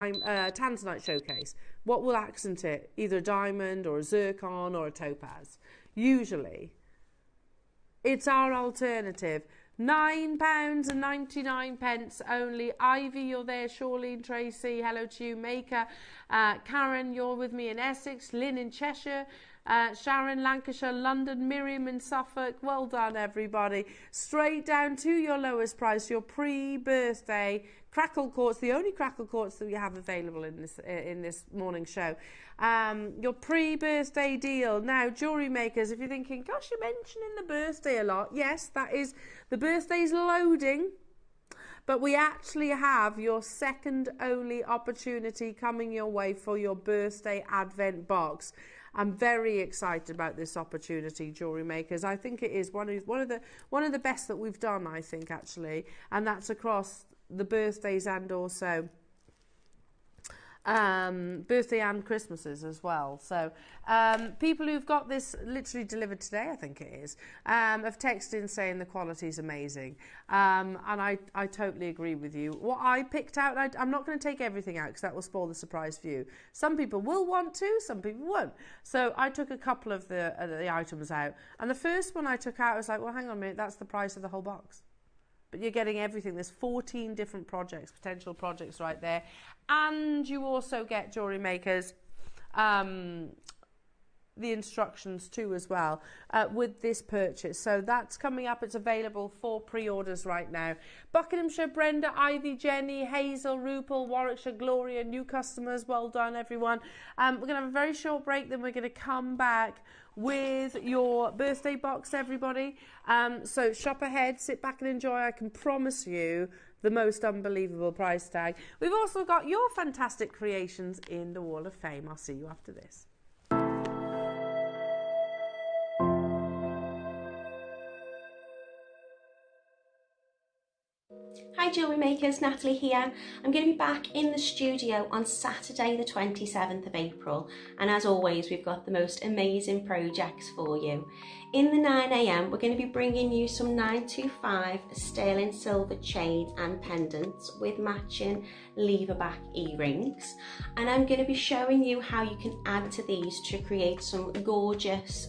tanzanite showcase. What will accent it? Either a diamond or a zircon or a topaz. Usually, it's our alternative. £9.99 only. Ivy, you're there. Charlene, Tracy, hello to you. Maker, Karen, you're with me in Essex. Lynn in Cheshire. Sharon, Lancashire, London, Miriam in Suffolk. Well done, everybody. Straight down to your lowest price, your pre-birthday crackle quartz, the only crackle quartz that we have available in this morning show. Your pre-birthday deal. Now, jewellery makers, if you're thinking, gosh, you're mentioning the birthday a lot. Yes, that is, the birthday's loading. But we actually have your second only opportunity coming your way for your birthday advent box. I'm very excited about this opportunity, jewellery makers. I think it is one of the best that we've done, I think, actually, and that's across the birthdays and also birthday and Christmases as well. So people who've got this literally delivered today, I think it is, have texted in saying the quality is amazing, and I totally agree with you. What I picked out, I'm not going to take everything out because that will spoil the surprise for you. Some people will want to, some people won't. So I took a couple of the items out, and the first one I took out, I was like, well, hang on a minute, that's the price of the whole box. But you're getting everything. There's 14 different projects, potential projects right there. And you also get, jewellery makers, the instructions too as well with this purchase. So that's coming up. It's available for pre-orders right now. Buckinghamshire, Brenda, Ivy, Jenny, Hazel, Rupel, Warwickshire, Gloria, new customers. Well done, everyone. We're going to have a very short break. Then we're going to come back with your birthday box, everybody. So shop ahead, sit back and enjoy. I can promise you the most unbelievable price tag. We've also got your fantastic creations in the Wall of Fame. I'll see you after this. Hi jewellery makers, Natalie here. I'm going to be back in the studio on Saturday the 27th of April, and as always we've got the most amazing projects for you. In the 9 AM we're going to be bringing you some 925 sterling silver chains and pendants with matching lever back earrings, and I'm going to be showing you how you can add to these to create some gorgeous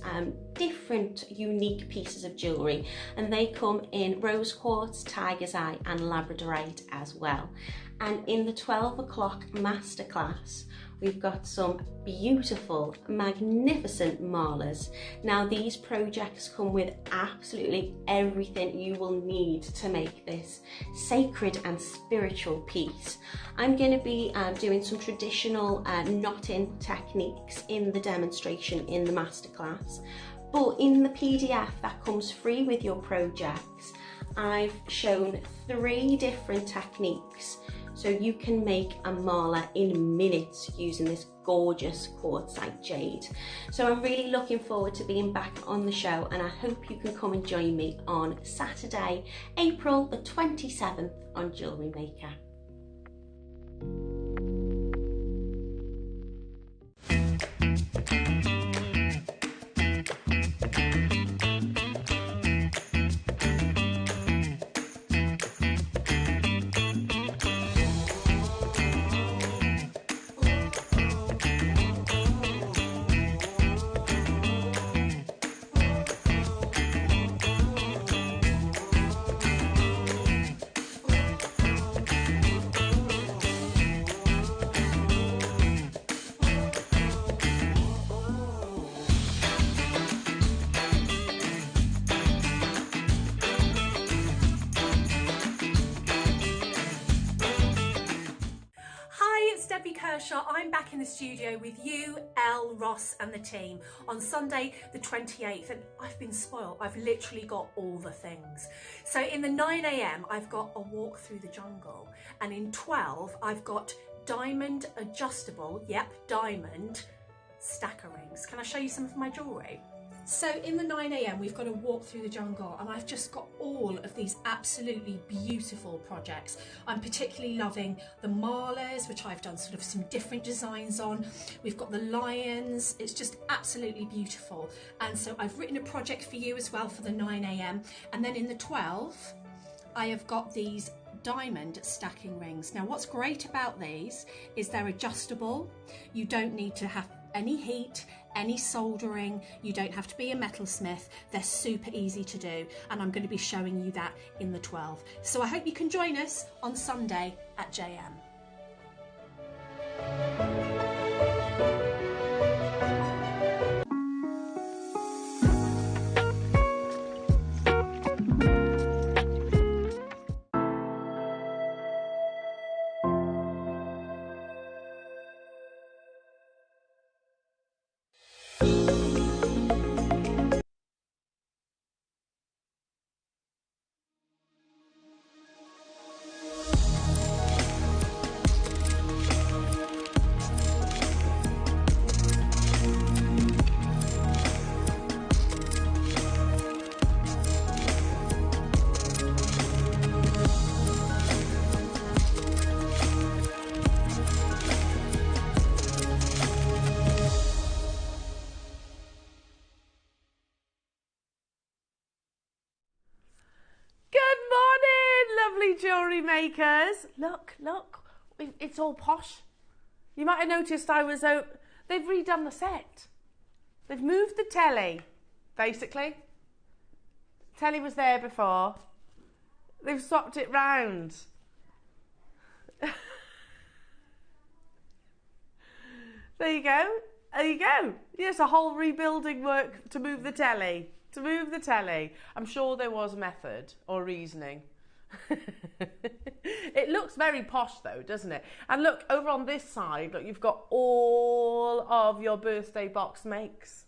different unique pieces of jewellery, and they come in rose quartz, tiger's eye and labradorite as well. And in the 12 o'clock masterclass we've got some beautiful, magnificent malas. Now these projects come with absolutely everything you will need to make this sacred and spiritual piece. I'm going to be doing some traditional knotting techniques in the demonstration in the masterclass, but in the PDF that comes free with your projects, I've shown 3 different techniques so you can make a mala in minutes using this gorgeous quartzite jade. So I'm really looking forward to being back on the show, and I hope you can come and join me on Saturday, April the 27th on Jewellery Maker. I'm back in the studio with you, Elle, Ross and the team on Sunday the 28th, and I've been spoiled. I've literally got all the things. So in the 9 AM I've got a walk through the jungle, and in 12 I've got diamond adjustable, yep, diamond stacker rings. Can I show you some of my jewellery? So in the 9 AM we've got a walk through the jungle, and I've just got all of these absolutely beautiful projects. I'm particularly loving the malas, which I've done sort of some different designs on. We've got the lions, it's just absolutely beautiful. And so I've written a project for you as well for the 9 AM, and then in the 12 I have got these diamond stacking rings. Now what's great about these is they're adjustable. You don't need to have any heat, any soldering, you don't have to be a metalsmith. They're super easy to do, and I'm going to be showing you that in the 12. So I hope you can join us on Sunday at JM. Jewellery makers, look, it's all posh. You might have noticed they've redone the set. They've moved the telly, basically. Telly was there before. They've swapped it round. There you go. There you go. Yes, a whole rebuilding work to move the telly. I'm sure there was method or reasoning. It looks very posh though, doesn't it? And look, over on this side, look, you've got all of your birthday box makes.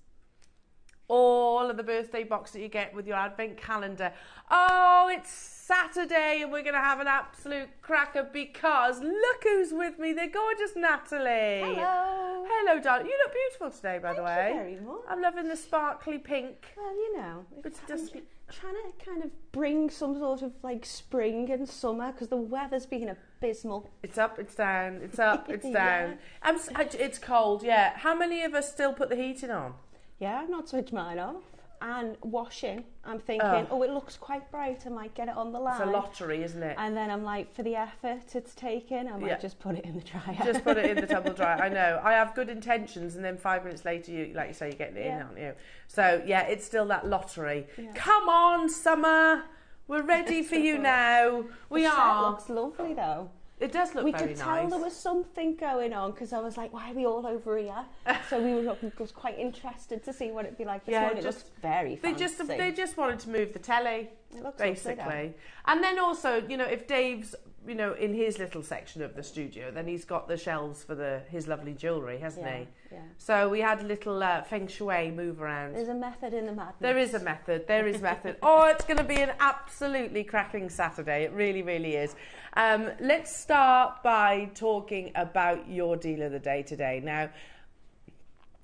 All of the birthday box that you get with your advent calendar. Oh, it's Saturday and we're going to have an absolute cracker because look who's with me. The gorgeous Natalie. Hello. Hello, darling. You look beautiful today, by the way. Thank you very much. I'm loving the sparkly pink. Well, you know, It's just trying to kind of bring some sort of like spring and summer because the weather's been abysmal. It's up, it's down, it's up, it's down. Yeah. It's cold, yeah. How many of us still put the heating on? Yeah, I've not switched mine off. And washing, I'm thinking, oh, it looks quite bright, I might get it on the line. It's a lottery, isn't it? And then I'm like, for the effort it's taken, I might just put it in the dryer. Just put it in the tumble dryer, I know. I have good intentions and then 5 minutes later, you, like you say, you're getting it in, aren't you? So, yeah, it's still that lottery. Yeah. Come on, summer! We're ready for you now. We are. It looks lovely, though. It does look very nice. We could tell there was something going on because I was like, why are we all over here? So we were quite interested to see what it'd be like this morning. It looks very fancy. They just wanted to move the telly, basically. And then also, you know, if Dave's, you know, in his little section of the studio, then he's got the shelves for his lovely jewellery, hasn't he? Yeah. So we had a little feng shui move around. There's a method in the madness. There is a method. There is method. Oh, it's going to be an absolutely cracking Saturday. It really, really is. Let's start by talking about your deal of the day today. Now,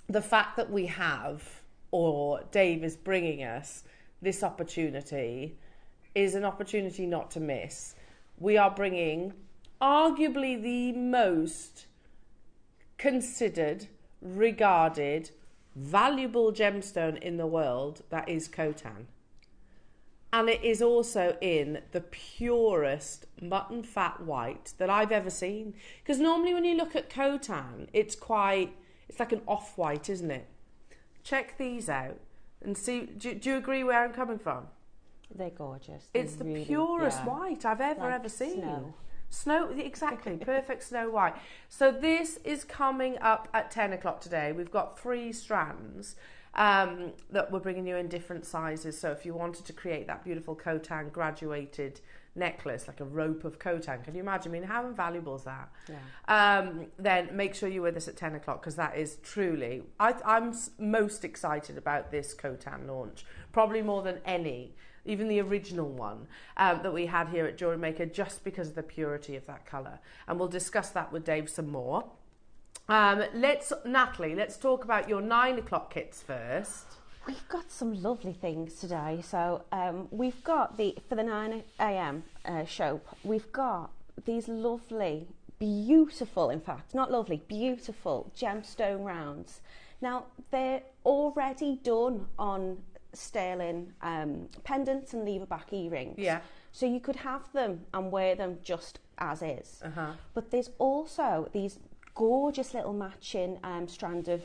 the fact that we have, or Dave is bringing us this opportunity, is an opportunity not to miss. We are bringing arguably the most considered, regarded, valuable gemstone in the world, that is Khotan. And it is also in the purest mutton fat white that I've ever seen. Because normally when you look at Khotan, it's like an off-white, isn't it? Check these out and see, do you agree where I'm coming from? They're gorgeous. It's the really, purest white I've ever seen. Snow, exactly, perfect snow white. So this is coming up at 10 o'clock today. We've got 3 strands that we're bringing you in different sizes. So if you wanted to create that beautiful Khotan graduated necklace, like a rope of Khotan, can you imagine? I mean, how invaluable is that? Yeah. Then make sure you're with us at 10 o'clock because that is truly, I'm most excited about this Khotan launch, probably more than any. Even the original one that we had here at JewelleryMaker, just because of the purity of that colour. And we'll discuss that with Dave some more. Natalie, let's talk about your 9 o'clock kits first. We've got some lovely things today. So we've got for the 9 a.m. show, we've got these lovely, beautiful, in fact, not lovely, beautiful gemstone rounds. Now, they're already done on sterling pendants and lever back earrings. Yeah. So you could have them and wear them just as is. But there's also these gorgeous little matching strand of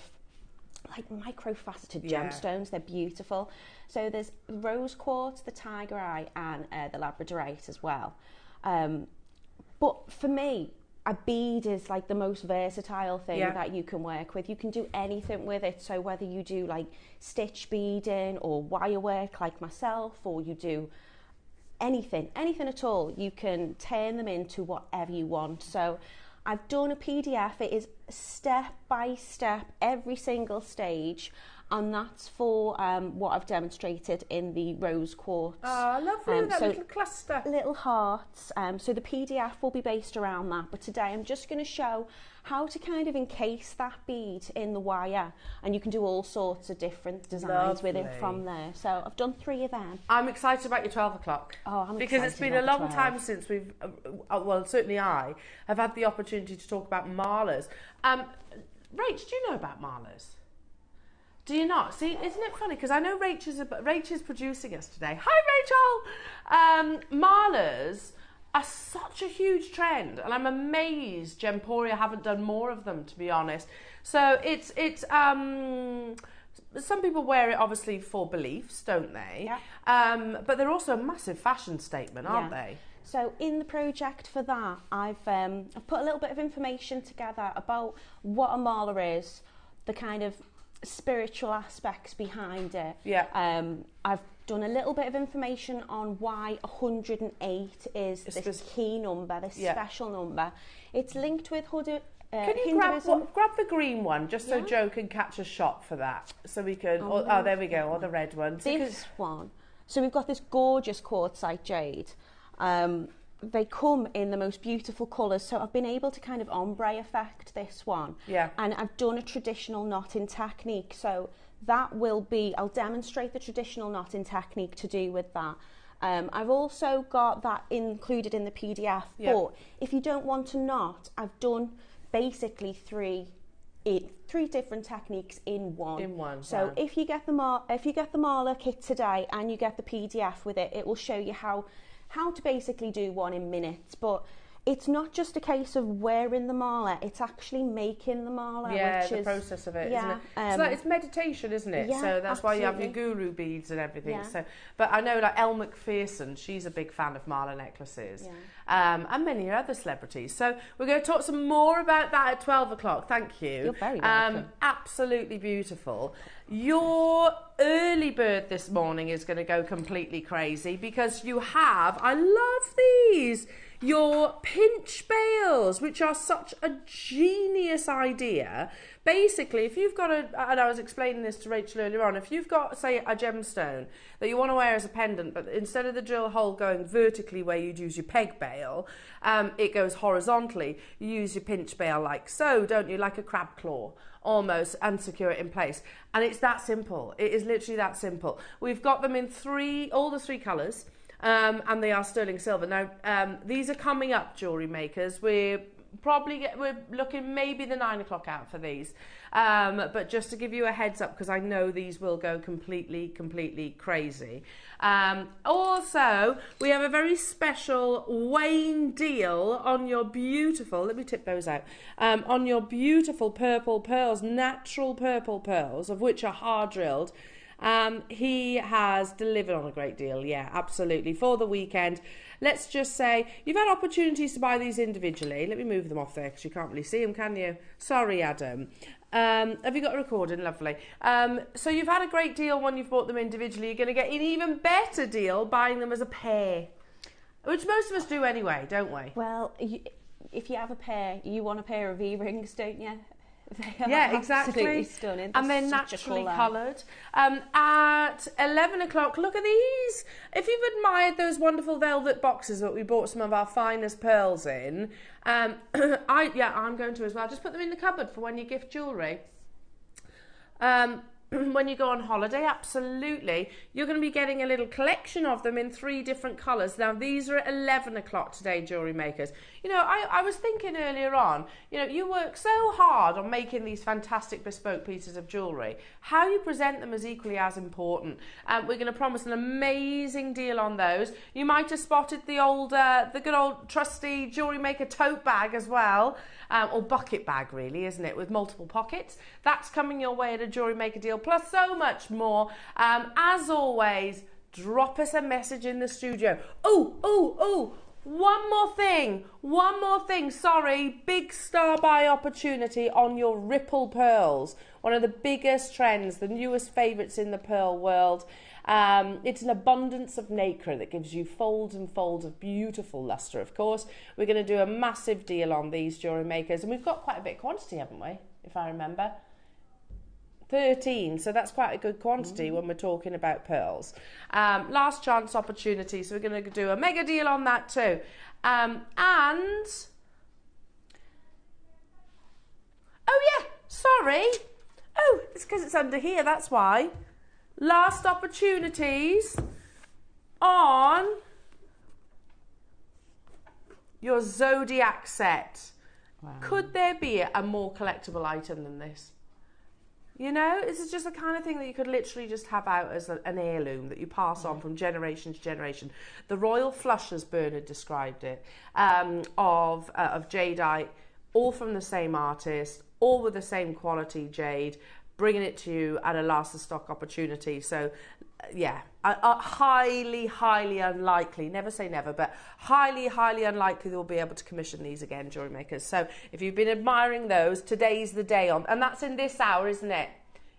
like micro-faceted gemstones. They're beautiful. So there's rose quartz, the tiger eye, and the labradorite as well. But for me, a bead is like the most versatile thing that you can work with. You can do anything with it. So whether you do like stitch beading or wire work like myself, or you do anything at all, you can turn them into whatever you want. So I've done a PDF. It is step by step, every single stage, and that's for what I've demonstrated in the rose quartz. Oh, lovely, that so little cluster. Little hearts. So the PDF will be based around that, but today I'm just going to show how to kind of encase that bead in the wire, and you can do all sorts of different designs with it from there. So I've done 3 of them. I'm excited about your 12 o'clock. Oh, I'm because excited it's been a about long time since we've, well, certainly I have had the opportunity to talk about marlers. Rach, do you know about marlers? Do you not? See, isn't it funny? Because I know Rach is producing us today. Hi, Rachel! Marlers are such a huge trend, and I'm amazed Gemporia haven't done more of them, to be honest. So it's some people wear it obviously for beliefs, don't they? Yeah. But they're also a massive fashion statement, aren't they? So in the project for that, I've put a little bit of information together about what a marler is, the kind of spiritual aspects behind it. Yeah. I've done a little bit of information on why 108 is this key number, this special number. It's linked with can you grab the green one, just so Joe can catch a shot for that, so we can. Oh, there we go, or the red one. This one. So we've got this gorgeous quartzite jade. They come in the most beautiful colours, so I've been able to kind of ombre effect this one. Yeah. And I've done a traditional knotting technique, so that will be, I'll demonstrate the traditional knotting technique to do with that. I've also got that included in the PDF, but if you don't want to knot, I've done basically three different techniques in one. So if you get the marler kit today and you get the PDF with it, it will show you how to basically do one in minutes. But it's not just a case of wearing the marler, it's actually making the marler. Yeah, which the is, process of it, isn't it? So it's meditation, isn't it? Yeah, so that's why you have your absolutely. guru beads and everything. Yeah. So, but I know like Elle Macpherson, she's a big fan of marler necklaces. And many other celebrities. So we're going to talk some more about that at 12 o'clock. Thank you. You're very welcome. Absolutely beautiful. Your early bird this morning is going to go completely crazy because you have, I love these, your pinch bales, which are such a genius idea. Basically, if you've got and I was explaining this to Rachel earlier on, if you've got, say, a gemstone that you want to wear as a pendant, but instead of the drill hole going vertically where you'd use your peg bale, it goes horizontally. You use your pinch bale like so, don't you? Like a crab claw, almost, and secure it in place. And it's that simple. It is literally that simple. We've got them in all the three colours. And they are sterling silver. Now, these are coming up, jewellery makers. We're looking maybe the 9 o'clock out for these. But just to give you a heads up, because I know these will go completely crazy. Also, we have a very special Wayne deal on your beautiful, let me tip those out, on your beautiful purple pearls, natural purple pearls, of which are hard drilled. He has delivered on a great deal, yeah, absolutely, for the weekend. Let's just say you've had opportunities to buy these individually. Let me move them off there because you can't really see them, can you? Sorry, Adam. Have you got a recording? Lovely. So you've had a great deal when you've bought them individually. You're going to get an even better deal buying them as a pair, which most of us do anyway, don't we? Well, if you have a pair, you want a pair of earrings, don't you? Yeah, exactly. Absolutely stunning. And they're naturally coloured. At 11 o'clock, look at these. If you've admired those wonderful velvet boxes that we bought some of our finest pearls in, I'm going to as well. Just put them in the cupboard for when you gift jewellery. When you go on holiday, absolutely. You're going to be getting a little collection of them in 3 different colours. Now, these are at 11 o'clock today, jewellery makers. You know, I was thinking earlier on, you know, you work so hard on making these fantastic bespoke pieces of jewellery. How you present them is equally as important. We're going to promise an amazing deal on those. You might have spotted the good old trusty JewelleryMaker tote bag as well, or bucket bag really, isn't it, with multiple pockets. That's coming your way at a JewelleryMaker deal, plus so much more. As always, drop us a message in the studio. Oh, one more thing, sorry, big star buy opportunity on your ripple pearls. One of the biggest trends, the newest favourites in the pearl world. It's an abundance of nacre that gives you folds and folds of beautiful lustre, of course. We're going to do a massive deal on these JewelleryMakers, and we've got quite a bit of quantity, haven't we, if I remember? 13, so that's quite a good quantity when we're talking about pearls. Last chance opportunity, so we're going to do a mega deal on that too. And oh yeah, sorry. Oh, it's because it's under here, that's why. Last opportunities on your Zodiac set. Wow. Could there be a more collectible item than this? You know, this is just the kind of thing that you could literally just have out as an heirloom that you pass on from generation to generation. The Royal Flush, as Bernard described it, of jadeite, all from the same artist, all with the same quality jade, bringing it to you at a last of stock opportunity. So, yeah, highly, highly unlikely, never say never, but highly, highly unlikely they'll be able to commission these again, JewelleryMakers. So if you've been admiring those, today's the day on, and that's in this hour, isn't it?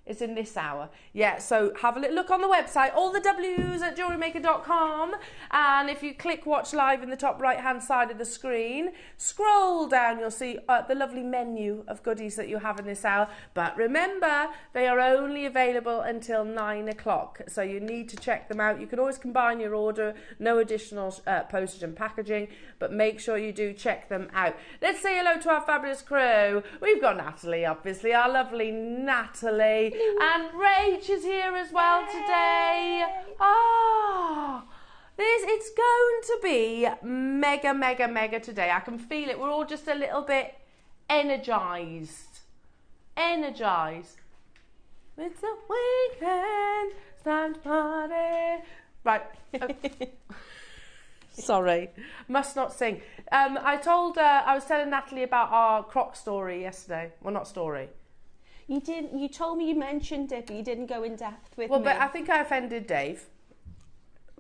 It's in this hour. Yeah, so have a little look on the website, all the W's at JewelleryMaker.com, and if you click watch live in the top right hand side of the screen, scroll down, you'll see the lovely menu of goodies that you have in this hour. But remember, they are only available until 9 o'clock, so you need to check them out. You can always combine your order, no additional postage and packaging, but make sure you do check them out. Let's say hello to our fabulous crew. We've got Natalie, obviously, our lovely Natalie. And Rach is here as well today. It's going to be mega, mega, mega today. I can feel it. We're all just a little bit energized. It's a weekend, it's time to party. Right. Sorry, must not sing. I was telling Natalie about our croc story yesterday. Well, not story. You didn't. You told me you mentioned it, but you didn't go in depth with me. Well, but I think I offended Dave.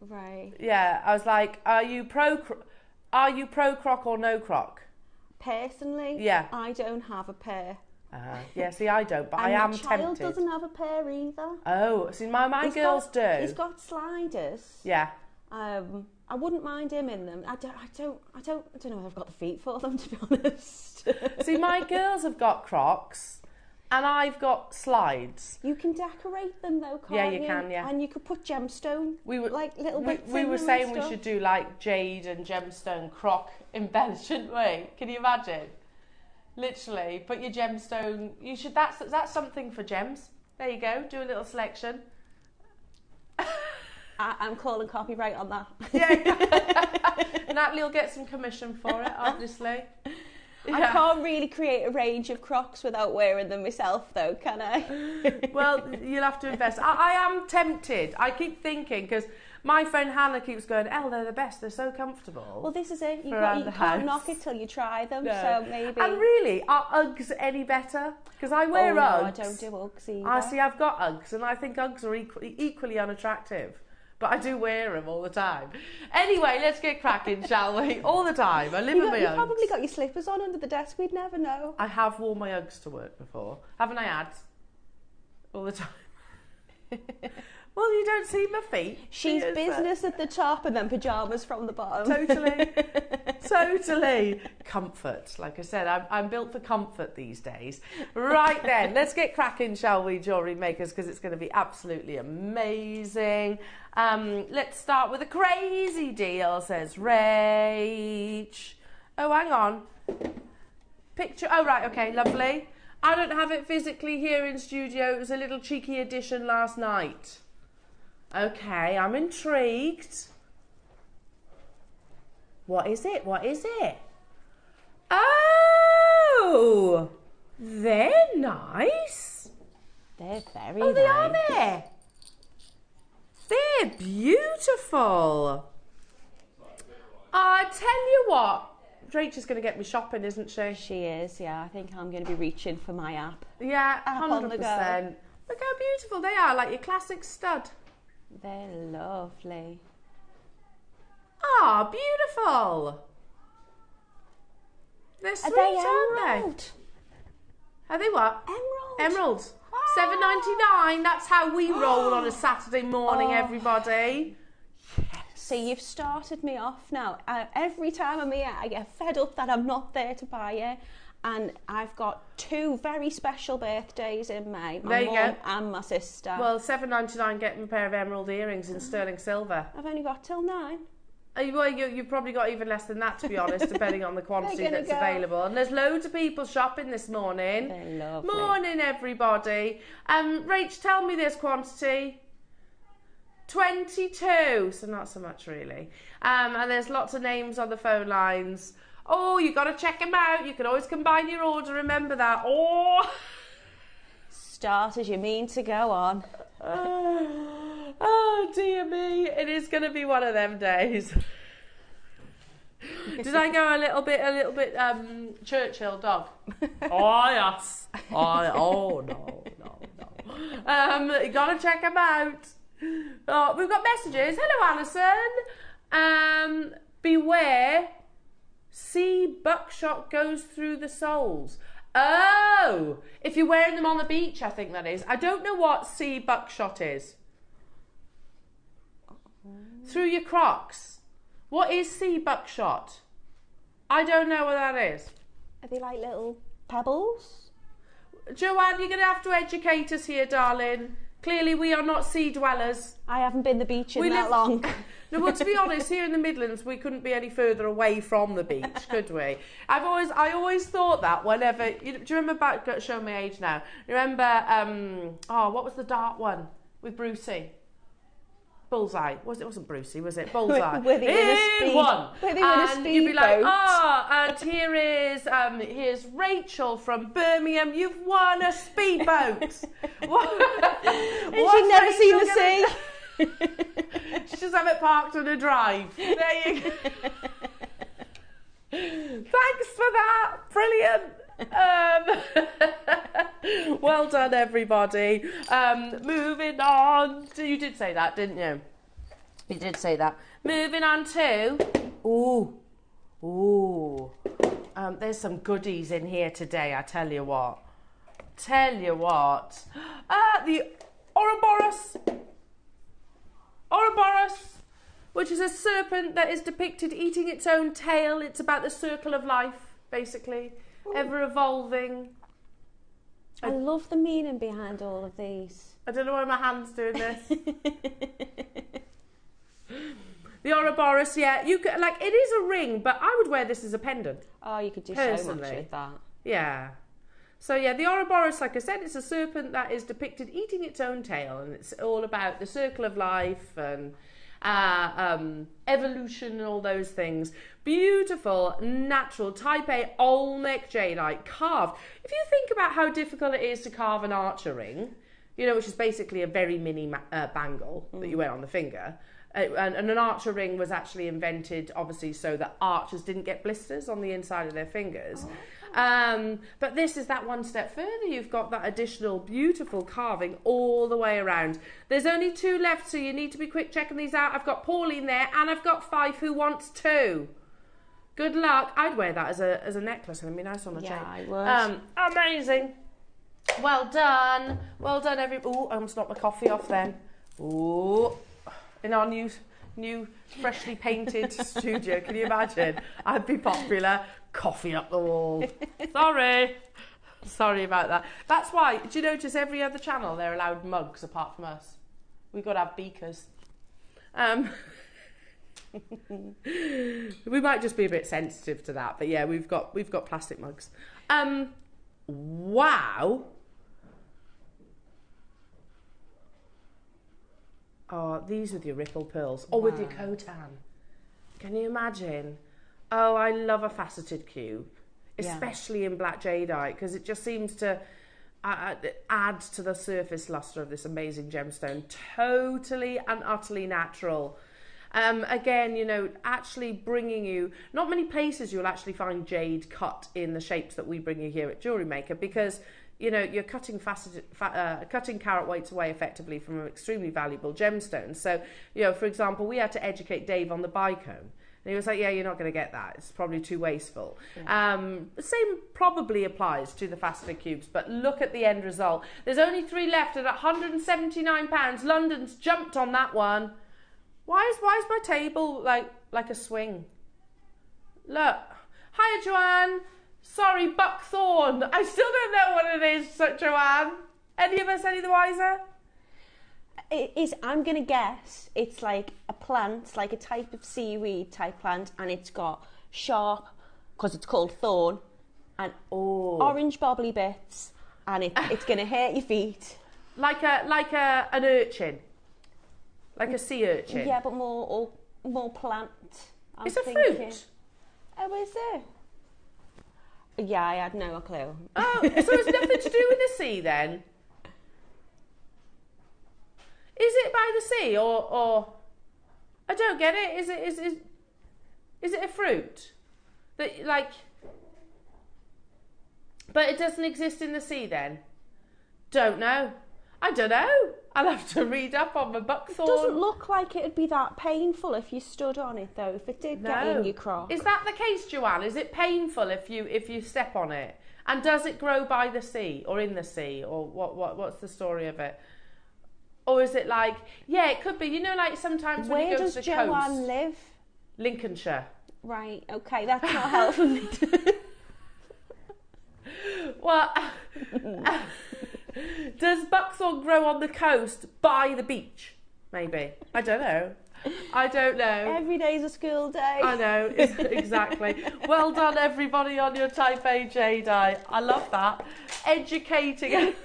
Right. Yeah, I was like, "Are you pro croc or no croc?" Personally, yeah, I don't have a pair. Yeah, see, I don't, but I am tempted. My child doesn't have a pair either. Oh, see, my girls do. He's got sliders. Yeah. I wouldn't mind him in them. I don't know if I've got the feet for them, to be honest. See, my girls have got crocs. And I've got slides. You can decorate them though, can't you? Yeah, you can, yeah. And you could put gemstone, like little bits we in were them saying and we stuff. should do like jade and gemstone croc embellish, shouldn't we? Can you imagine? Literally, put your gemstone. You should. That's something for gems. There you go. Do a little selection. I'm calling copyright on that. Yeah. Natalie will get some commission for it, obviously. Yeah. I can't really create a range of crocs without wearing them myself, though, can I? Well, you'll have to invest. I am tempted. I keep thinking, because my friend Hannah keeps going, "Elle, they're the best. They're so comfortable." Well, this is it. You can't knock it till you try them. No. So maybe. And really, are Uggs any better? Because I wear Uggs. No, I don't do Uggs either. I see. I've got Uggs, and I think Uggs are equally unattractive. But I do wear them all the time. Anyway, let's get cracking, shall we? All the time. I live in my Uggs. You've probably got your slippers on under the desk. We'd never know. I have worn my Uggs to work before. Haven't I, Ads? All the time. Well, you don't see my feet. She's business at the top and then pyjamas from the bottom. Totally. Totally. Comfort. Like I said, I'm built for comfort these days. Right then, let's get cracking, shall we, JewelleryMakers, because it's going to be absolutely amazing. Let's start with a crazy deal, says Rach. Oh, hang on. Picture. Oh, right. Okay, lovely. I don't have it physically here in studio. It was a little cheeky edition last night. Okay, I'm intrigued. What is it? What is it? Oh, they're nice. They're very Oh, they nice. are there. They're beautiful. I tell you what, Rachel's going to get me shopping, isn't she? She is, yeah. I think I'm going to be reaching for my app. Yeah, Up on the go. 100%. Look how beautiful they are, like your classic stud. They're lovely. Ah, beautiful. They're sweet, Are they aren't emerald? they? Are they what? Emerald. Emeralds. Ah. $7.99. That's how we roll on a Saturday morning, everybody. So you've started me off now. Every time I'm here, I get fed up that I'm not there to buy it. And I've got 2 very special birthdays in May. There My you mum go. and my sister. Well, $7.99 getting a pair of emerald earrings in sterling silver. I've only got till 9. Well, you've probably got even less than that, to be honest, depending on the quantity They're gonna that's go. available. And there's loads of people shopping this morning. They're lovely. Morning, everybody. Rach, tell me this quantity. 22, so not so much really. And there's lots of names on the phone lines. Oh, you got to check them out. You can always combine your order, remember that. Oh, Start as you mean to go on. oh dear me, it is going to be one of them days. Did I go a little bit Churchill dog? Oh yes. Oh no. You gotta check them out. Oh, we've got messages. Hello, Alison. Beware. See, buckshot goes through the soles. Oh, if you're wearing them on the beach, I think that is. I don't know what sea buckshot is. Through your Crocs. What is sea buckshot? I don't know what that is. Are they like little pebbles? Joanne, you're going to have to educate us here, darling. Clearly, we are not sea dwellers. I haven't been the beach in that long. No, well, to be honest, here in the Midlands, we couldn't be any further away from the beach, could we? I always thought that whenever. Do you remember back? Show my age now. Remember? What was the dart one with Brucey? Bullseye. It wasn't Brucey, was it? Bullseye. Where they win a speed. Where they win a and you'd be like, speedboat. and here's Rachel from Birmingham. You've won a speedboat. And she'd never seen the sea. She just have it parked on a drive. There you go. Thanks for that. Brilliant. Well done, everybody. Moving on. You did say that, didn't you? You did say that. Moving on to... there's some goodies in here today, I tell you what. The Ouroboros. Ouroboros, which is a serpent that is depicted eating its own tail. It's about the circle of life, basically. Ever evolving. I love the meaning behind all of these. I don't know why my hand's doing this. The Ouroboros, yeah. You could, like, it is a ring, but I would wear this as a pendant. Oh, you could do Personally. so much with that. Yeah. So yeah, the Ouroboros, like I said, it's a serpent that is depicted eating its own tail, and it's all about the circle of life and evolution and all those things. Beautiful, natural, Type A Olmec jadeite carved. If you think about how difficult it is to carve an archer ring, you know, which is basically a very mini bangle that you wear on the finger. And an archer ring was actually invented, obviously, so that archers didn't get blisters on the inside of their fingers. But this is that one step further. You've got that additional beautiful carving all the way around. There's only 2 left, so you need to be quick checking these out. I've got Pauline there, and I've got Fife who wants 2. Good luck. I'd wear that as a necklace, and it'd be nice on a chain. Yeah, I would. Amazing. Well done. Well done, everybody. Oh, I almost knocked my coffee off then. Oh. In our new freshly painted studio, can you imagine? I'd be popular. Coffee up the wall. Sorry about that. That's why, do you notice every other channel they're allowed mugs apart from us? We've got to have beakers. We might just be a bit sensitive to that, but yeah, we've got plastic mugs. Wow. Oh, these with your ripple pearls. Or with your Khotan. Can you imagine? Oh, I love a faceted cube. especially in black jadeite, because it just seems to add to the surface luster of this amazing gemstone. Totally and utterly natural. Again, you know, actually bringing you, not many places you'll actually find jade cut in the shapes that we bring you here at JewelleryMaker, because, you know, you're cutting cutting carat weights away effectively from an extremely valuable gemstone. So, you know, for example, we had to educate Dave on the bicone. And he was like, yeah, you're not going to get that. It's probably too wasteful. Yeah. The same probably applies to the faceted cubes, but look at the end result. There's only 3 left at £179. London's jumped on that one. Why is my table like a swing? Look. Hiya, Joanne. Sorry, buckthorn. I still don't know what it is, Joanne. Any of us any the wiser? It is, I'm going to guess it's like a plant, like a type of seaweed type plant, and it's got sharp, because it's called thorn, and orange bobbly bits, and it's going to hurt your feet. Like an urchin. Like a sea urchin. Yeah, but more plant. It's a fruit. Oh, is it? Yeah, I had no clue. Oh, so it's nothing to do with the sea then? Is it by the sea or I don't get it. Is it a fruit that like? But it doesn't exist in the sea then? Don't know. I don't know. I'll have to read up on my buckthorn. It doesn't look like it'd be that painful if you stood on it though. If it did get in your crock. Is that the case, Joanne? Is it painful if you step on it? And does it grow by the sea or in the sea or what's the story of it? Or is it like, yeah, it could be. You know, like sometimes when you go to the coast. Where does Joanne live? Lincolnshire. Right, okay, that's not helpful me. Well, does buckthorn grow on the coast by the beach? Maybe. I don't know. Every day's a school day. I know, exactly. Well done, everybody, on your type A jadeite. I love that. Educating.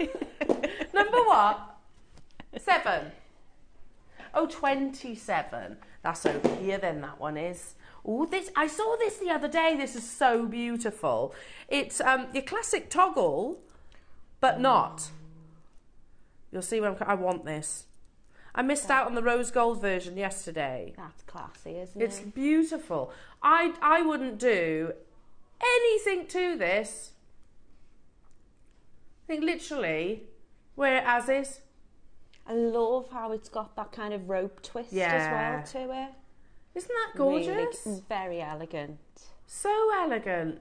Number what? 7. Oh, 27. That's over here then, that one is. Oh, I saw this the other day. This is so beautiful. It's your classic toggle, but not. You'll see when I want this. I missed out on the rose gold version yesterday. That's classy, isn't it? It's beautiful. I wouldn't do anything to this. I think literally wear it as is. I love how it's got that kind of rope twist as well to it. Isn't that gorgeous? Really, very elegant. So elegant.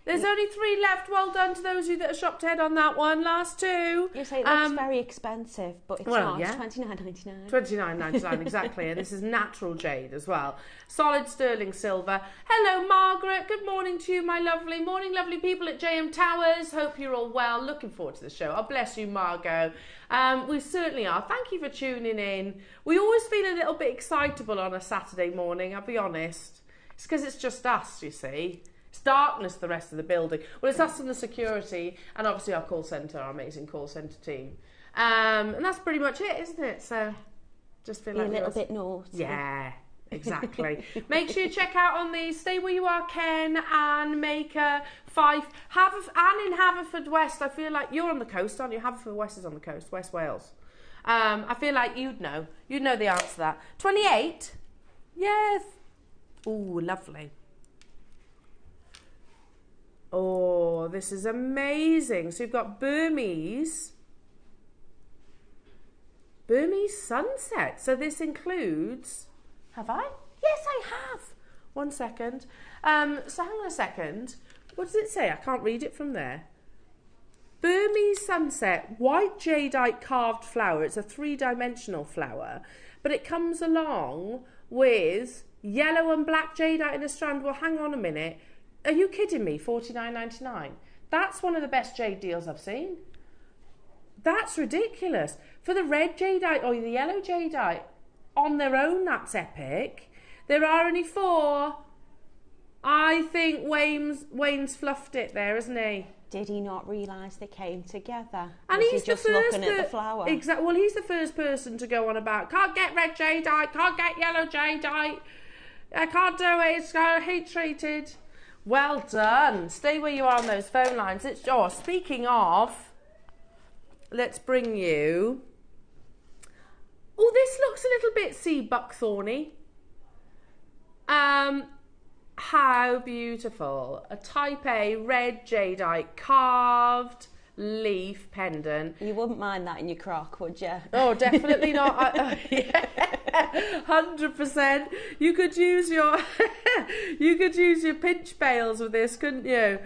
There's only 3 left. Well done to those of you that have shopped ahead on that one. Last 2. You say it looks very expensive, but it's not. Yeah. It's $29.99. $29.99, exactly. And this is natural jade as well. Solid sterling silver. Hello, Margaret. Good morning to you, my lovely. Morning, lovely people at JM Towers. Hope you're all well. Looking forward to the show. Oh, bless you, Margot. We certainly are. Thank you for tuning in. We always feel a little bit excitable on a Saturday morning, I'll be honest. It's because it's just us, you see. It's darkness, the rest of the building. Well, it's us and the security, and obviously our call centre, our amazing call centre team. And that's pretty much it, isn't it? So just feel like a little bit naughty. Yeah, exactly. Make sure you check out on the Stay Where You Are Ken and Maker, Fife, and in Haverfordwest. I feel like you're on the coast, aren't you? Haverfordwest is on the coast, West Wales. I feel like you'd know the answer to that. 28? Yes. Ooh, lovely. Oh, this is amazing. So you've got Burmese sunset. So this includes, have I? Yes, I have. 1 second. So hang on a second. What does it say? I can't read it from there. Burmese sunset, white jadeite carved flower. It's a 3-dimensional flower, but it comes along with yellow and black jadeite in a strand. Well, hang on a minute. Are you kidding me? $49.99. That's one of the best jade deals I've seen. That's ridiculous. For the red jadeite or the yellow jadeite, on their own, that's epic. There are only 4. I think Wayne's fluffed it there, isn't he? Did he not realise they came together? And he's just looking at the flower. Exactly. Well, he's the first person to go on about, can't get red jadeite, can't get yellow jadeite, I can't do it, it's heat treated. Well done. Stay where you are on those phone lines. Speaking of, let's bring you... Oh, this looks a little bit sea buckthorny. How beautiful. A type A red jadeite carved leaf pendant. You wouldn't mind that in your crock, would you? Oh, definitely not. Yeah, 100%. You could use your pinch pails with this, couldn't you?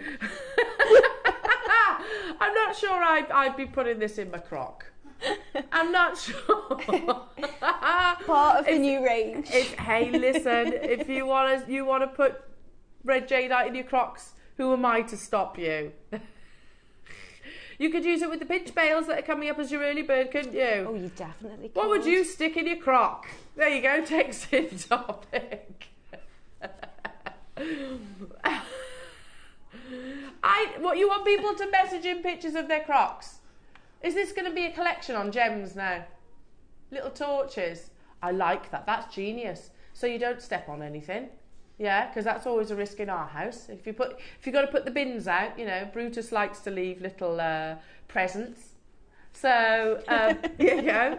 I'm not sure I'd be putting this in my crock. I'm not sure. Part of the new range. Hey, listen, if you want to put red jadeite in your crocs, who am I to stop you? You could use it with the pinch pails that are coming up as your early bird, couldn't you? Oh, you definitely could. What would you stick in your crock? There you go, text in topic. What, you want people to message in pictures of their crocs? Is this going to be a collection on gems now? Little torches. I like that. That's genius. So you don't step on anything. Yeah, because that's always a risk in our house. If you've got to put the bins out, you know, Brutus likes to leave little presents. So, you know,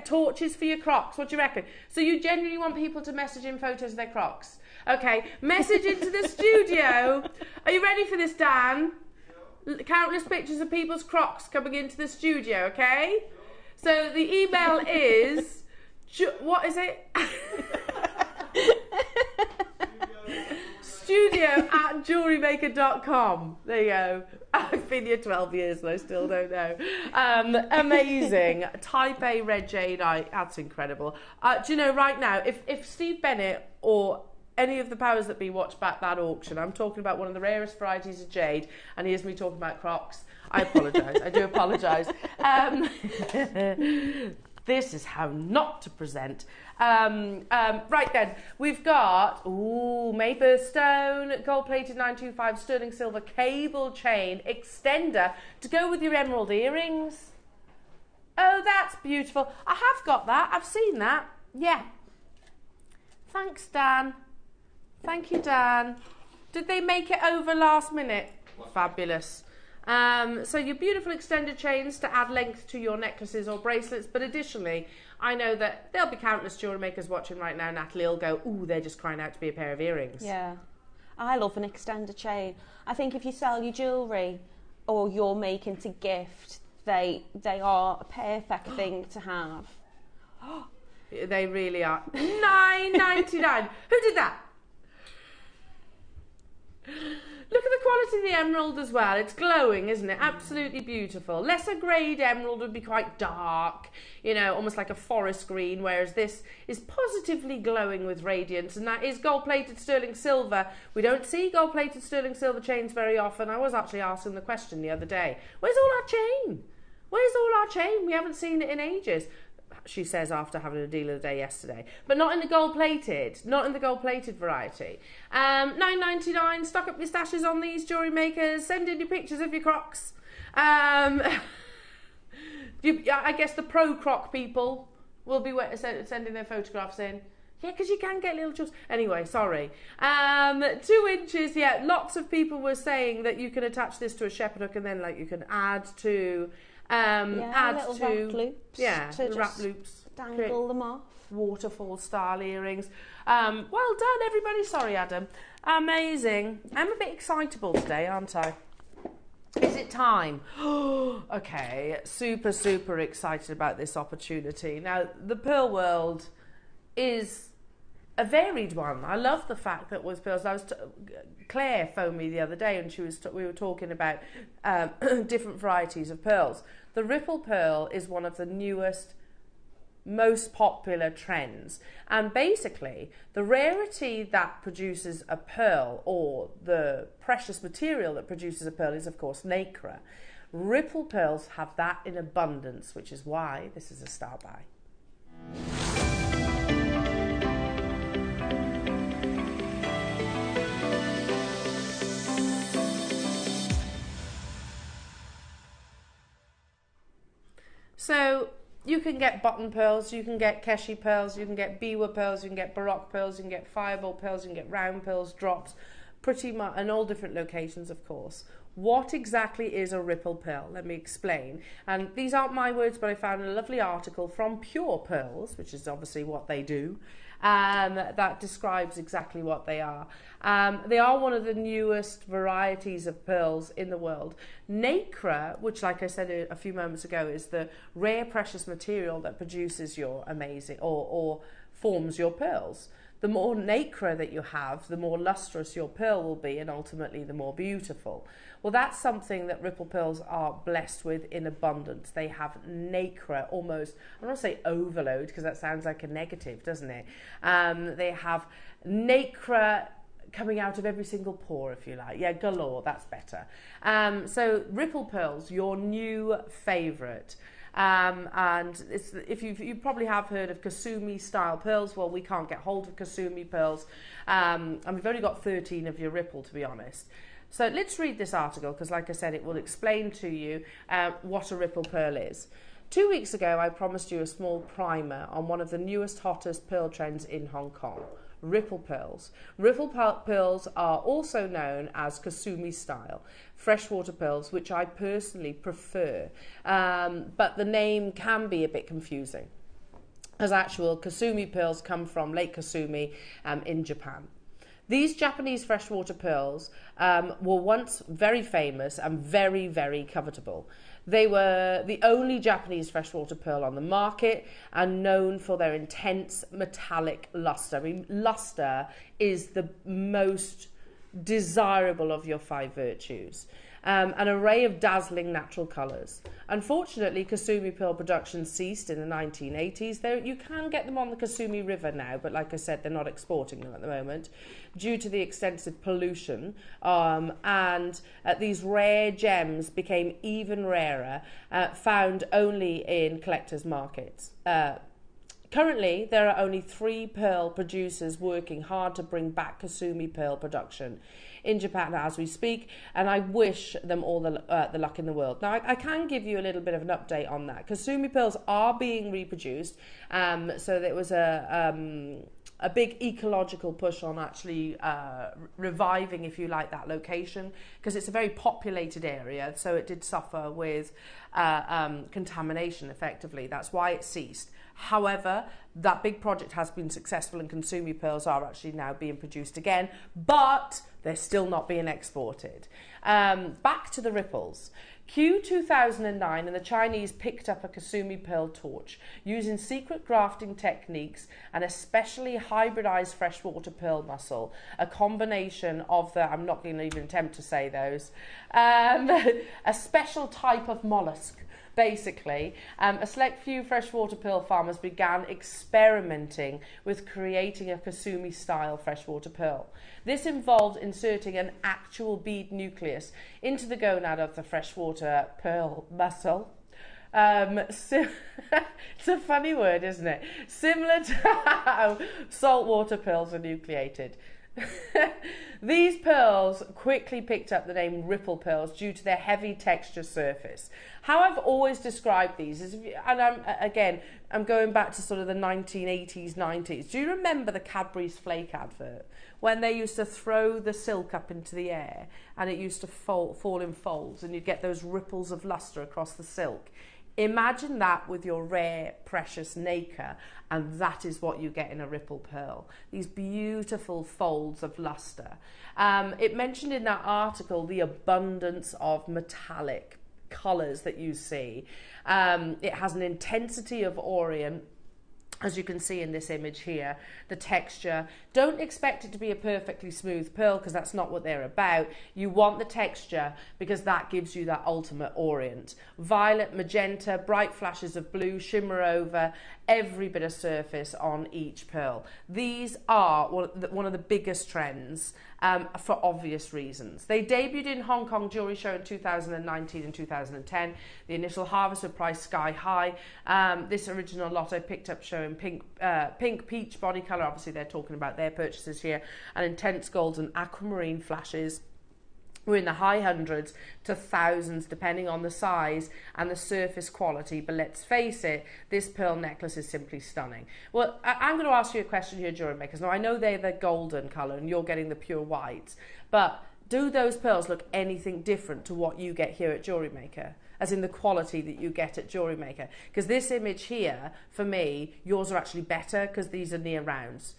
torches for your crocs. What do you reckon? So you genuinely want people to message in photos of their crocs? Okay, message into the studio. Are you ready for this, Dan? Countless pictures of people's crocs coming into the studio, okay? So the email is... what is it? studio@jewellerymaker.com. There you go. I've been here 12 years and I still don't know. Amazing. Type A red jadeite. That's incredible. Do you know, right now, if Steve Bennett or any of the powers that be watch back that auction, I'm talking about one of the rarest varieties of jade, and here's me talking about crocs, I apologise. I do apologise. This is how not to present. Right then, we've got Maple Stone, gold-plated 925 sterling silver cable chain extender to go with your emerald earrings. Oh, that's beautiful. I have got that. I've seen that. Yeah. Thanks, Dan. Thank you, Dan. Did they make it over last minute? Fabulous. So your beautiful extended chains to add length to your necklaces or bracelets, but additionally, I know that there'll be countless jewellery makers watching right now. Natalie will go, ooh, they're just crying out to be a pair of earrings. Yeah, I love an extended chain. I think if you sell your jewellery or you're making to gift, they are a perfect thing to have. They really are. $9.99. Who did that? Look at the quality of the emerald as well. It's glowing, isn't it? Absolutely beautiful. Lesser grade emerald would be quite dark, you know, almost like a forest green, whereas this is positively glowing with radiance, and that is gold-plated sterling silver. We don't see gold-plated sterling silver chains very often. I was actually asking the question the other day, where's all our chain? Where's all our chain? We haven't seen it in ages. She says after having a deal of the day yesterday, but not in the gold-plated, variety. $9.99. Stock up your stashes on these, jewellery makers. Send in your pictures of your crocs. I guess the pro croc people will be sending their photographs in. Yeah, because you can get little jewels. Anyway, sorry. 2 inches. Yeah, lots of people were saying that you can attach this to a shepherd hook and then like you can add to. Add to wrap loops, wrap loops, dangle them off. Waterfall style earrings. Well done, everybody. Sorry, Adam. Amazing. I'm a bit excitable today, aren't I? Is it time? Okay, super excited about this opportunity. Now, the pearl world is a varied one. I love the fact that with pearls. Claire phoned me the other day, and we were talking about different varieties of pearls. The ripple pearl is one of the newest, most popular trends, and basically the rarity that produces a pearl, or the precious material that produces a pearl, is of course nacre. Ripple pearls have that in abundance, which is why this is a star buy. So you can get button pearls, you can get Keshi pearls, you can get Biwa pearls, you can get Baroque pearls, you can get fireball pearls, you can get round pearls, drops. pretty much in all different locations, of course. What exactly is a ripple pearl? Let me explain. And these aren't my words, but I found a lovely article from Pure Pearls, which is obviously what they do, that describes exactly what they are. They are one of the newest varieties of pearls in the world. Nacre, which, like I said a few moments ago, is the rare precious material that produces your amazing or forms your pearls. The more nacre that you have, the more lustrous your pearl will be, and ultimately the more beautiful. Well, that's something that ripple pearls are blessed with in abundance. They have nacre, almost, I don't want to say overload, because that sounds like a negative, doesn't it? They have nacre coming out of every single pore, if you like. Yeah, galore, that's better. So ripple pearls, your new favourite. And if you probably have heard of Kasumi style pearls. Well, we can't get hold of Kasumi pearls, and we've only got 13 of your ripple, to be honest. So let's read this article, because like I said, it will explain to you what a ripple pearl is. 2 weeks ago, I promised you a small primer on one of the newest, hottest pearl trends in Hong Kong. Ripple pearls. Ripple pearls are also known as Kasumi style freshwater pearls, which I personally prefer, but the name can be a bit confusing, as actual Kasumi pearls come from Lake Kasumi in Japan. These Japanese freshwater pearls were once very famous and very, very covetable. They were the only Japanese freshwater pearl on the market and known for their intense metallic luster. I mean, luster is the most desirable of your 5 virtues. An array of dazzling natural colours. Unfortunately, Kasumi pearl production ceased in the 1980s. Though you can get them on the Kasumi River now, but like I said, they're not exporting them at the moment due to the extensive pollution. And these rare gems became even rarer, found only in collectors' markets. Currently, there are only 3 pearl producers working hard to bring back Kasumi pearl production in Japan as we speak, and I wish them all the luck in the world. Now, I can give you a little bit of an update on that. Kasumi pearls are being reproduced, so there was a big ecological push on actually reviving, if you like, that location, because it's a very populated area, so it did suffer with contamination effectively. That's why it ceased. However, that big project has been successful and Kasumi pearls are actually now being produced again, but they're still not being exported. Back to the ripples. Q2009 and the Chinese picked up a Kasumi pearl torch using secret grafting techniques and a specially hybridized freshwater pearl mussel, a combination of the, I'm not going to even attempt to say those, a special type of mollusk. Basically, a select few freshwater pearl farmers began experimenting with creating a Kasumi-style freshwater pearl. This involved inserting an actual bead nucleus into the gonad of the freshwater pearl mussel. It's a funny word, isn't it? Similar to how saltwater pearls are nucleated. These pearls quickly picked up the name ripple pearls due to their heavy texture surface. How I've always described these is, and I'm going back to sort of the 1980s, 90s. Do you remember the Cadbury's Flake advert when they used to throw the silk up into the air and it used to fall in folds and you'd get those ripples of luster across the silk? Imagine that with your rare, precious nacre, and that is what you get in a ripple pearl. These beautiful folds of luster. It mentioned in that article the abundance of metallic colours that you see. It has an intensity of orient, as you can see in this image here, the texture. Don't expect it to be a perfectly smooth pearl because that's not what they're about. You want the texture because that gives you that ultimate orient. Violet, magenta, bright flashes of blue shimmer over every bit of surface on each pearl. These are one of the biggest trends for obvious reasons. They debuted in Hong Kong Jewellery Show in 2019 and 2010. The initial harvest were priced sky high. This original lot I picked up showing pink peach body colour. Obviously they're talking about their purchases here, and intense golds and aquamarine flashes. We're in the high hundreds to thousands, depending on the size and the surface quality. But let's face it, this pearl necklace is simply stunning. Well, I'm going to ask you a question here, jewelry makers. Now, I know they're the golden colour and you're getting the pure whites, but do those pearls look anything different to what you get here at JewelleryMaker? As in the quality that you get at JewelleryMaker? Because this image here, for me, yours are actually better because these are near rounds,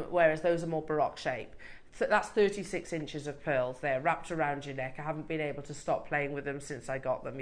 whereas those are more baroque shape. That's 36 inches of pearls there wrapped around your neck. I haven't been able to stop playing with them since I got them,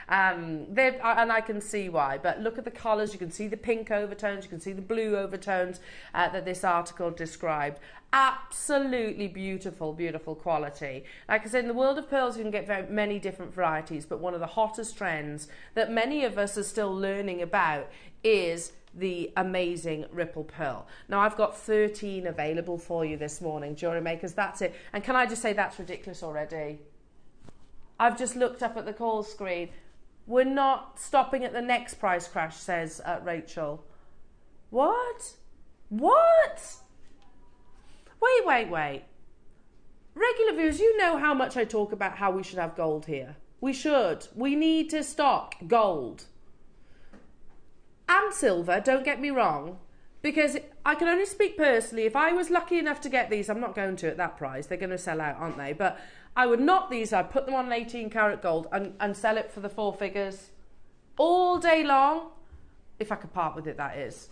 and I can see why. But look at the colours. You can see the pink overtones. You can see the blue overtones that this article described. Absolutely beautiful, beautiful quality. Like I said, in the world of pearls, you can get very many different varieties, but one of the hottest trends that many of us are still learning about is the amazing ripple pearl. Now, I've got 13 available for you this morning, jewellery makers. That's it. And can I just say that's ridiculous already? I've just looked up at the call screen. We're not stopping at the next price crash, says Rachel. What? What? Wait. Regular viewers, you know how much I talk about how we should have gold here. We should. We need to stock gold. And silver, don't get me wrong, because I can only speak personally. If I was lucky enough to get these, I'm not going to at that price. They're going to sell out, aren't they? But I would knot these, I'd put them on an 18 karat gold and sell it for the 4 figures all day long. If I could part with it, that is.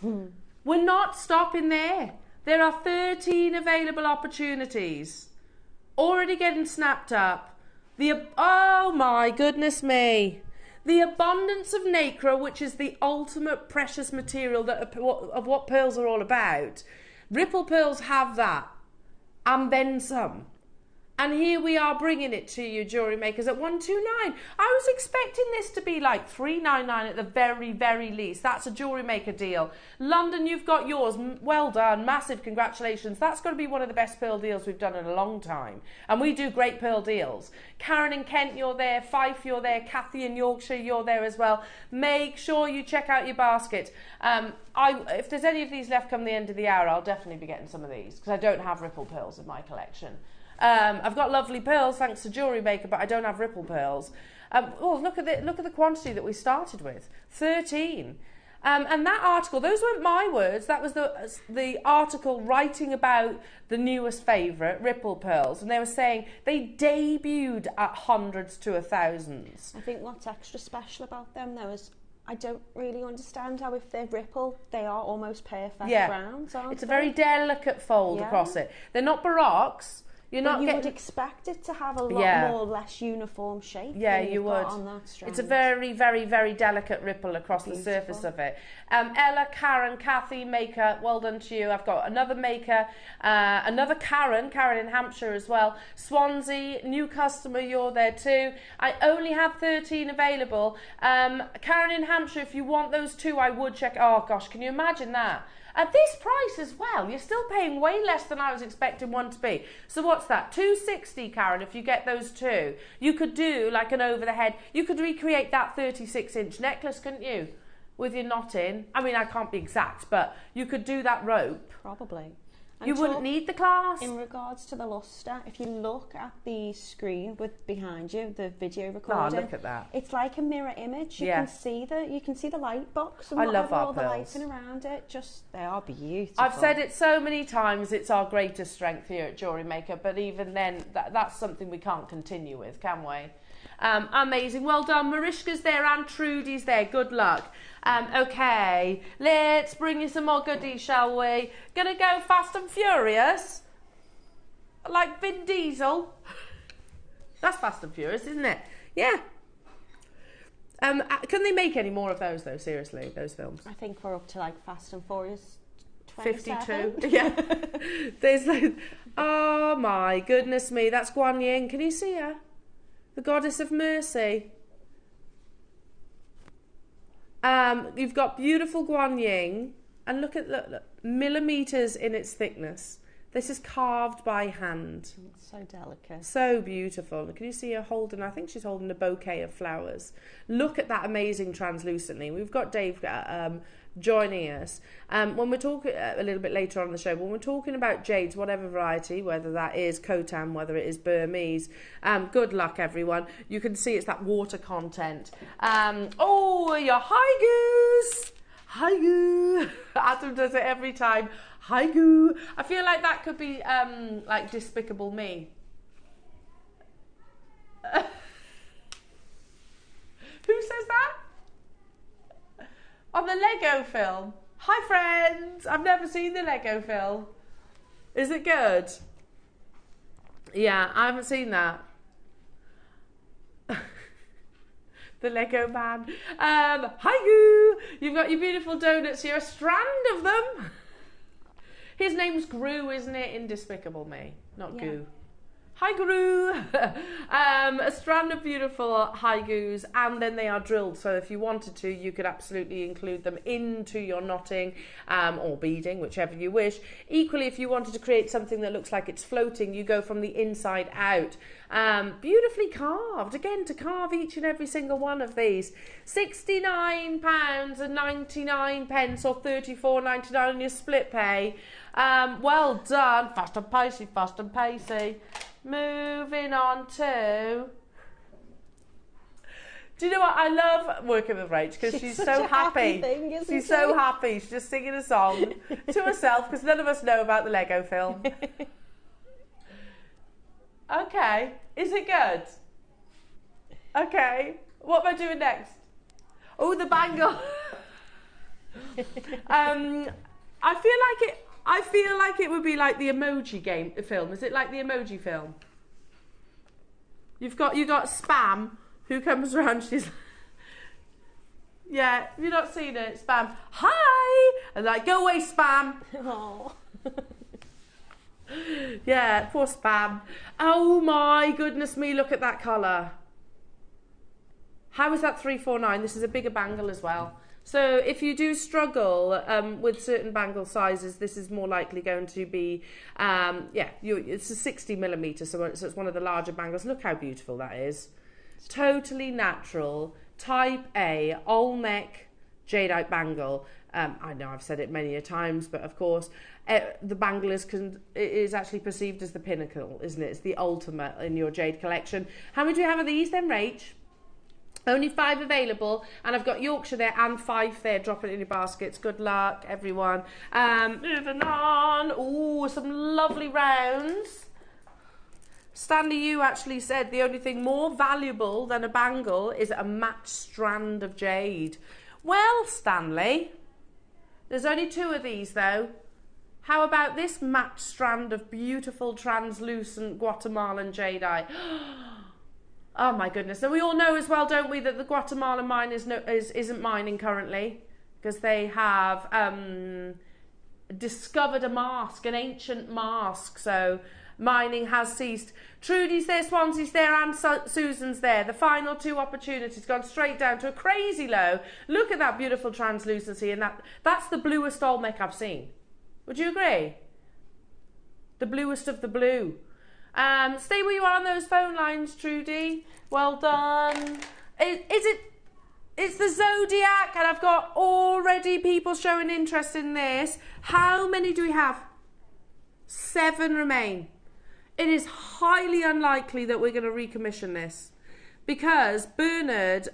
We're not stopping there. There are 13 available opportunities already getting snapped up. Oh my goodness me. The abundance of nacre, which is the ultimate precious material of what pearls are all about. Ripple pearls have that, and then some. And here we are bringing it to you, jewellery makers, at 129. I was expecting this to be like 399 at the very, very least. That's a jewellery maker deal. London, you've got yours. Well done. Massive congratulations. That's going to be one of the best pearl deals we've done in a long time. And we do great pearl deals. Karen in Kent, you're there. Fife, you're there. Kathy in Yorkshire, you're there as well. Make sure you check out your basket. If there's any of these left come the end of the hour, I'll definitely be getting some of these because I don't have ripple pearls in my collection. I've got lovely pearls thanks to JewelleryMaker, but I don't have ripple pearls. Look at the quantity that we started with, 13. And that article, those weren't my words. That was the article writing about the newest favourite, ripple pearls, and they were saying they debuted at hundreds to thousands. I think what's extra special about them though is I don't really understand how if they're ripple, they are almost perfect rounds, aren't It's they? a very delicate fold across it. They're not baroques. You would expect it to have a lot more less uniform shape. Yeah, you would. On that strand. It's a very, very, very delicate ripple across the surface of it. Ella, Karen, Kathy, Maker, well done to you. I've got another Maker, another Karen in Hampshire as well. Swansea, new customer, you're there too. I only have 13 available. Karen in Hampshire, if you want those two, I would check. Oh gosh, can you imagine that? At this price as well, you're still paying way less than I was expecting one to be. So what's that? $260, Karen, if you get those two. You could do like an over the head. You could recreate that 36-inch necklace, couldn't you? With your knot in. I mean, I can't be exact, but you could do that rope. Probably. You wouldn't need the clasp. In regards to the lustre, if you look at the screen behind you, the video recording, look at that. It's like a mirror image. You can see the light box and I love our all the pearls. lighting around it. They are beautiful. I've said it so many times. It's our greatest strength here at JewelleryMaker, but even then, that's something we can't continue with, can we? Amazing. Well done. Marishka's there and Trudy's there. Good luck. Okay, let's bring you some more goodies, shall we? Gonna go fast and furious? Like Vin Diesel? That's Fast and Furious, isn't it? Yeah. Can they make any more of those, though, seriously, those films? I think we're up to, like, Fast and Furious 52. Yeah. There's like, oh my goodness me, that's Guan Yin. Can you see her? The goddess of mercy. You've got beautiful Guan Yin, and look, millimeters in its thickness. This is carved by hand. It's so delicate. So beautiful. Can you see her holding, I think she's holding a bouquet of flowers. Look at that amazing translucently. We've got Dave joining us. When we're talking a little bit later on in the show, when we're talking about jades, whatever variety, whether that is Khotan, whether it is Burmese, good luck everyone. You can see it's that water content. Oh, your hi goose! Hi goo! Adam does it every time. Hi goo! I feel like that could be like Despicable Me. Who says that? On the Lego film. Hi friends! I've never seen the Lego film. Is it good? Yeah, I haven't seen that. The Lego man. Hi goo! You've got your beautiful donuts here, a strand of them. His name's Gru, isn't it, in Despicable Me? Not Goo. Hi Gru! A strand of beautiful haikus, and then they are drilled, so if you wanted to, you could absolutely include them into your knotting or beading, whichever you wish. Equally, if you wanted to create something that looks like it's floating, you go from the inside out. Beautifully carved. Again, to carve each and every single one of these. £69.99 or £34.99 on your split pay. Well done. Fast and pacey, fast and pacey. Moving on to... Do you know what? I love working with Rach because she's so happy. She's so happy. She's just singing a song to herself because none of us know about the Lego film. Okay. Is it good? Okay. What am I doing next? Oh, the bangle. I feel like it would be like the emoji film. Is it like the emoji film? You got Spam who comes around. She's yeah. Have you not seen it? Spam. Hi, and like go away, Spam. Oh. Yeah, poor Spam. Oh my goodness me! Look at that colour. How is that $349? This is a bigger bangle as well. So if you do struggle with certain bangle sizes, this is more likely going to be, it's a 60mm, so it's one of the larger bangles. Look how beautiful that is. Totally natural, type A, all-neck jadeite bangle. I know I've said it many a times, but of course, the bangle is actually perceived as the pinnacle, isn't it? It's the ultimate in your jade collection. How many do you have of these then, Rach? Only 5 available, and I've got Yorkshire there and 5 there. Drop it in your baskets. Good luck, everyone. Moving on. Ooh, some lovely rounds. Stanley, you actually said the only thing more valuable than a bangle is a matched strand of jade. Well, Stanley, there's only 2 of these, though. How about this matched strand of beautiful translucent Guatemalan jadeite? Oh my goodness. And we all know as well, don't we, that the Guatemalan mine isn't mining currently because they have discovered a mask, an ancient mask. So mining has ceased. Trudy's there, Swansea's there, and Susan's there. The final 2 opportunities gone straight down to a crazy low. Look at that beautiful translucency, and that's the bluest Olmec I've seen. Would you agree? The bluest of the blue. Stay where you are on those phone lines, Trudy. Well done. It's the Zodiac, and I've got already people showing interest in this. How many do we have? 7 remain. It is highly unlikely that we're going to recommission this because Bernard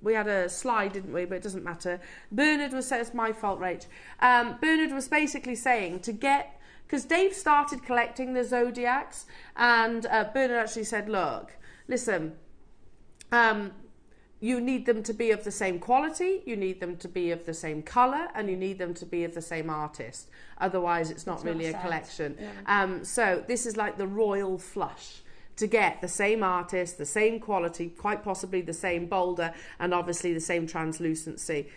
we had a slide, didn't we? But it doesn't matter. Bernard was saying, it's my fault, Rach. Bernard was basically saying to get. Because Dave started collecting the Zodiacs, and Bernard actually said, look, listen, you need them to be of the same quality, you need them to be of the same colour, and you need them to be of the same artist. Otherwise, it's not really a collection. Yeah. So this is like the royal flush to get the same artist, the same quality, quite possibly the same boulder, and obviously the same translucency.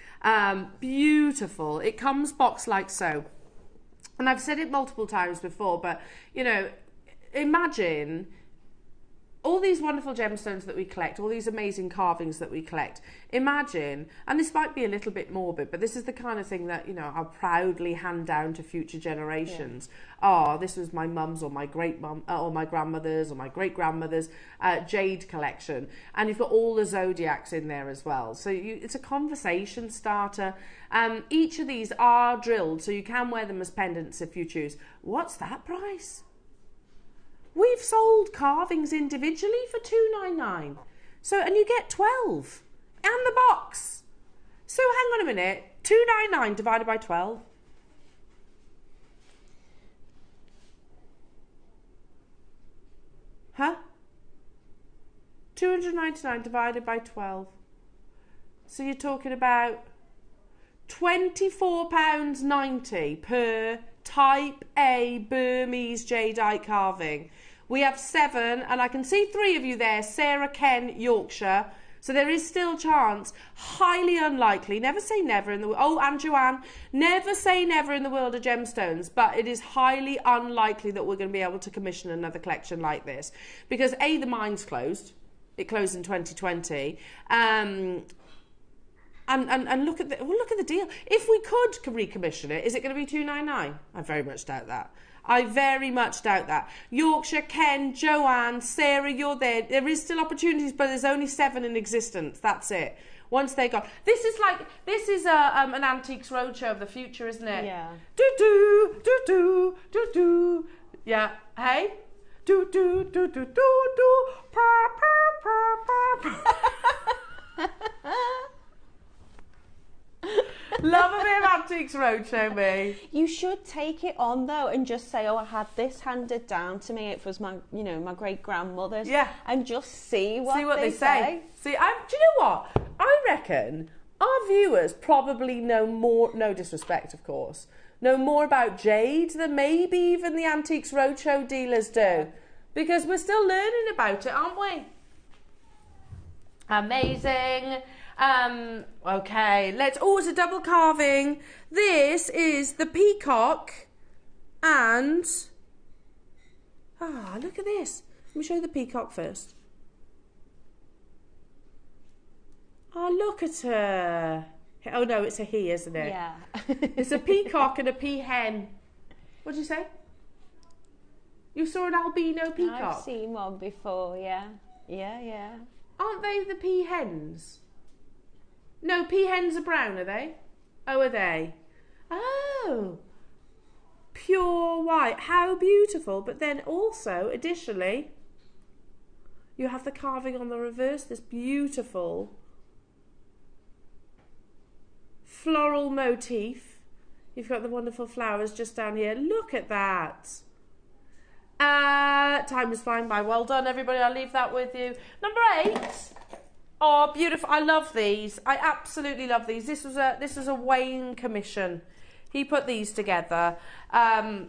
Beautiful. It comes boxed like so. And I've said it multiple times before, but, you know, imagine all these wonderful gemstones that we collect, all these amazing carvings that we collect. Imagine, and this might be a little bit morbid, but this is the kind of thing that, you know, I'll proudly hand down to future generations. Oh, this was my mum's or my great-mum or my grandmother's or my great-grandmother's jade collection. And you've got all the zodiacs in there as well. So it's a conversation starter. Each of these are drilled, so you can wear them as pendants if you choose. What's that price? We've sold carvings individually for $2.99. So, and you get 12 and the box. So hang on a minute, $2.99 divided by 12. Huh? $299 divided by 12. So you're talking about £24.90 per Type A Burmese jadeite carving. We have 7, and I can see 3 of you there. Sarah, Ken, Yorkshire. So there is still chance. Highly unlikely. Never say never in the... Oh, and Joanne. Never say never in the world of gemstones. But it is highly unlikely that we're going to be able to commission another collection like this. Because A, the mine's closed. It closed in 2020. And look at the deal. If we could recommission it, is it going to be $2.99? I very much doubt that. I very much doubt that. Yorkshire, Ken, Joanne, Sarah, you're there. There is still opportunities, but there's only 7 in existence. That's it. Once they're gone. This is an Antiques Roadshow of the future, isn't it? Yeah. Do do do do do do. Yeah. Hey. Do do do do do do. Pa pa pa pa. Love a bit of Antiques Roadshow, me. You should take it on though and just say, oh, I had this handed down to me. It was my, you know, my great grandmother's. Yeah. And just see what they say. See, do you know what? I reckon our viewers probably know more. No disrespect, of course. Know more about jade than maybe even the Antiques Roadshow dealers do, because we're still learning about it, aren't we? Amazing. Okay, it's a double carving. This is the peacock and, look at this. Let me show you the peacock first. Oh, look at her. Oh no, it's a he, isn't it? Yeah. It's a peacock and a peahen. What did you say? You saw an albino peacock? I've seen one before, yeah. Yeah. Aren't they the peahens? No, peahens are brown, are they? Oh, are they? Oh. Pure white. How beautiful. But then also, additionally, you have the carving on the reverse, this beautiful floral motif. You've got the wonderful flowers just down here. Look at that. Time is flying by. Well done, everybody. I'll leave that with you. Number 8. Oh, beautiful. I love these. I absolutely love these. This was a Wayne commission. He put these together. I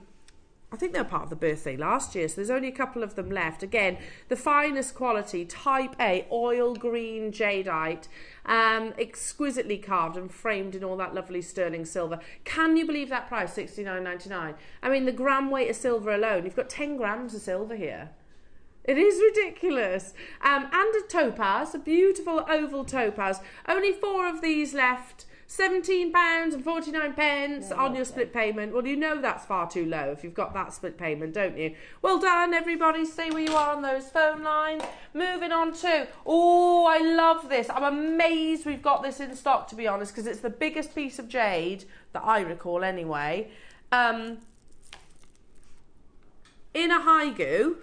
think they're part of the birthday last year, so there's only a couple of them left. Again, the finest quality, Type A, oil green jadeite, exquisitely carved and framed in all that lovely sterling silver. Can you believe that price, $69.99? I mean, the gram weight of silver alone, you've got 10 grams of silver here. It is ridiculous. And a topaz, a beautiful oval topaz. Only 4 of these left. £17.49 on your split payment. Well, you know that's far too low if you've got that split payment, don't you? Well done, everybody. Stay where you are on those phone lines. Moving on to, oh, I love this. I'm amazed we've got this in stock, to be honest, because it's the biggest piece of jade that I recall anyway. In a haigu.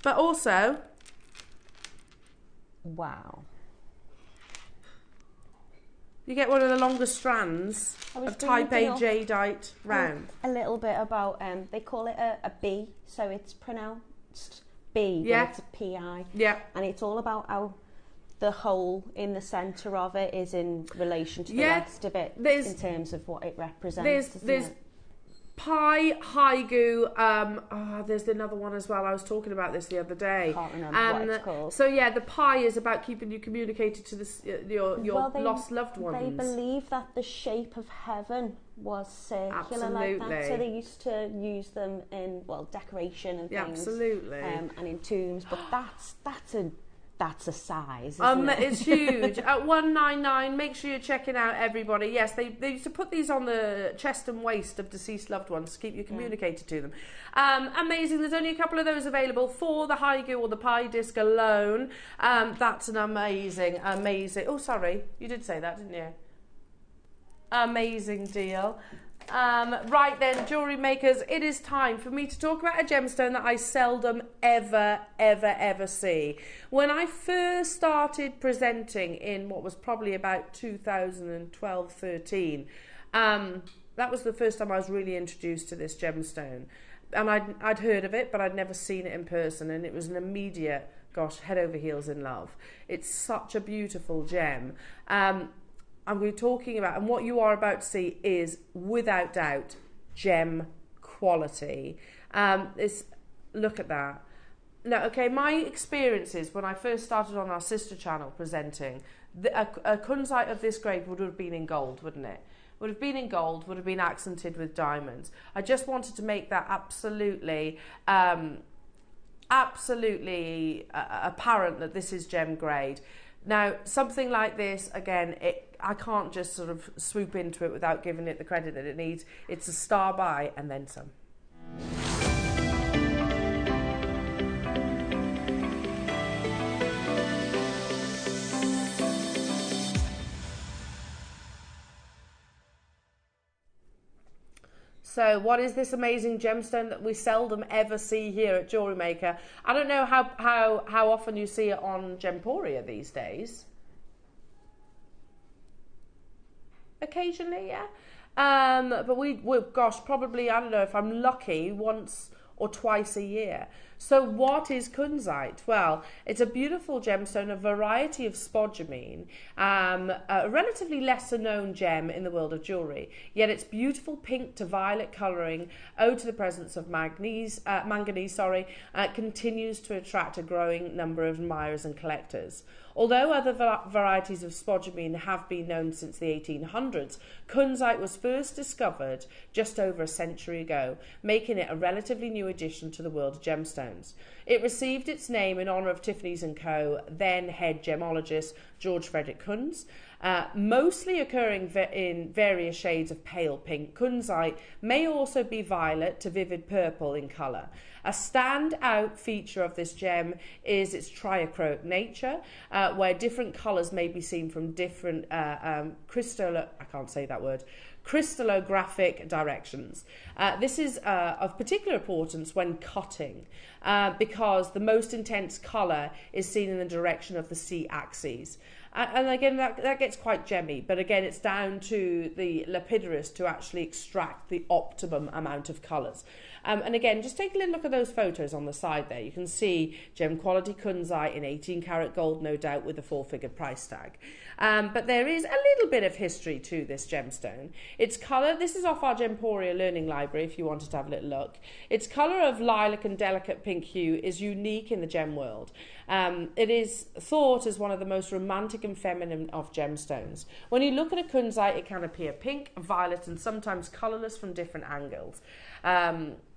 But also, wow. You get one of the longest strands of Type A jadeite round. A little bit about, they call it a B, so it's pronounced B, yeah. But it's a P-I. Yeah. And it's all about how the hole in the centre of it is in relation to the rest of it, in terms of what it represents. Pi, Haigu, there's another one as well. I was talking about this the other day. Can't remember what it's called. So yeah, the Pi is about keeping you communicated to this, your lost loved ones. They believe that the shape of heaven was circular like that. So they used to use them in, well, decoration and things. Absolutely. And in tombs, but that's a size, isn't it? It's huge. At 199, make sure you're checking out, everybody. Yes, they used to put these on the chest and waist of deceased loved ones to keep you communicated to them. Amazing. There's only a couple of those available for the Haigu or the Pi disc alone. That's an amazing. Oh, sorry. You did say that, didn't you? Amazing deal. Right then, jewellery makers, it is time for me to talk about a gemstone that I seldom ever see. When I first started presenting in what was probably about 2012-13, that was the first time I was really introduced to this gemstone. And I'd heard of it, but I'd never seen it in person, and it was an immediate, gosh, head over heels in love. It's such a beautiful gem. And we're talking about, and what you are about to see is, without doubt, gem quality. Look at that. Now, okay, my experiences when I first started on our sister channel presenting, a kunzite of this grade would have been in gold, wouldn't it? Would have been in gold, would have been accented with diamonds. I just wanted to make that absolutely apparent that this is gem grade. Now, something like this, again, I can't just sort of swoop into it without giving it the credit that it needs. It's a star buy and then some. So what is this amazing gemstone that we seldom ever see here at JewelleryMaker? I don't know how often you see it on Gemporia these days. Occasionally, yeah. But we gosh, probably, I don't know, if I'm lucky, once or twice a year. So what is kunzite? Well, it's a beautiful gemstone, a variety of spodumene, a relatively lesser known gem in the world of jewellery, yet its beautiful pink to violet colouring, owed to the presence of manganese, continues to attract a growing number of admirers and collectors. Although other varieties of spodumene have been known since the 1800s, kunzite was first discovered just over a century ago, making it a relatively new addition to the world of gemstones. It received its name in honour of Tiffany's & Co. then head gemologist George Frederick Kunz. Mostly occurring in various shades of pale pink, kunzite may also be violet to vivid purple in colour. A standout feature of this gem is its triachroic nature, where different colours may be seen from different crystallographic directions. This is of particular importance when cutting, because the most intense colour is seen in the direction of the C-axis. And again, that gets quite gemmy, but again, it's down to the lapidarists to actually extract the optimum amount of colours. And again, just take a little look at those photos on the side there. You can see gem quality kunzite in 18 karat gold, no doubt, with a 4-figure price tag. But there is a little bit of history to this gemstone. Its colour, this is off our Gemporia Learning Library if you wanted to have a little look. Its colour of lilac and delicate pink hue is unique in the gem world. It is thought as one of the most romantic and feminine of gemstones. When you look at a kunzite, it can appear pink, violet, and sometimes colourless from different angles.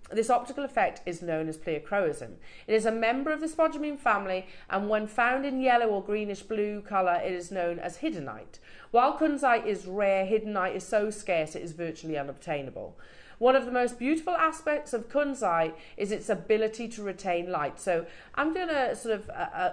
This optical effect is known as pleochroism. It is a member of the spodumene family, and when found in yellow or greenish blue colour, it is known as hiddenite. While kunzite is rare, hiddenite is so scarce it is virtually unobtainable. One of the most beautiful aspects of kunzite is its ability to retain light. So I'm going to sort of,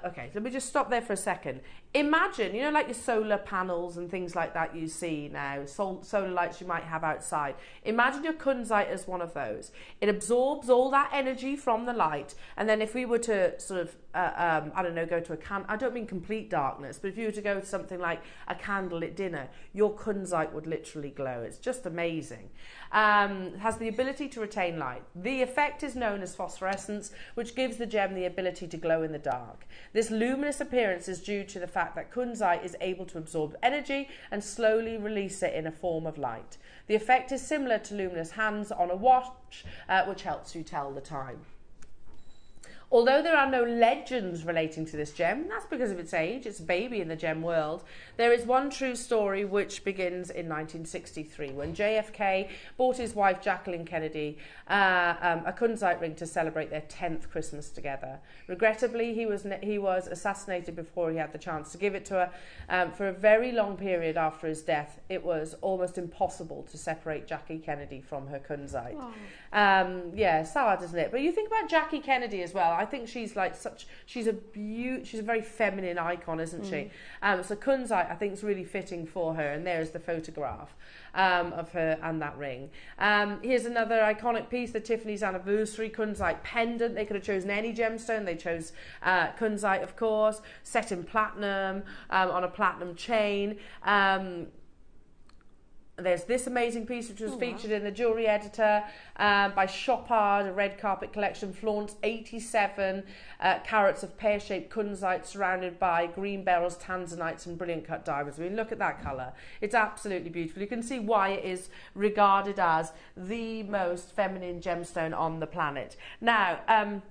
okay, let me just stop there for a second. Imagine, you know, like your solar panels and things like that you see now, solar lights you might have outside. Imagine your kunzite as one of those. It absorbs all that energy from the light, and then if we were to sort of I don't know, go to I don't mean complete darkness, but if you were to go to something like a candlelit dinner, your kunzite would literally glow. It's just amazing. Has the ability to retain light. The effect is known as phosphorescence, which gives the gem the ability to glow in the dark. This luminous appearance is due to the fact that kunzite is able to absorb energy and slowly release it in a form of light. The effect is similar to luminous hands on a watch, which helps you tell the time. Although there are no legends relating to this gem, that's because of its age, it's a baby in the gem world, there is one true story which begins in 1963 when JFK bought his wife Jacqueline Kennedy a kunzite ring to celebrate their 10th Christmas together. Regrettably, he was assassinated before he had the chance to give it to her. For a very long period after his death, it was almost impossible to separate Jackie Kennedy from her kunzite. Yeah, sad, isn't it? But you think about Jackie Kennedy as well. I think she's like she's a very feminine icon, isn't she? So kunzite, I think, is really fitting for her. And there's the photograph of her and that ring. Here's another iconic piece, the Tiffany's Anniversary kunzite pendant. They could have chosen any gemstone. They chose kunzite, of course, set in platinum, on a platinum chain. There's this amazing piece which was featured in the Jewellery Editor by Chopard, a red carpet collection, flaunts 87 carats of pear-shaped kunzite surrounded by green beryls, tanzanites and brilliant cut diamonds. I mean, look at that colour. It's absolutely beautiful. You can see why it is regarded as the most feminine gemstone on the planet. Now,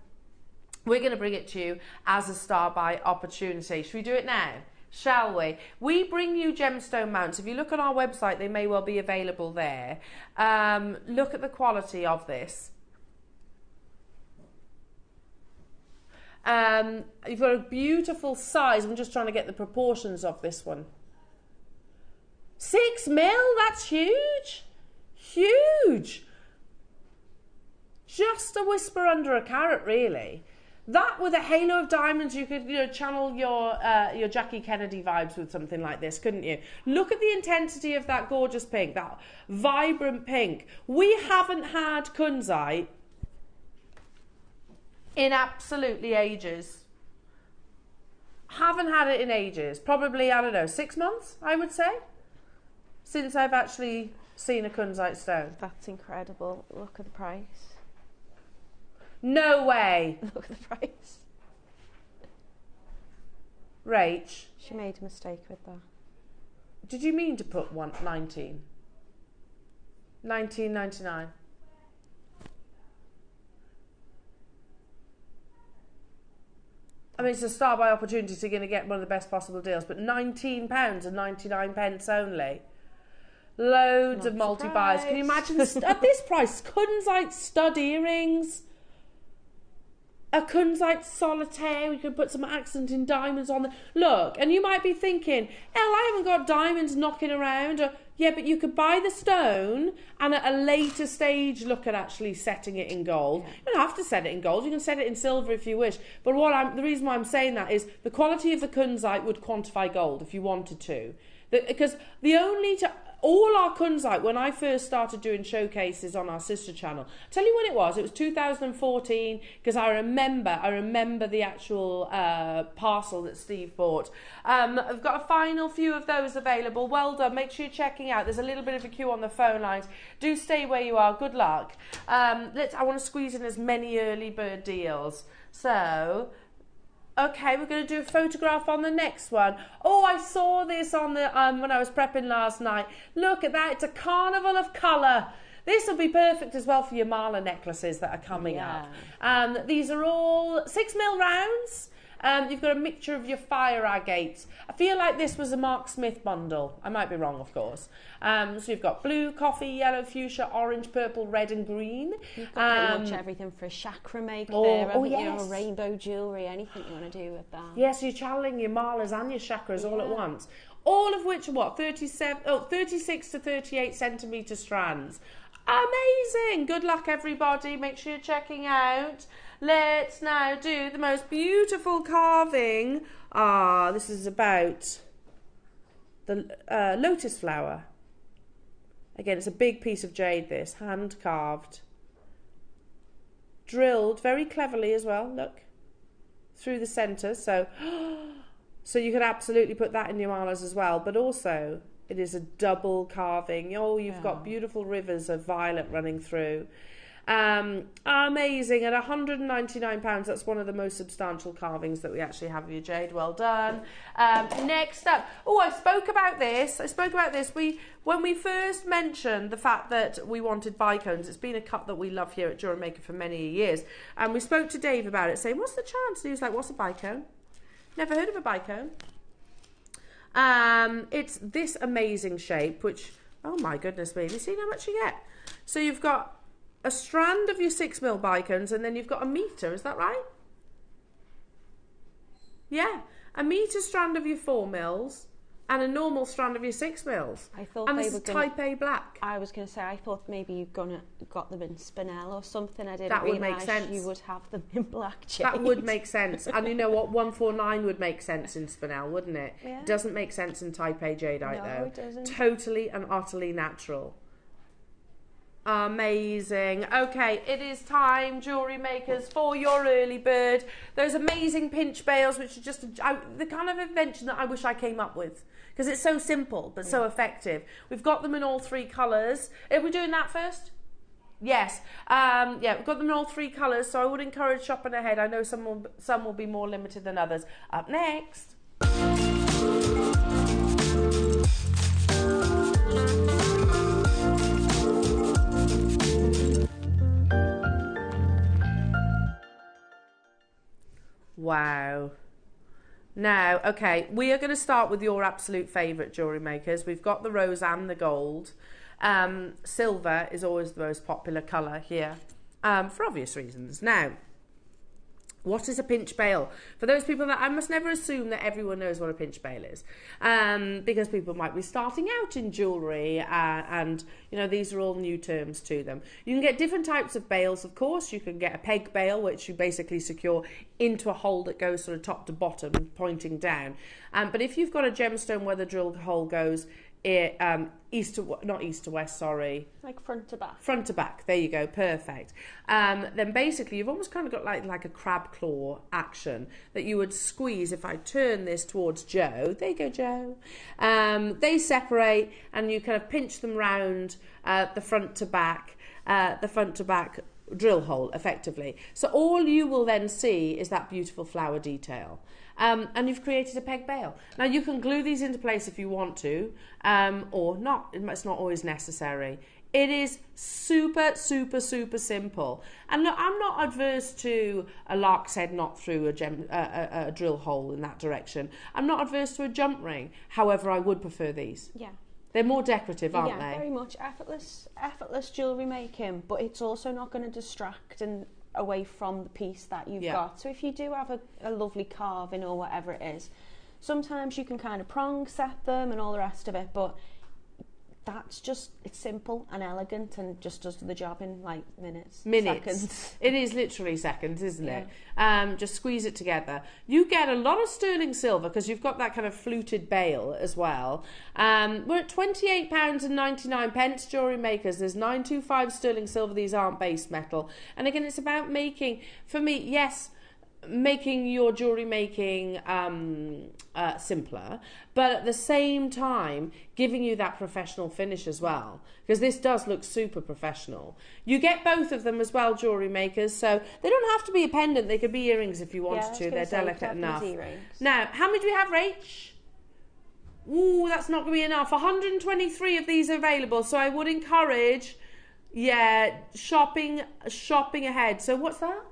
we're going to bring it to you as a star by opportunity. Should we do it now? Shall we? We bring you gemstone mounts. If you look on our website, they may well be available there. Look at the quality of this. You've got a beautiful size. I'm just trying to get the proportions of this one. 6 mil, that's huge. Huge. Just a whisper under a carat, really. That with a halo of diamonds, you could channel your Jackie Kennedy vibes with something like this, couldn't you? Look at the intensity of that gorgeous pink, that vibrant pink. We haven't had kunzite in absolutely ages. Haven't had it in ages. Probably, I don't know, 6 months, I would say, since I've actually seen a kunzite stone. That's incredible. Look at the price. No way. Look at the price. Rach. She made a mistake with that. Did you mean to put 19? 19.99. I mean, it's a star by opportunity, so you're going to get one of the best possible deals, but £19 and 99 pence only. Loads of multi-buyers. Can you imagine at this price, kunzite stud earrings? A kunzite solitaire, we could put some accenting diamonds on there. Look, and you might be thinking, I haven't got diamonds knocking around. Or, yeah, but you could buy the stone and at a later stage look at actually setting it in gold. Yeah. You don't have to set it in gold. You can set it in silver if you wish. But the reason why I'm saying that is the quality of the kunzite would quantify gold if you wanted to. Because all our kunzite, when I first started doing showcases on our sister channel, tell you when it was 2014, because I remember the actual parcel that Steve bought. I've got a final few of those available. Well done. Make sure you're checking out. There's a little bit of a queue on the phone lines. Do stay where you are. Good luck. I want to squeeze in as many early bird deals. So, okay, we're going to do a photograph on the next one. Oh, I saw this on the when I was prepping last night. Look at that. It's a carnival of colour. This will be perfect as well for your mala necklaces that are coming up. These are all 6 mil rounds. You've got a mixture of your fire agates. I feel like this was a Mark Smith bundle. I might be wrong, of course. So you've got blue, coffee, yellow, fuchsia, orange, purple, red and green. You've got pretty much everything for a chakra make there, haven't you? Rainbow jewellery, anything you want to do with that. Yes, you're channeling your malas and your chakras all at once. All of which are what? 36 to 38 centimetre strands. Amazing! Good luck, everybody. Make sure you're checking out. Let's now do the most beautiful carving. This is about the lotus flower. Again, it's a big piece of jade, this, hand carved. Drilled very cleverly as well, look. through the centre. So, so you could absolutely put that in your malas as well. But also, it is a double carving. Oh, you've got beautiful rivers of violet running through. Amazing. At £199, that's one of the most substantial carvings that we actually have of you, Jade. Well done. Next up, I spoke about this. When we first mentioned the fact that we wanted bicones, it's been a cut that we love here at JewelleryMaker for many years, and we spoke to Dave about it, saying, what's the chance? And he was like, what's a bicone? Never heard of a bicone. It's this amazing shape, which, oh my goodness me, have you seen how much you get? So you've got a strand of your 6mm bicones, and then you've got a metre, is that right? Yeah, a metre strand of your 4mm and a normal strand of your 6mm. I thought and they this were is type A black. I was going to say, I thought maybe you got them in spinel or something. I didn't That would make realise sense. you would have them in black jade. That would make sense. And you know what? 149 would make sense in spinel, wouldn't it? Yeah. It doesn't make sense in type A jadeite, though. No, it doesn't. Totally and utterly natural. Amazing. Okay, it is time, jewellery makers, for your early bird. Those amazing pinch bails, which are just the kind of invention that I wish I came up with, because it's so simple but so effective. We've got them in all 3 colours. Are we doing that first? Yes. Yeah, we've got them in all 3 colours, so I would encourage shopping ahead. I know some will be more limited than others. Up next. Wow. Now, okay, we are going to start with your absolute favourite jewellery makers. We've got the rose and the gold. Silver is always the most popular colour here, for obvious reasons. Now, what is a pinch bail? For those people that I must never assume that everyone knows what a pinch bail is, because people might be starting out in jewellery, and you know, these are all new terms to them. You can get different types of bails, of course. You can get a peg bail, which you basically secure into a hole that goes sort of top to bottom, pointing down. But if you've got a gemstone where the drill hole goes not east to west, sorry. Like front to back. Front to back, there you go, perfect. Then basically you've almost kind of got like a crab claw action that you would squeeze. If I turn this towards Joe, there you go, Joe. They separate and you kind of pinch them round the front to back drill hole, effectively. So all you will then see is that beautiful flower detail. And you've created a peg bail. Now you can glue these into place if you want to, or not. It's not always necessary. It is super, super, super simple. And look, I'm not adverse to a lark's head knot through a drill hole in that direction. I'm not adverse to a jump ring. However, I would prefer these. Yeah. They're more decorative, aren't they? Yeah, very much effortless jewellery making, but it's also not going to distract and away from the piece that you've got. So if you do have a lovely carving or whatever it is, sometimes you can kind of prong set them and all the rest of it, but that's just, it's simple and elegant and just does the job in like minutes. Seconds. It is literally seconds, isn't it? Just squeeze it together. You get a lot of sterling silver because you've got that kind of fluted bail as well. We're at £28.99 jewellery makers. There's 925 sterling silver. These aren't base metal. And again, it's about making, for me, yes, making your jewellery making simpler, but at the same time giving you that professional finish as well, because this does look super professional. You get both of them as well, jewellery makers, so they don't have to be a pendant. They could be earrings if you wanted to. They're delicate enough. Now, how many do we have, Rach? Ooh, that's not going to be enough. 123 of these are available, so I would encourage, shopping ahead. So what's that?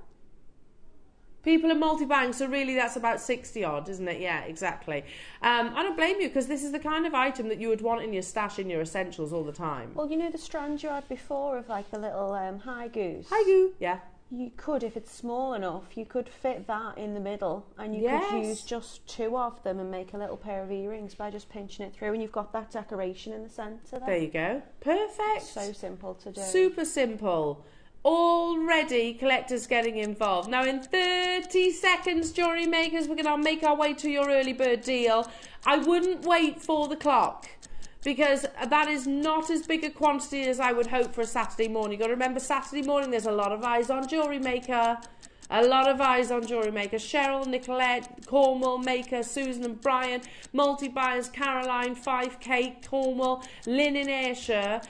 People are multi-buying, so really that's about 60 odd, isn't it? Yeah, exactly. I don't blame you, because this is the kind of item that you would want in your stash, in your essentials all the time. Well, you know the strand you had before of like the little high goose? High goo, yeah. You could, if it's small enough, you could fit that in the middle, and you could use just 2 of them and make a little pair of earrings by just pinching it through, and you've got that decoration in the centre there. There you go. Perfect. So simple to do. Super simple. Already collectors getting involved. Now in 30 seconds, jewellery makers, we're going to make our way to your early bird deal. I wouldn't wait for the clock, because that is not as big a quantity as I would hope for a Saturday morning. You've got to remember, Saturday morning there's a lot of eyes on Jewellery Maker. A lot of eyes on JewelleryMaker. Cheryl, Nicolette, Cornwall, Maker, Susan and Brian, multi-buyers, Caroline, 5K, Cornwall, Lynn in Ayrshire.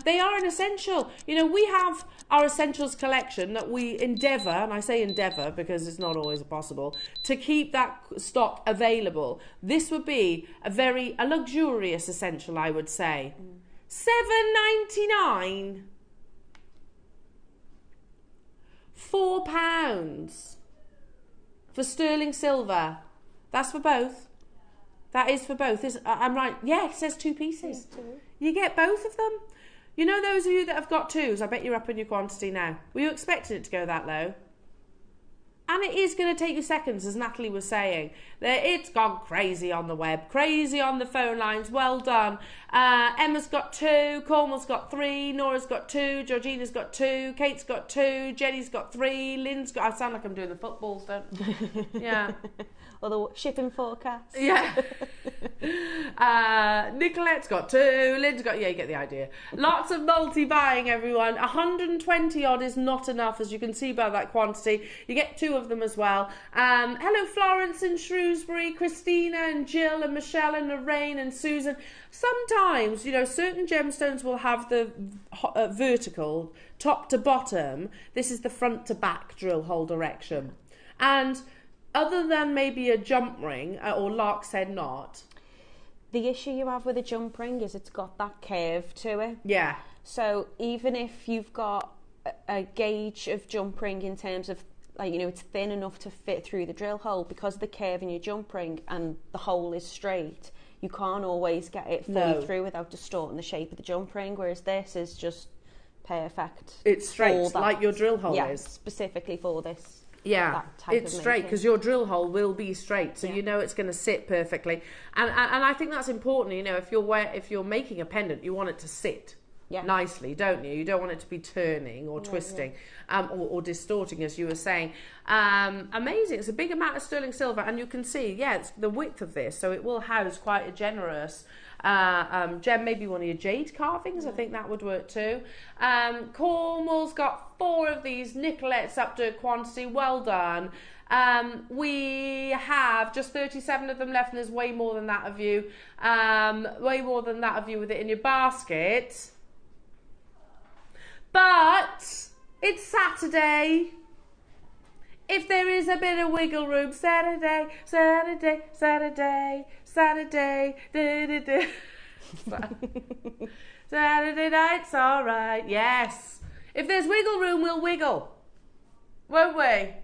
They are an essential. You know, we have our essentials collection that we endeavour, and I say endeavour because it's not always possible, to keep that stock available. This would be a luxurious essential, I would say. £7.99. £4 for sterling silver. That's for both. That is for both. I'm right. Yeah, it says 2 pieces. You get both of them. You know, those of you that have got 2s, I bet you're up in your quantity now. Were you expecting it to go that low? And it is going to take you seconds, as Natalie was saying. It's gone crazy on the web, crazy on the phone lines. Well done. Emma's got 2, Cornwall's got 3, Nora's got 2, Georgina's got 2, Kate's got 2, Jenny's got 3, Lynn's got... I sound like I'm doing the footballs, don't I? Yeah. Or the shipping forecast. Yeah. Nicolette's got 2, Lynn's got... Yeah, you get the idea. Lots of multi-buying, everyone. 120 odd is not enough, as you can see by that quantity. You get 2 of them as well. Hello, Florence in Shrewsbury, Christina and Jill and Michelle and Lorraine and Susan. Sometimes, you know, certain gemstones will have the vertical, top to bottom. This is the front to back drill hole direction. And other than maybe a jump ring or lark's head knot. The issue you have with a jump ring is it's got that curve to it. Yeah. So even if you've got a gauge of jump ring in terms of, like, you know, it's thin enough to fit through the drill hole, because of the curve in your jump ring and the hole is straight, you can't always get it fully through without distorting the shape of the jump ring, whereas this is just perfect. It's straight, like your drill hole is. Specifically for this. Yeah, it's straight, because your drill hole will be straight, so you know it's going to sit perfectly. And I think that's important. You know, if you're making a pendant, you want it to sit nicely, don't you? You don't want it to be turning or twisting or distorting, as you were saying. Amazing. It's a big amount of sterling silver, and you can see, it's the width of this, so it will house quite a generous gem, maybe one of your jade carvings. I think that would work too. Cornwall's got 4 of these. Nicolette's up to a quantity. Well done. We have just 37 of them left, and there's way more than that of you. Way more than that of you with it in your basket. But it's Saturday. If there is a bit of wiggle room, Saturday, Saturday, Saturday, Saturday, da-da-da. Saturday night's all right. Yes. If there's wiggle room, we'll wiggle. Won't we?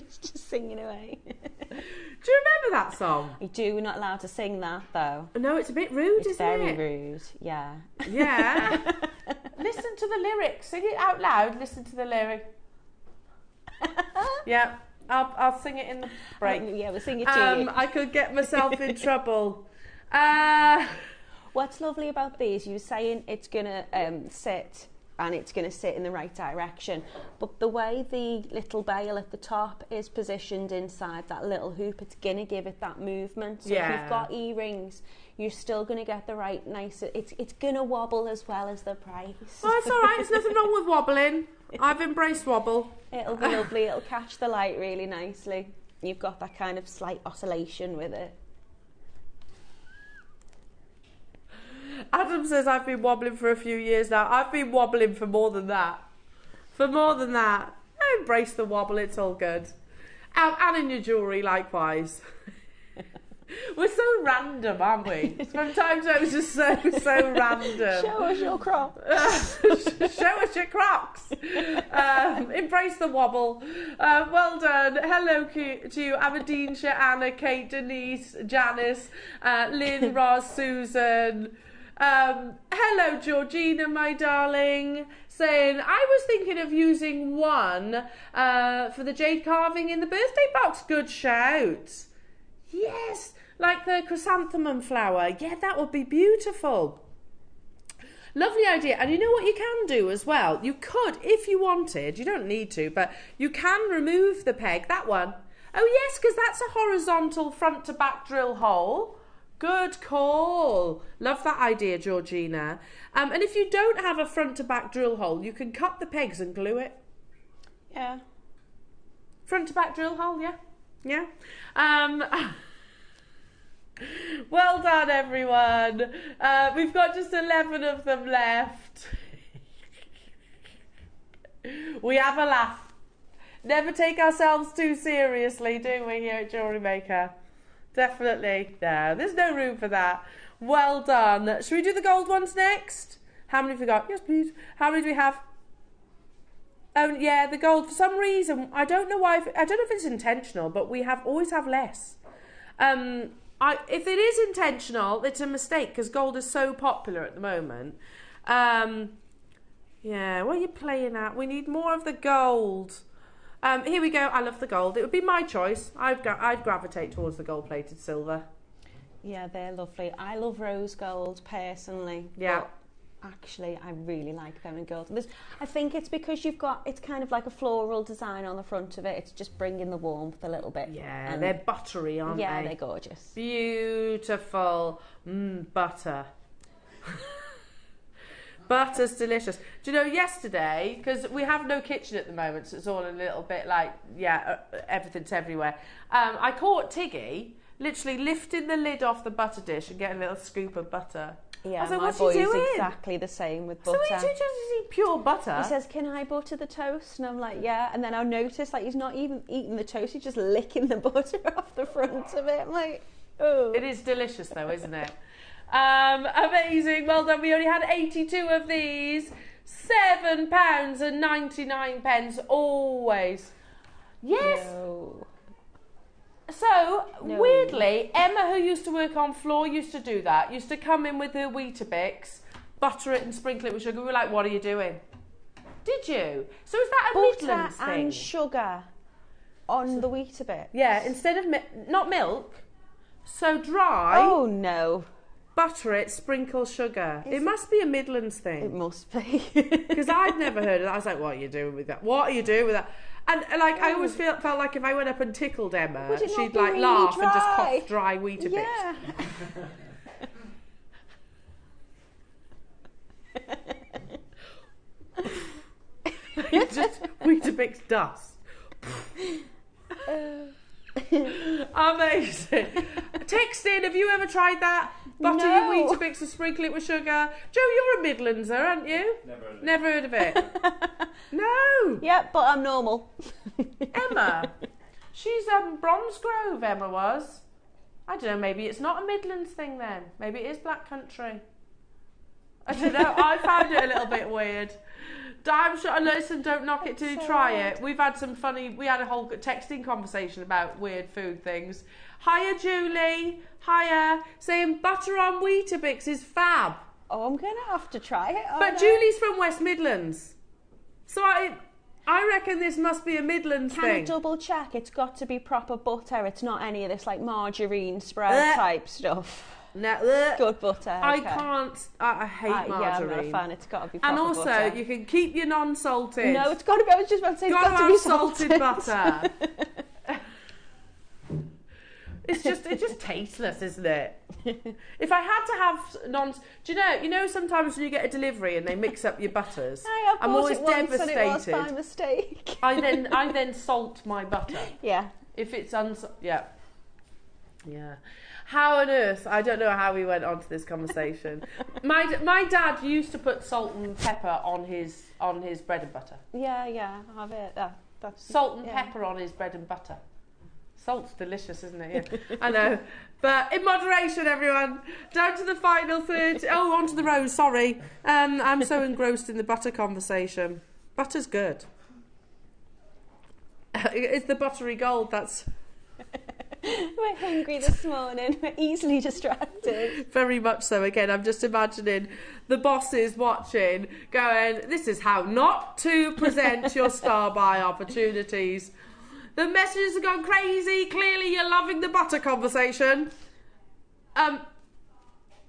Just singing away. Do you remember that song? You do. We're not allowed to sing that, though. No, it's a bit rude, isn't it? It's very rude, yeah. Yeah. Listen to the lyrics. Sing it out loud. Listen to the lyric. Yeah, I'll sing it in the break. Yeah, we'll sing it to you. I could get myself in trouble. What's lovely about these, you were saying it's going to sit, and it's going to sit in the right direction, but the way the little bail at the top is positioned inside that little hoop, it's going to give it that movement. So if you've got earrings, you're still going to get the right nice... It's going to wobble as well as the price. Well, it's all right. There's nothing wrong with wobbling. I've embraced wobble. It'll be lovely. It'll catch the light really nicely. You've got that kind of slight oscillation with it. Adam says I've been wobbling for a few years now. I've been wobbling for more than that. For more than that. I embrace the wobble. It's all good. And in your jewellery, likewise. We're so random, aren't we? From time to time, it's just so random. Show us your Crocs. Show us your Crocs. Embrace the wobble. Well done. Hello to you, Aberdeenshire, Anna, Kate, Denise, Janice, Lynn, Ross, Susan. Hello, Georgina, my darling. Saying, I was thinking of using one for the jade carving in the birthday box. Good shout. Yes, like the chrysanthemum flower. Yeah, that would be beautiful. Lovely idea. And you know what you can do as well? You could, if you wanted, you don't need to, but you can remove the peg, that one. Oh yes, because that's a horizontal front to back drill hole. Good call. Love that idea, Georgina. And if you don't have a front to back drill hole, you can cut the pegs and glue it. Yeah. Front to back drill hole, yeah. Yeah. Well done, everyone. We've got just 11 of them left. We have a laugh. Never take ourselves too seriously, do we, here at JewelleryMaker? Definitely. No, there's no room for that. Well done. Should we do the gold ones next? How many have we got? Yes, please. How many do we have? Oh, yeah, the gold. For some reason, I don't know why. I don't know if it's intentional, but we always have less. If it is intentional, it's a mistake because gold is so popular at the moment. Yeah, what are you playing at? We need more of the gold. Here we go. I love the gold. It would be my choice. I'd gravitate towards the gold-plated silver. Yeah, they're lovely. I love rose gold personally. Yeah. But actually, I really like them in gold. I think it's because it's kind of like a floral design on the front of it. It's just bringing the warmth a little bit. Yeah, and they're buttery, aren't they? Yeah, they're gorgeous. Beautiful. Butter. Butter's delicious. Do you know, yesterday, because we have no kitchen at the moment, so it's all a little bit like, everything's everywhere. I caught Tiggy literally lifting the lid off the butter dish and getting a little scoop of butter. Yeah, I was like, my what's boy's he doing? exactly the same with butter. So he just eat pure butter? He says, can I butter the toast? And I'm like, yeah. And then I'll notice, like, he's not even eating the toast, he's just licking the butter off the front of it. I'm like, oh. It is delicious though, isn't it? Amazing, well done. We only had 82 of these. £7.99 always. Yes. No. So, No. weirdly, Emma, who used to work on floor, used to do that. Used to come in with her Weetabix, butter it and sprinkle it with sugar. We were like, what are you doing? Did you? So is that a Midlands Butter thing? and sugar on the Weetabix? Yeah, instead of, not milk, so dry. Oh, no. Butter it, sprinkle sugar. It must be a Midlands thing. It must be. Because I'd never heard of that. I was like, what are you doing with that? What are you doing with that? And like, I always felt like if I went up and tickled Emma, Would it not she'd be like really laugh and just dry? cough dry Weetabix. Yeah. Just Weetabix dust. Amazing. Text in, have you ever tried that? Butter No. your Weetabix and sprinkle it with sugar. Joe, you're a Midlandser, aren't you? Never heard of it. No. Yeah, but I'm normal. Emma. She's Bromsgrove, Emma was. I don't know, maybe it's not a Midlands thing then. Maybe it is Black Country. I don't know, I found it a little bit weird. I'm sure, listen, don't knock it till you try it. We've had we had a whole texting conversation about weird food things. Hiya, Julie. Hiya. Saying butter on Weetabix is fab. Oh, I'm going to have to try it. But Julie's from West Midlands. So I reckon this must be a Midlands Can thing. I double check? It's got to be proper butter. It's not any of this like margarine spread type stuff. No, Good butter. I okay. can't. I hate margarine. Yeah, I'm not a fan. It's got to be proper And also, butter. you can keep your non-salted. No, it's got to be. I was just about to say, it's got to be salted butter. It's just tasteless, isn't it? If I had to have do you know sometimes when you get a delivery and they mix up your butters, I'm always devastated. It was by mistake. I then salt my butter. Yeah. If it's yeah. How on earth? I don't know how we went on to this conversation. My dad used to put salt and pepper on his bread and butter. Yeah, I have it. That's Salt and pepper on his bread and butter. Salt's delicious, isn't it? Yeah, I know. But in moderation, everyone. Down to the final third. Oh, on to the rose, sorry. I'm so engrossed in the butter conversation. Butter's good. It's the buttery gold, that's... We're hungry this morning. We're easily distracted. Very much so. Again, I'm just imagining the bosses watching, going, this is how not to present your star buy opportunities. The messages have gone crazy. Clearly, you're loving the butter conversation.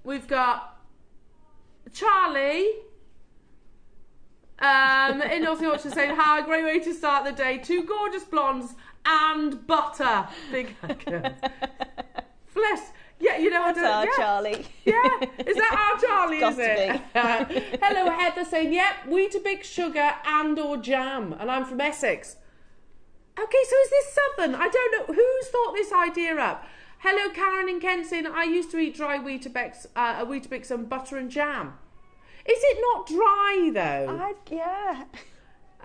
We've got Charlie in North Yorkshire saying, "Hi, great way to start the day. Two gorgeous blondes and butter." Big Flesh. Yeah, know, That's our Charlie. Yeah, is that our Charlie, It's is it? Hello, Heather saying, yep, Weetabix sugar and or jam. And I'm from Essex. Okay, so is this Southern? I don't know. Who's thought this idea up? Hello, Karen and Ken saying, I used to eat dry Weetabix and butter and jam. Is it not dry, though? Yeah.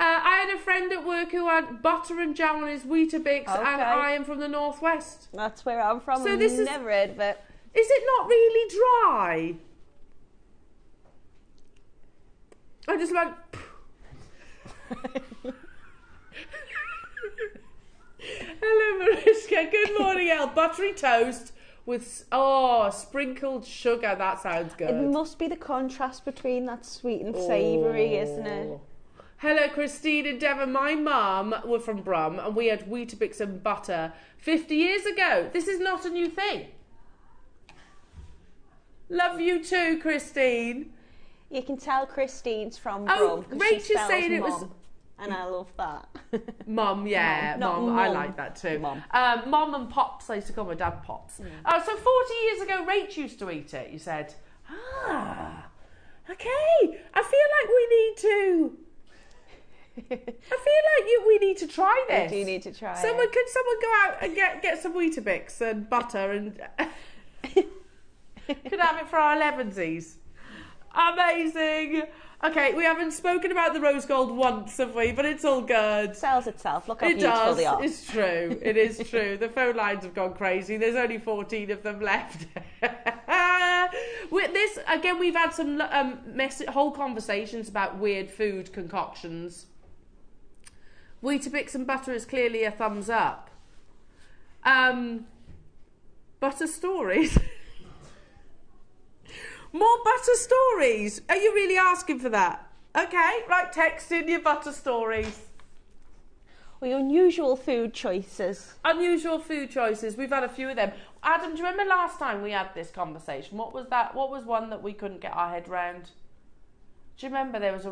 I had a friend at work who had butter and jam on his Weetabix, and I am from the northwest. That's where I'm from. So this never heard of it. Is it not really dry? I just went. Hello, Mariska. Good morning, El. Buttery toast with sprinkled sugar. That sounds good. It must be the contrast between that sweet and savoury, isn't it? Hello, Christine and Devon. My mum were from Brum, and we had Weetabix and butter 50 years ago. This is not a new thing. Love you too, Christine. You can tell Christine's from Brum. Rachel's saying it was. And I love that. Mum, yeah, Mum. I like that too. Mum and Pops. I used to call my dad Pops. So 40 years ago, Rach used to eat it. You said, okay. I feel like we need to. We need to try this. We do need to try it. Could someone go out and get some Weetabix and butter and could have it for our 11sies? Amazing. Okay, we haven't spoken about the rose gold once, have we? But it's all good. Sells itself. Look how beautiful they are. It's true. It is true. The phone lines have gone crazy. There's only 14 of them left. With this, again, we've had some whole conversations about weird food concoctions. Weetabix and butter is clearly a thumbs up. Butter stories. More butter stories. Are you really asking for that? Okay, right, text in your butter stories. Well, unusual food choices. Unusual food choices. We've had a few of them. Adam, do you remember last time we had this conversation? What was that? What was one that we couldn't get our head round? Do you remember there was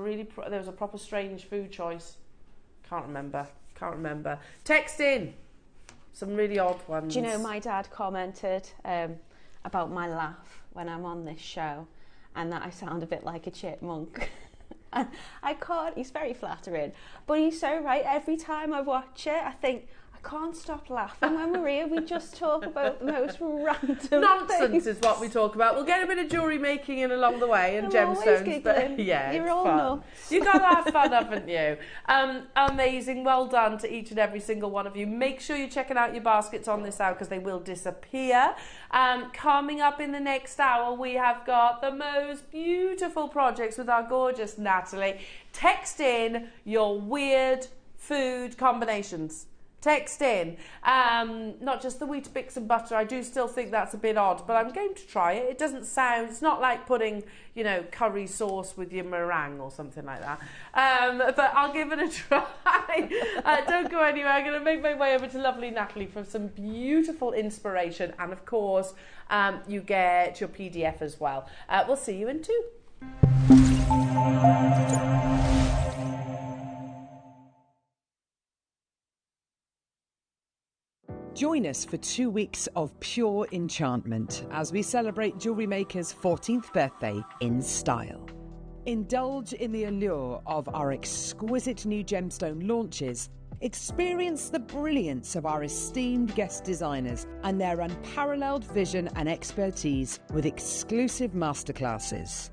a proper strange food choice? Can't remember. Text in some really odd ones. Do you know my dad commented about my laugh when I'm on this show, and that I sound a bit like a chipmunk. And I can't. He's very flattering, but he's so right. Every time I watch it, I think I can't stop laughing. When we're here, we just talk about the most random nonsense things. Is what we talk about. We'll get a bit of jewellery making in along the way and I'm gemstones. But yeah, you're it's all fun. nuts. You got to have fun, haven't you? Amazing. Well done to each and every single one of you. Make sure you're checking out your baskets on this hour because they will disappear. Coming up in the next hour, we have got the most beautiful projects with our gorgeous Natalie. Text in your weird food combinations. Text in, not just the Weetabix and butter. I do still think that's a bit odd, but I'm going to try it. It doesn't sound, it's not like putting, curry sauce with your meringue or something like that. But I'll give it a try. Don't go anywhere. I'm going to make my way over to lovely Natalie for some beautiful inspiration. And of course, you get your PDF as well. We'll see you in 2. Join us for 2 weeks of pure enchantment as we celebrate JewelleryMaker's 14th birthday in style. Indulge in the allure of our exquisite new gemstone launches, experience the brilliance of our esteemed guest designers and their unparalleled vision and expertise with exclusive masterclasses.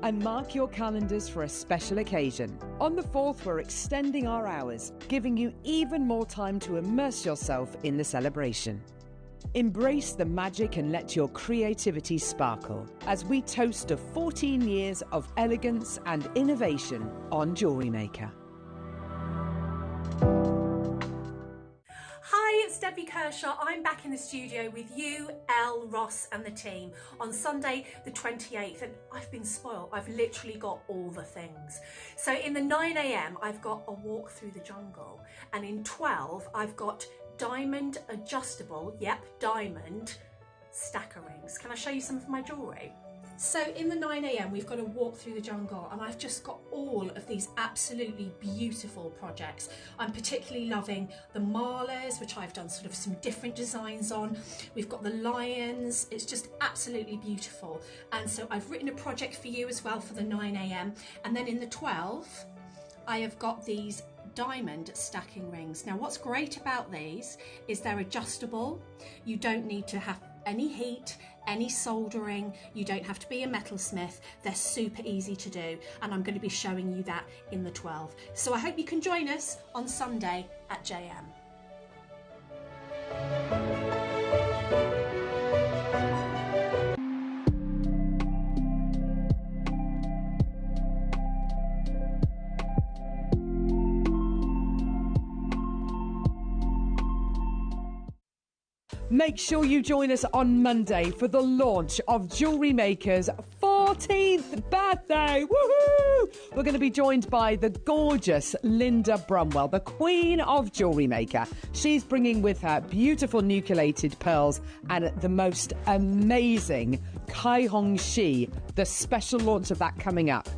And mark your calendars for a special occasion. On the 4th, we're extending our hours, giving you even more time to immerse yourself in the celebration. Embrace the magic and let your creativity sparkle as we toast to 14 years of elegance and innovation on JewelleryMaker. Hi, it's Debbie Kershaw. I'm back in the studio with you, Elle, Ross and the team on Sunday the 28th, and I've been spoiled. I've literally got all the things. So in the 9 a.m. I've got a walk through the jungle, and in 12 I've got diamond adjustable, diamond stacker rings. Can I show you some of my jewellery? So in the 9 a.m. we've got a walk through the jungle, and I've just got all of these absolutely beautiful projects. I'm particularly loving the malas, which I've done sort of some different designs on. We've got the lions, it's just absolutely beautiful. And so I've written a project for you as well for the 9 a.m. And then in the 12, I have got these diamond stacking rings. Now what's great about these is they're adjustable. You don't need to have any heat, any soldering, you don't have to be a metalsmith. They're super easy to do, and I'm going to be showing you that in the 12. So I hope you can join us on Sunday at JM. Make sure you join us on Monday for the launch of JewelleryMaker's 14th birthday. Woohoo! We're going to be joined by the gorgeous Linda Brumwell, the queen of JewelleryMaker. She's bringing with her beautiful nucleated pearls and the most amazing Kai Hong Shi, the special launch of that coming up.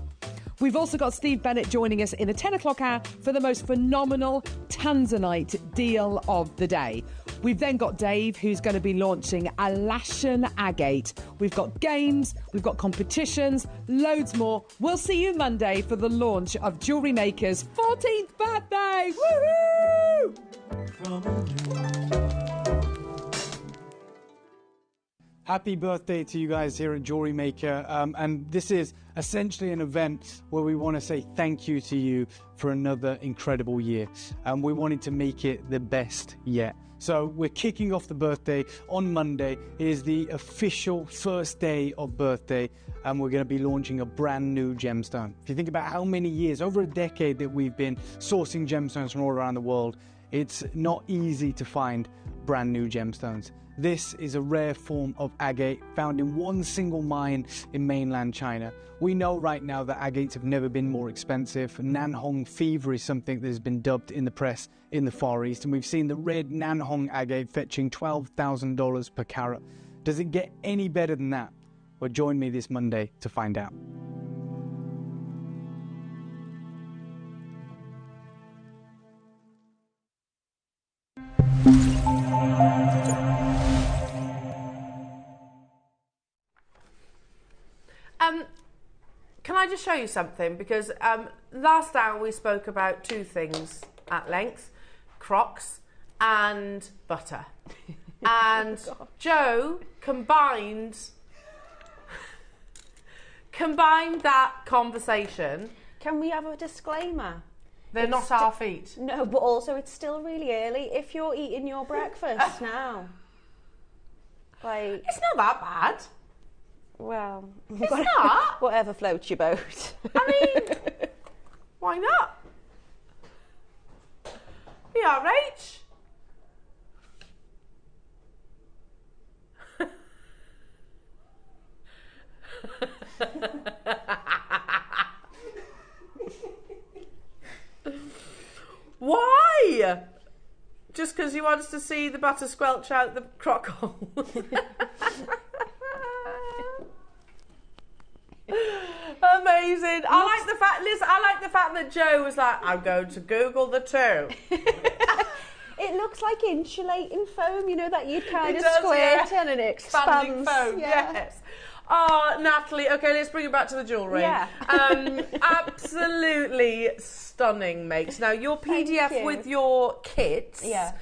We've also got Steve Bennett joining us in the 10 o'clock hour for the most phenomenal Tanzanite deal of the day. We've then got Dave, who's going to be launching a Laschen agate. We've got games, we've got competitions, loads more. We'll see you Monday for the launch of JewelleryMaker's 14th birthday. Woohoo! Happy birthday to you guys here at JewelleryMaker. And this is essentially an event where we want to say thank you to you for another incredible year. And we wanted to make it the best yet. So we're kicking off the birthday on Monday. It is the official first day of birthday, and we're going to be launching a brand new gemstone. If you think about how many years, over a decade that we've been sourcing gemstones from all around the world, it's not easy to find brand new gemstones. This is a rare form of agate found in one single mine in mainland China. We know right now that agates have never been more expensive. Nanhong fever is something that has been dubbed in the press in the Far East, and we've seen the red Nanhong agate fetching $12,000 per carat. Does it get any better than that? Well, join me this Monday to find out. Can I just show you something? Because last hour we spoke about two things at length: Crocs and butter. And Joe combined that conversation. Can we have a disclaimer? They're not our feet. No, but also it's still really early if you're eating your breakfast now. Like, it's not that bad. Well, it's not. Whatever floats your boat. I mean, why not? Be all right. Why? Just because he wants to see the butter squelch out the crock hole. Amazing. I like the fact, Liz, I like the fact that Joe was like, I'm going to Google the two. It looks like insulating foam, you know, that you'd kind of does, squirt yeah. in and it Expanding expands. foam, Yeah. yes. Oh, Natalie, okay, let's bring it back to the jewellery. Yeah. Absolutely stunning makes. Now, your PDF you. with your kits Yeah.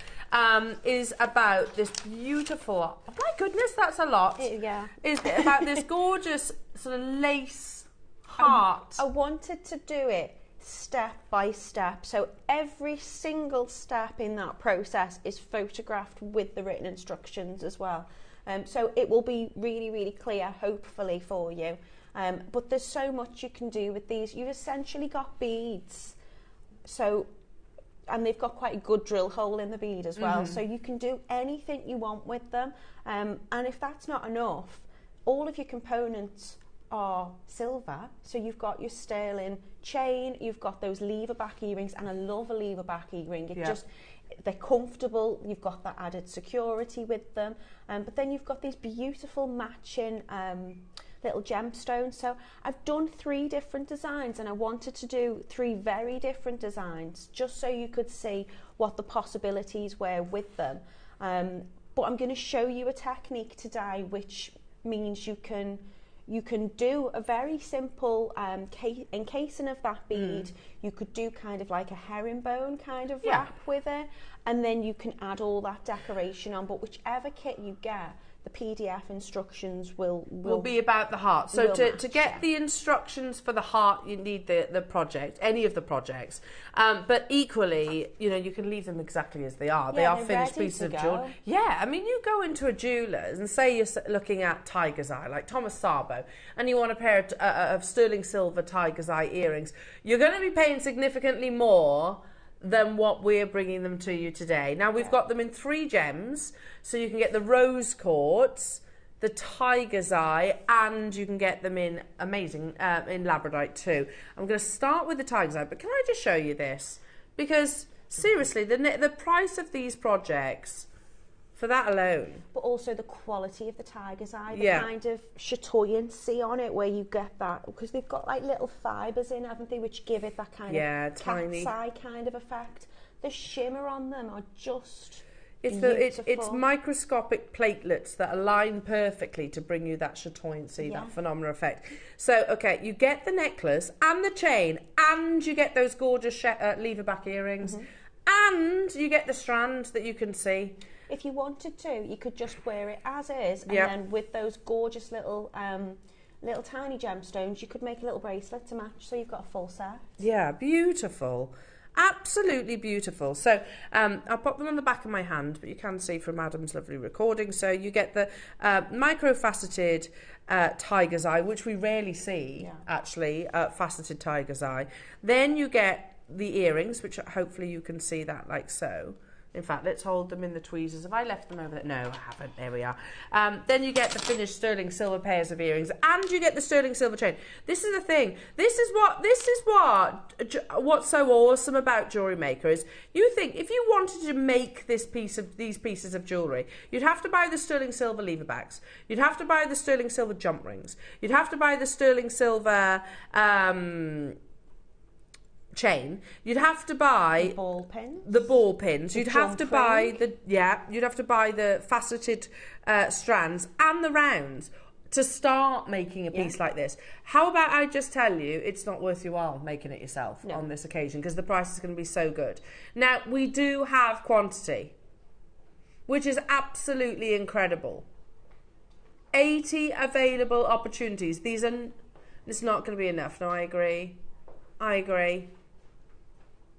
is about this beautiful, oh my goodness, that's a lot. Yeah. Is about this gorgeous sort of lace heart. I wanted to do it step by step, so every single step in that process is photographed with the written instructions as well. So it will be really, really clear, hopefully, for you. But there's so much you can do with these. You've essentially got beads, and they've got quite a good drill hole in the bead as well. So you can do anything you want with them. And if that's not enough, all of your components are silver. So you've got your sterling chain, you've got those lever back earrings, and I love a lever back earring. They're comfortable, you've got that added security with them. But then you've got these beautiful matching little gemstones. So I've done 3 different designs, and I wanted to do 3 very different designs just so you could see what the possibilities were with them. But I'm going to show you a technique today which means you can do a very simple encasing of that bead. You could do kind of like a herringbone kind of wrap with it, and then you can add all that decoration on. But whichever kit you get, the PDF instructions will be about the heart. So to get match, the instructions for the heart, you need the project, any of the projects. But equally, you know, you can leave them exactly as they are. Yeah, they are they're finished ready pieces to of go. jewelry. Yeah, I mean, you go into a jeweller's and say you're looking at tiger's eye, like Thomas Sabo, and you want a pair of sterling silver tiger's eye earrings. You're going to be paying significantly more than what we're bringing them to you today. Now, we've got them in 3 gems, so you can get the rose quartz, the tiger's eye, and you can get them in amazing in labradorite too. I'm going to start with the tiger's eye, but can I just show you this? Because seriously, the price of these projects, for that alone. But also the quality of the tiger's eye, the Yeah. kind of chatoyancy on it, where you get that, because they've got like little fibres in, haven't they, which give it that kind of tiny cat's eye kind of effect. The shimmer on them are just It's beautiful. microscopic platelets that align perfectly to bring you that chatoyancy, that phenomenal effect. So, okay, you get the necklace and the chain, and you get those gorgeous lever back earrings, and you get the strand that you can see. If you wanted to, you could just wear it as is, and then with those gorgeous little tiny gemstones, you could make a little bracelet to match, so you've got a full set. Yeah, beautiful. Absolutely beautiful. So I'll pop them on the back of my hand, but you can see from Adam's lovely recording. So you get the micro-faceted tiger's eye, which we rarely see, actually, faceted tiger's eye. Then you get the earrings, which hopefully you can see that like so. In fact, let's hold them in the tweezers. Have I left them over there? No, I haven't. There we are. Then you get the finished sterling silver pairs of earrings, and you get the sterling silver chain. This is the thing. This is what's so awesome about Jewellery Maker is you think if you wanted to make these pieces of jewellery, you'd have to buy the sterling silver lever backs. You'd have to buy the sterling silver jump rings. You'd have to buy the sterling silver chain. You'd have to buy the ball pins. You'd have to buy you'd have to buy the faceted strands and the rounds to start making a piece like this. How about I just tell you it's not worth your while making it yourself on this occasion, because the price is going to be so good. Now, we do have quantity, which is absolutely incredible. 80 available opportunities. It's not going to be enough. No, I agree.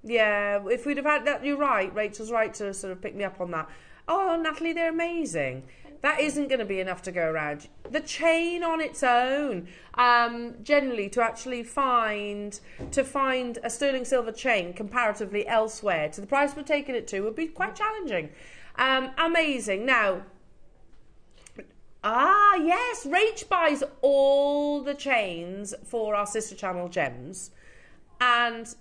Yeah, if we'd have had that, you're right. Rachel's right to sort of pick me up on that. Oh, Natalie, they're amazing. That isn't going to be enough to go around. The chain on its own, generally, to actually find a sterling silver chain comparatively elsewhere to the price we're taking it to would be quite challenging. Amazing. Now, yes, Rach buys all the chains for our sister channel gems, and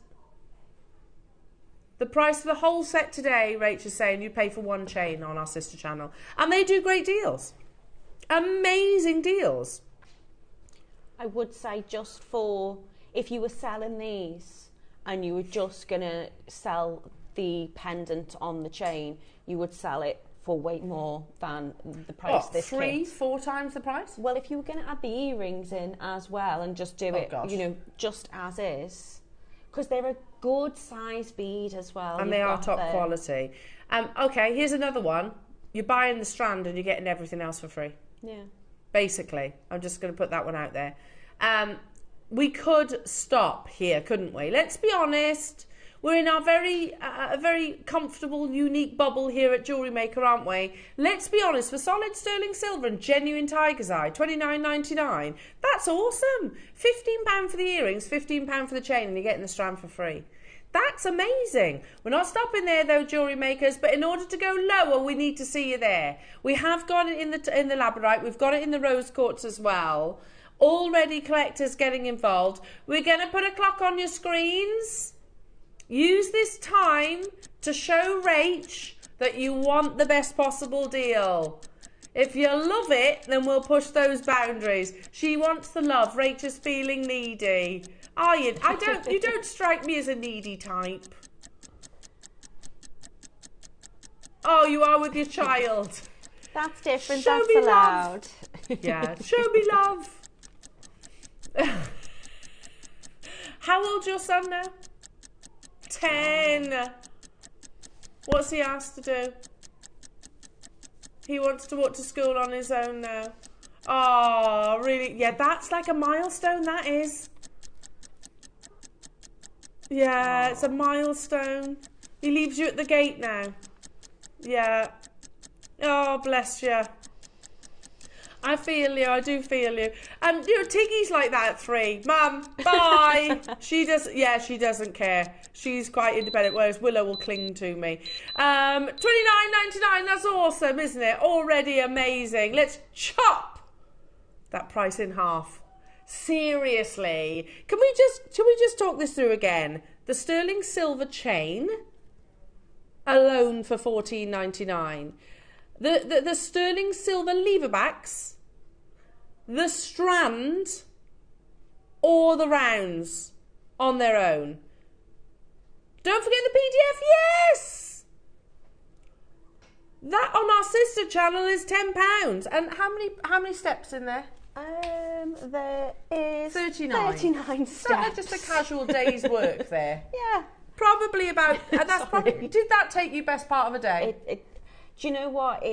the price of the whole set today, Rach is saying, you pay for 1 chain on our sister channel. And they do great deals. Amazing deals. I would say just for, if you were selling these and you were just going to sell the pendant on the chain, you would sell it for way more than the price this 3-4 times the price? Well, if you were going to add the earrings in as well and just do it, you know, just as is, because they're a good size bead as well. And they are top quality. Okay, here's another one. You're buying the strand and you're getting everything else for free. Yeah. Basically. I'm just going to put that one out there. We could stop here, couldn't we? Let's be honest. We're in our very comfortable, unique bubble here at Jewellery Maker, aren't we? Let's be honest, for solid sterling silver and genuine tiger's eye, $29.99. That's awesome. £15 for the earrings, £15 for the chain, and you're getting the strand for free. That's amazing. We're not stopping there though, Jewellery Makers, but in order to go lower, we need to see you there. We have got it in the labradorite, we've got it in the rose quartz as well. Already collectors getting involved. We're going to put a clock on your screens. Use this time to show Rach that you want the best possible deal. If you love it, then we'll push those boundaries. She wants the love. Rachel's feeling needy. Are you? You don't strike me as a needy type. Oh, you are with your child. That's different. Show That's me allowed. Yeah, show me love. How old's your son now? 10. What's he asked to do? He wants to walk to school on his own now. Oh, really? Yeah, that's like a milestone, that is. Yeah, it's a milestone. He leaves you at the gate now. Yeah. Oh, bless you. I feel you, I do feel you. And, Tiggy's like that at 3. Mum, bye. She doesn't care. She's quite independent, whereas Willow will cling to me. $29.99, that's awesome, isn't it? Already amazing. Let's chop that price in half. Seriously. Shall we just talk this through again? The sterling silver chain alone for $14.99. The sterling silver lever backs, the strand, or the rounds on their own. Don't forget the PDF, yes! That on our sister channel is £10. And how many steps in there? There is 39 steps. So that's just a casual day's work there. Yeah. Probably about, and that's probably, did that take you best part of a day? Do you know what?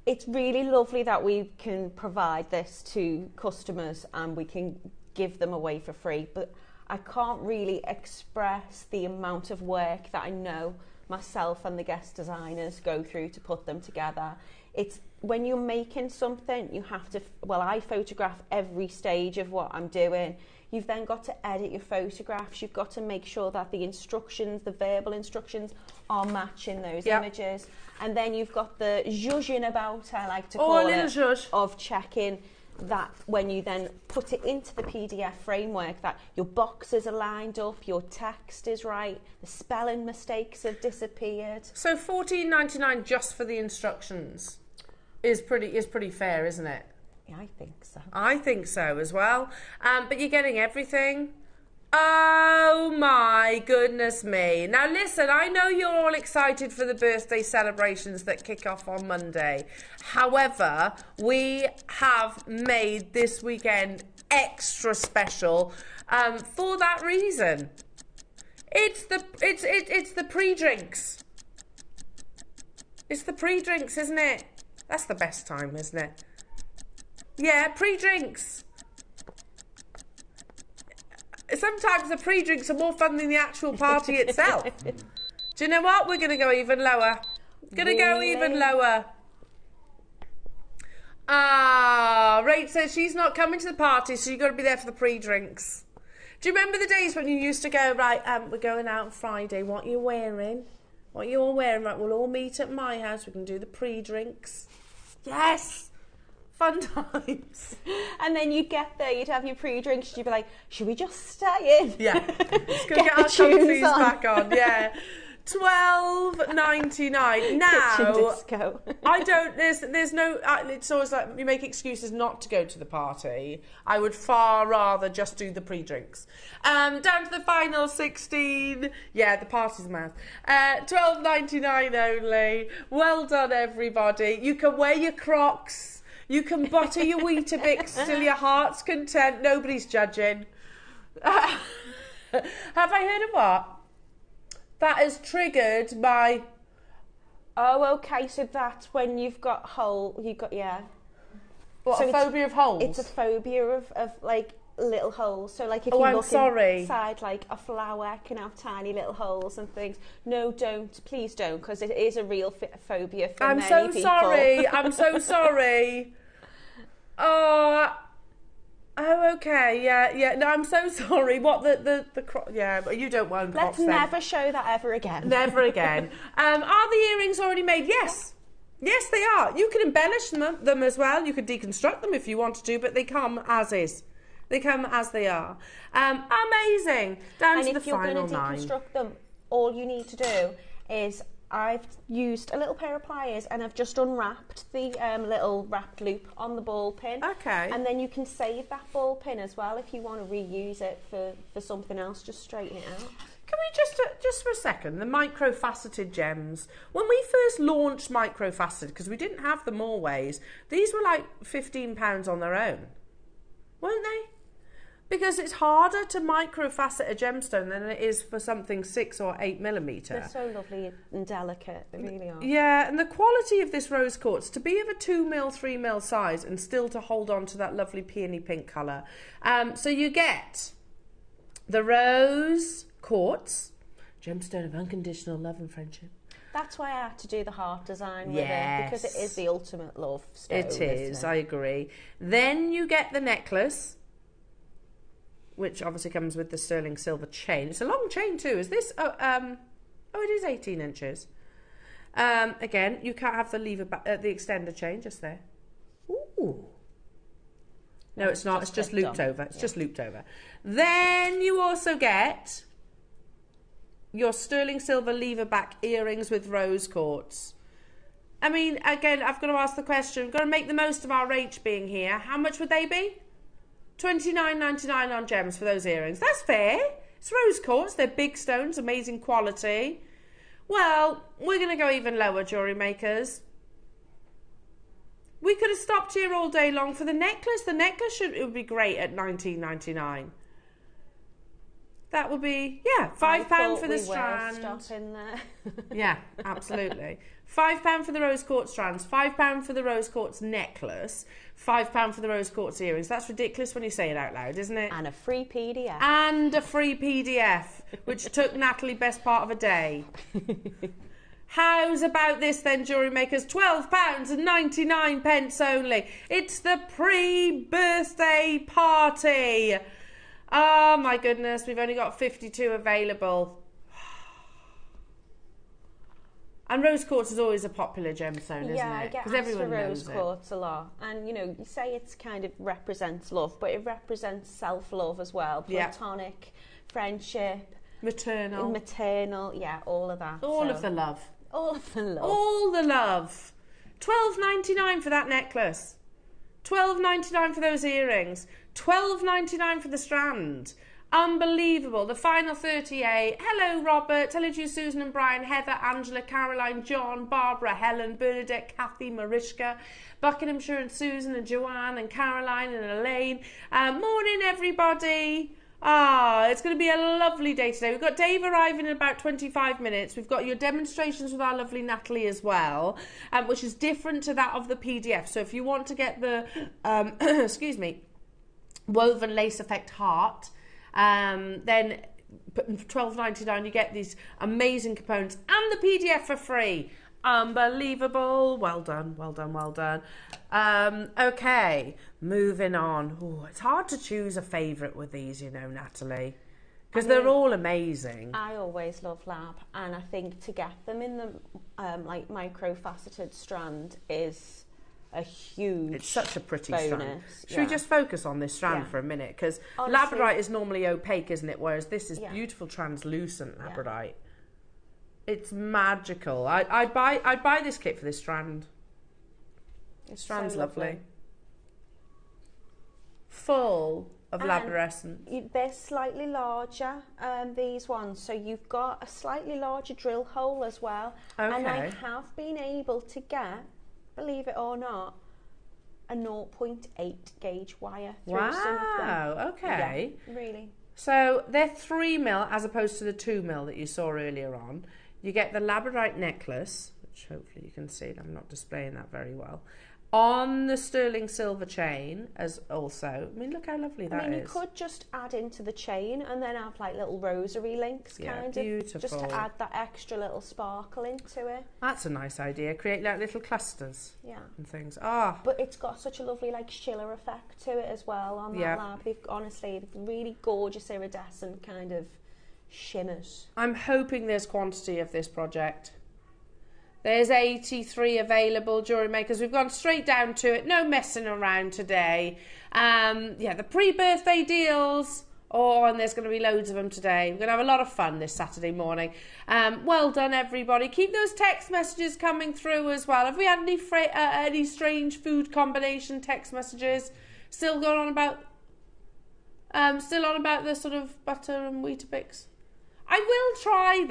It's really lovely that we can provide this to customers and we can give them away for free, but I can't really express the amount of work that I know myself and the guest designers go through to put them together. It's when you're making something, you have to, I photograph every stage of what I'm doing. You've then got to edit your photographs. You've got to make sure that the instructions, the verbal instructions, are matching those images. And then you've got the zhuzhing about, I like to call it, zhuzh. of checking that when you then put it into the PDF framework, that your boxes are lined up, your text is right, the spelling mistakes have disappeared. So $14.99 just for the instructions is pretty fair, isn't it? Yeah, I think so. I think so as well. But you're getting everything. Oh my goodness me. Now listen, I know you're all excited for the birthday celebrations that kick off on Monday. However, we have made this weekend extra special for that reason. It's the pre-drinks. It's the pre-drinks, isn't it? That's the best time, isn't it? Yeah, pre-drinks. Sometimes the pre-drinks are more fun than the actual party itself. Do you know what? We're going to go even lower. Go even lower. Rach says she's not coming to the party, so you've got to be there for the pre-drinks. Do you remember the days when you used to go, right, we're going out on Friday, what are you wearing? What are you all wearing? Right, we'll all meet at my house, we can do the pre-drinks. Yes! Fun times. And then you'd get there, you'd have your pre-drinks, and you'd be like, should we just stay in? Yeah. Let's go get our comfies back on. Yeah. $12.99. Now, Kitchen disco. I don't, there's no, it's always like, you make excuses not to go to the party. I would far rather just do the pre-drinks. Down to the final 16. Yeah, the party's a mouth. $12.99 only. Well done, everybody. You can wear your Crocs. You can butter your Weetabix till your heart's content. Nobody's judging. Have I heard of what? That has triggered my... Oh, okay, so that's when you've got What, so a phobia of holes? It's a phobia of like little holes. So like if I'm you look sorry. inside like a flower can have tiny little holes and things. No, don't. Please don't, because it is a real phobia for many people. I'm so sorry. I'm so sorry. Oh, okay, yeah. No, I'm so sorry. What the yeah, but you don't want Let's Crocs, never show that ever again. Never again. Are the earrings already made? Yes. Yes, they are. You can embellish them as well. You could deconstruct them if you wanted to, but they come as is. They come as they are. Amazing. Down to the final 9. And if you're going to deconstruct them, all you need to do is I've used a little pair of pliers and I've just unwrapped the little wrapped loop on the ball pin. Okay. And then you can save that ball pin as well if you want to reuse it for something else, just straighten it out. Can we just for a second, the micro-faceted gems, when we first launched micro-faceted, because we didn't have them always, these were like £15 on their own, weren't they? Because it's harder to microfacet a gemstone than it is for something 6 or 8 millimetre. They're so lovely and delicate, they really are. Yeah, and the quality of this rose quartz, to be of a 2mm, 3mm size and still to hold on to that lovely peony pink colour. So you get the rose quartz, gemstone of unconditional love and friendship. That's why I had to do the heart design with it, because it is the ultimate love stone. It is, I agree. Then you get the necklace, which obviously comes with the sterling silver chain. It's a long chain too. Is this? Oh, it is 18 inches. Again, you can't have the lever back, the extender chain just there. Ooh. No, it's not. It's just looped over. It's just looped over. Then you also get your sterling silver lever back earrings with rose quartz. I mean, again, I've got to ask the question. We've got to make the most of our H being here. How much would they be? $29.99 on gems for those earrings. That's fair. It's rose quartz. They're big stones, amazing quality. Well, we're going to go even lower, jewellery makers. We could have stopped here all day long for the necklace. The necklace it would be great at $19.99. That would be, yeah, £5 for the strand. Stopping there. Yeah, absolutely. £5 for the rose quartz strands, £5 for the rose quartz necklace, £5 for the rose quartz earrings. That's ridiculous when you say it out loud, isn't it? And a free PDF. And a free PDF, which took Natalie best part of a day. How's about this then, jewellery makers? £12.99 only. It's the pre-birthday party. Oh my goodness, we've only got 52 available. And rose quartz is always a popular gemstone, isn't it? Yeah, I get asked for rose quartz a lot. And, you know, you say it's kind of represents love, but it represents self-love as well. Platonic, friendship. Maternal, yeah, all of that. All of the love. All of the love. All the love. $12.99 for that necklace. $12.99 for those earrings. $12.99 for the strand. Unbelievable. The final 38. Hello, Robert. Hello to you, Susan and Brian, Heather, Angela, Caroline, John, Barbara, Helen, Bernadette, Kathy, Mariska, Buckinghamshire and Susan and Joanne and Caroline and Elaine. Morning, everybody. It's going to be a lovely day today. We've got Dave arriving in about 25 minutes. We've got your demonstrations with our lovely Natalie as well, which is different to that of the PDF. So if you want to get the, excuse me, woven lace effect heart, then $12.99 you get these amazing components and the PDF for free. Unbelievable. Well done, well done, well done. Okay, moving on. Ooh, it's hard to choose a favourite with these, you know, Natalie, because they're all amazing. I always love lab, and I think to get them in the like micro-faceted strand is a huge It's such a pretty bonus. strand. Should we just focus on this strand for a minute? Because labradorite is normally opaque, isn't it? Whereas this is beautiful translucent labradorite. It's magical. I'd buy this kit for this strand. This strand's so lovely. Full of labrarescent. They're slightly larger, these ones. So you've got a slightly larger drill hole as well. Okay. And I have been able to get, believe it or not, a 0.8 gauge wire through some of them. Wow, okay. Yeah, really. So they're 3mm as opposed to the 2mm that you saw earlier on. You get the labradorite necklace, which hopefully you can see, I'm not displaying that very well, on the sterling silver chain as also. I mean, look how lovely that is. You could just add into the chain and then have like little rosary links, beautiful. Just to add that extra little sparkle into it. That's a nice idea. Create like little clusters and things. But it's got such a lovely like shiller effect to it as well on that lab. They've really gorgeous iridescent kind of shimmers. I'm hoping there's quantity of this project. There's 83 available, jewellery makers. We've gone straight down to it. No messing around today. The pre-birthday deals Oh, and there's going to be loads of them today. We're going to have a lot of fun this Saturday morning. Well done, everybody. Keep those text messages coming through as well. Have we had any strange food combination text messages? Still going on about... still on about the sort of butter and Weetabix? I will try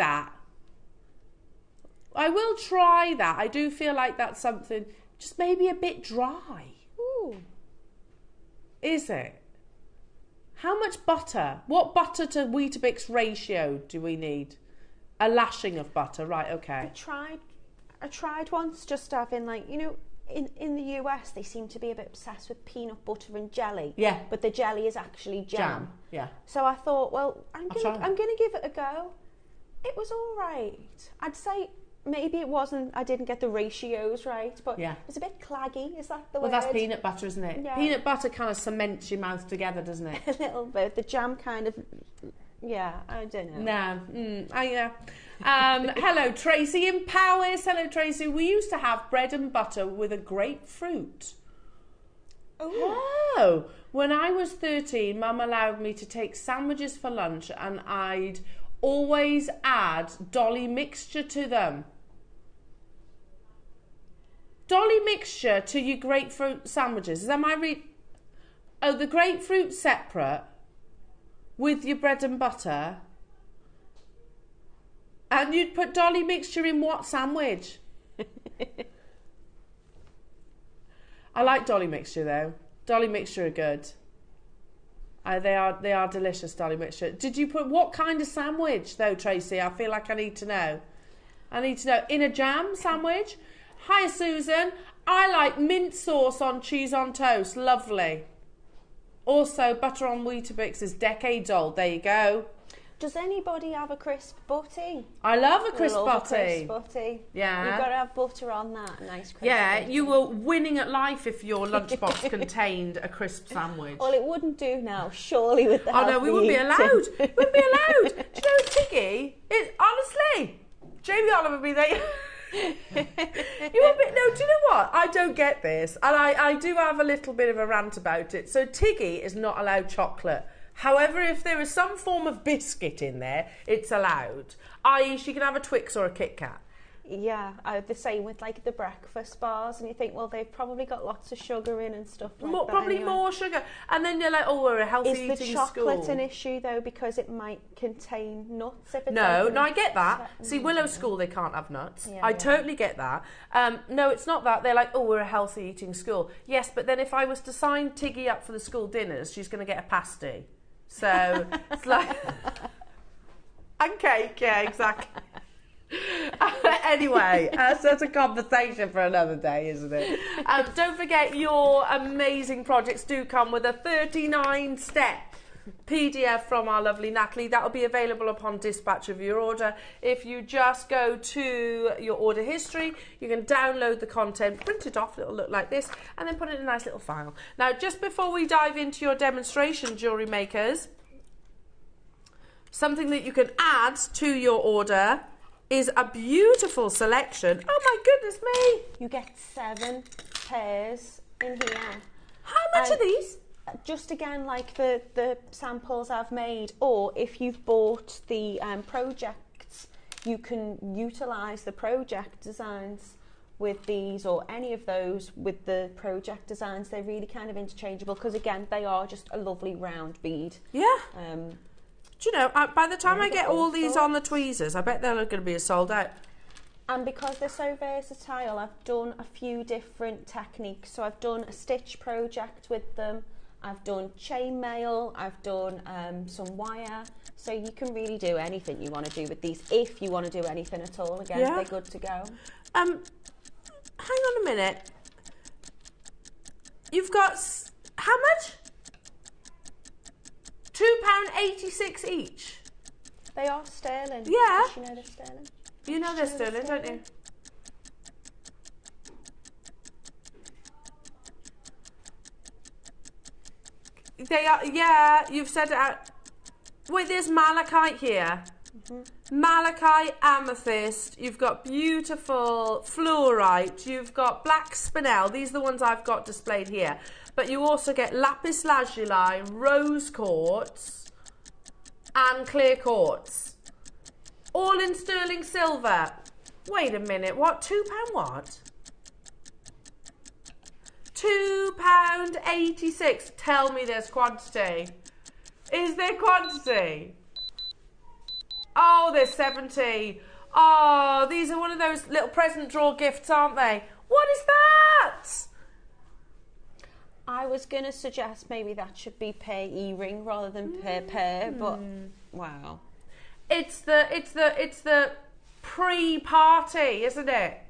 that. I do feel like that's something just maybe a bit dry. Ooh. Is it? How much butter? What butter to Weetabix ratio do we need? A lashing of butter, right, okay. I tried once just having like, you know, in the US they seem to be a bit obsessed with peanut butter and jelly. Yeah. But the jelly is actually jam. Yeah. So I thought, well, I'm gonna give it a go. It was all right. I'd say maybe it wasn't, I didn't get the ratios right, but it was a bit claggy. Is that the word? Well, that's peanut butter, isn't it? Yeah. Peanut butter kind of cements your mouth together, doesn't it? A little bit. The jam kind of, I don't know. No. Hello, Tracy in Powys. Hello, Tracy. We used to have bread and butter with a grapefruit. Oh. When I was 13, Mum allowed me to take sandwiches for lunch and I'd always add Dolly mixture to them. Dolly mixture to your grapefruit sandwiches. Is that my Oh, the grapefruit separate with your bread and butter. And you'd put Dolly mixture in what sandwich? I like Dolly mixture though. Dolly mixture are good. They are delicious, Dolly mixture. Did you put what kind of sandwich though, Tracy? I feel like I need to know. In a jam sandwich? Hi, Susan. I like mint sauce on cheese on toast. Lovely. Also, butter on Weetabix is decades old. There you go. Does anybody have a crisp butty? I love a crisp butty. A crisp butty. Yeah. You've got to have butter on that. Nice crisp Yeah, butty. You were winning at life if your lunchbox contained a crisp sandwich. Well, it wouldn't do now, surely, with the Oh no, we wouldn't be allowed. We wouldn't be allowed. Do you know, Tiggy? Honestly, Jamie Oliver would be there. You won't be, no, do you know what? I don't get this. And I do have a little bit of a rant about it. So Tiggy is not allowed chocolate. However, if there is some form of biscuit in there, it's allowed. I.e. she can have a Twix or a Kit Kat. Yeah, the same with like the breakfast bars, and you think, well, they've probably got lots of sugar in and stuff like that. Probably anyway. More sugar, and then you're like, oh, we're a healthy eating school. Is the chocolate an issue though, because it might contain nuts? If it's no, I get that. See, Willow School, they can't have nuts. I totally get that. No, it's not that. They're like, oh, we're a healthy eating school. Yes, but then if I was to sign Tiggy up for the school dinners, she's going to get a pasty. So it's like, and cake, yeah, exactly. Anyway, so that's a conversation for another day, isn't it? Don't forget, your amazing projects do come with a 39-step PDF from our lovely Natalie. That will be available upon dispatch of your order. If you just go to your order history, you can download the content, print it off, it'll look like this, and then put it in a nice little file. Now, just before we dive into your demonstration, jewellery makers, something that you can add to your order is a beautiful selection. Oh my goodness me! You get 7 pairs in here. How much are these? Just again, like the samples I've made, or if you've bought the projects, you can utilise the project designs with these, or any of those with the project designs. They're really kind of interchangeable because, again, they are just a lovely round bead. Yeah. Do you know, by the time I get all these on the tweezers, I bet they're going to be sold out. And because they're so versatile, I've done a few different techniques. So I've done a stitch project with them, I've done chainmail, I've done some wire. So you can really do anything you want to do with these, if you want to do anything at all. Again, they're good to go. Hang on a minute. You've got, how much? £2.86 each. They are sterling. Yeah. You know they're sterling. You know they're sterling, don't you? They are, yeah, you've said it out. Wait, there's malachite here. Malachite, amethyst, you've got beautiful fluorite, you've got black spinel. These are the ones I've got displayed here. But you also get lapis lazuli, rose quartz, and clear quartz. All in sterling silver. Wait a minute, what? £2 what? £2.86. Tell me there's quantity. Is there quantity? Oh, there's 70. Oh, these are one of those little present drawer gifts, aren't they? What is that? I was going to suggest maybe that should be per earring rather than per pair, but wow. It's the pre-party, isn't it?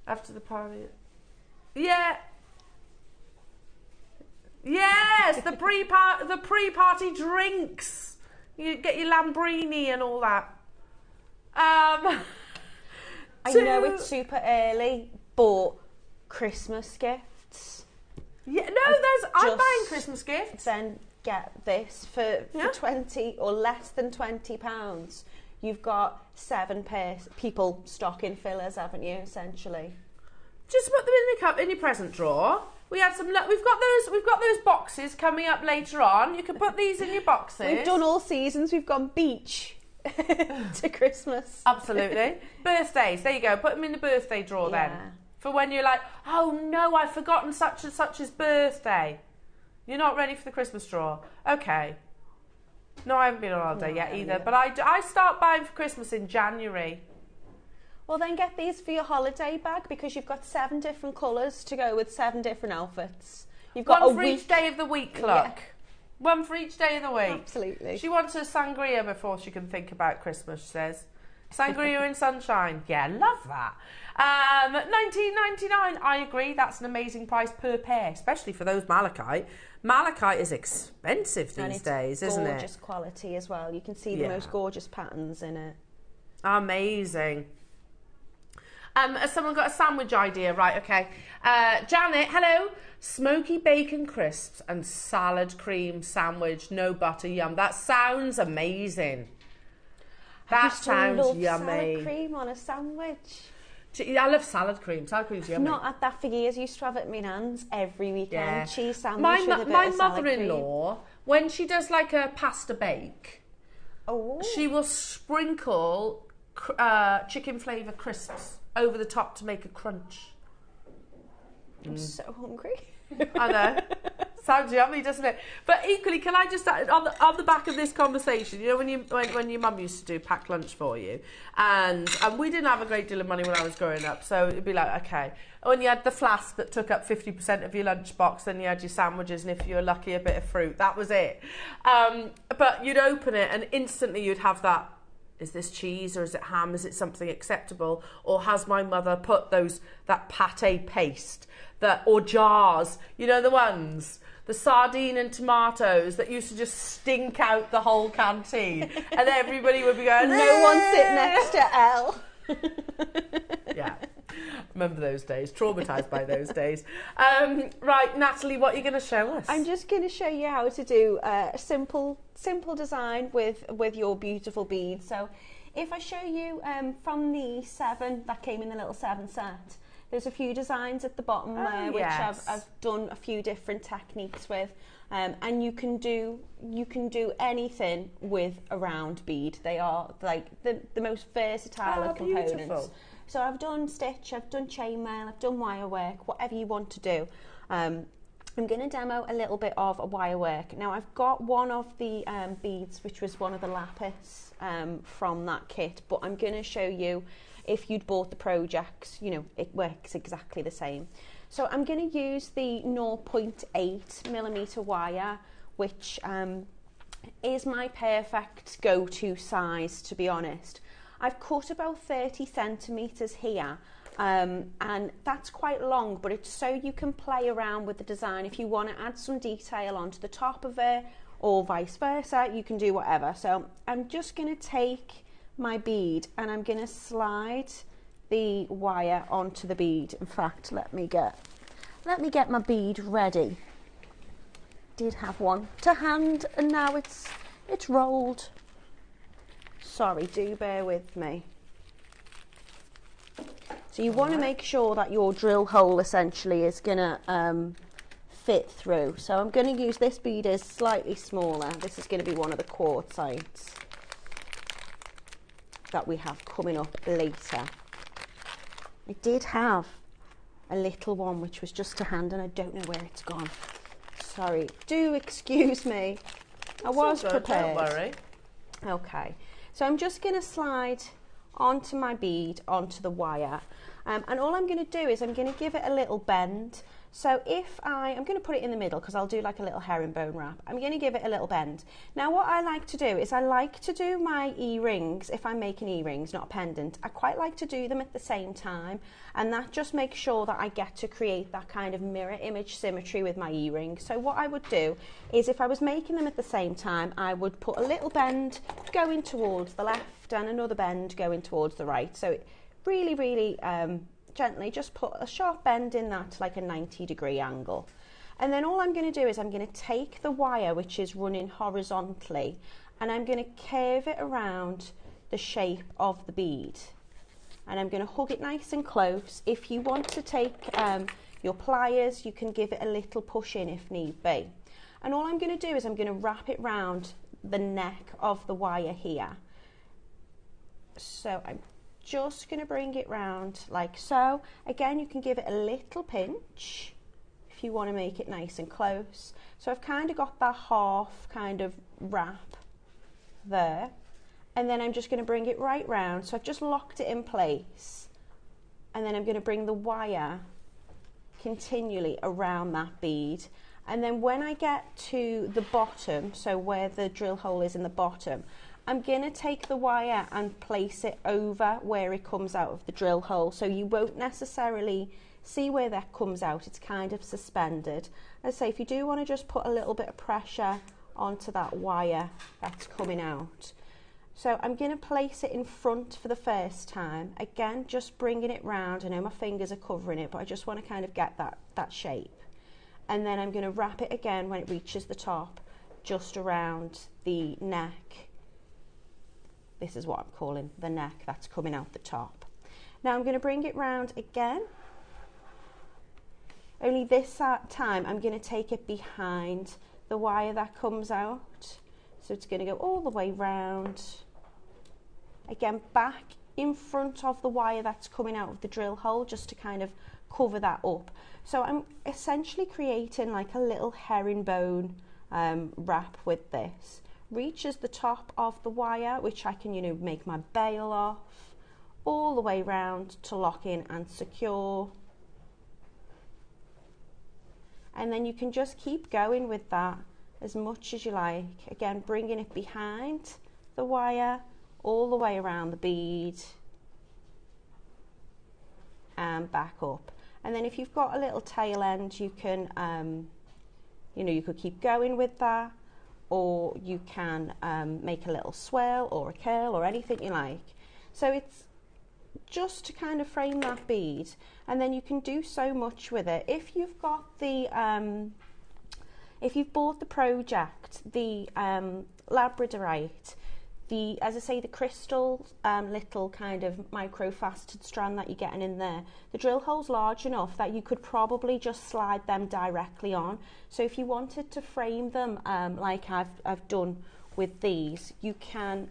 After the party. Yeah. Yes, the pre-party drinks. You get your Lambrini and all that. I know it's super early, but Christmas gifts. Yeah, no, I'm buying Christmas gifts. Then get this for 20 or less than £20. You've got 7 people stocking fillers, haven't you? Essentially, just put them in your present drawer. We had some. We've got those boxes coming up later on. You can put these in your boxes. We've done all seasons. We've gone beach to Christmas. Absolutely. Birthdays. There you go. Put them in the birthday drawer then. For when you're like, oh no, I've forgotten such and such's birthday. You're not ready for the Christmas drawer. Okay. No, I haven't been on holiday yet either. But I start buying for Christmas in January. Well, then get these for your holiday bag because you've got 7 different colours to go with 7 different outfits. You've got one for each day of the week, look. Yeah. One for each day of the week. Absolutely. She wants her sangria before she can think about Christmas, she says. Sangria in sunshine. Yeah, love that. $19.99. I agree. That's an amazing price per pair, especially for those malachite. Malachite is expensive these days, isn't it? Gorgeous quality as well. You can see the most gorgeous patterns in it. Amazing. Has someone got a sandwich idea? Right, okay. Janet, hello. Smoky bacon crisps and salad cream sandwich, no butter, yum. That sounds amazing. That sounds yummy. Salad cream on a sandwich. I love salad cream. Salad cream's yummy. Not had that for years. Used to have it at my nan's every weekend. Yeah. Cheese sandwich my with a bit of salad mother-in-law, when she does like a pasta bake, cream. she will sprinkle chicken flavour crisps over the top to make a crunch. I'm so hungry. I know. Sounds yummy, doesn't it? But equally, can I just on the back of this conversation, you know, when your mum used to do packed lunch for you, and we didn't have a great deal of money when I was growing up, so it'd be like, okay, when you had the flask that took up 50% of your lunchbox, then you had your sandwiches, and if you were lucky, a bit of fruit. That was it. But you'd open it, and instantly you'd have that. Is this cheese or is it ham? Is it something acceptable? Or has my mother put that pate paste or jars, you know, the ones, the sardine and tomatoes that used to just stink out the whole canteen and everybody would be going, no one sit next to Elle. Yeah. Remember those days, traumatised by those days. Right, Natalie, what are you going to show us? I'm just going to show you how to do a simple design with your beautiful beads. So if I show you from the 7 that came in the little 7 set, there's a few designs at the bottom there, which I've done a few different techniques with, and you can do anything with a round bead. They are like the most versatile of components. Beautiful. So I've done stitch, I've done chainmail, I've done wire work, whatever you want to do. I'm going to demo a little bit of a wire work. Now I've got one of the beads, which was one of the lapis from that kit, but I'm going to show you if you'd bought the projects, you know, it works exactly the same. So I'm going to use the 0.8mm wire, which is my perfect go-to size, to be honest. I've cut about 30 centimetres here, and that's quite long, but it's so you can play around with the design. If you want to add some detail onto the top of it, or vice versa, you can do whatever. So I'm just going to take my bead and I'm going to slide the wire onto the bead. In fact, let me get my bead ready. Did have one to hand and now it's rolled. Sorry, do bear with me. So you want to make sure that your drill hole essentially is going to fit through. So I'm going to use this bead is slightly smaller. This is going to be one of the quartzites that we have coming up later. I did have a little one which was just to hand and I don't know where it's gone. Sorry, do excuse me. I was prepared. Don't worry. Okay, so I'm just going to slide onto my bead, onto the wire, and all I'm going to do is I'm going to give it a little bend. So if I'm going to put it in the middle because I'll do like a little herringbone wrap. I'm going to give it a little bend. Now what I like to do is I like to do my earrings, if I'm making earrings, not a pendant, I quite like to do them at the same time, and that just makes sure that I get to create that kind of mirror image symmetry with my earrings. So what I would do is if I was making them at the same time, I would put a little bend going towards the left and another bend going towards the right. So really, really gently just put a sharp bend in that, like a 90-degree angle. And then all I'm going to do is I'm going to take the wire which is running horizontally and I'm going to curve it around the shape of the bead. And I'm going to hug it nice and close. If you want to take your pliers, you can give it a little push in if need be. And all I'm going to do is I'm going to wrap it round the neck of the wire here. So I'm just going to bring it round like so. Again, you can give it a little pinch if you want to make it nice and close. So I've kind of got that half kind of wrap there, and then I'm just going to bring it right round. So I've just locked it in place, and then I'm going to bring the wire continually around that bead. And then when I get to the bottom, so where the drill hole is in the bottom, I'm going to take the wire and place it over where it comes out of the drill hole, so you won't necessarily see where that comes out. It's kind of suspended. As I say, if you do want to just put a little bit of pressure onto that wire that's coming out. So I'm going to place it in front for the first time. Again, just bringing it round. I know my fingers are covering it, but I just want to kind of get that shape. And then I'm going to wrap it again when it reaches the top, just around the neck. This is what I'm calling the neck that's coming out the top. Now I'm going to bring it round again. Only this time I'm going to take it behind the wire that comes out. So it's going to go all the way round. Again, back in front of the wire that's coming out of the drill hole, just to kind of cover that up. So I'm essentially creating like a little herringbone wrap with this. Reaches the top of the wire, which I can, make my bail off, all the way round to lock in and secure. And then you can just keep going with that as much as you like. Again, bringing it behind the wire, all the way around the bead and back up. And then if you've got a little tail end, you can, you could keep going with that, or you can make a little swirl or a curl or anything you like. So it's just to kind of frame that bead, and then you can do so much with it. If you've got the, if you've bought the project, the labradorite, as I say, the crystal little kind of microfaceted strand that you're getting in there, the drill hole's large enough that you could probably just slide them directly on. So if you wanted to frame them like I've done with these, you can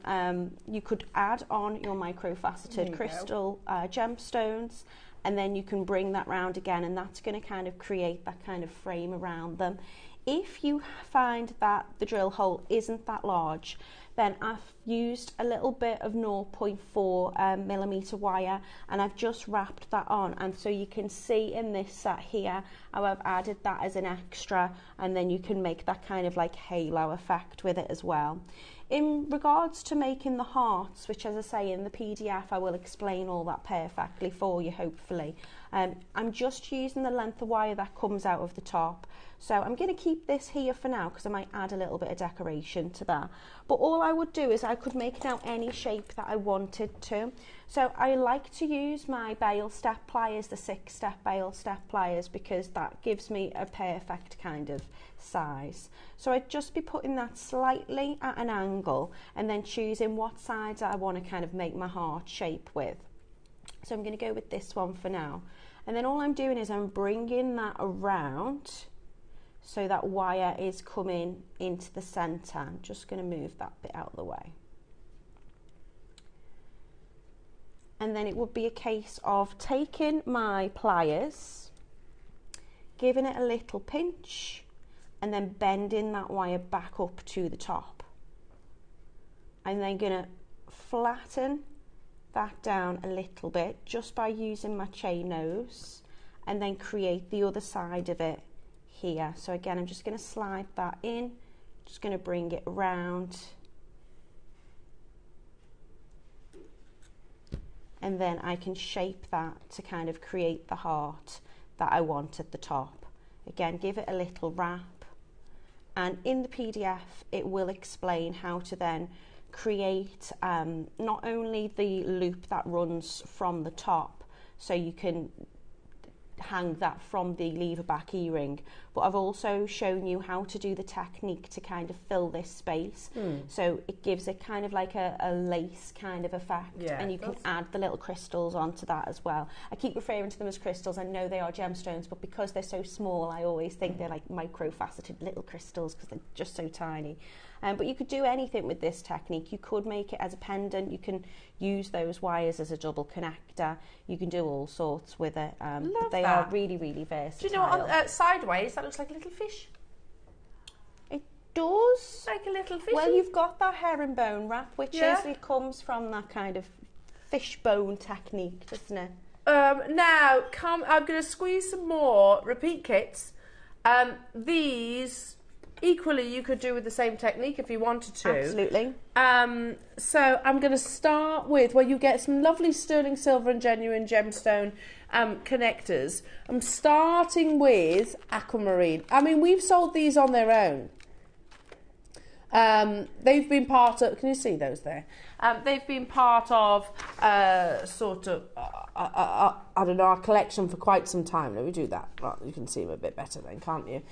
you could add on your microfaceted crystal gemstones, and then you can bring that round again, and that's going to kind of create that kind of frame around them. If you find that the drill hole isn't that large, then I've used a little bit of 0.4 millimeter wire, and I've just wrapped that on. And so you can see in this set here how I've added that as an extra, and then you can make that kind of like halo effect with it as well. In regards to making the hearts, which as I say in the PDF I will explain all that perfectly for you hopefully, I'm just using the length of wire that comes out of the top. So I'm going to keep this here for now because I might add a little bit of decoration to that. But all I would do is I could make it out any shape that I wanted to. So I like to use my bail step pliers, the 6-step bail step pliers, because that gives me a perfect kind of size. So I'd just be putting that slightly at an angle and then choosing what sides I want to kind of make my heart shape with. So I'm going to go with this one for now. And then all I'm doing is I'm bringing that around so that wire is coming into the centre. I'm just going to move that bit out of the way. And then it would be a case of taking my pliers, giving it a little pinch, and then bending that wire back up to the top. I'm then going to flatten that down a little bit just by using my chain nose, and then create the other side of it here. So again, I'm just going to slide that in, just going to bring it around, and then I can shape that to kind of create the heart that I want at the top. Again, give it a little wrap, and in the PDF it will explain how to then create not only the loop that runs from the top, so you can hang that from the lever back earring, but I've also shown you how to do the technique to kind of fill this space, so it gives it kind of like a lace kind of effect, and you can add the little crystals onto that as well. I keep referring to them as crystals. I know they are gemstones, but because they're so small, I always think they're like micro-faceted little crystals because they're just so tiny. But you could do anything with this technique. You could make it as a pendant, you can use those wires as a double connector, you can do all sorts with it. But they are really, really versatile. Do you know what, sideways, that looks like a little fish. It does. Like a little fish. Well, you've got that herringbone wrap, which it comes from that kind of fishbone technique, doesn't it? Now, I'm going to squeeze some more repeat kits. These... equally, you could do with the same technique if you wanted to. Absolutely. So I'm going to start with where you get some lovely sterling silver and genuine gemstone connectors. I'm starting with aquamarine. I mean, we've sold these on their own. They've been part of, can you see those there? They've been part of sort of, I don't know, our collection for quite some time. Let me do that. Well, you can see them a bit better then, can't you?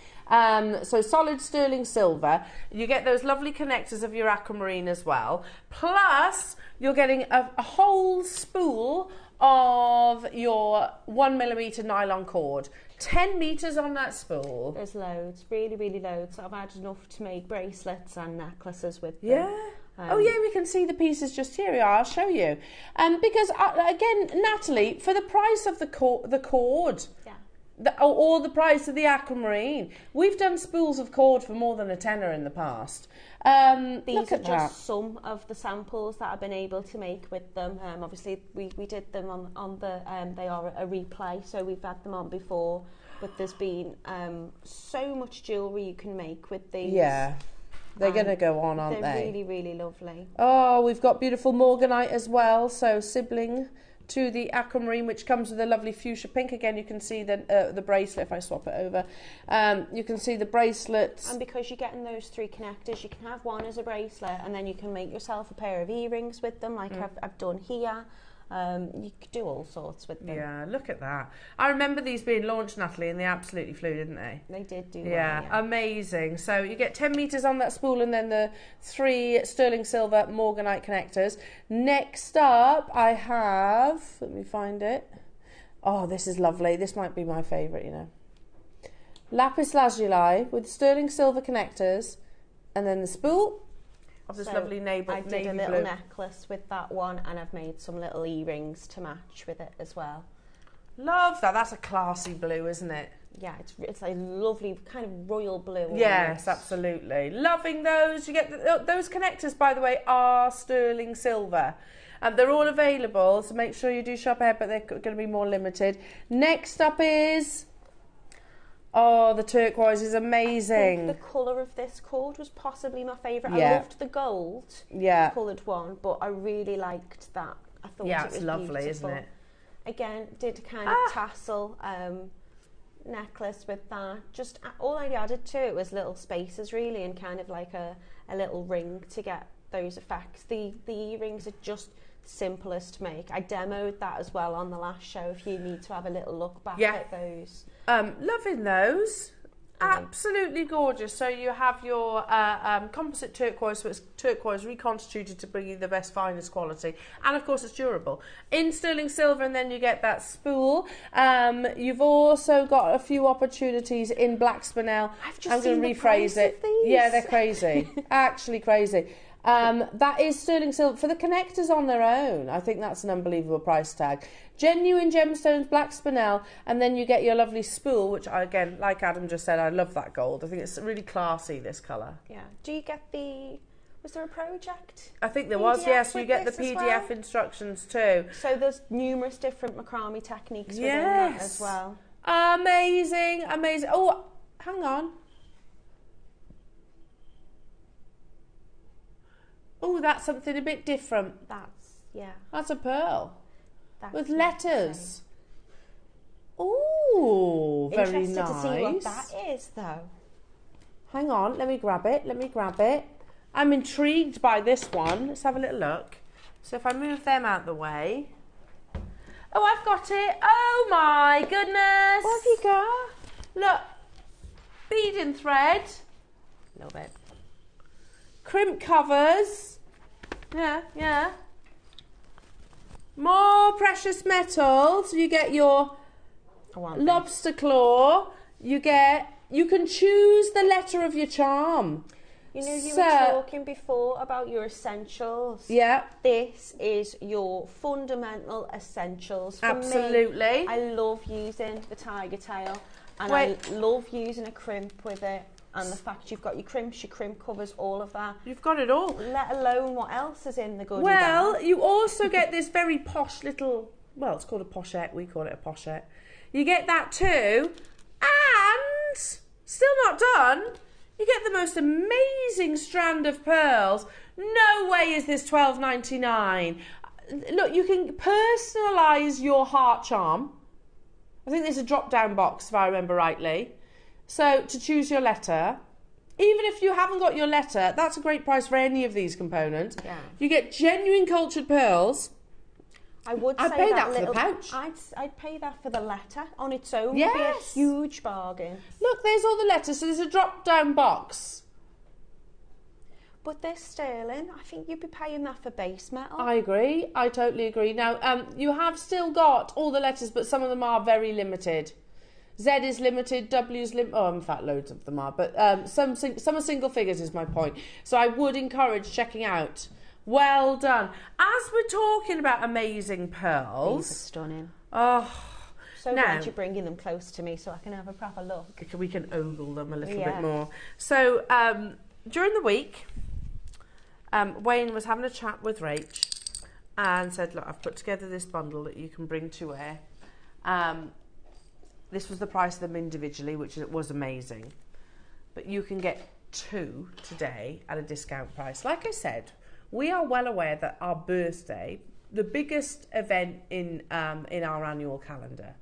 So solid sterling silver. You get those lovely connectors of your aquamarine as well. Plus, you're getting a whole spool of your 1mm nylon cord. 10 metres on that spool. There's loads, really, really loads. I've had enough to make bracelets and necklaces with them. Yeah. Oh yeah, we can see the pieces just here. I'll show you. Because again, Natalie, for the price of the cord, or the price of the aquamarine, we've done spools of cord for more than a tenner in the past. These are just some of the samples that I've been able to make with them. Obviously, we did them on the, they are a replay, so we've had them on before, but there's been so much jewellery you can make with these. Yeah. They're going to go on, aren't they? They're really, really lovely. Oh, we've got beautiful morganite as well, so sibling to the aquamarine, which comes with a lovely fuchsia pink. Again, you can see the bracelet if I swap it over. You can see the bracelets. And because you're getting those 3 connectors, you can have one as a bracelet, and then you can make yourself a pair of earrings with them, like I've done here. You could do all sorts with them. Yeah, look at that. I remember these being launched, Natalie, and they absolutely flew, didn't they? They did do yeah, well, yeah. Amazing. So you get 10 metres on that spool and then the 3 sterling silver morganite connectors. Next up, I have, let me find it. Oh, this is lovely. This might be my favourite, you know. Lapis lazuli with sterling silver connectors and then the spool of this lovely navy blue. I did a little necklace with that one, and I've made some little earrings to match with it as well. Love that. That's a classy blue, isn't it? Yeah, it's a lovely kind of royal blue. Yes, absolutely. Loving those. You get those connectors, by the way, are sterling silver. They're all available, so make sure you do shop ahead, but they're going to be more limited. Next up is... Oh, the turquoise is amazing. I think the colour of this cord was possibly my favourite. Yeah. I loved the gold coloured one, but I really liked that. I thought it was lovely, beautiful. Isn't it? Again, did a kind of tassel necklace with that. Just all I added to it was little spaces really, and kind of like a little ring to get those effects. The earrings are just simplest to make. I demoed that as well on the last show if you need to have a little look back at those. Loving those. Absolutely gorgeous. So you have your composite turquoise, so it's turquoise reconstituted to bring you the best, finest quality, and of course it's durable. In sterling silver, and then you get that spool. You've also got a few opportunities in black spinel. I'm going to rephrase it. Yeah, they're crazy, actually crazy. That is sterling silver. For the connectors on their own, I think that's an unbelievable price tag. Genuine gemstones, black spinel, and then you get your lovely spool, which again, like Adam just said, I love that gold. I think it's really classy, this colour. Yeah. Do you get was there a project? I think there was, yes. You get the PDF instructions too. So there's numerous different macrame techniques within that as well. Amazing, amazing. Oh, hang on. Oh, that's something a bit different. That's a pearl. With letters. Oh, very nice. Interested to see what that is, though. Hang on, let me grab it. I'm intrigued by this one. Let's have a little look. So if I move them out the way. Oh, I've got it. Oh my goodness. What have you got? Look, beading thread. Love it. Crimp covers. Yeah. More precious metals. You get your lobster claw. You can choose the letter of your charm. You know, you were talking before about your essentials. Yeah. This is your fundamental essentials. For Absolutely. me, I love using the tiger tail, and I love using a crimp with it. And the fact you've got your crimp covers, all of that. You've got it all. Let alone what else is in the goodie bag. bag. You also get this very posh little, well, it's called a pochette. We call it a pochette. You get that too. And, still not done, you get the most amazing strand of pearls. No way is this $12.99. Look, you can personalise your heart charm. I think there's a drop-down box, if I remember rightly. So, to choose your letter, even if you haven't got your letter, that's a great price for any of these components. Yeah. You get genuine cultured pearls. I'd pay that for the pouch. I'd pay that for the letter on its own. Yes. Would be a huge bargain. Look, there's all the letters. So there's a drop-down box. But they're sterling. I think you'd be paying that for base metal. I agree. I totally agree. Now, you have still got all the letters, but some of them are very limited. Z is limited, W is limited. Oh, in fact, loads of them are. But some are single figures is my point. So I would encourage checking out. Well done. As we're talking about amazing pearls. These are stunning. Oh. So glad you're bringing them close to me so I can have a proper look. We can ogle them a little bit more. So during the week, Wayne was having a chat with Rach and said, look, I've put together this bundle that you can bring to wear. This was the price of them individually, which was amazing. But you can get 2 today at a discount price. Like I said, we are well aware that our birthday, the biggest event in our annual calendar,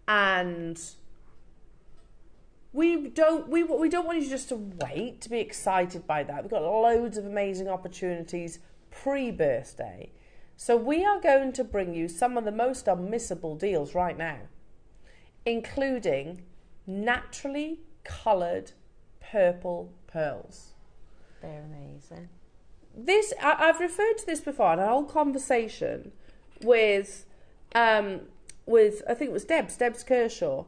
and we don't want you just to wait to be excited by that. We've got loads of amazing opportunities pre-birthday. So we are going to bring you some of the most unmissable deals right now, including naturally coloured purple pearls. They're amazing. I've referred to this before in a whole conversation with I think it was Debs Kershaw,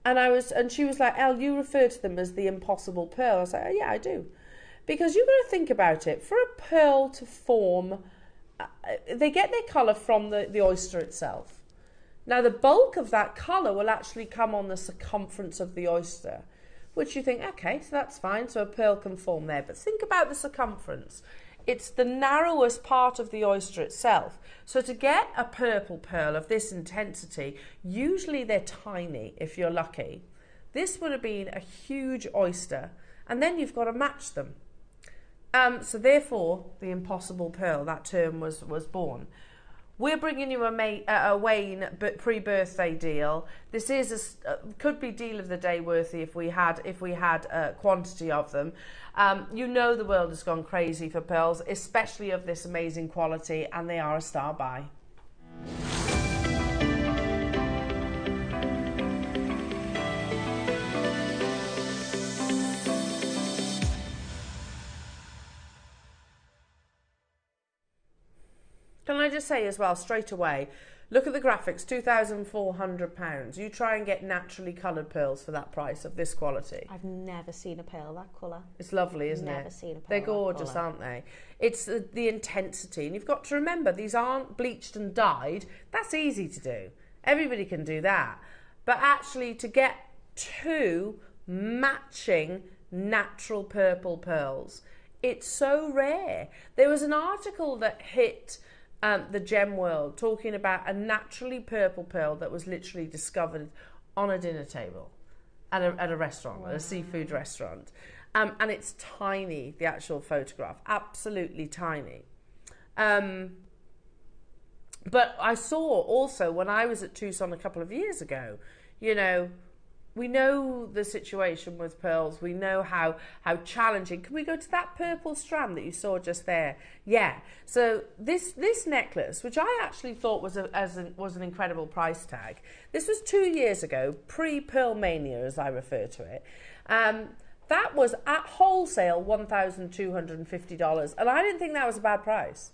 and she was like, Elle, you refer to them as the impossible pearl. I was like, oh, yeah, I do, because you've got to think about it. For a pearl to form, they get their colour from the oyster itself. Now, the bulk of that colour will actually come on the circumference of the oyster, which you think, okay, so that's fine, so a pearl can form there. But think about the circumference. It's the narrowest part of the oyster itself. So to get a purple pearl of this intensity, usually they're tiny if you're lucky. This would have been a huge oyster, and then you've got to match them. So therefore, the impossible pearl, that term was born. We're bringing you a Wayne pre-birthday deal. This is could be deal of the day worthy if we had a quantity of them. You know the world has gone crazy for pearls, especially of this amazing quality, and they are a star buy. just say as well, straight away, look at the graphics, £2,400. You try and get naturally coloured pearls for that price of this quality. I've never seen a pearl that colour. It's lovely, isn't it? Never seen a pearl They're gorgeous, that colour. aren't they? It's the intensity. And you've got to remember, these aren't bleached and dyed. That's easy to do. Everybody can do that. But actually, to get two matching natural purple pearls, it's so rare. There was an article that hit the gem world talking about a naturally purple pearl that was literally discovered on a dinner table at a restaurant, wow, at a seafood restaurant. And it's tiny, the actual photograph, absolutely tiny. But I saw also when I was at Tucson a couple of years ago, you know, we know the situation with pearls. We know how challenging. Can we go to that purple strand that you saw just there? Yeah. So this necklace, which I actually thought was an incredible price tag. This was 2 years ago, pre-Pearl Mania, as I refer to it. That was at wholesale $1,250, and I didn't think that was a bad price.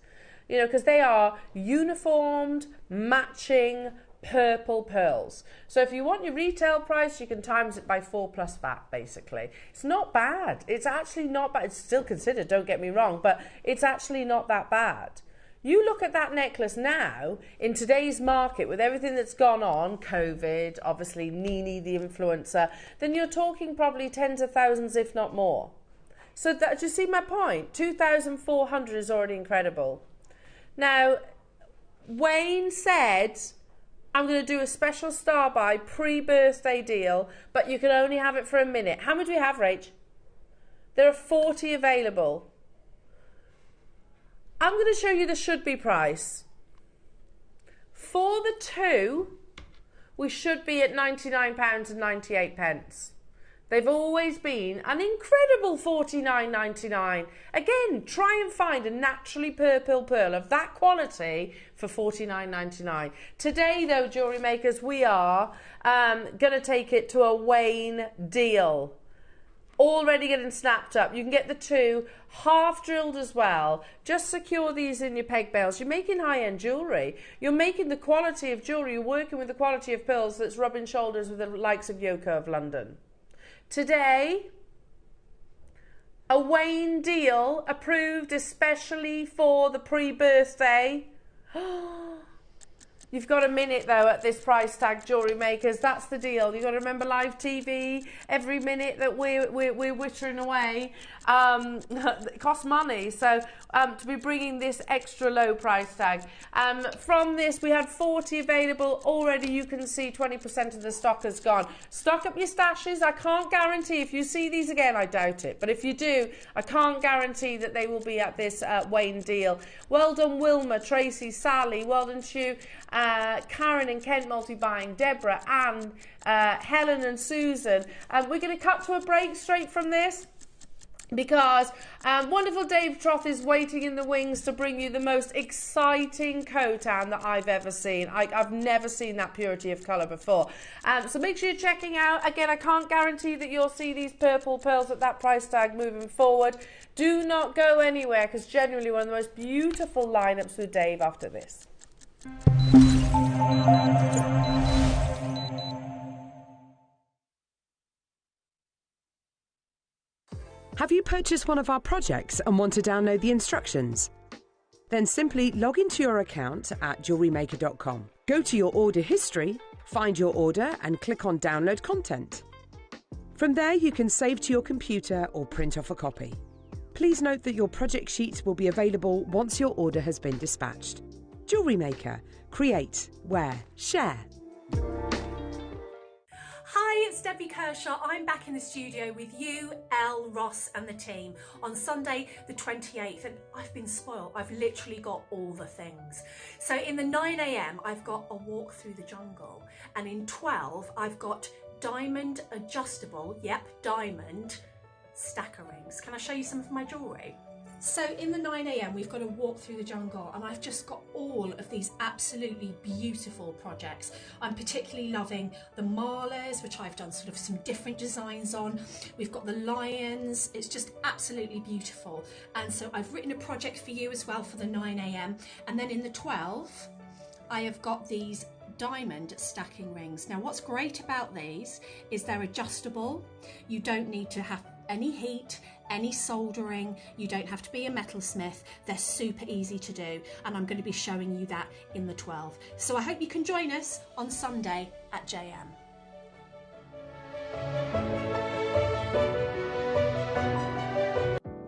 You know, because they are uniformed, matching purple pearls. So if you want your retail price, you can times it by 4 plus VAT, basically. It's not bad. It's actually not bad. It's still considered, don't get me wrong, but it's actually not that bad. You look at that necklace now, in today's market, with everything that's gone on, COVID, obviously Nene the influencer, then you're talking probably tens of thousands, if not more. So that, do you see my point? 2,400 is already incredible. Now, Wayne said, I'm going to do a special star buy pre-birthday deal, but you can only have it for a minute. How many do we have, Rach? There are 40 available. I'm going to show you the should-be price. For the two, we should be at £99.98. They've always been an incredible $49.99. Again, try and find a naturally purple pearl of that quality for $49.99. Today, though, jewellery makers, we are going to take it to a Wayne deal. Already getting snapped up. You can get the two half drilled as well. Just secure these in your peg bales. You're making high-end jewellery. You're making the quality of jewellery. You're working with the quality of pearls that's rubbing shoulders with the likes of Yoko of London. Today, a Wayne deal approved especially for the pre-birthday. You've got a minute though at this price tag, jewellery makers. That's the deal. You've got to remember live TV. Every minute that we're wittering away, it costs money. So to be bringing this extra low price tag. From this, we had 40 available. Already you can see 20% of the stock has gone. Stock up your stashes. I can't guarantee if you see these again, I doubt it. But if you do, I can't guarantee that they will be at this Wayne deal. Well done, Wilma, Tracy, Sally. Well done, Sue. Karen and Kent multi-buying, Deborah, Anne, Helen and Susan. We're going to cut to a break straight from this because wonderful Dave Troth is waiting in the wings to bring you the most exciting coat that I've ever seen. I've never seen that purity of colour before. So make sure you're checking out. Again, I can't guarantee that you'll see these purple pearls at that price tag moving forward. Do not go anywhere because genuinely one of the most beautiful lineups with Dave after this. Have you purchased one of our projects and want to download the instructions? Then simply log into your account at JewelleryMaker.com. Go to your order history, find your order and click on Download Content. From there you can save to your computer or print off a copy. Please note that your project sheet will be available once your order has been dispatched. Jewellery Maker. Create, wear, share. Hi, it's Debbie Kershaw. I'm back in the studio with you, Elle, Ross and the team on Sunday the 28th, and I've been spoiled. I've literally got all the things. So in the 9 a.m. I've got a walk through the jungle, and in 12 I've got diamond adjustable, yep, diamond stacker rings. Can I show you some of my jewellery? So in the 9 a.m. we've got a walk through the jungle, and I've just got all of these absolutely beautiful projects. I'm particularly loving the malas, which I've done sort of some different designs on. We've got the lions, it's just absolutely beautiful. And so I've written a project for you as well for the 9 a.m. And then in the 12, I have got these diamond stacking rings. Now what's great about these is they're adjustable. You don't need to have any heat, any soldering, you don't have to be a metalsmith. They're super easy to do, and I'm going to be showing you that in the 12. So I hope you can join us on Sunday at JM.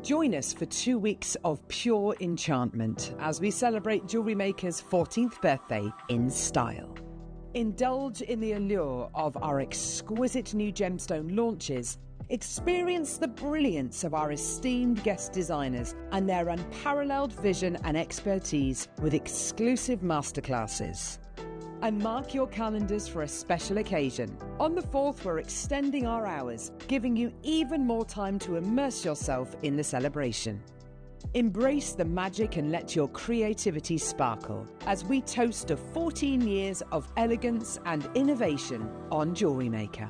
Join us for 2 weeks of pure enchantment as we celebrate JewelleryMaker's 14th birthday in style. Indulge in the allure of our exquisite new gemstone launches. Experience the brilliance of our esteemed guest designers and their unparalleled vision and expertise with exclusive masterclasses. And mark your calendars for a special occasion. On the 4th, we're extending our hours, giving you even more time to immerse yourself in the celebration. Embrace the magic and let your creativity sparkle as we toast to 14 years of elegance and innovation on JewelleryMaker.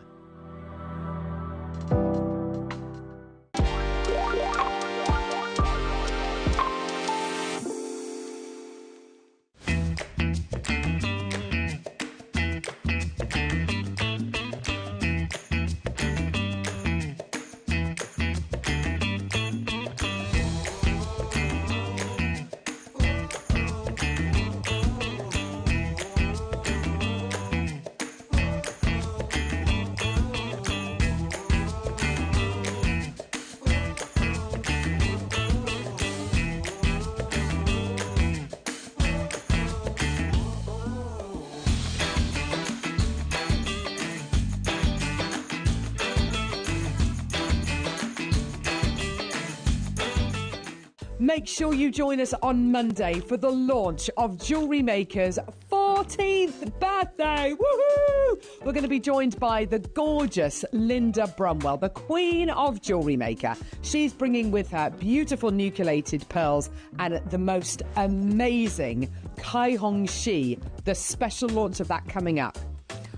Make sure you join us on Monday for the launch of JewelleryMaker's 14th birthday. Woohoo! We're going to be joined by the gorgeous Linda Brumwell, the queen of JewelleryMaker. She's bringing with her beautiful nucleated pearls and the most amazing Kai Hong Shi, the special launch of that coming up.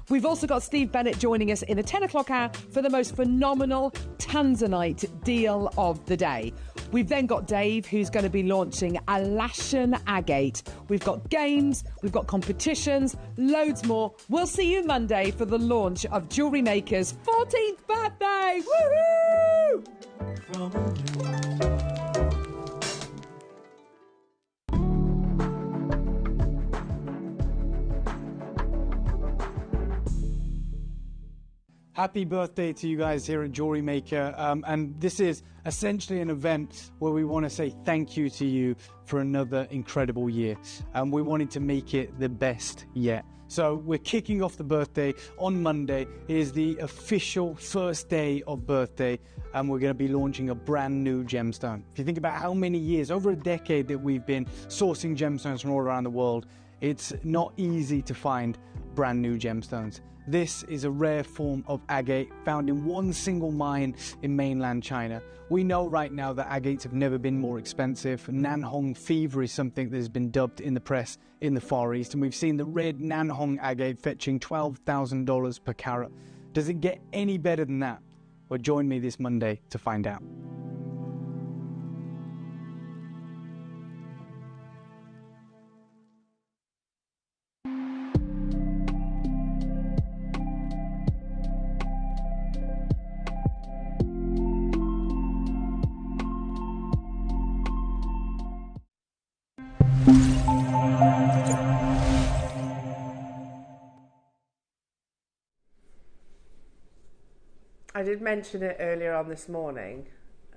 We've also got Steve Bennett joining us in the 10 o'clock hour for the most phenomenal Tanzanite deal of the day. We've then got Dave, who's going to be launching a Laschen agate. We've got games, we've got competitions, loads more. We'll see you Monday for the launch of JewelleryMaker's 14th birthday. Woohoo! Happy birthday to you guys here at JewelleryMaker. And this is essentially an event where we want to say thank you to you for another incredible year. And we wanted to make it the best yet. So we're kicking off the birthday on Monday. It is the official first day of birthday, and we're going to be launching a brand new gemstone. If you think about how many years, over a decade that we've been sourcing gemstones from all around the world, it's not easy to find brand new gemstones. This is a rare form of agate found in one single mine in mainland China. We know right now that agates have never been more expensive. Nanhong fever is something that has been dubbed in the press in the Far East, and we've seen the red Nanhong agate fetching $12,000 per carat. Does it get any better than that? Well, join me this Monday to find out. I did mention it earlier on this morning,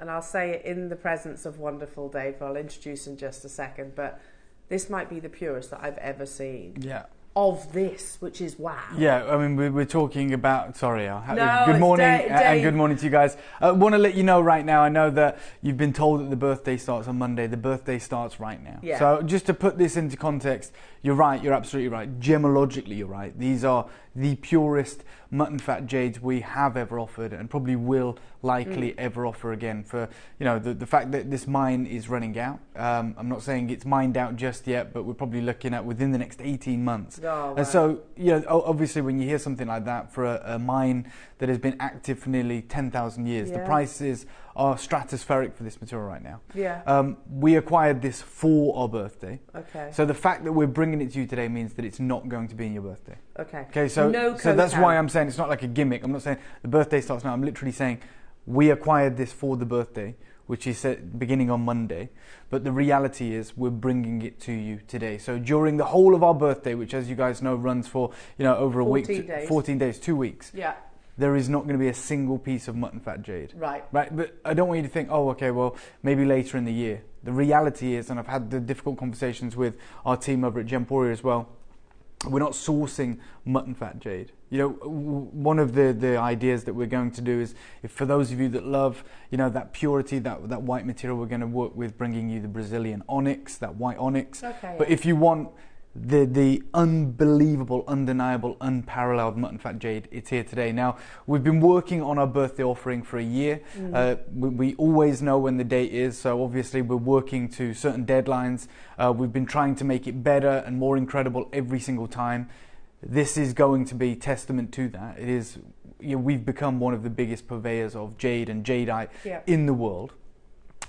and I'll say it in the presence of wonderful Dave. I'll introduce in just a second, but this might be the purest that I've ever seen. Yeah. Of this, which is wow. Yeah, I mean, we're talking about, sorry, Al. No, good morning, Dave. and good morning to you guys. I want to let you know right now, I know that you've been told that the birthday starts on Monday. The birthday starts right now. Yeah. So just to put this into context, you're right, you're absolutely right. Gemologically, you're right. These are the purest mutton fat jades we have ever offered, and probably will likely ever offer again. For the fact that this mine is running out. I'm not saying it's mined out just yet, but we're probably looking at within the next 18 months. Oh, wow. And so obviously when you hear something like that for a mine that has been active for nearly 10,000 years, the prices are stratospheric for this material right now. Yeah. We acquired this for our birthday. Okay. So the fact that we're bringing it to you today means that it's not going to be in your birthday. Okay. Okay. So that's why I'm saying it's not like a gimmick. I'm not saying the birthday starts now. I'm literally saying we acquired this for the birthday, which is beginning on Monday. But the reality is we're bringing it to you today. So during the whole of our birthday, which as you guys know runs for over a week, 14 days, 2 weeks. Yeah. There is not going to be a single piece of mutton fat jade. Right. But I don't want you to think, oh, okay, well, maybe later in the year. The reality is, and I've had the difficult conversations with our team over at Gemporia as well, we're not sourcing mutton fat jade. One of the ideas that we're going to do is, if for those of you that love, that purity, that white material, we're going to work with bringing you the Brazilian onyx, that white onyx. Okay. But if you want the unbelievable, undeniable, unparalleled mutton fat jade, it's here today. Now, we've been working on our birthday offering for a year. We always know when the date is, so obviously we're working to certain deadlines. We've been trying to make it better and more incredible every single time. This is going to be testament to that. It is, we've become one of the biggest purveyors of jade and jadeite in the world,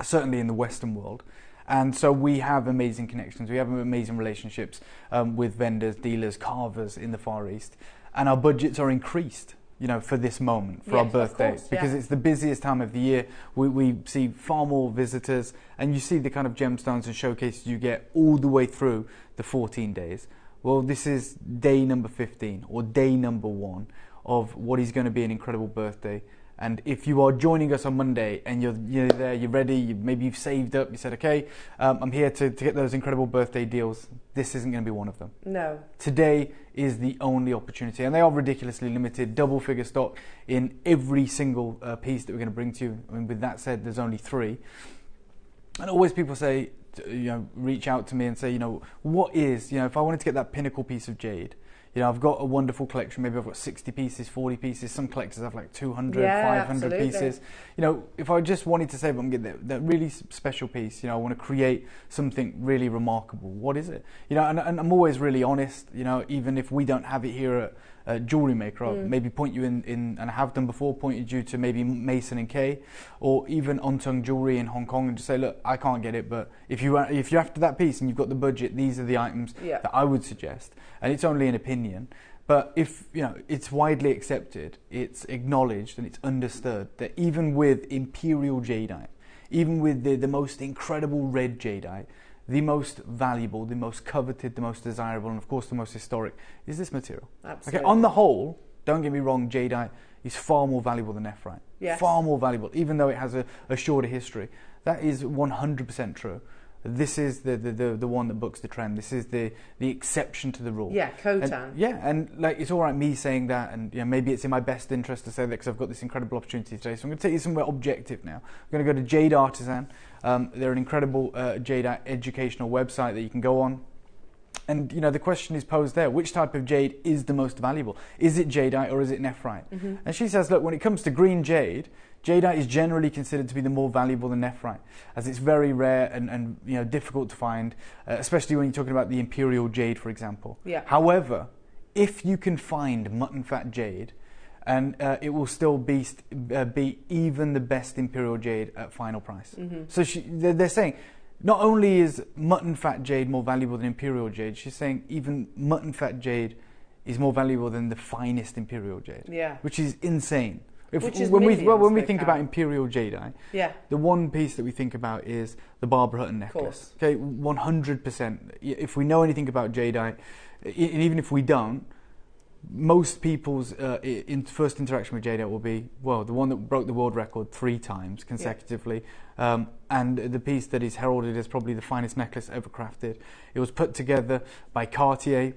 certainly in the Western world. And so we have amazing connections. We have amazing relationships with vendors, dealers, carvers in the Far East. And our budgets are increased, for this moment, for our birthday. Because it's the busiest time of the year. We see far more visitors. And you see the kind of gemstones and showcases you get all the way through the 14 days. Well, this is day number 15 or day number 1 of what is going to be an incredible birthday. And if you are joining us on Monday and you're there, you're ready, maybe you've saved up, you said, okay, I'm here to get those incredible birthday deals, this isn't going to be one of them. No. Today is the only opportunity, and they are ridiculously limited, double figure stock in every single piece that we're going to bring to you. I mean, with that said, there's only 3. And always people say, reach out to me and say, what is, if I wanted to get that pinnacle piece of jade, I've got a wonderful collection. Maybe I've got 60 pieces, 40 pieces. Some collectors have like 200, 500 pieces. If I just wanted to say, I'm going to get that really special piece, I want to create something really remarkable. What is it? And I'm always really honest, even if we don't have it here at JewelleryMaker, I'll maybe point you in, and I have done before, pointed you to maybe Mason & Kay, or even Ontong Jewelry in Hong Kong, and just say, look, I can't get it, but if you're after that piece and you've got the budget, these are the items that I would suggest. And it's only an opinion, but if it's widely accepted, it's acknowledged and it's understood that even with imperial jadeite, even with the most incredible red jadeite, the most valuable, the most coveted, the most desirable, and of course the most historic is this material. Absolutely. Okay, on the whole, don't get me wrong, jadeite is far more valuable than nephrite. Yes. Far more valuable, even though it has a shorter history. That is 100% true. This is the one that books the trend. This is the exception to the rule. Yeah, Khotan. And like it's all right me saying that, and maybe it's in my best interest to say that because I've got this incredible opportunity today. So I'm going to take you somewhere objective now. I'm going to go to Jade Artisan. They're an incredible jade educational website that you can go on. And the question is posed there: which type of jade is the most valuable? Is it jadeite or is it nephrite? And she says, look, when it comes to green jade, jadeite is generally considered to be the more valuable than nephrite, as it's very rare and difficult to find, especially when you're talking about the imperial jade, for example. Yeah. However, if you can find mutton fat jade, and it will still beat even the best imperial jade at final price. So they're saying, not only is mutton fat jade more valuable than imperial jade, she's saying even mutton fat jade is more valuable than the finest imperial jade. Yeah. Which is insane. When we think about imperial jadeite, the one piece that we think about is the Barbara Hutton necklace. Okay, 100%. If we know anything about jadeite, and even if we don't, most people's first interaction with jadeite will be, well, the one that broke the world record 3 times consecutively, and the piece that is heralded as probably the finest necklace ever crafted. It was put together by Cartier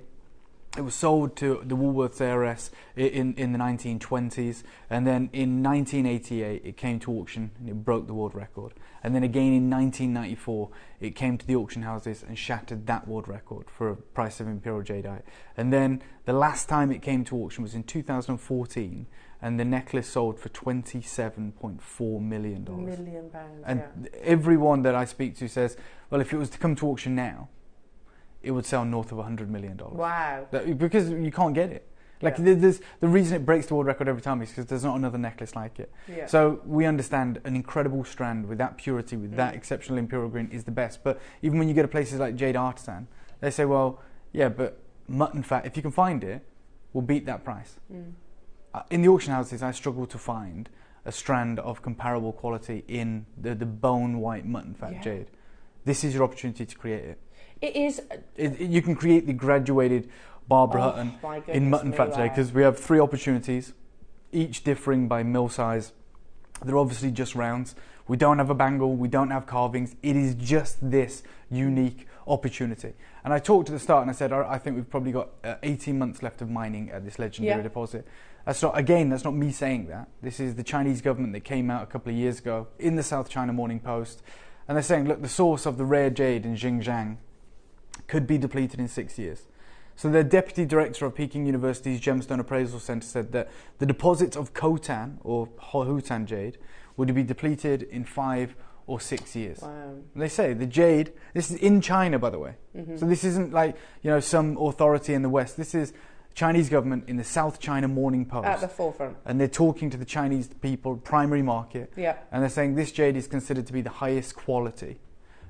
It was sold to the Woolworths heiress in the 1920s, and then in 1988 it came to auction and it broke the world record. And then again in 1994 it came to the auction houses and shattered that world record for a price of imperial jadeite. And then the last time it came to auction was in 2014, and the necklace sold for £27.4 million. £1 And yeah. everyone that I speak to says, well, if it was to come to auction now, it would sell north of $100 million. Wow. Because you can't get it. Like, Yeah. the reason it breaks the world record every time is because there's not another necklace like it. Yeah. So we understand an incredible strand with that purity, with that exceptional imperial green is the best. But even when you go to places like Jade Artisan, they say, well, yeah, but mutton fat, if you can find it, will beat that price. In the auction houses, I struggle to find a strand of comparable quality in the bone white mutton fat jade. This is your opportunity to create it. It is. You can create the graduated Barbara Hutton in mutton fat today, because we have 3 opportunities, each differing by mil size. They're obviously just rounds. We don't have a bangle, we don't have carvings. It is just this unique opportunity. And I talked at the start and I said, I think we've probably got 18 months left of mining at this legendary deposit. That's not me saying that. This is the Chinese government that came out a couple of years ago in the South China Morning Post. And they're saying, look, the source of the rare jade in Xinjiang could be depleted in 6 years. So the deputy director of Peking University's Gemstone Appraisal Centre said that the deposits of Khotan or Hutan jade would be depleted in 5 or 6 years. Wow. They say the jade, this is in China, by the way. So this isn't like, some authority in the West. This is Chinese government in the South China Morning Post. At the forefront. And they're talking to the Chinese people, primary market. Yeah. And they're saying this jade is considered to be the highest quality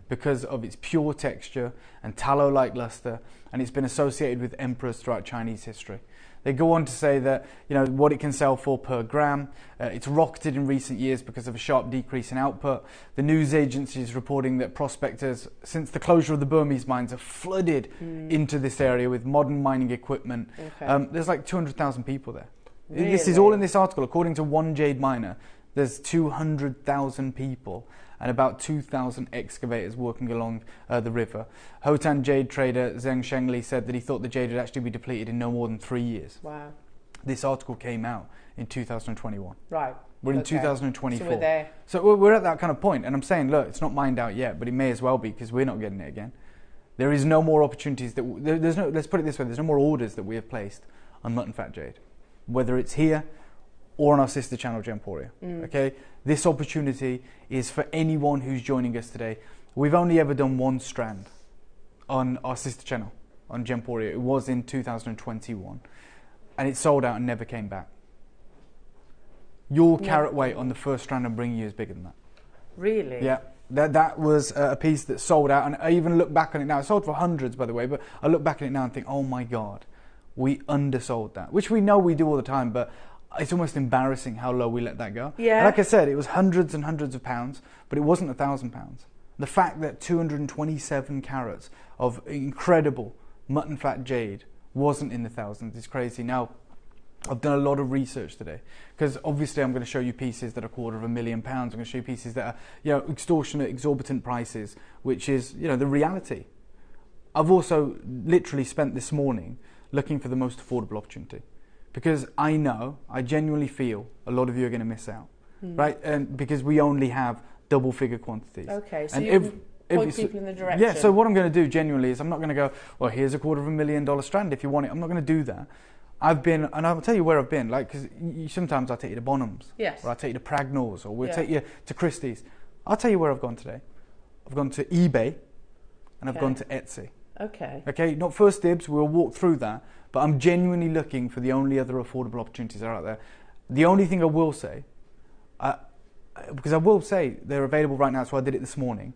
because of its pure texture and tallow-like luster, and it's been associated with emperors throughout Chinese history. They go on to say that, what it can sell for per gram. It's rocketed in recent years because of a sharp decrease in output. The news agency is reporting that prospectors, since the closure of the Burmese mines, have flooded into this area with modern mining equipment. Okay. There's like 200,000 people there. Really? This is all in this article. According to one jade miner, there's 200,000 people and about 2,000 excavators working along the river. Hotan jade trader Zheng Shengli said that he thought the jade would actually be depleted in no more than 3 years. Wow. This article came out in 2021. Right. We're in 2024. So we're there. So we're at that kind of point, and I'm saying, look, it's not mined out yet, but it may as well be, because we're not getting it again. There is no more opportunities let's put it this way, there's no more orders that we have placed on mutton fat jade, whether it's here or on our sister channel Gemporia. Okay, this opportunity is for anyone who's joining us today. We've only ever done 1 strand on our sister channel on Gemporia. It was in 2021, and it sold out and never came back. Your carat weight on the first strand I'm bringing you is bigger than that. Really? Yeah. That was a piece that sold out, and I even look back on it now. It sold for hundreds, by the way, but I look back at it now and think, oh my God, we undersold that, which we know we do all the time, but it's almost embarrassing how low we let that go. Yeah. And like I said, it was hundreds and hundreds of pounds, but it wasn't £1,000. The fact that 227 carats of incredible mutton fat jade wasn't in the thousands is crazy. Now, I've done a lot of research today, because obviously I'm going to show you pieces that are £250,000. I'm going to show you pieces that are, extortionate, exorbitant prices, which is, the reality. I've also literally spent this morning looking for the most affordable opportunity, because I genuinely feel a lot of you are going to miss out, right? And because we only have double-figure quantities. Okay, so and you can point people in the direction. Yeah, so what I'm going to do genuinely is I'm not going to go, well, here's a $250,000 strand if you want it. I'm not going to do that. I've been, and I'll tell you where I've been, like, because sometimes I'll take you to Bonhams, yes, or I'll take you to Pragnall's, or we'll take you to Christie's. I'll tell you where I've gone today. I've gone to eBay, and I've gone to Etsy. Okay. Okay, not first dibs, we'll walk through that, but I'm genuinely looking for the only other affordable opportunities that are out there. The only thing I will say, because I will say they're available right now, so I did it this morning,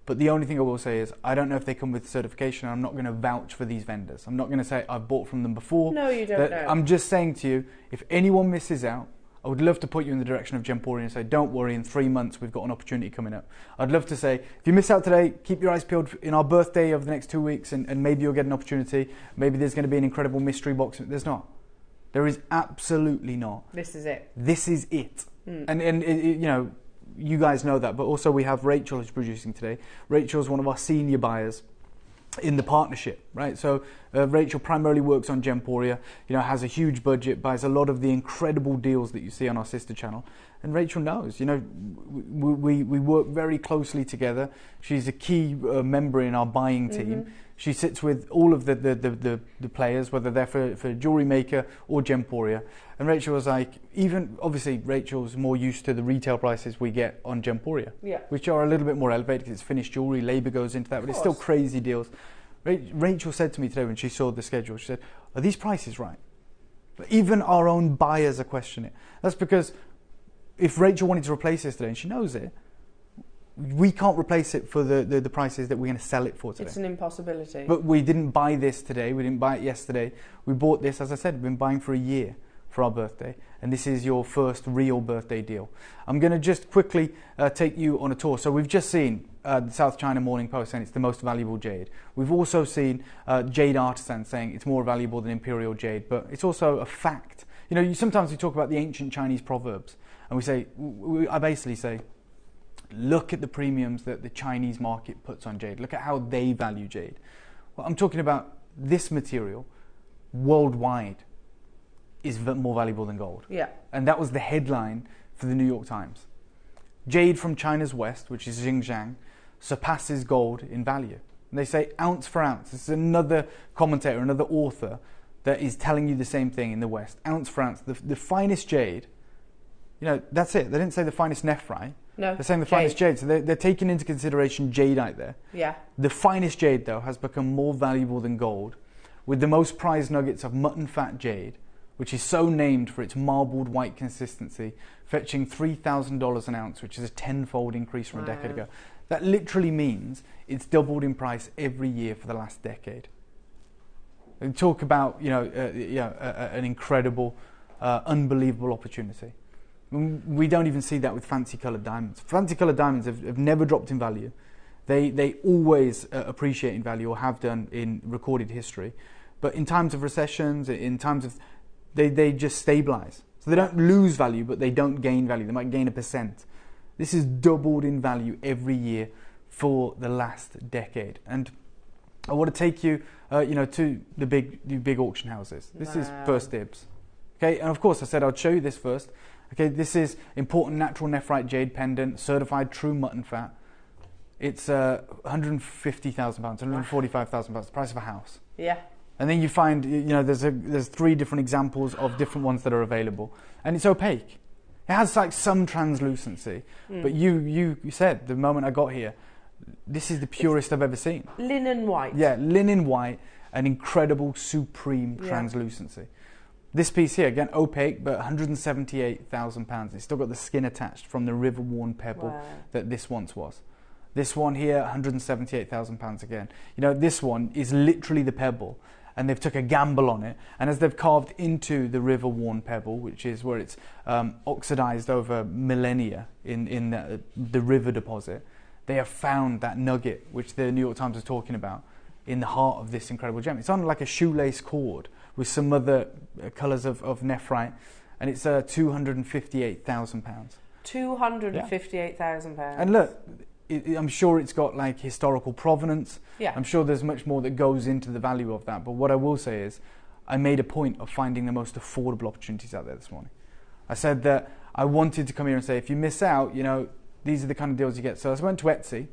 but the only thing I will say is I don't know if they come with certification. I'm not going to vouch for these vendors. I'm not going to say I've bought from them before. No, you don't know. I'm just saying to you, if anyone misses out, I would love to put you in the direction of Gemporia and say, don't worry, in 3 months we've got an opportunity coming up. I'd love to say, if you miss out today, keep your eyes peeled in our birthday over the next 2 weeks, and maybe you'll get an opportunity. Maybe there's going to be an incredible mystery box. There's not. There is absolutely not. This is it. This is it. And you guys know that, but also we have Rachel who's producing today. Rachel's one of our senior buyers. in the partnership, right? So Rachel primarily works on Gemporia, has a huge budget, buys a lot of the incredible deals that you see on our sister channel. And Rachel knows, we work very closely together. She's a key member in our buying team. She sits with all of the players, whether they're for JewelleryMaker or Gemporia. And Rachel was like, even obviously Rachel's more used to the retail prices we get on Gemporia, which are a little bit more elevated because it's finished jewellery, labour goes into that, but it's still crazy deals. Rachel said to me today when she saw the schedule, she said, are these prices right? But even our own buyers are questioning it. That's because if Rachel wanted to replace this today, and she knows it, we can't replace it for the prices that we're going to sell it for today. It's an impossibility. But we didn't buy this today. We didn't buy it yesterday. We bought this, as I said, we've been buying for a year for our birthday. And this is your first real birthday deal. I'm going to just quickly take you on a tour. So we've just seen the South China Morning Post saying it's the most valuable jade. We've also seen Jade Artisans saying it's more valuable than Imperial Jade. But it's also a fact. Sometimes we talk about the ancient Chinese proverbs. And we say, I basically say, look at the premiums that the Chinese market puts on jade. Look at how they value jade. Well, I'm talking about this material worldwide is more valuable than gold. Yeah. And that was the headline for the New York Times. Jade from China's west, which is Xinjiang, surpasses gold in value. And they say ounce for ounce. This is another commentator, another author that is telling you the same thing in the west. Ounce for ounce. The finest jade, that's it. They didn't say the finest nephrite. No, they're saying the finest jade. So they're taking into consideration jadeite there. Yeah. The finest jade, though, has become more valuable than gold, with the most prized nuggets of mutton fat jade, which is so named for its marbled white consistency, fetching $3,000 an ounce, which is a tenfold increase from a decade ago. That literally means it's doubled in price every year for the last decade. We talk about an incredible, unbelievable opportunity. We don't even see that with fancy coloured diamonds. Fancy coloured diamonds have never dropped in value. They always appreciate in value, or have done in recorded history. But in times of recessions, in times of, they just stabilise. So they don't lose value, but they don't gain value. They might gain 1%. This is doubled in value every year for the last decade. And I want to take you, to the big auction houses. This is First Dibs. Okay, and of course I said I'd show you this first. Okay, this is important natural nephrite jade pendant, certified true mutton fat. It's £150,000, £145,000, the price of a house. Yeah. And then you find, there's 3 different examples of different ones that are available, and it's opaque. It has like some translucency, but you said the moment I got here, this is the purest I've ever seen. Linen white. Yeah, linen white, an incredible supreme translucency. This piece here, again, opaque, but £178,000. It's still got the skin attached from the river-worn pebble that this once was. This one here, £178,000 again. This one is literally the pebble, and they've took a gamble on it. And as they've carved into the river-worn pebble, which is where it's oxidized over millennia in the river deposit, they have found that nugget, which the New York Times is talking about, in the heart of this incredible gem. It's on like a shoelace cord with some other colours of nephrite, and it's £258,000. £258,000. And look, I'm sure it's got like historical provenance. Yeah. I'm sure there's much more that goes into the value of that. But what I will say is, I made a point of finding the most affordable opportunities out there this morning. I said that I wanted to come here and say, if you miss out, these are the kind of deals you get. So I went to Etsy,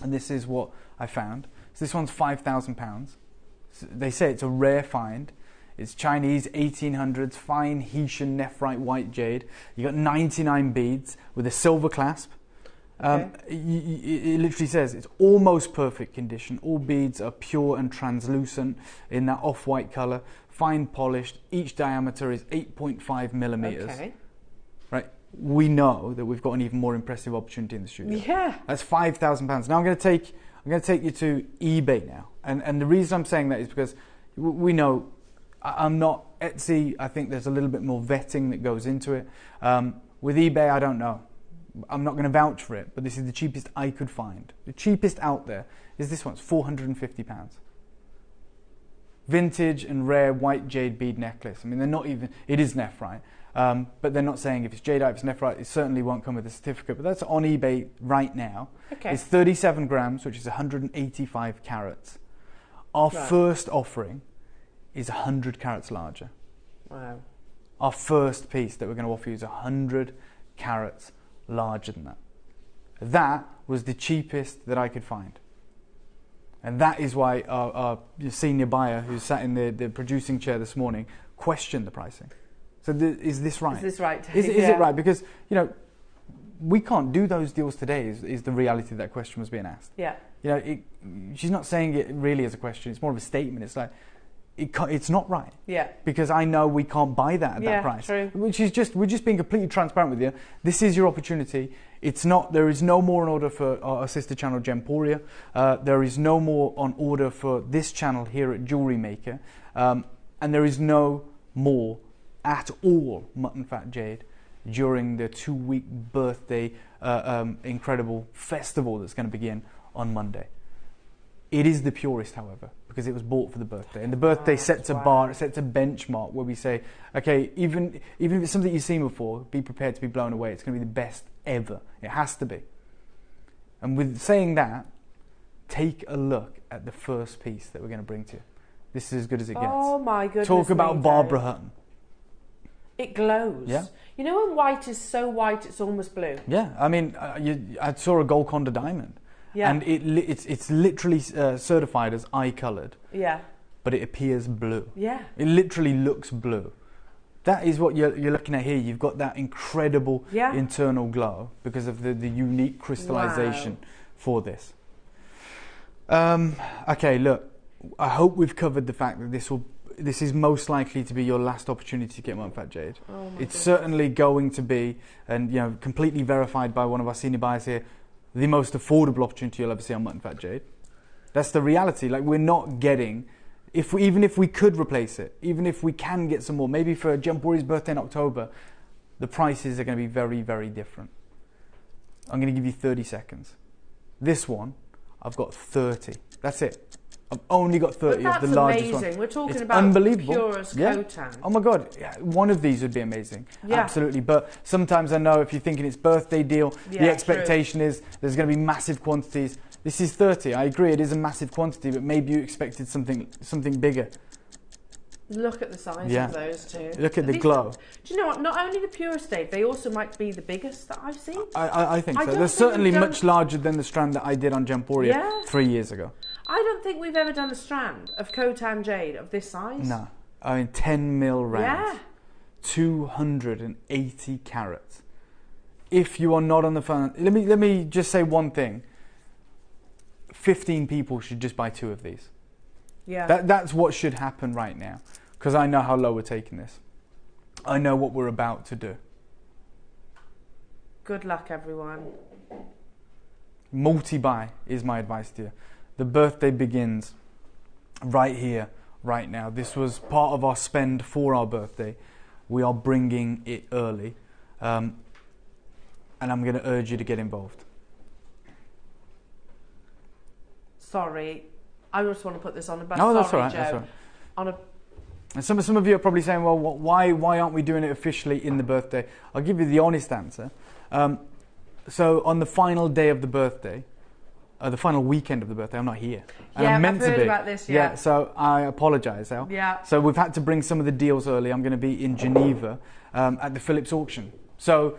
and this is what I found. So this one's £5,000. They say it's a rare find. It's Chinese 1800s fine Hessian nephrite white jade. You got 99 beads with a silver clasp. Okay. It literally says it's almost perfect condition. All beads are pure and translucent in that off-white colour, fine polished. Each diameter is 8.5 millimeters. Okay. Right. We know that we've got an even more impressive opportunity in the studio. Yeah. That's £5,000. Now I'm going to take you to eBay now. And the reason I'm saying that is because we know I'm not Etsy. I think there's a little bit more vetting that goes into it. With eBay, I don't know. I'm not going to vouch for it, but this is the cheapest I could find. The cheapest out there is this one. It's £450. Vintage and rare white jade bead necklace. I mean, they're not even, it is nephrite, but they're not saying if it's jadeite, if it's nephrite, it certainly won't come with a certificate, but that's on eBay right now. Okay. It's 37 grams, which is 185 carats. Our first offering is 100 carats larger. Wow. Our first piece that we're going to offer you is 100 carats larger than that. That was the cheapest that I could find. And that is why our senior buyer, who sat in the producing chair this morning, questioned the pricing. So is this right? Is this right? Is it right? Because, we can't do those deals today, is the reality that question was being asked. Yeah. She's not saying it really as a question. It's more of a statement. It's like, it's not right. Yeah. Because I know we can't buy that at that price. True. We're just being completely transparent with you. This is your opportunity. There is no more on order for our sister channel Gemporia. There is no more on order for this channel here at JewelleryMaker. And there is no more at all Mutton Fat Jade during the 2-week birthday incredible festival that's going to begin on Monday. It is the purest, however, because it was bought for the birthday. And the birthday sets a bar, it sets a benchmark where we say, okay, even if it's something you've seen before, be prepared to be blown away. It's going to be the best ever. It has to be. And with saying that, take a look at the first piece that we're going to bring to you. This is as good as it gets. Oh my goodness. Talk about Barbara Hutton. It glows. Yeah. You know when white is so white it's almost blue? Yeah. I mean, I saw a Golconda diamond. Yeah. And it's literally certified as eye coloured. Yeah. But it appears blue. Yeah. It literally looks blue. That is what you're looking at here. You've got that incredible internal glow because of the unique crystallization for this. Okay, look. I hope we've covered the fact that this is most likely to be your last opportunity to get Mutton Fat Jade. Oh my It's certainly going to be, and completely verified by one of our senior buyers here, the most affordable opportunity you'll ever see on Mutton Fat Jade. That's the reality. Like, we're not getting, even if we could replace it, even if we can get some more, maybe for Jempori's birthday in October, the prices are going to be very, very different. I'm going to give you 30 seconds. This one, I've got 30. That's it. I've only got 30 but of the largest one. That's amazing. We're talking about unbelievable. purest Khotan. Oh my God, one of these would be amazing. Yeah. Absolutely. But sometimes I know if you're thinking it's birthday deal, the expectation is there's going to be massive quantities. This is 30. I agree, it is a massive quantity, but maybe you expected something bigger. Look at the size of those two. Look at the glow. Do you know what? Not only the purest Dave, they also might be the biggest that I've seen. I think so. They're certainly much larger than the strand that I did on Gemporia 3 years ago. I don't think we've ever done a strand of Khotan jade of this size. No. I mean, 10 mil rounds. Yeah. 280 carats. If you are not on the phone, let me just say one thing. 15 people should just buy 2 of these. Yeah. That's what should happen right now, because I know how low we're taking this. I know what we're about to do. Good luck, everyone. Multi-buy is my advice to you. The birthday begins right here, right now. This was part of our spend for our birthday. We are bringing it early, and I'm going to urge you to get involved. Sorry, I just want to put this on about. No, that's sorry, all right. Joe. That's all right. On a. And some of you are probably saying, well, why aren't we doing it officially in the birthday? I'll give you the honest answer. So on the final day of the birthday, the final weekend of the birthday, I'm not here. And Yeah, I'm meant I've heard to be. about this, Yeah, so I apologise, Al. Yeah. So we've had to bring some of the deals early. I'm going to be in Geneva at the Philips auction. So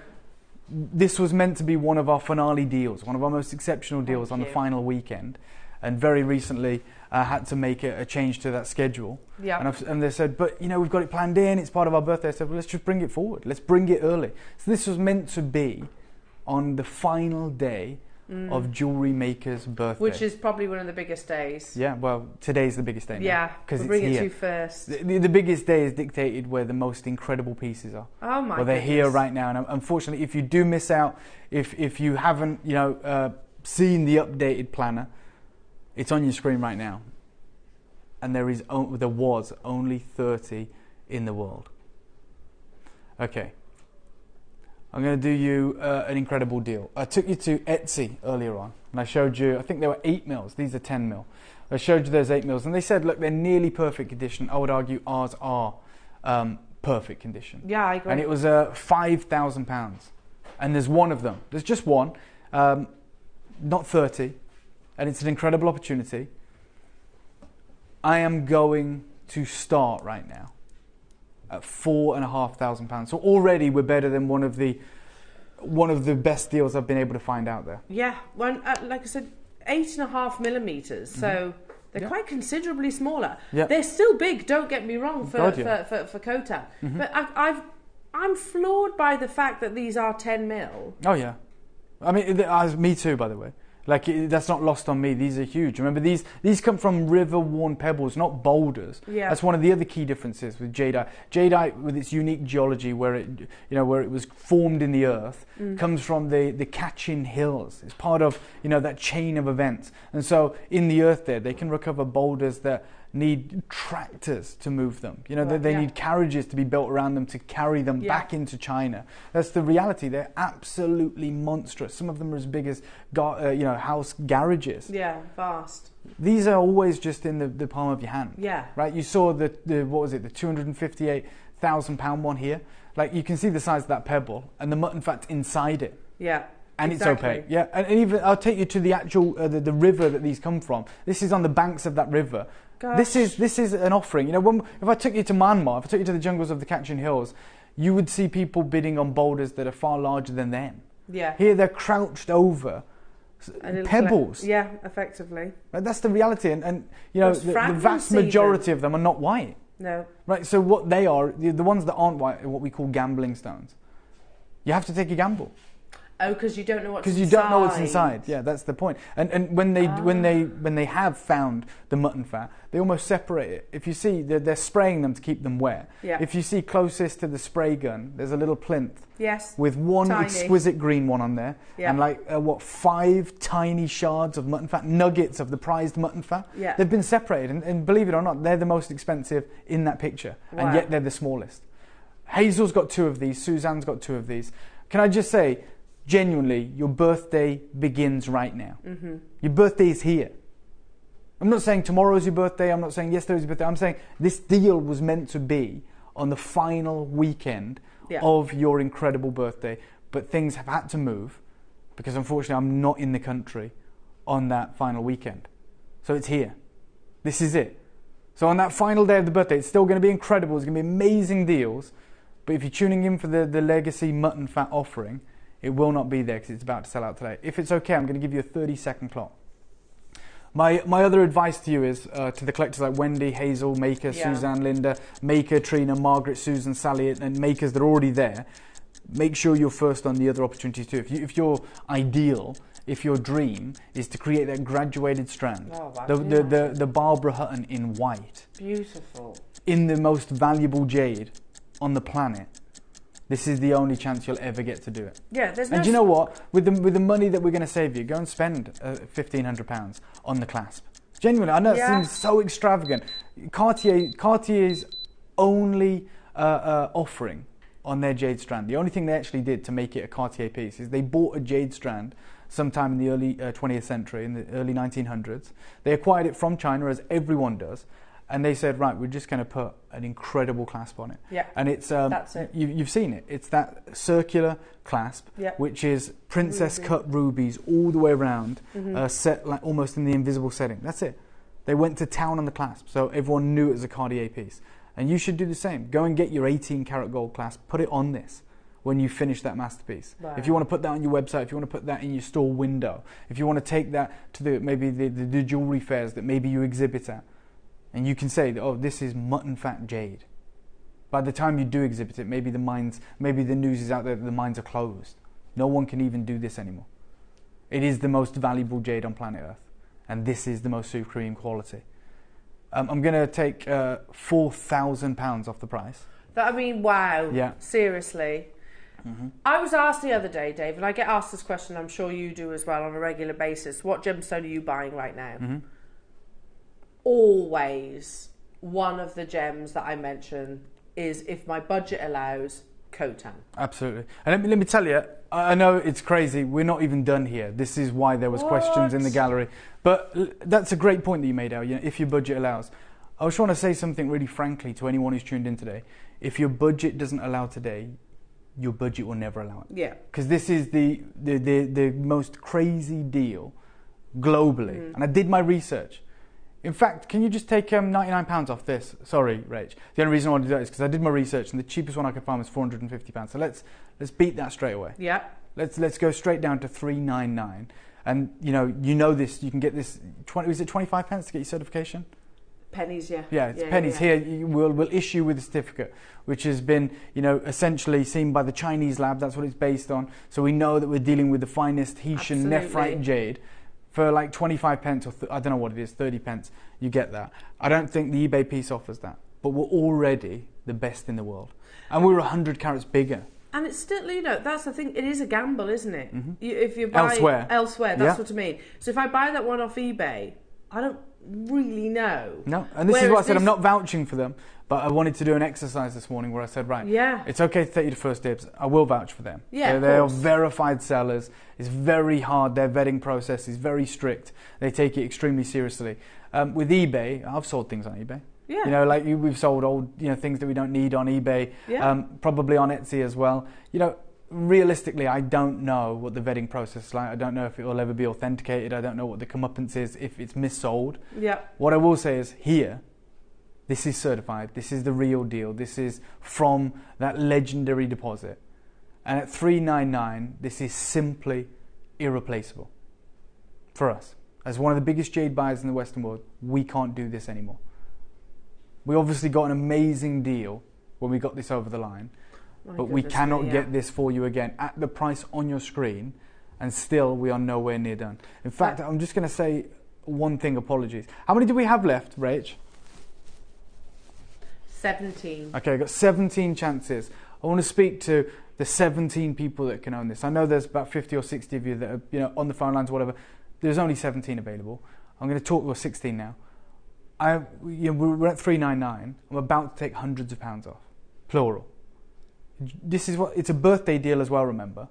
this was meant to be one of our finale deals, one of our most exceptional deals on the final weekend. And very recently, I had to make a change to that schedule. Yeah. And they said, but we've got it planned in. It's part of our birthday. I said, well, let's just bring it forward. Let's bring it early. So this was meant to be on the final day of JewelleryMaker's birthday. Which is probably one of the biggest days. Yeah, well, today's the biggest day now. Yeah, because we'll bring it's it to here. you first. The biggest day is dictated where the most incredible pieces are. Oh my Well, they're goodness. here right now. And unfortunately, if you do miss out, if you haven't, seen the updated planner, it's on your screen right now. And there was only 30 in the world. Okay. I'm going to do you an incredible deal. I took you to Etsy earlier on, and I showed you, I think there were 8 mils. These are 10 mil. I showed you those 8 mils, and they said, look, they're nearly perfect condition. I would argue ours are perfect condition. Yeah, I agree. And it was £5,000. And there's one of them. There's just one, not 30. And it's an incredible opportunity. I am going to start right now at £4,500. So already we're better than one of the best deals I've been able to find out there. Yeah, well, like I said, 8.5 millimeters. So they're quite considerably smaller. Yeah. They're still big. Don't get me wrong for Kota, but I'm floored by the fact that these are 10 mil. Oh yeah, I mean, me too. By the way. Like, that's not lost on me. These are huge. Remember, these come from river-worn pebbles, not boulders. Yeah. That's one of the other key differences with jadeite. Jadeite, with its unique geology, where it was formed in the earth, comes from the Kachin Hills. It's part of that chain of events. And so, in the earth, they can recover boulders that need tractors to move them. They need carriages to be built around them to carry them back into China. That's the reality. They're absolutely monstrous. Some of them are as big as house garages. Yeah, vast. These are always just in the palm of your hand. Yeah. Right. You saw the £258,000 one here. Like, you can see the size of that pebble and the mutton fat inside it. Yeah. And exactly. It's opaque. Yeah. And even I'll take you to the actual the river that these come from. This is on the banks of that river. Gosh. This is an offering. If I took you to Myanmar, if I took you to the jungles of the Kachin Hills, you would see people bidding on boulders that are far larger than them. Yeah. Here they're crouched over pebbles. Yeah, effectively. Right, that's the reality, and the vast majority of them are not white. No. Right. So what they are, the ones that aren't white, are what we call gambling stones. You have to take a gamble. Oh, because you don't know what's inside. Because you don't know what's inside. Yeah, that's the point. And when they have found the mutton fat, they almost separate it. If you see, they're spraying them to keep them wet. Yeah. If you see closest to the spray gun, there's a little plinth. Yes. With one exquisite green one on there, and 5 tiny shards of mutton fat, nuggets of the prized mutton fat. Yeah. They've been separated, and believe it or not, they're the most expensive in that picture, and yet they're the smallest. Hazel's got 2 of these. Suzanne's got 2 of these. Can I just say, genuinely, your birthday begins right now. Mm-hmm. Your birthday is here. I'm not saying tomorrow's your birthday. I'm not saying yesterday's your birthday. I'm saying this deal was meant to be on the final weekend of your incredible birthday. But things have had to move because, unfortunately, I'm not in the country on that final weekend. So it's here. This is it. So on that final day of the birthday, it's still going to be incredible. It's going to be amazing deals. But if you're tuning in for the Legacy Mutton Fat offering, it will not be there because it's about to sell out today. If it's okay, I'm going to give you a 30-second clock. My other advice to you is to the collectors like Wendy, Hazel, Maker, Suzanne, Linda, Maker, Trina, Margaret, Susan, Sally, and Makers that are already there. Make sure you're first on the other opportunities too. If your ideal, if your dream is to create that graduated strand, the Barbara Hutton in white, beautiful, in the most valuable jade on the planet. This is the only chance you'll ever get to do it. Yeah, there's no. And do you know what? With the money that we're going to save you, go and spend £1,500 on the clasp. Genuinely, I know it seems so extravagant. Cartier's only offering on their jade strand, the only thing they actually did to make it a Cartier piece is they bought a jade strand sometime in the early 20th century, in the early 1900s. They acquired it from China, as everyone does. And they said, right, we're just going to put an incredible clasp on it. Yeah, and it's that's it. You've seen it. It's that circular clasp, which is princess cut rubies all the way around, set like almost in the invisible setting. That's it. They went to town on the clasp, so everyone knew it was a Cartier piece. And you should do the same. Go and get your 18 karat gold clasp. Put it on this when you finish that masterpiece. Right. If you want to put that on your website, if you want to put that in your store window, if you want to take that to maybe the jewelry fairs that maybe you exhibit at. And you can say, oh, this is mutton fat jade. By the time you do exhibit it, maybe the news is out there that the mines are closed. No one can even do this anymore. It is the most valuable jade on planet Earth. And this is the most supreme quality. I'm going to take £4,000 off the price. Wow. Yeah. Seriously. Mm-hmm. I was asked the other day, Dave, and I get asked this question, I'm sure you do as well on a regular basis. What gemstone are you buying right now? Mm-hmm. Always one of the gems that I mention is, if my budget allows, Khotan. Absolutely. And let me tell you, I know it's crazy. We're not even done here. This is why there was questions in the gallery. But that's a great point that you made, Al. If your budget allows. I just want to say something really frankly to anyone who's tuned in today. If your budget doesn't allow today, your budget will never allow it. Yeah. Because this is the most crazy deal globally. And I did my research. In fact, can you just take £99 off this? Sorry, Rach. The only reason I wanted to do that is because I did my research and the cheapest one I could find was £450. So let's beat that straight away. Yeah. Let's go straight down to £399. And you know this. You can get this. Was it 25 pence to get your certification? Pennies, yeah. Yeah, it's pennies. Here we'll issue with a certificate, which has been, essentially seen by the Chinese lab. That's what it's based on. So we know that we're dealing with the finest Haitian nephrite jade. For like 25 pence, or I don't know what it is, 30 pence, you get that. I don't think the eBay piece offers that, but we're already the best in the world, and we're 100 carats bigger. And it's still, that's the thing. It is a gamble, isn't it? Mm-hmm. If you buy elsewhere, that's what I mean. So if I buy that one off eBay, I don't really know. No, and this is what I said. I'm not vouching for them, but I wanted to do an exercise this morning where I said, right, it's okay to take you to first dibs. I will vouch for them. Yeah, they are verified sellers. It's very hard. Their vetting process is very strict. They take it extremely seriously. With eBay, I've sold things on eBay. Yeah. We've sold old, things that we don't need on eBay. Yeah. Probably on Etsy as well. Realistically, I don't know what the vetting process is like. I don't know if it will ever be authenticated. I don't know what the comeuppance is if it's missold. Yeah. What I will say is here, this is certified. This is the real deal. This is from that legendary deposit. And at $399, this is simply irreplaceable for us. As one of the biggest jade buyers in the Western world, we can't do this anymore. We obviously got an amazing deal when we got this over the line. But we cannot get this for you again at the price on your screen, and still we are nowhere near done. In fact, I'm just going to say one thing, apologies. How many do we have left, Rach? 17. Okay, I've got 17 chances. I want to speak to the 17 people that can own this. I know there's about 50 or 60 of you that are on the phone lines or whatever. There's only 17 available. I'm going to talk with 16 now. We're at $399. I'm about to take hundreds of pounds off, plural. This is it's a birthday deal as well, remember.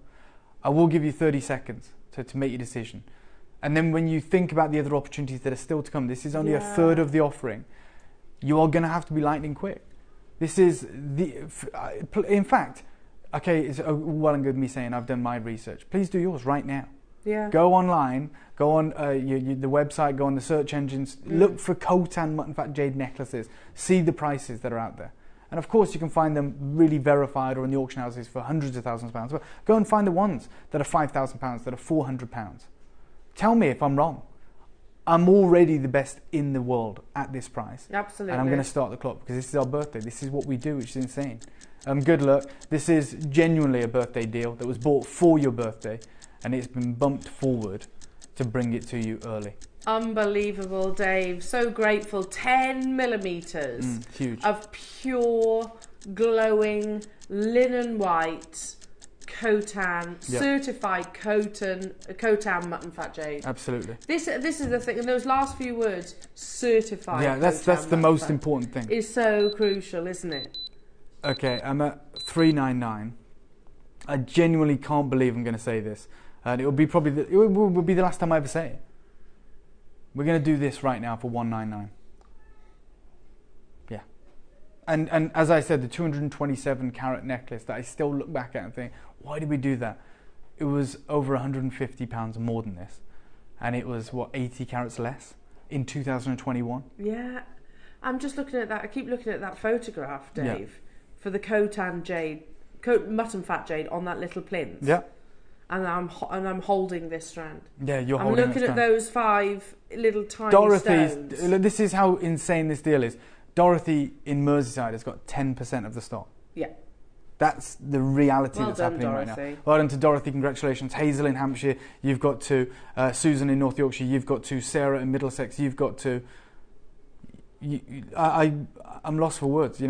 I will give you 30 seconds to make your decision. And then when you think about the other opportunities that are still to come, this is only a third of the offering. You are going to have to be lightning quick. This is in fact, okay, it's well and good me saying I've done my research. Please do yours right now. Yeah. Go online, go on the website, go on the search engines, look for Khotan mutton fat jade necklaces, see the prices that are out there. And of course you can find them really verified or in the auction houses for hundreds of thousands of pounds. But go and find the ones that are £5,000, that are £400. Tell me if I'm wrong. I'm already the best in the world at this price. Absolutely. And I'm going to start the clock because this is our birthday. This is what we do, which is insane. Good luck. This is genuinely a birthday deal that was bought for your birthday, and it's been bumped forward to bring it to you early. Unbelievable, Dave. So grateful. 10 millimetres huge. of pure, glowing, linen white, Khotan, certified Khotan mutton fat jade. Absolutely. This is the thing. And those last few words, certified. Yeah, that's the most important thing. Is so crucial, isn't it? Okay, I'm at $399. I genuinely can't believe I'm going to say this, and it will be probably it will be the last time I ever say it. We're going to do this right now for $199. Yeah. And as I said, the 227 carat necklace that I still look back at and think, why did we do that? It was over £150 more than this. And it was, 80 carats less in 2021? Yeah. I'm just looking at that. I keep looking at that photograph, Dave, for the Khotan jade, mutton fat jade on that little plinth. Yeah. And I'm holding this strand. Yeah, you're holding I'm looking at those 5 little tiny stones. stones. This is how insane this deal is. Dorothy in Merseyside has got 10% of the stock. Yeah. That's the reality that's happening Dorothy. right now. Well done to Dorothy, congratulations. Hazel in Hampshire, you've got 2. Susan in North Yorkshire, you've got 2. Sarah in Middlesex, you've got 2. I'm lost for words, I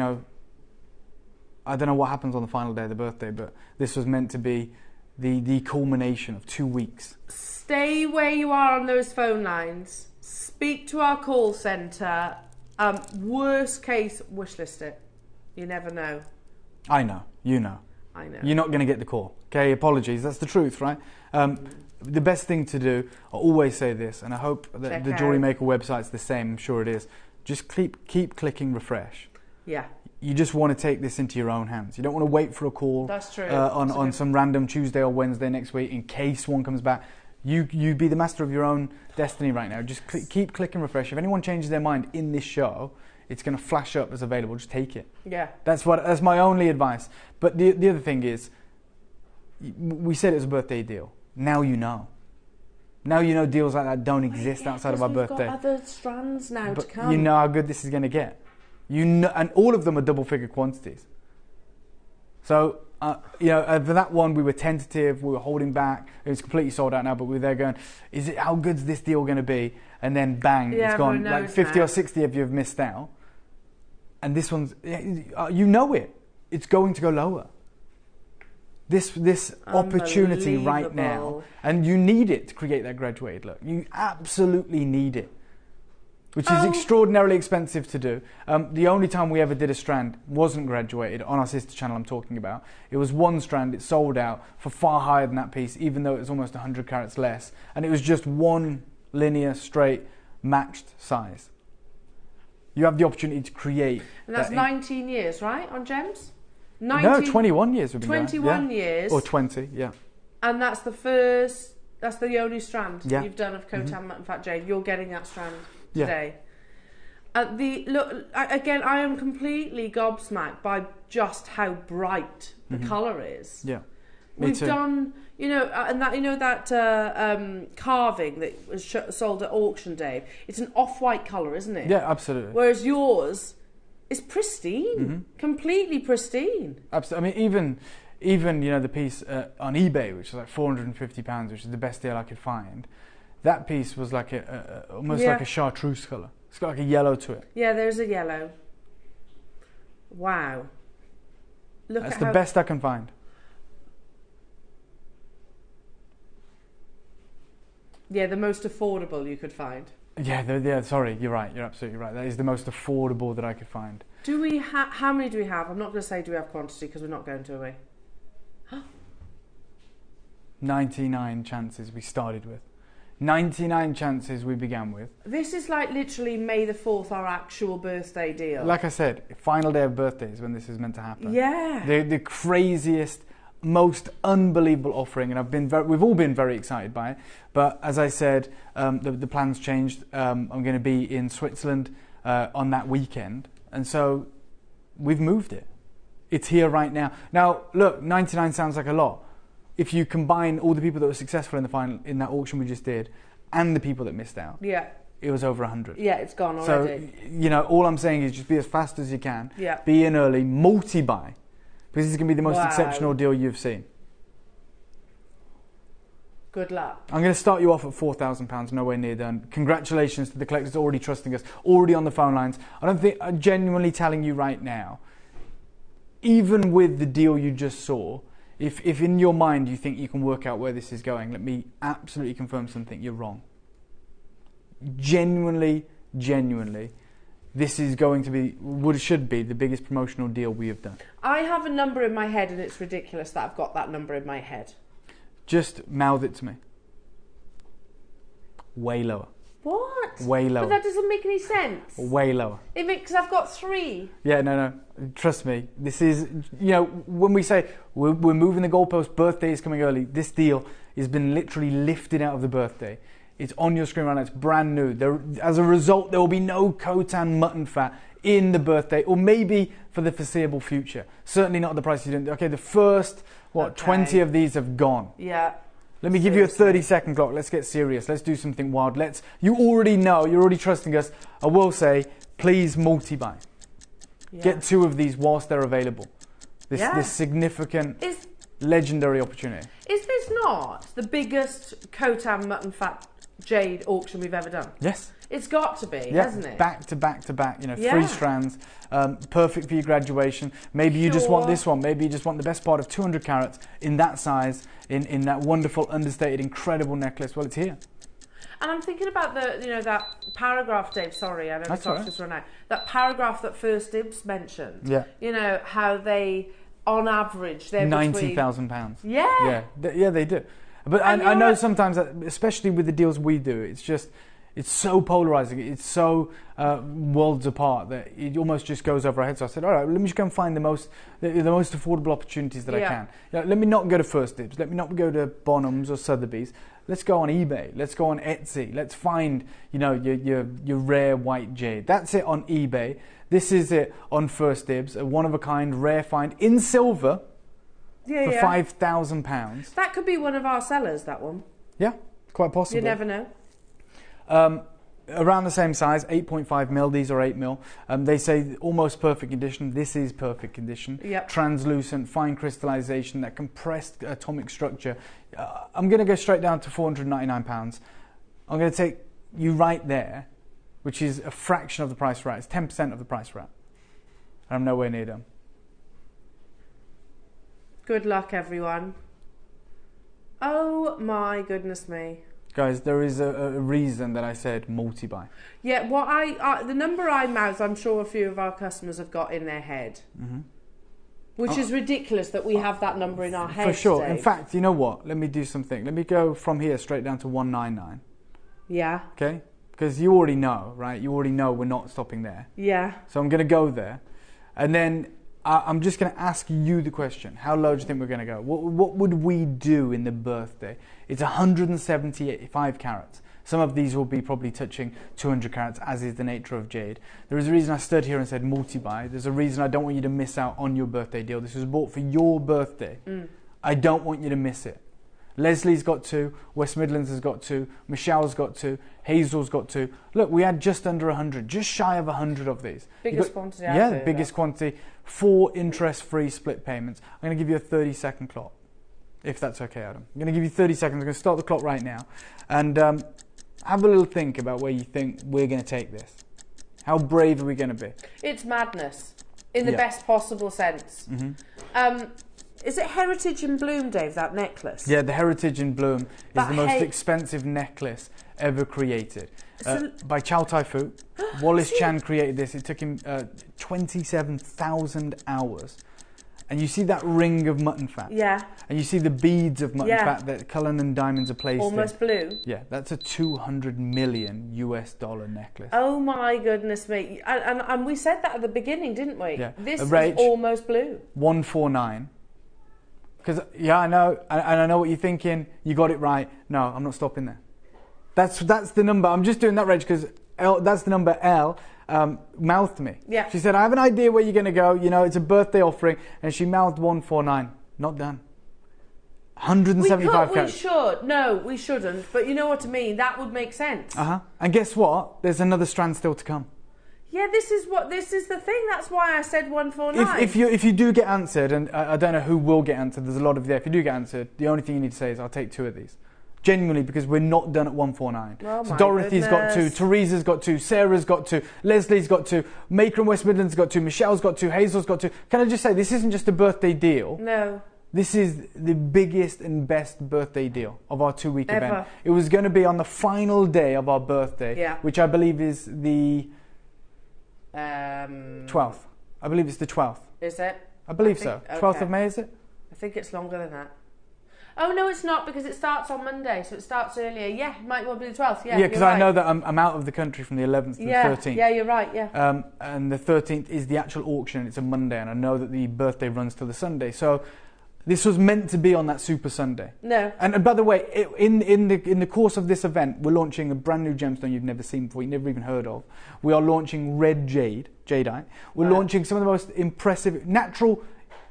don't know what happens on the final day of the birthday, but this was meant to be the culmination of 2 weeks. Stay where you are on those phone lines. Speak to our call centre. Worst case, wishlist it. You never know. I know. You know. I know. You're not going to get the call. Okay, apologies. That's the truth, right? The best thing to do, I always say this, and I hope that the JewelleryMaker website's the same. I'm sure it is. Just keep clicking refresh. Yeah. You just want to take this into your own hands. You don't want to wait for a call. That's true. On some random Tuesday or Wednesday next week in case one comes back. You be the master of your own destiny right now. Just keep clicking refresh. If anyone changes their mind in this show, it's going to flash up as available. Just take it. Yeah. That's my only advice. But the other thing is, we said it was a birthday deal. Now you know. Now you know deals like that don't exist outside of our birthday. We've got other strands now to come. You know how good this is going to get. You know, and all of them are double-figure quantities. So, for that one, we were tentative, we were holding back. It was completely sold out now, but we were there going, how good's this deal going to be? And then bang, it's gone. Like 50 or 60 of you have missed out. And this one's, you know it. It's going to go lower. This opportunity right now, and you need it to create that graduated look. You absolutely need it, which is extraordinarily expensive to do. The only time we ever did a strand wasn't graduated on our sister channel I'm talking about. It was one strand, it sold out for far higher than that piece, even though it was almost 100 carats less. And it was just one linear, straight, matched size. You have the opportunity to create. And that's 19 years, right, on gems? 19, no, 21 years we've been 21 going. years. Or 20, yeah. And that's the only strand you've done of Khotan Mutton Fat Jade. You're getting that strand today. Again, I am completely gobsmacked by just how bright the colour is. Yeah. We've done, that carving that was sold at auction, Dave. It's an off-white colour, isn't it? Yeah, absolutely. Whereas yours is pristine, completely pristine. Absolutely. I mean, even the piece on eBay, which is like £450, which is the best deal I could find. That piece was like almost like a chartreuse colour. It's got like a yellow to it. Yeah, there's a yellow. Wow. That's the best I can find. Yeah, the most affordable you could find. Yeah, sorry, you're right. You're absolutely right. That is the most affordable that I could find. Do we have? How many do we have? I'm not going to say do we have quantity because we're not going to, are we? 99 chances we started with. 99 chances we began with. This is like literally May the 4th, our actual birthday deal. Like I said, final day of birthdays when this is meant to happen. Yeah. The craziest, most unbelievable offering, and we've all been very excited by it. But as I said, the plans changed. I'm going to be in Switzerland on that weekend, and so we've moved it. It's here right now. Now, look, 99 sounds like a lot. If you combine all the people that were successful in the final in that auction we just did, and the people that missed out, it was over 100. Yeah, it's gone already. So all I'm saying is just be as fast as you can. Yeah. Be in early, multi-buy. Because this is going to be the most exceptional deal you've seen. Good luck. I'm going to start you off at £4,000, nowhere near done. Congratulations to the collectors already trusting us, already on the phone lines. I'm genuinely telling you right now, even with the deal you just saw, if in your mind you think you can work out where this is going, let me absolutely confirm something, you're wrong. Genuinely, this is going to be, should be, the biggest promotional deal we have done. I have a number in my head and it's ridiculous that I've got that number in my head. Just mouth it to me. Way lower. What? Way lower. But that doesn't make any sense. Way lower. Because I've got 3. Yeah, no. Trust me. This is, when we say we're moving the goalpost, birthday is coming early, this deal has been literally lifted out of the birthday. It's on your screen right now. It's brand new. As a result, there will be no Khotan mutton fat in the birthday, or maybe for the foreseeable future. Certainly not at the price you didn't. Okay, the first, 20 of these have gone. Yeah. Let me give you a 30-second clock. Let's get serious. Let's do something wild. You already know. You're already trusting us. I will say, please multi-buy. Yeah. Get 2 of these whilst they're available. This significant, legendary opportunity. Is this not the biggest Khotan mutton fat jade auction we've ever done? Yes. It's got to be, hasn't it? Back to back to back, 3 strands, perfect for your graduation. Maybe you just want this one. Maybe you just want the best part of 200 carats in that size, in that wonderful, understated, incredible necklace. Well, it's here. And I'm thinking about that paragraph, Dave. Sorry, I know the clock's just run out. That paragraph that First Dibs mentioned. Yeah. How they, on average, they're £90,000. Yeah. Yeah, they do. But I know sometimes, that, especially with the deals we do, it's so polarizing, it's so worlds apart that it almost just goes over our heads. So I said, all right, let me just go and find the most affordable opportunities that I can. Let me not go to First Dibs, let me not go to Bonhams or Sotheby's. let's go on eBay, let's go on Etsy, let's find, you know, your rare white jade. That's it on eBay. This is it on First Dibs, a one-of-a-kind rare find in silver for £5,000. That could be one of our sellers, that one. Yeah, quite possibly. You never know. Around the same size, 8.5 mil. These are 8 mil. They say almost perfect condition. This is perfect condition. Yep. Translucent, fine crystallization, that compressed atomic structure. I'm going to go straight down to £499. I'm going to take you right there, which is a fraction of the price we're at. It's 10% of the price we're at. I'm nowhere near them. Good luck, everyone. Oh my goodness me. Guys, there is a reason that I said multi-buy. Yeah, what the number I mouthed, I'm sure a few of our customers have got in their head. Mm-hmm. Which is ridiculous that we have that number in our head. For sure. Dave. In fact, you know what? Let me do something. Let me go from here straight down to 199. Yeah. Okay? Because you already know, right? You already know we're not stopping there. Yeah. So I'm going to go there. And then I'm just going to ask you the question. How low do you think we're going to go? What would we do in the birthday? It's 175 carats. Some of these will be probably touching 200 carats, as is the nature of jade. There is a reason I stood here and said multi-buy. There's a reason I don't want you to miss out on your birthday deal. This was bought for your birthday. I don't want you to miss it. Leslie's got 2, West Midlands has got 2, Michelle's got 2, Hazel's got 2. Look, we had just under 100, just shy of 100 of these. Biggest quantity. Yeah, the biggest quantity. 4 interest-free split payments. I'm going to give you a 30-second clock, if that's okay, Adam. I'm going to give you 30 seconds. I'm going to start the clock right now. And have a little think about where you think we're going to take this. How brave are we going to be? It's madness, in the best possible sense. Mm-hmm. Is it Heritage in Bloom, Dave, that necklace? Yeah, the Heritage in Bloom is the most expensive necklace ever created. By Chow Tai Fu. Wallace Chan created this. It took him 27,000 hours. And you see that ring of mutton fat? Yeah. And you see the beads of mutton fat that Cullinan diamonds are placed Almost blue? Yeah, that's a $200 million US necklace. Oh my goodness me. And we said that at the beginning, didn't we? Yeah. This is almost blue. 149. Because, yeah, I know, and I know what you're thinking. You got it right. No, I'm not stopping there. That's the number. I'm just doing that, Reg, because that's the number L mouthed me. Yeah. She said, I have an idea where you're going to go. You know, it's a birthday offering. And she mouthed 149. Not done. 175 carats. We should. No, we shouldn't. But you know what I mean? That would make sense. Uh-huh. And guess what? There's another strand still to come. Yeah, this is the thing. That's why I said 149. If you do get answered, and I don't know who will get answered, there's a lot of you there. If you do get answered, the only thing you need to say is, I'll take 2 of these. Genuinely, because we're not done at 149. Oh so Dorothy's got 2, Teresa's got 2, Sarah's got 2, Leslie's got 2, Maker and West Midlands got 2, Michelle's got 2, Hazel's got 2. Can I just say, this isn't just a birthday deal. No. This is the biggest and best birthday deal of our 2-week event. It was going to be on the final day of our birthday, which I believe is the 12th. I believe it's the 12th. Is it? I believe so. 12th of May, is it? I think it's longer than that. Oh, no, it's not, because it starts on Monday, so it starts earlier. Yeah, it might well be the 12th. Yeah, because I know that I'm out of the country from the 11th to the 13th. Yeah, you're right, yeah. And the 13th is the actual auction. It's a Monday, and I know that the birthday runs till the Sunday. So this was meant to be on that Super Sunday. No. And by the way, in the course of this event, we're launching a brand new gemstone you've never seen before, you've never even heard of. We are launching red jadeite. We're launching some of the most impressive natural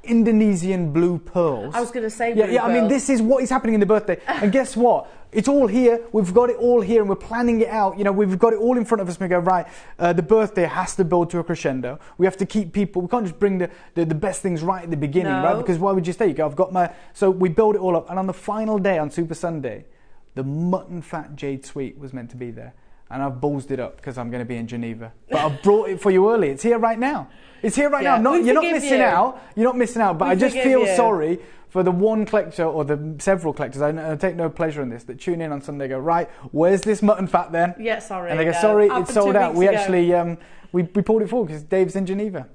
Indonesian blue pearls. I was going to say blue pearls. I mean, this is what is happening in the birthday. And guess what? It's all here. We've got it all here, and we're planning it out. You know, we've got it all in front of us. And we go, right, the birthday has to build to a crescendo. We have to keep people. We can't just bring the best things right at the beginning, right? Because why would you stay? You go, I've got my. So we build it all up, and on the final day, on Super Sunday, the mutton fat jade suite was meant to be there. And I've ballsed it up because I'm going to be in Geneva. But I've brought it for you early. It's here right now. It's here right now. You're not missing out. You're not missing out. But I just feel sorry for the one collector or the several collectors. I take no pleasure in this. That tune in on Sunday and go, right, where's this mutton fat then? Yeah, sorry. And they go, sorry, it's sold out. We actually, we pulled it forward because Dave's in Geneva.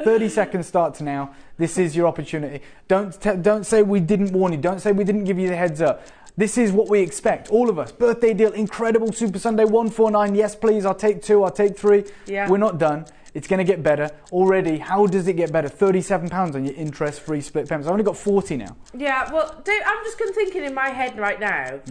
30 seconds starts now. This is your opportunity. Don't say we didn't warn you. Don't say we didn't give you the heads up. This is what we expect, all of us. Birthday deal, incredible Super Sunday, 149. Yes, please, I'll take 2, I'll take 3. Yeah. We're not done. It's going to get better. Already, how does it get better? £37 on your interest-free split payments. I've only got 40 now. Yeah, well, Dave, I'm just thinking in my head right now,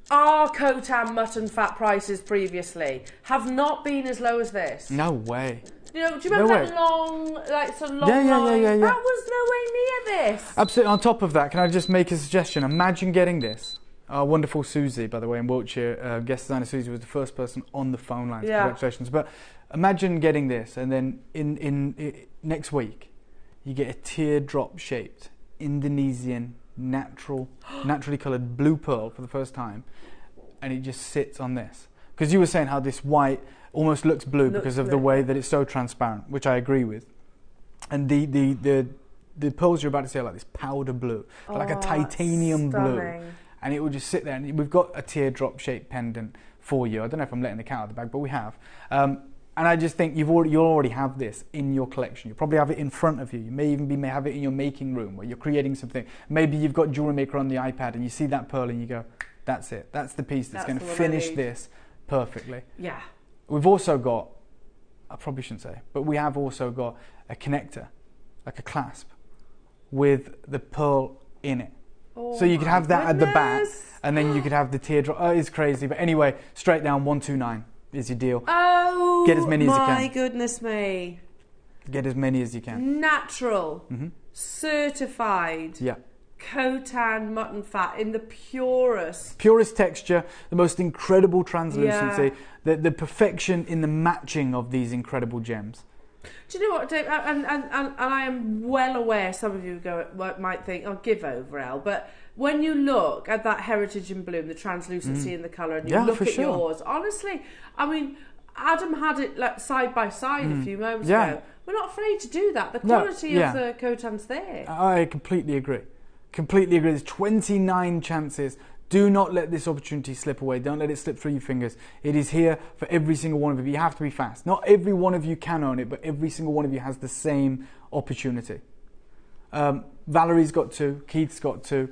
our Khotan mutton fat prices previously have not been as low as this. No way. You know, do you remember that long, like, sort of long line? Yeah. That was nowhere near this. Absolutely. On top of that, can I just make a suggestion? Imagine getting this. Our wonderful Susie, by the way, in Wiltshire, guest designer Susie was the first person on the phone line. Yeah. Congratulations. But imagine getting this, and then in next week, you get a teardrop-shaped Indonesian naturally coloured blue pearl for the first time, and it just sits on this. Because you were saying how this white almost looks blue because of the way that it's so transparent, which I agree with. And the pearls you're about to see are like this powder blue, like a titanium blue. And it will just sit there, and we've got a teardrop-shaped pendant for you. I don't know if I'm letting the cat out of the bag, but we have. And I just think you'll already have this in your collection. You probably have it in front of you. You may even have it in your making room where you're creating something. Maybe you've got JewelleryMaker on the iPad and you see that pearl and you go, that's it. That's the piece that's going to finish this perfectly. Yeah. We've also got, I probably shouldn't say, but we have also got a connector, like a clasp, with the pearl in it. So you could have that at the back, and then you could have the teardrop. Oh, it's crazy. But anyway, straight down 129 is your deal. Oh, get as many as you can. My goodness me. Get as many as you can. Natural, certified, Khotan mutton fat in the purest texture, the most incredible translucency, the perfection in the matching of these incredible gems. Do you know what, Dave? And I am well aware some of you might think, "Oh, give over, Elle." But when you look at that heritage in bloom, the translucency in the colour, and you look at yours, honestly, I mean, Adam had it like side by side a few moments ago. We're not afraid to do that. The quality of the Khotan's there. I completely agree. Completely agree. There's 29 chances. Do not let this opportunity slip away. Don't let it slip through your fingers. It is here for every single one of you. You have to be fast. Not every one of you can own it, but every single one of you has the same opportunity. Valerie's got 2, Keith's got 2,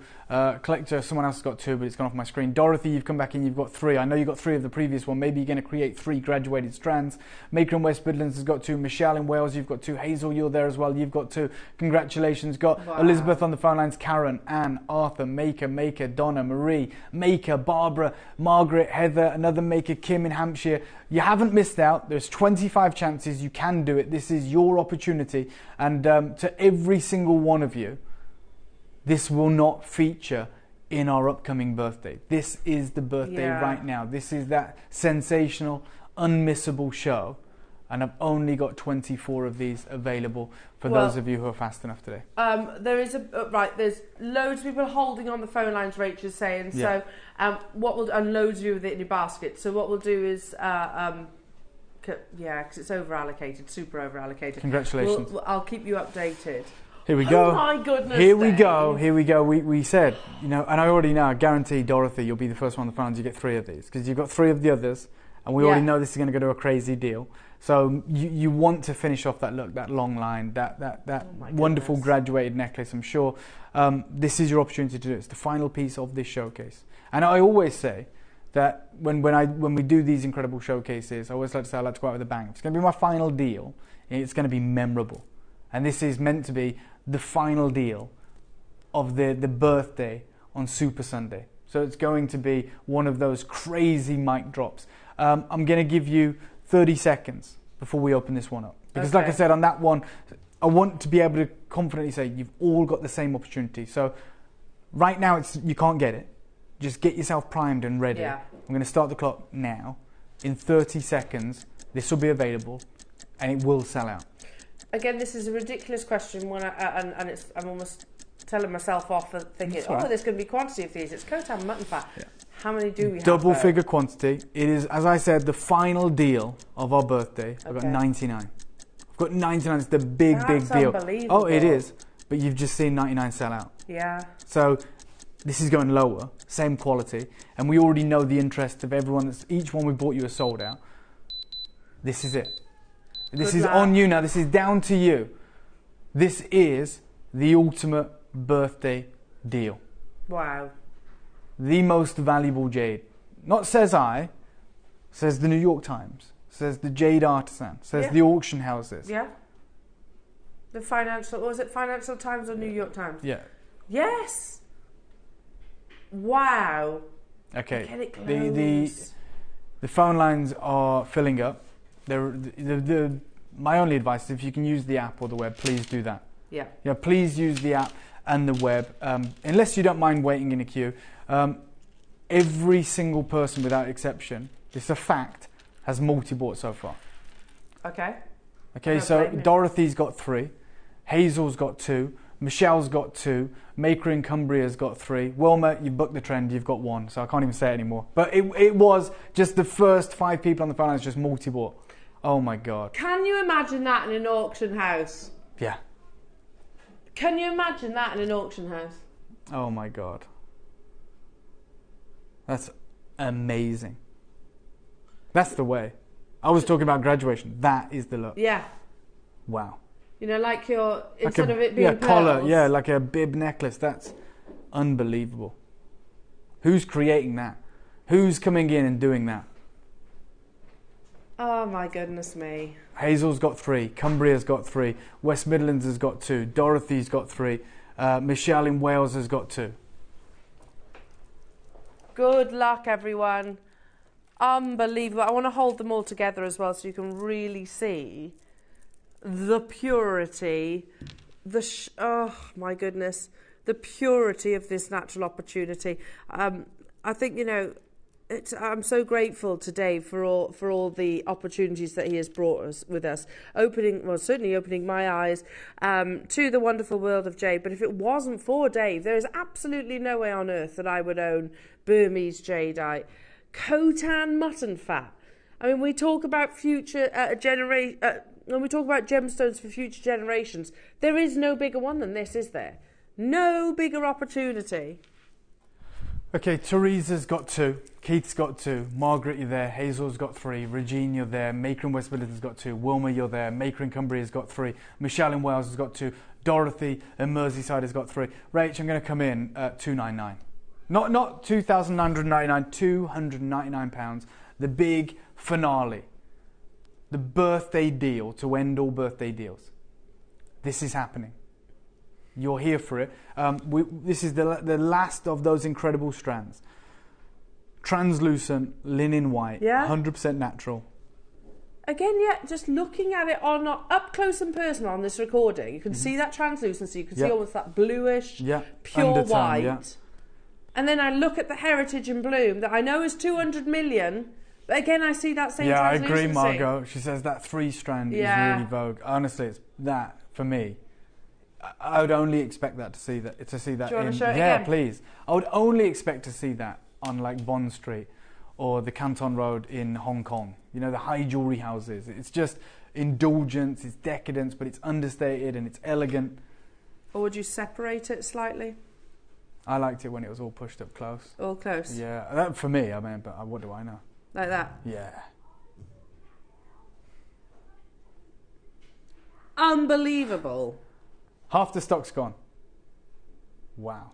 Collector, someone else has got 2, but it's gone off my screen. Dorothy, you've come back in, you've got 3. I know you got 3 of the previous one. Maybe you're going to create 3 graduated strands. Maker in West Midlands has got 2. Michelle in Wales, you've got 2. Hazel, you're there as well, you've got 2. Congratulations. Got Elizabeth on the phone lines, Karen, Anne, Arthur, Maker, Donna, Marie, Maker, Barbara, Margaret, Heather, another Maker, Kim in Hampshire. You haven't missed out. There's 25 chances. You can do it. This is your opportunity. And to every single one of you, this will not feature in our upcoming birthday. This is the birthday right now. This is that sensational, unmissable show. And I've only got 24 of these available for those of you who are fast enough today. There is there's loads of people holding on the phone lines, Rachel's saying. So and loads of you with it in your basket. So what we'll do is, because it's over-allocated, super over-allocated. Congratulations. I'll keep you updated. Here we go. Oh my goodness. Here we go. We said, and I already know, I guarantee, Dorothy, you'll be the first one on the phone to get 3 of these, because you've got 3 of the others, and we already know this is going to go to a crazy deal. So you want to finish off that look, that long line, that wonderful graduated necklace, I'm sure. This is your opportunity to do it. It's the final piece of this showcase. And I always say that when we do these incredible showcases, I always like to say I like to go out with a bang. It's going to be my final deal, and it's going to be memorable. And this is meant to be the final deal of the birthday on Super Sunday. So it's going to be one of those crazy mic drops. I'm going to give you 30 seconds before we open this one up. Because like I said, on that one, I want to be able to confidently say you've all got the same opportunity. So right now, you can't get it. Just get yourself primed and ready. I'm going to start the clock now. In 30 seconds, this will be available and it will sell out. Again, this is a ridiculous question, I'm almost telling myself off for thinking, there's going to be quantity of these. It's Khotan mutton fat. How many do we have? Double figure quantity. It is, as I said, the final deal of our birthday. I've got 99. I've got 99. It's the big deal. Unbelievable. Oh, it is. But you've just seen 99 sell out. Yeah. So this is going lower, same quality, and we already know the interest of everyone. Each one we bought you is sold out. This is it. This is on you now. This is down to you. This is the ultimate birthday deal. Wow. The most valuable jade. Not says I, says the New York Times, says the Jade Artisan, says the auction houses. Yeah. The Financial, was it Financial Times or New York Times? Yeah. Yes. Wow. Okay. Get it close. The phone lines are filling up. My only advice is if you can use the app or the web, please do that. Yeah. Yeah. Please use the app and the web, unless you don't mind waiting in a queue. Every single person, without exception, it's a fact, has multi-bought so far. Okay. Okay, so Dorothy's got 3, Hazel's got 2, Michelle's got 2, Maker in Cumbria's got 3, Wilma, you've booked the trend, you've got 1, so I can't even say it anymore. But it was just the first 5 people on the phone lines just multi-bought. Oh my God. Can you imagine that in an auction house? Yeah. Can you imagine that in an auction house? Oh my God. That's amazing. That's the way. I was talking about graduation. That is the look. Yeah. Wow. You know, like your, Like instead of it being pearls. collar, yeah, like a bib necklace. That's unbelievable. Who's creating that? Who's coming in and doing that? Oh my goodness me. Hazel's got 3, Cumbria's got 3, West Midlands has got 2, Dorothy's got 3, Michelle in Wales has got 2. Good luck, everyone. Unbelievable. I want to hold them all together as well so you can really see the purity, oh my goodness, the purity of this natural opportunity. I think, you know, I'm so grateful to Dave for all the opportunities that he has brought us with us, certainly opening my eyes to the wonderful world of jade. But if it wasn't for Dave, there is absolutely no way on earth that I would own Burmese jadeite, Khotan mutton fat. I mean, we talk about future when we talk about gemstones for future generations, there is no bigger one than this, is there? No bigger opportunity. Okay, Teresa's got 2, Keith's got 2, Margaret, you're there, Hazel's got 3, Regine, you're there, Maker in West Midlands has got 2, Wilma, you're there, Maker in Cumbria's got 3, Michelle in Wales has got 2, Dorothy in Merseyside has got 3. Rach, I'm going to come in at $299. Not $2,999, £299. The big finale. The birthday deal to end all birthday deals. This is happening. You're here for it. This is the last of those incredible strands. Translucent, linen white, 100% natural. Again, yeah, just looking at it on up close and personal on this recording, you can see that translucency, you can see almost that bluish, pure undertone, white. Yeah. And then I look at the heritage in bloom that I know is 200 million, but again, I see that same translucency. I agree, Margot. She says that 3-strand is really vogue. Honestly, it's that, for me, I would only expect that to see that. Do you want to show it again? Please. I would only expect to see that on like Bond Street or the Canton Road in Hong Kong. You know, the high jewellery houses. It's just indulgence, it's decadence, but it's understated and it's elegant. Or would you separate it slightly? I liked it when it was all pushed up close. All close? Yeah, that for me, I mean, but what do I know? Like that? Yeah. Unbelievable. Half the stock's gone. Wow.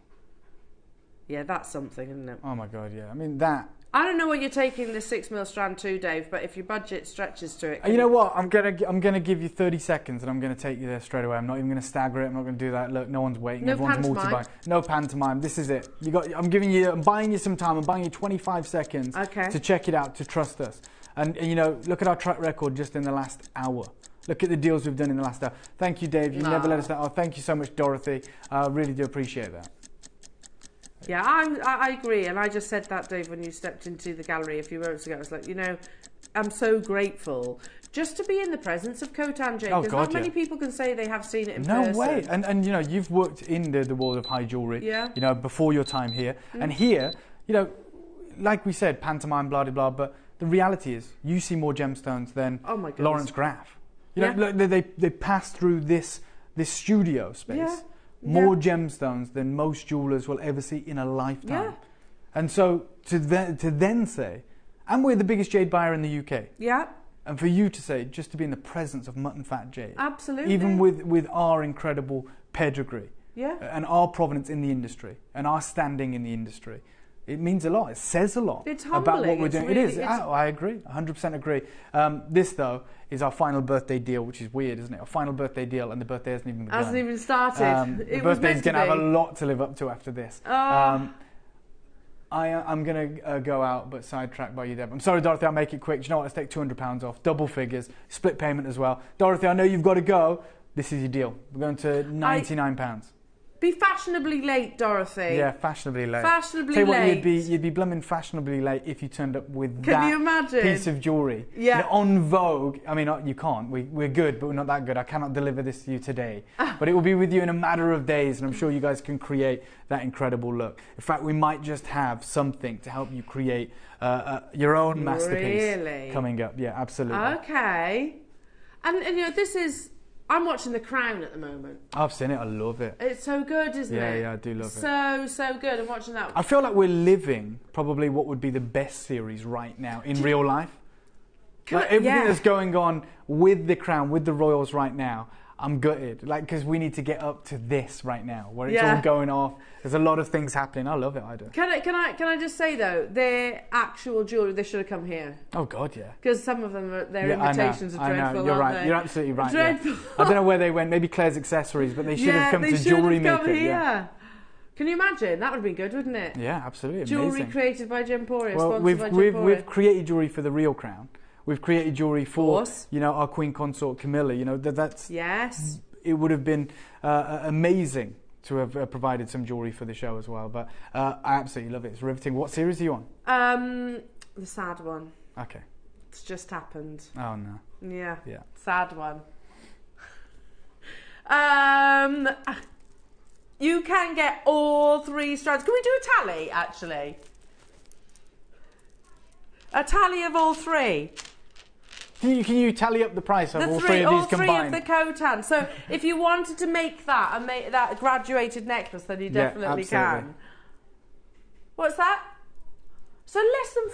Yeah, that's something, isn't it? Oh my God, yeah. I mean, that... I don't know what you're taking the 6mm strand to, Dave, but if your budget stretches to it... You know what? I'm gonna give you 30 seconds and I'm going to take you there straight away. I'm not even going to stagger it. I'm not going to do that. Look, no one's waiting. No Everyone's multi-buying. No pantomime. This is it. I'm buying you some time. I'm buying you 25 seconds to check it out, to trust us. And, you know, look at our track record just in the last hour. Look at the deals we've done in the last hour. Thank you, Dave. You never let us down. Oh, thank you so much, Dorothy. I really do appreciate that. Yeah, I agree. And I just said that, Dave, when you stepped into the gallery a few moments ago. I was like, you know, I'm so grateful just to be in the presence of Khotan jade. Because not many people can say they have seen it in person. No way. And you know, you've worked in the world of high jewellery, you know, before your time here. And here, you know, like we said, pantomime, blah, blah, blah, but the reality is you see more gemstones than Lawrence Graff. You know, they pass through this studio space. More gemstones than most jewellers will ever see in a lifetime. And so to then say, and we're the biggest jade buyer in the UK. And for you to say, just to be in the presence of mutton fat jade. Absolutely. Even with our incredible pedigree. And our provenance in the industry. And our standing in the industry. it means a lot. It says a lot It's about what humbling. we're It's doing. really- It is. it's- I agree. 100% agree. This, though, is our final birthday deal, which is weird, isn't it? Our final birthday deal, and the birthday hasn't even begun. Hasn't even started. The It was birthday's meant to going to have a be. lot to live up to after this. Oh. I'm going to go out, but sidetracked by you, Deb. I'm sorry, Dorothy, I'll make it quick. Do you know what? Let's take £200 off. Double figures. Split payment as well. Dorothy, I know you've got to go. This is your deal. We're going to £99. Be fashionably late, Dorothy. Yeah, fashionably late. Fashionably Tell you what, late. you'd be blooming fashionably late if you turned up with Can that you imagine? piece of jewellery. Yeah. You know, on Vogue. I mean, you can't. We're good, but we're not that good. I cannot deliver this to you today. But it will be with you in a matter of days, and I'm sure you guys can create that incredible look. In fact, we might just have something to help you create your own masterpiece Really? coming up. Yeah, absolutely. Okay. And you know, this is... I'm watching The Crown at the moment. I've seen it. I love it. It's so good, isn't it? Yeah, I do love it. So good. I'm watching that. I feel like we're living probably what would be the best series right now in real life. Like everything that's going on with The Crown, with the royals right now, I'm gutted. Like, because we need to get up to this right now, where it's all going off. There's a lot of things happening. I love it. I do. Can I just say though, their actual jewellery, they should have come here. Oh God, yeah. Because some of them, their invitations are dreadful. I know. You're right. They? You're absolutely right. Dreadful. Yeah. I don't know where they went. Maybe Claire's Accessories, but they should have come they to should have JewelleryMaker. come here. Yeah. Can you imagine? That would have been good, wouldn't it? Yeah, absolutely. Jewellery Amazing. created by Gemporia, Well, sponsored by Gemporia. we've created jewellery for the real Crown. We've created jewellery for course. our Queen Consort Camilla. You know that's Yes. It would have been amazing to have provided some jewellery for the show as well. But I absolutely love it. It's riveting. What series are you on? The sad one. Okay. It's just happened. Oh no. Yeah. Yeah. Sad one. You can get all 3 strands. Can we do a tally, actually? A tally of all 3. Can you tally up the price of all three of these combined? All 3 of the Khotan. So if you wanted to make that and make that graduated necklace, then you definitely can. What's that? So less than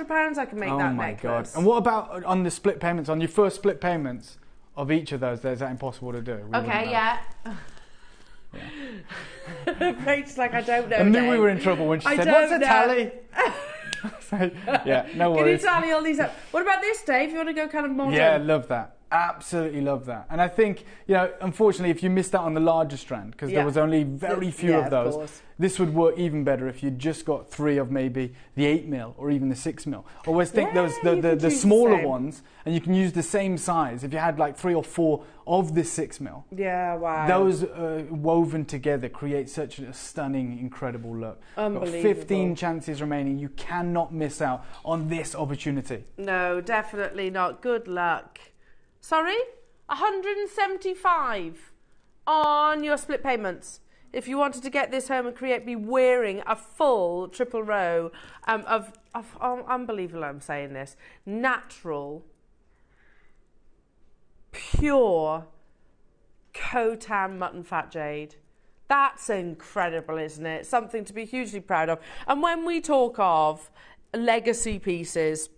£500 I can make that necklace. Oh my God. And what about on the split payments, on your first split payments of each of those? Is that impossible to do? Okay, yeah. Rachel's like, I don't know. I knew Dave. we were in trouble when she I said, don't what's a know. tally? Yeah, no worries. Can you tally all these up? What about this, Dave? You want to go kind of modern? Yeah, love that. Absolutely love that. And I think, unfortunately, if you missed out on the larger strand, because there was only very few of those, course. this would work even better if you just got 3 of maybe the 8mm or even the 6mm. Always think Yeah, those you could the choose smaller the same. ones, and you can use the same size. If you had like 3 or 4 of the 6mm, Yeah, wow. those woven together create such a stunning, incredible look. Unbelievable. Got 15 chances remaining. You cannot miss out on this opportunity. No, definitely not. Good luck. Sorry? 175 on your split payments. If you wanted to get this home and be wearing a full triple row of unbelievable, I'm saying this, natural, pure Khotan mutton fat jade. That's incredible, isn't it? Something to be hugely proud of. And when we talk of legacy pieces,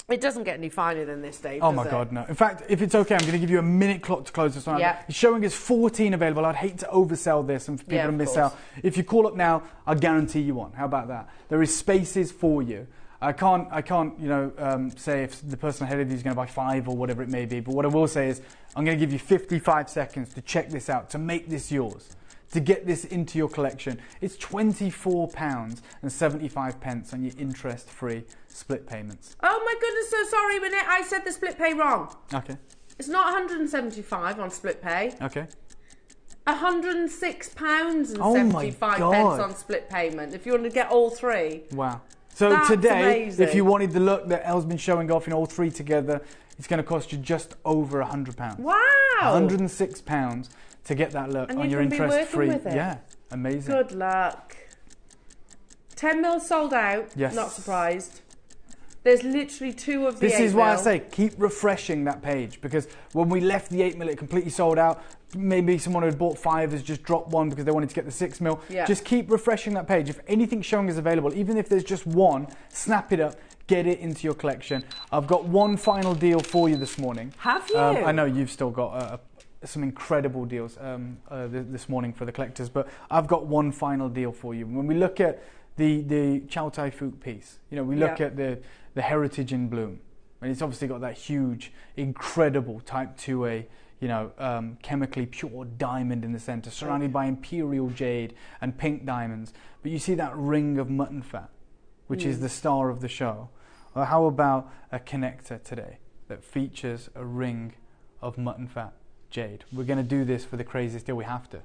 it doesn't get any finer than this, Dave. Oh my God, no. In fact, if it's okay, I'm going to give you a minute clock to close this one out. Yeah. It's showing us 14 available. I'd hate to oversell this and for people to miss out. If you call up now, I'll guarantee you one. How about that? There is spaces for you. I can't, say if the person ahead of you is going to buy 5 or whatever it may be. But what I will say is, I'm going to give you 55 seconds to check this out, to make this yours, to get this into your collection. It's £24.75 on your interest-free split payments. Oh my goodness, so sorry, Minute. I said the split pay wrong. Okay. It's not 175 on split pay. Okay. £106.75 Oh my God. on split payment. If you want to get all 3. Wow. So That's today, amazing. if you wanted the look that Elle's been showing off in all 3 together, it's going to cost you just over £100. Wow. £106 to get that look And on you your can be working interest-free. with it. Yeah, amazing. Good luck. 10 mil sold out. Yes. Not surprised. There's literally 2 of the 8 This is why I mil. say keep refreshing that page, because when we left the 8mm, it completely sold out. Maybe someone who had bought 5 has just dropped one because they wanted to get the 6mm. Yeah. Just keep refreshing that page. If anything showing is available, even if there's just one, snap it up, get it into your collection. I've got one final deal for you this morning. Have you? I know you've still got some incredible deals this morning for the collectors, but I've got one final deal for you. When we look at the Chow Tai Fook piece. You know, we look at the heritage in bloom, and it's obviously got that huge, incredible Type 2A, you know, chemically pure diamond in the center, surrounded by imperial jade and pink diamonds. But you see that ring of mutton fat, which is the star of the show. Well, how about a connector today that features a ring of mutton fat jade? We're going to do this for the craziest deal. We have to.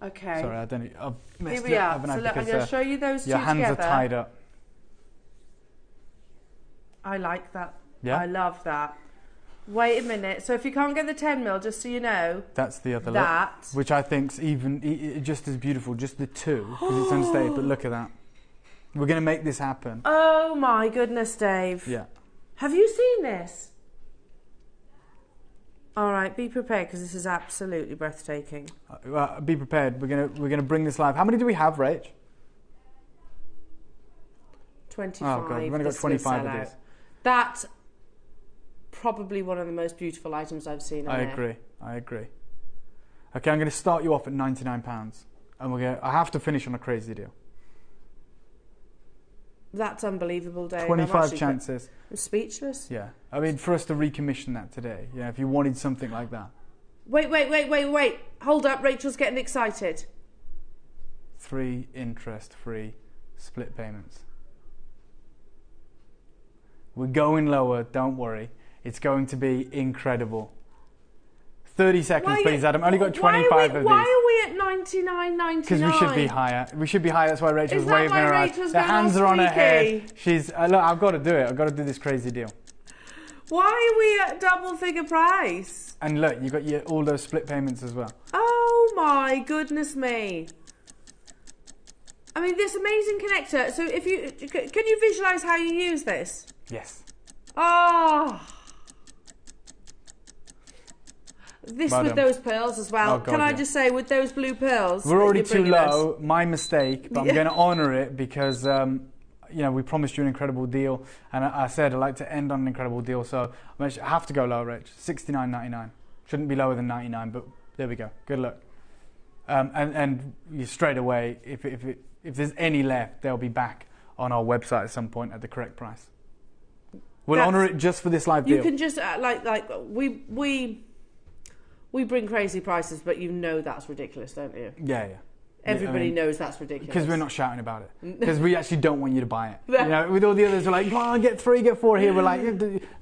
Okay. Sorry, I don't know. I've messed Here we it are. up, So look, I'm going to show you those two your hands together. are tied up. I like that. Yeah? I love that. Wait a minute. So if you can't get the 10 mil, just so you know, that's the other that look, which I think's even just as beautiful. Just the two, because it's unstated. But look at that. We're going to make this happen. Oh my goodness, Dave. Yeah. Have you seen this? All right, be prepared because this is absolutely breathtaking. Be prepared. We're gonna bring this live. How many do we have, Rach? 25. Oh god, we've only got 25 of these. That's probably one of the most beautiful items I've seen. I agree. Okay, I'm going to start you off at £99, and I have to finish on a crazy deal. That's unbelievable, Dave. 25 chances. I'm speechless. Yeah, I mean, for us to recommission that today, yeah, if you wanted something like that. Wait. Hold up, Rachel's getting excited. 3 interest-free split payments. We're going lower, don't worry. It's going to be incredible. 30 seconds, please, Adam. Only got 25 of these. Why are we at 99.99? Because we should be higher. We should be higher. That's why Rachel's waving her eyes. The hands are on her head. She's look. I've got to do it. I've got to do this crazy deal. Why are we at double figure price? And look, you got all those split payments as well. Oh my goodness me! I mean, this amazing connector. So, if you can you visualize how you use this? Yes. Oh. This Well with done. those pearls as well. Oh, God, can I yeah. just say, with those blue pearls, We're already you're too bringing us- low. My mistake, but I'm going to honour it because you know, we promised you an incredible deal, and I said I'd like to end on an incredible deal, so I have to go low, Rach. $69.99. Shouldn't be lower than 99, but there we go. Good luck. And you straight away, if there's any left, they'll be back on our website at some point at the correct price. We'll honour it just for this live deal. You can just we bring crazy prices, but you know that's ridiculous, don't you? Yeah. Everybody knows that's ridiculous. Because we're not shouting about it. Because we actually don't want you to buy it. You know, with all the others, we're like, come on, get 3, get 4 here. We're like,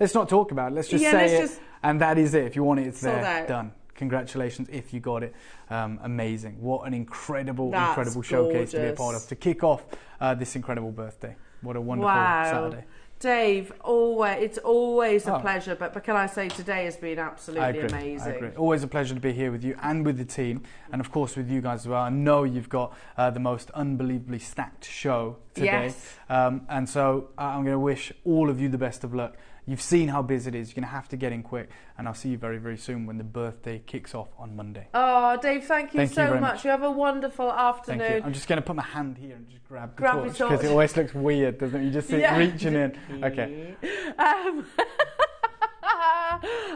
let's not talk about it. Let's just say it. And that is it. If you want it, it's there. Done. Congratulations if you got it. Amazing. What an incredible showcase to be a part of. To kick off this incredible birthday. What a wonderful Saturday. Dave, it's always a pleasure, but can I say today has been absolutely amazing. I agree. Always a pleasure to be here with you and with the team, and of course with you guys as well. I know you've got the most unbelievably stacked show today. Yes. And so I'm going to wish all of you the best of luck. You've seen how busy it is. You're going to have to get in quick, and I'll see you very, very soon when the birthday kicks off on Monday. Oh, Dave, thank you so much. You have a wonderful afternoon. Thank you. I'm just going to put my hand here and just grab the torch, because it always looks weird, doesn't it? You just see it reaching in. Okay.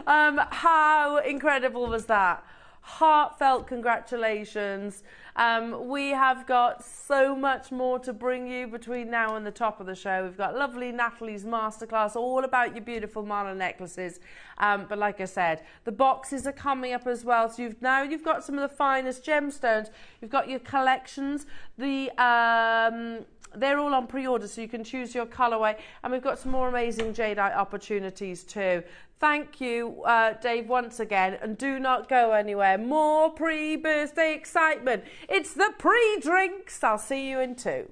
How incredible was that? Heartfelt congratulations. We have got so much more to bring you between now and the top of the show. We've got lovely Natalie's masterclass all about your beautiful mala necklaces. But like I said, the boxes are coming up as well. So you've got some of the finest gemstones. You've got your collections. They're all on pre-order, so you can choose your colourway. And we've got some more amazing jadeite opportunities too. Thank you, Dave, once again. And do not go anywhere. More pre-birthday excitement. It's the pre-drinks. I'll see you in 2.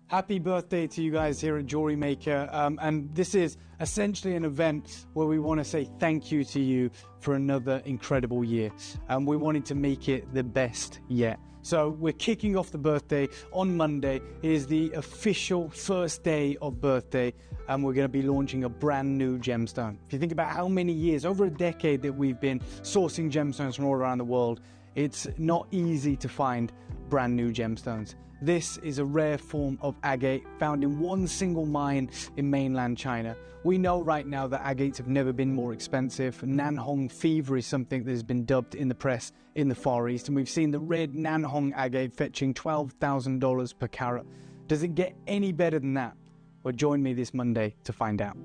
Happy birthday to you guys here at JewelleryMaker. And this is essentially an event where we want to say thank you to you for another incredible year. And we wanted to make it the best yet. So we're kicking off the birthday on Monday. It is the official first day of birthday, and we're going to be launching a brand new gemstone. If you think about how many years, over a decade that we've been sourcing gemstones from all around the world, it's not easy to find brand new gemstones. This is a rare form of agate found in one single mine in mainland China. We know right now that agates have never been more expensive. Nanhong fever is something that has been dubbed in the press in the Far East, and we've seen the red Nanhong agate fetching $12,000 per carat. Does it get any better than that? Well, join me this Monday to find out.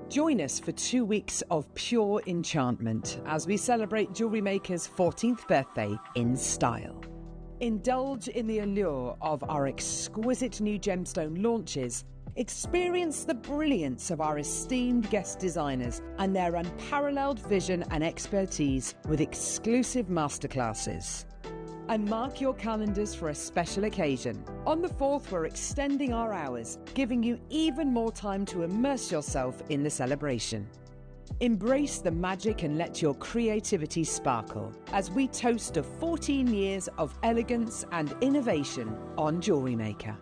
Join us for 2 weeks of pure enchantment as we celebrate JewelleryMaker's 14th birthday in style. Indulge in the allure of our exquisite new gemstone launches. Experience the brilliance of our esteemed guest designers and their unparalleled vision and expertise with exclusive masterclasses. And mark your calendars for a special occasion. On the 4th, we're extending our hours, giving you even more time to immerse yourself in the celebration. Embrace the magic and let your creativity sparkle as we toast to 14 years of elegance and innovation on JewelleryMaker.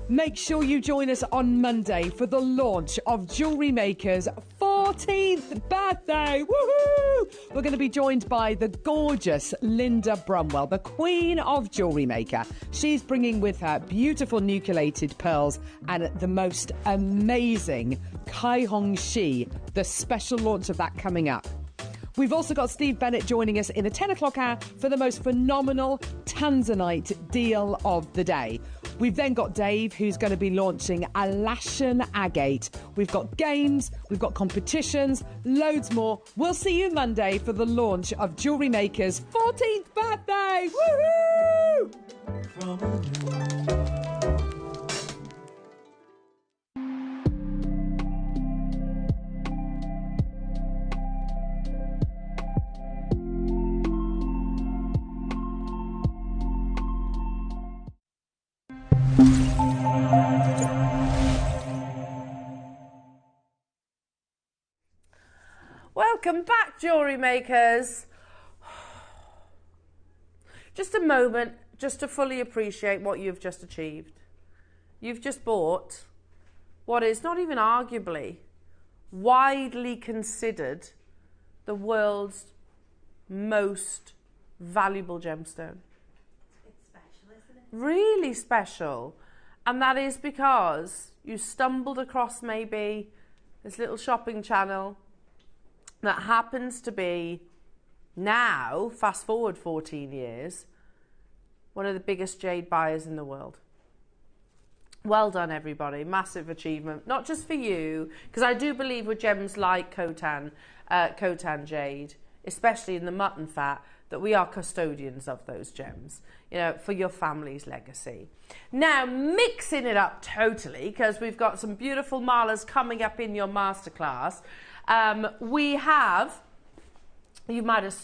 Make sure you join us on Monday for the launch of JewelleryMaker's 14th birthday. Woohoo! We're going to be joined by the gorgeous Linda Brumwell, the Queen of JewelleryMaker. She's bringing with her beautiful nucleated pearls and the most amazing Kai Hong Shi, the special launch of that coming up. We've also got Steve Bennett joining us in the 10 o'clock hour for the most phenomenal Tanzanite deal of the day. We've then got Dave, who's going to be launching a Lashan agate. We've got games, we've got competitions, loads more. We'll see you Monday for the launch of JewelleryMaker's 14th birthday. Woohoo! Welcome back, jewellery makers. Just a moment, just to fully appreciate what you've just achieved. You've just bought what is not even arguably widely considered the world's most valuable gemstone. It's special, isn't it? Really special. And that is because you stumbled across maybe this little shopping channel that happens to be now, fast forward 14 years, one of the biggest jade buyers in the world. Well done, everybody. Massive achievement, not just for you, because I do believe with gems like Khotan jade, especially in the mutton fat, that we are custodians of those gems, you know, for your family's legacy. Now, mixing it up totally, because we've got some beautiful malas coming up in your masterclass. We have, you might have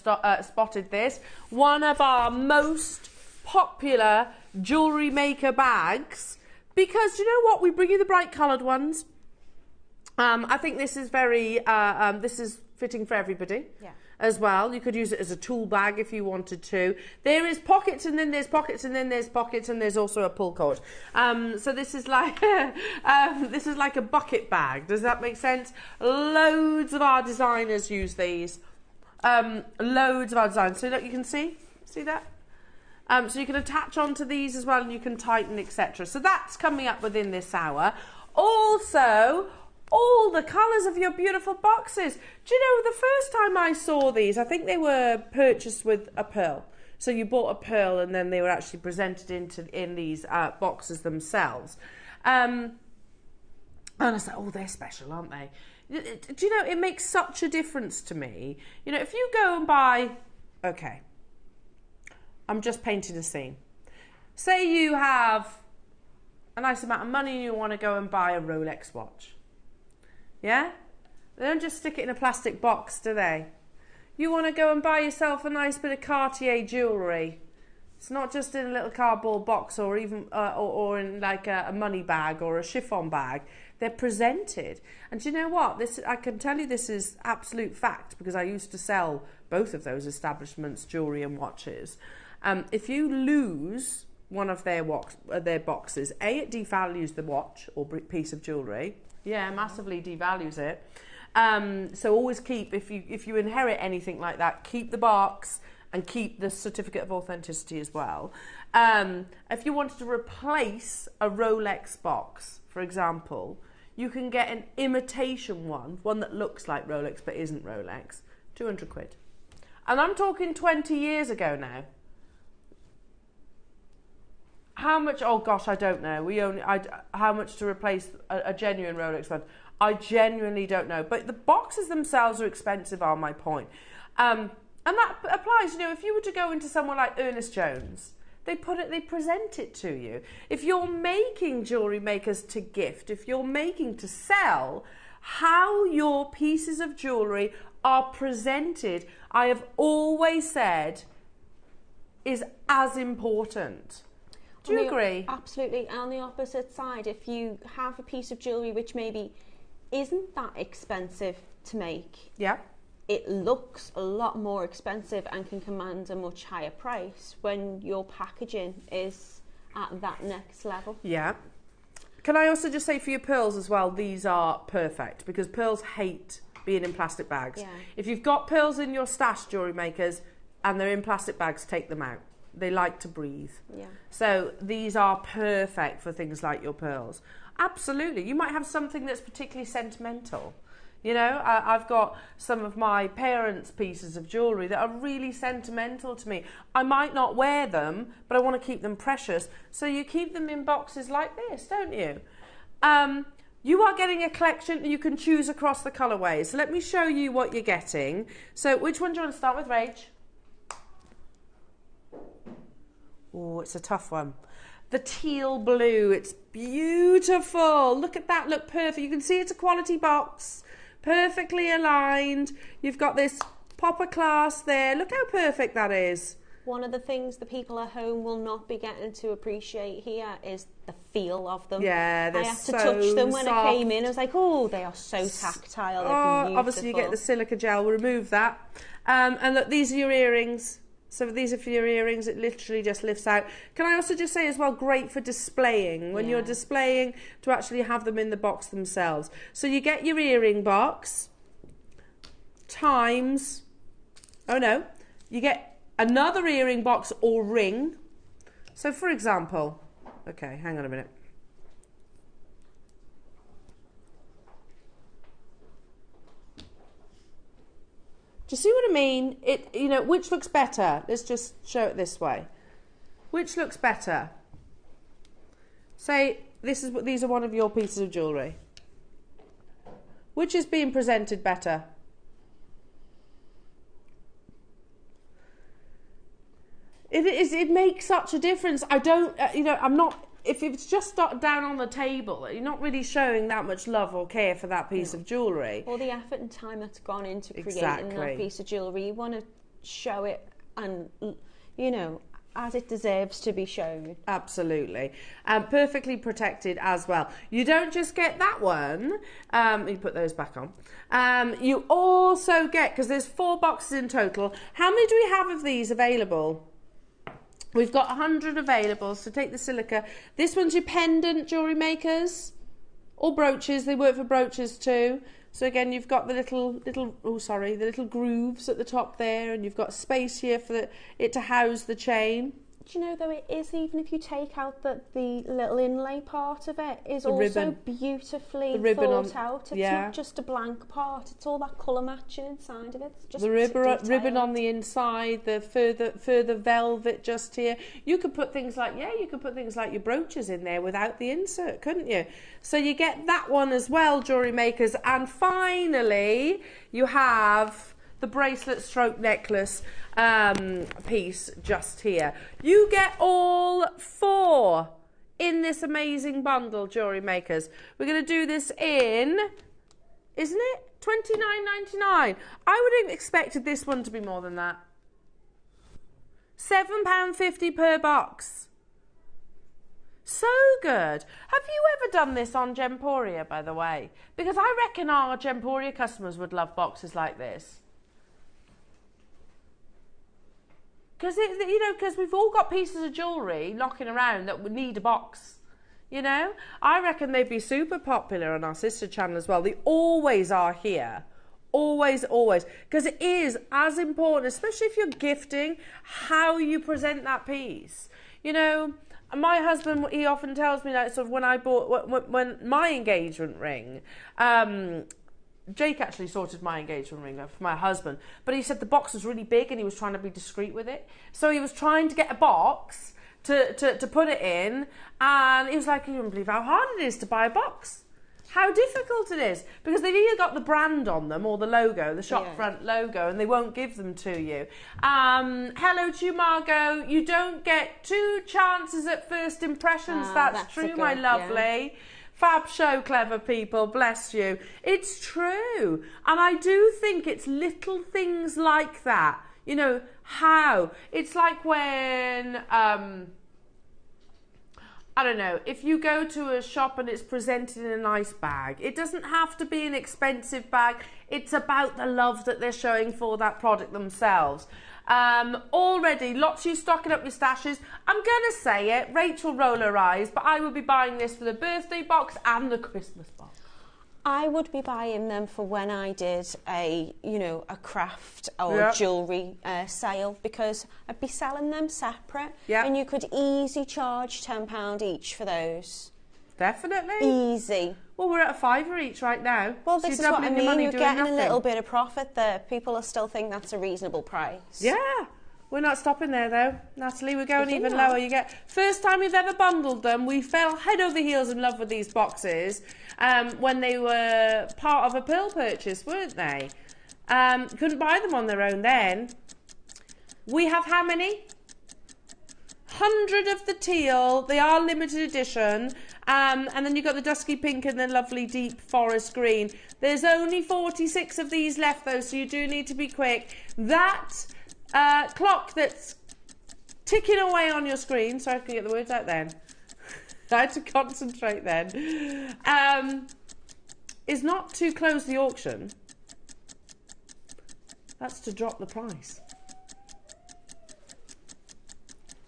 spotted this, one of our most popular jewellery maker bags, because you know what, we bring you the bright coloured ones. I think this is very, this is fitting for everybody. Yeah. As well. You could use it as a tool bag if you wanted to. There is pockets and then there's pockets and then there's pockets and there's also a pull cord. So this is like this is like a bucket bag. Does that make sense? Loads of our designers use these. Loads of our designers. So look, you can see that? So you can attach onto these as well and you can tighten, etc. So that's coming up within this hour. Also, all the colours of your beautiful boxes. Do you know, the first time I saw these, I think they were purchased with a pearl. So you bought a pearl and then they were actually presented in these boxes themselves. And I was like, oh, they're special, aren't they? Do you know, it makes such a difference to me. You know, if you go and buy, okay, I'm just painting a scene. Say you have a nice amount of money and you want to go and buy a Rolex watch. Yeah? They don't just stick it in a plastic box, do they? You want to go and buy yourself a nice bit of Cartier jewellery. It's not just in a little cardboard box or even or in like a money bag or a chiffon bag. They're presented. And do you know what? This, I can tell you this is absolute fact because I used to sell both of those establishments, jewellery and watches. If you lose one of their boxes, A, it devalues the watch or piece of jewellery. Yeah, massively devalues it. So always keep, if you inherit anything like that, keep the box and keep the certificate of authenticity as well. If you wanted to replace a Rolex box, for example, you can get an imitation one that looks like Rolex but isn't Rolex, 200 quid. And I'm talking 20 years ago now. How much? Oh gosh, I don't know. How much to replace a genuine Rolex one? I genuinely don't know. But the boxes themselves are expensive, are my point. And that applies. You know, if you were to go into someone like Ernest Jones, they present it to you. If you're making jewellery makers to gift, if you're making to sell, how your pieces of jewellery are presented, I have always said, is as important. Do you agree? Absolutely. And on the opposite side, if you have a piece of jewellery which maybe isn't that expensive to make, yeah, it looks a lot more expensive and can command a much higher price when your packaging is at that next level. Yeah. Can I also just say for your pearls as well, these are perfect because pearls hate being in plastic bags. Yeah. If you've got pearls in your stash, jewellery makers, and they're in plastic bags, take them out. They like to breathe. Yeah. So these are perfect for things like your pearls. Absolutely. You might have something that's particularly sentimental. You know, I've got some of my parents' pieces of jewellery that are really sentimental to me. I might not wear them, but I want to keep them precious. So you keep them in boxes like this, don't you? You are getting a collection and you can choose across the colourways. So let me show you what you're getting. So which one do you want to start with, Rach? Oh, it's a tough one. The teal blue, it's beautiful. Look at that, look perfect. You can see it's a quality box, perfectly aligned. You've got this popper clasp there. Look how perfect that is. One of the things the people at home will not be getting to appreciate here is the feel of them. Yeah, they're I had to so touch them when I came soft. in. I was like, oh, they are so tactile. They're beautiful. Obviously you get the silica gel, we'll remove that. And look, these are your earrings. So these are for your earrings, it literally just lifts out. Can I also just say as well, great for displaying. When you're displaying, to actually have them in the box themselves. So you get your earring box, times, you get another earring box or ring. So for example, okay, hang on a minute. Do you see what I mean? Which looks better? Let's just show it this way. Which looks better? Say these are one of your pieces of jewellery. Which is being presented better? It makes such a difference. I don't, I'm not. If it's just down on the table, you're not really showing that much love or care for that piece of jewellery. All the effort and time that's gone into creating that piece of jewellery, you want to show it and, as it deserves to be shown. Absolutely. Perfectly protected as well. You don't just get that one. You put those back on. You also get, because there's 4 boxes in total. How many do we have of these available? We've got 100 available, so take the silica. This one's your pendant, jewellery makers, or brooches. They work for brooches too. So again, you've got the little grooves at the top there, and you've got space here for it to house the chain. Do you know, though, it is, even if you take out the little inlay part of it, is The also ribbon. beautifully The ribbon thought on- out. It's yeah. not just a blank part, it's all that colour matching inside of it. It's just The ribbon on detailed. the inside, the further velvet just here. You could put things like, you could put things like your brooches in there without the insert, couldn't you? So you get that one as well, jewellery makers. And finally, you have the bracelet stroke necklace piece just here. You get all 4 in this amazing bundle, jewellery makers. We're going to do this in, isn't it, £29.99. I would have expected this one to be more than that. £7.50 per box. So good. Have you ever done this on Gemporia, by the way? Because I reckon our Gemporia customers would love boxes like this. Because, because we've all got pieces of jewellery knocking around that would need a box. You know? I reckon they'd be super popular on our sister channel as well. They always are here. Always, always. Because it is as important, especially if you're gifting, how you present that piece. You know, my husband, he often tells me that sort of when I bought, when my engagement ring, Jake actually sorted my engagement ring for my husband, but he said the box was really big and he was trying to be discreet with it. So he was trying to get a box to put it in, and he was like, you wouldn't believe how hard it is to buy a box. How difficult it is, because they've either got the brand on them or the logo, the shop front logo, and they won't give them to you. Hello to you, Margot. You don't get 2 chances at first impressions. That's true, my lovely. Fab show, clever people, bless you. It's true. And I do think it's little things like that. You know, how? It's like when, I don't know, if you go to a shop and it's presented in a nice bag, it doesn't have to be an expensive bag. It's about the love that they're showing for that product themselves. Already, lots of you stocking up your stashes. I'm going to say it, Rachel roll her eyes, but I will be buying this for the birthday box and the Christmas box. I would be buying them for when I did a craft or jewellery sale, because I'd be selling them separate. Yeah. And you could easily charge £10 each for those. Definitely. Easy. Well, we're at a £5 each right now. Well, So this you're is what I doubling your mean. money You're doing getting nothing. a little bit of profit there. People will still think that's a reasonable price. Yeah. We're not stopping there though, Natalie. We're going even not. lower. You get first time we've ever bundled them. We fell head over heels in love with these boxes when they were part of a pearl purchase, weren't they? Couldn't buy them on their own then. We have how many? 100 of the teal. They are limited edition. And then you've got the dusky pink and the lovely deep forest green. There's only 46 of these left though, so you do need to be quick. That clock that's ticking away on your screen, sorry I couldn't get the words out then. I had to concentrate then. Is not to close the auction. That's to drop the price.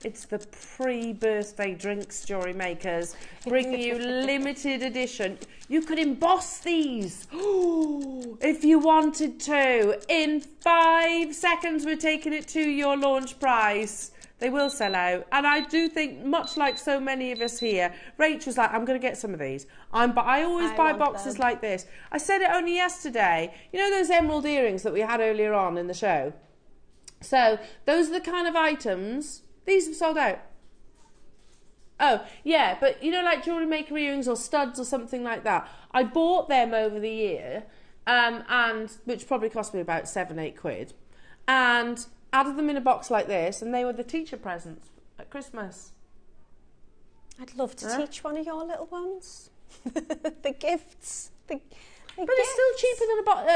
It's the pre-birthday drinks, jewellery makers, bringing you limited edition. You could emboss these if you wanted to. In 5 seconds, we're taking it to your launch price. They will sell out. And I do think, much like so many of us here, Rachel's like, I'm going to get some of these. But I always buy boxes like this. I said it only yesterday. You know those emerald earrings that we had earlier on in the show? So those are the kind of items. These have sold out. Oh, yeah, but you know, like JewelleryMaker earrings or studs or something like that. I bought them over the year, and which probably cost me about £7-8, and added them in a box like this, and they were the teacher presents at Christmas. I'd love to teach one of your little ones. The gifts. But it's still cheaper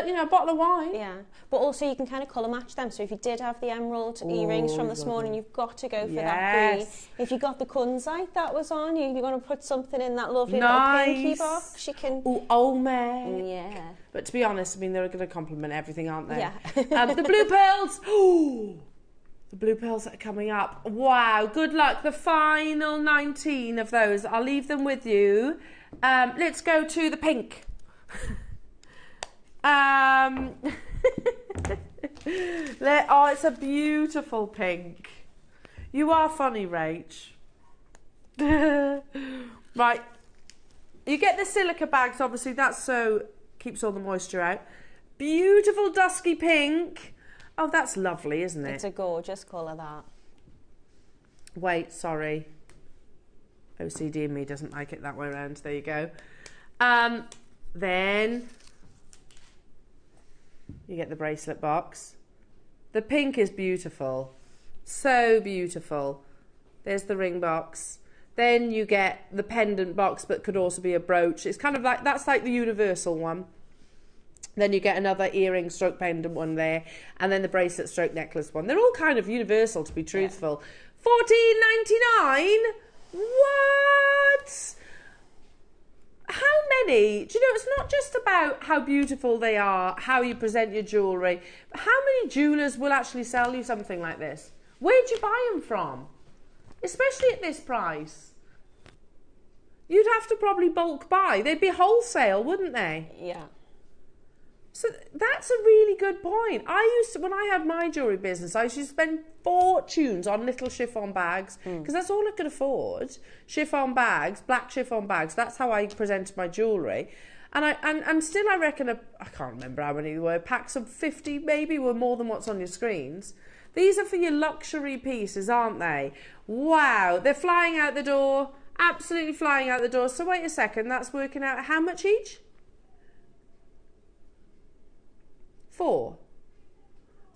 than a bottle of wine. Yeah, but also you can kind of colour match them. So if you did have the emerald earrings from this morning, you've got to go for that green. If you got the kunzite that was on, you're going to put something in that lovely little pinky box. You can. Ooh, Olme. Yeah. But to be honest, I mean, they're going to compliment everything, aren't they? Yeah. The blue pearls. Ooh. The blue pearls that are coming up. Wow, good luck. The final 19 of those. I'll leave them with you. Let's go to the pink. Oh, it's a beautiful pink. You are funny, Rach. Right. You get the silica bags, obviously, that's so keeps all the moisture out. Beautiful dusky pink. Oh, that's lovely, isn't it? It's a gorgeous colour, that. Wait, sorry. OCD in me doesn't like it that way around. There you go. Then you get the bracelet box. The pink is beautiful. So beautiful. There's the ring box. Then you get the pendant box, but could also be a brooch. It's kind of like, that's like the universal one. Then you get another earring stroke pendant one there. And then the bracelet stroke necklace one. They're all kind of universal, to be truthful. $14.99? What? How many? Do you know, it's not just about how beautiful they are, how you present your jewellery. But how many jewellers will actually sell you something like this? Where'd you buy them from? Especially at this price. You'd have to probably bulk buy. They'd be wholesale, wouldn't they? Yeah. So that's a really good point. I used to, when I had my jewellery business, I used to spend fortunes on little chiffon bags because that's all I could afford. Chiffon bags, black chiffon bags. That's how I presented my jewellery. And still I reckon, I can't remember how many there were, packs of 50 maybe were more than what's on your screens. These are for your luxury pieces, aren't they? Wow, they're flying out the door, absolutely flying out the door. So wait a second, that's working out how much each? 4.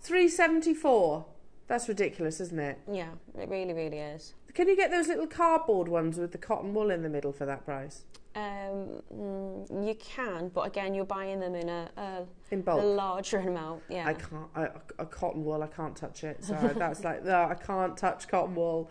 374. That's ridiculous, isn't it? Yeah, it really, really is. Can you get those little cardboard ones with the cotton wool in the middle for that price? You can, but again, you're buying them in in bulk, a larger amount. Yeah, I can't. A cotton wool, I can't touch it. So that's like, no, I can't touch cotton wool.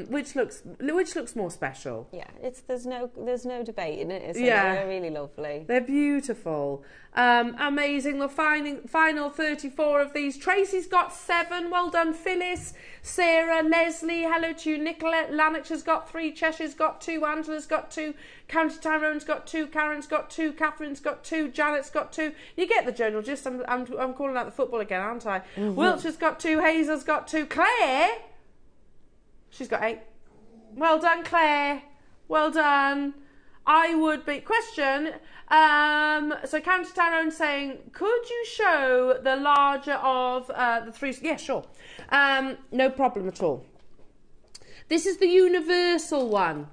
Which looks more special. Yeah, there's no debate in it. Is Yeah. They're really lovely. They're beautiful. Amazing. The final 34 of these. Tracy's got 7. Well done, Phyllis. Sarah, Leslie, hello to you. Nicolette, Lannick has got 3. Cheshire's got 2. Angela's got 2. County Tyrone's got 2. Karen's got 2. Catherine's got 2. Janet's got 2. You get the general gist. I'm calling out the football again, aren't I? Wiltshire's got 2. Hazel's got 2. Claire, she's got 8. Well done, Claire. Well done. I would be... Question. So County Tyrone saying, could you show the larger of the 3... Yeah, sure. No problem at all. This is the universal one.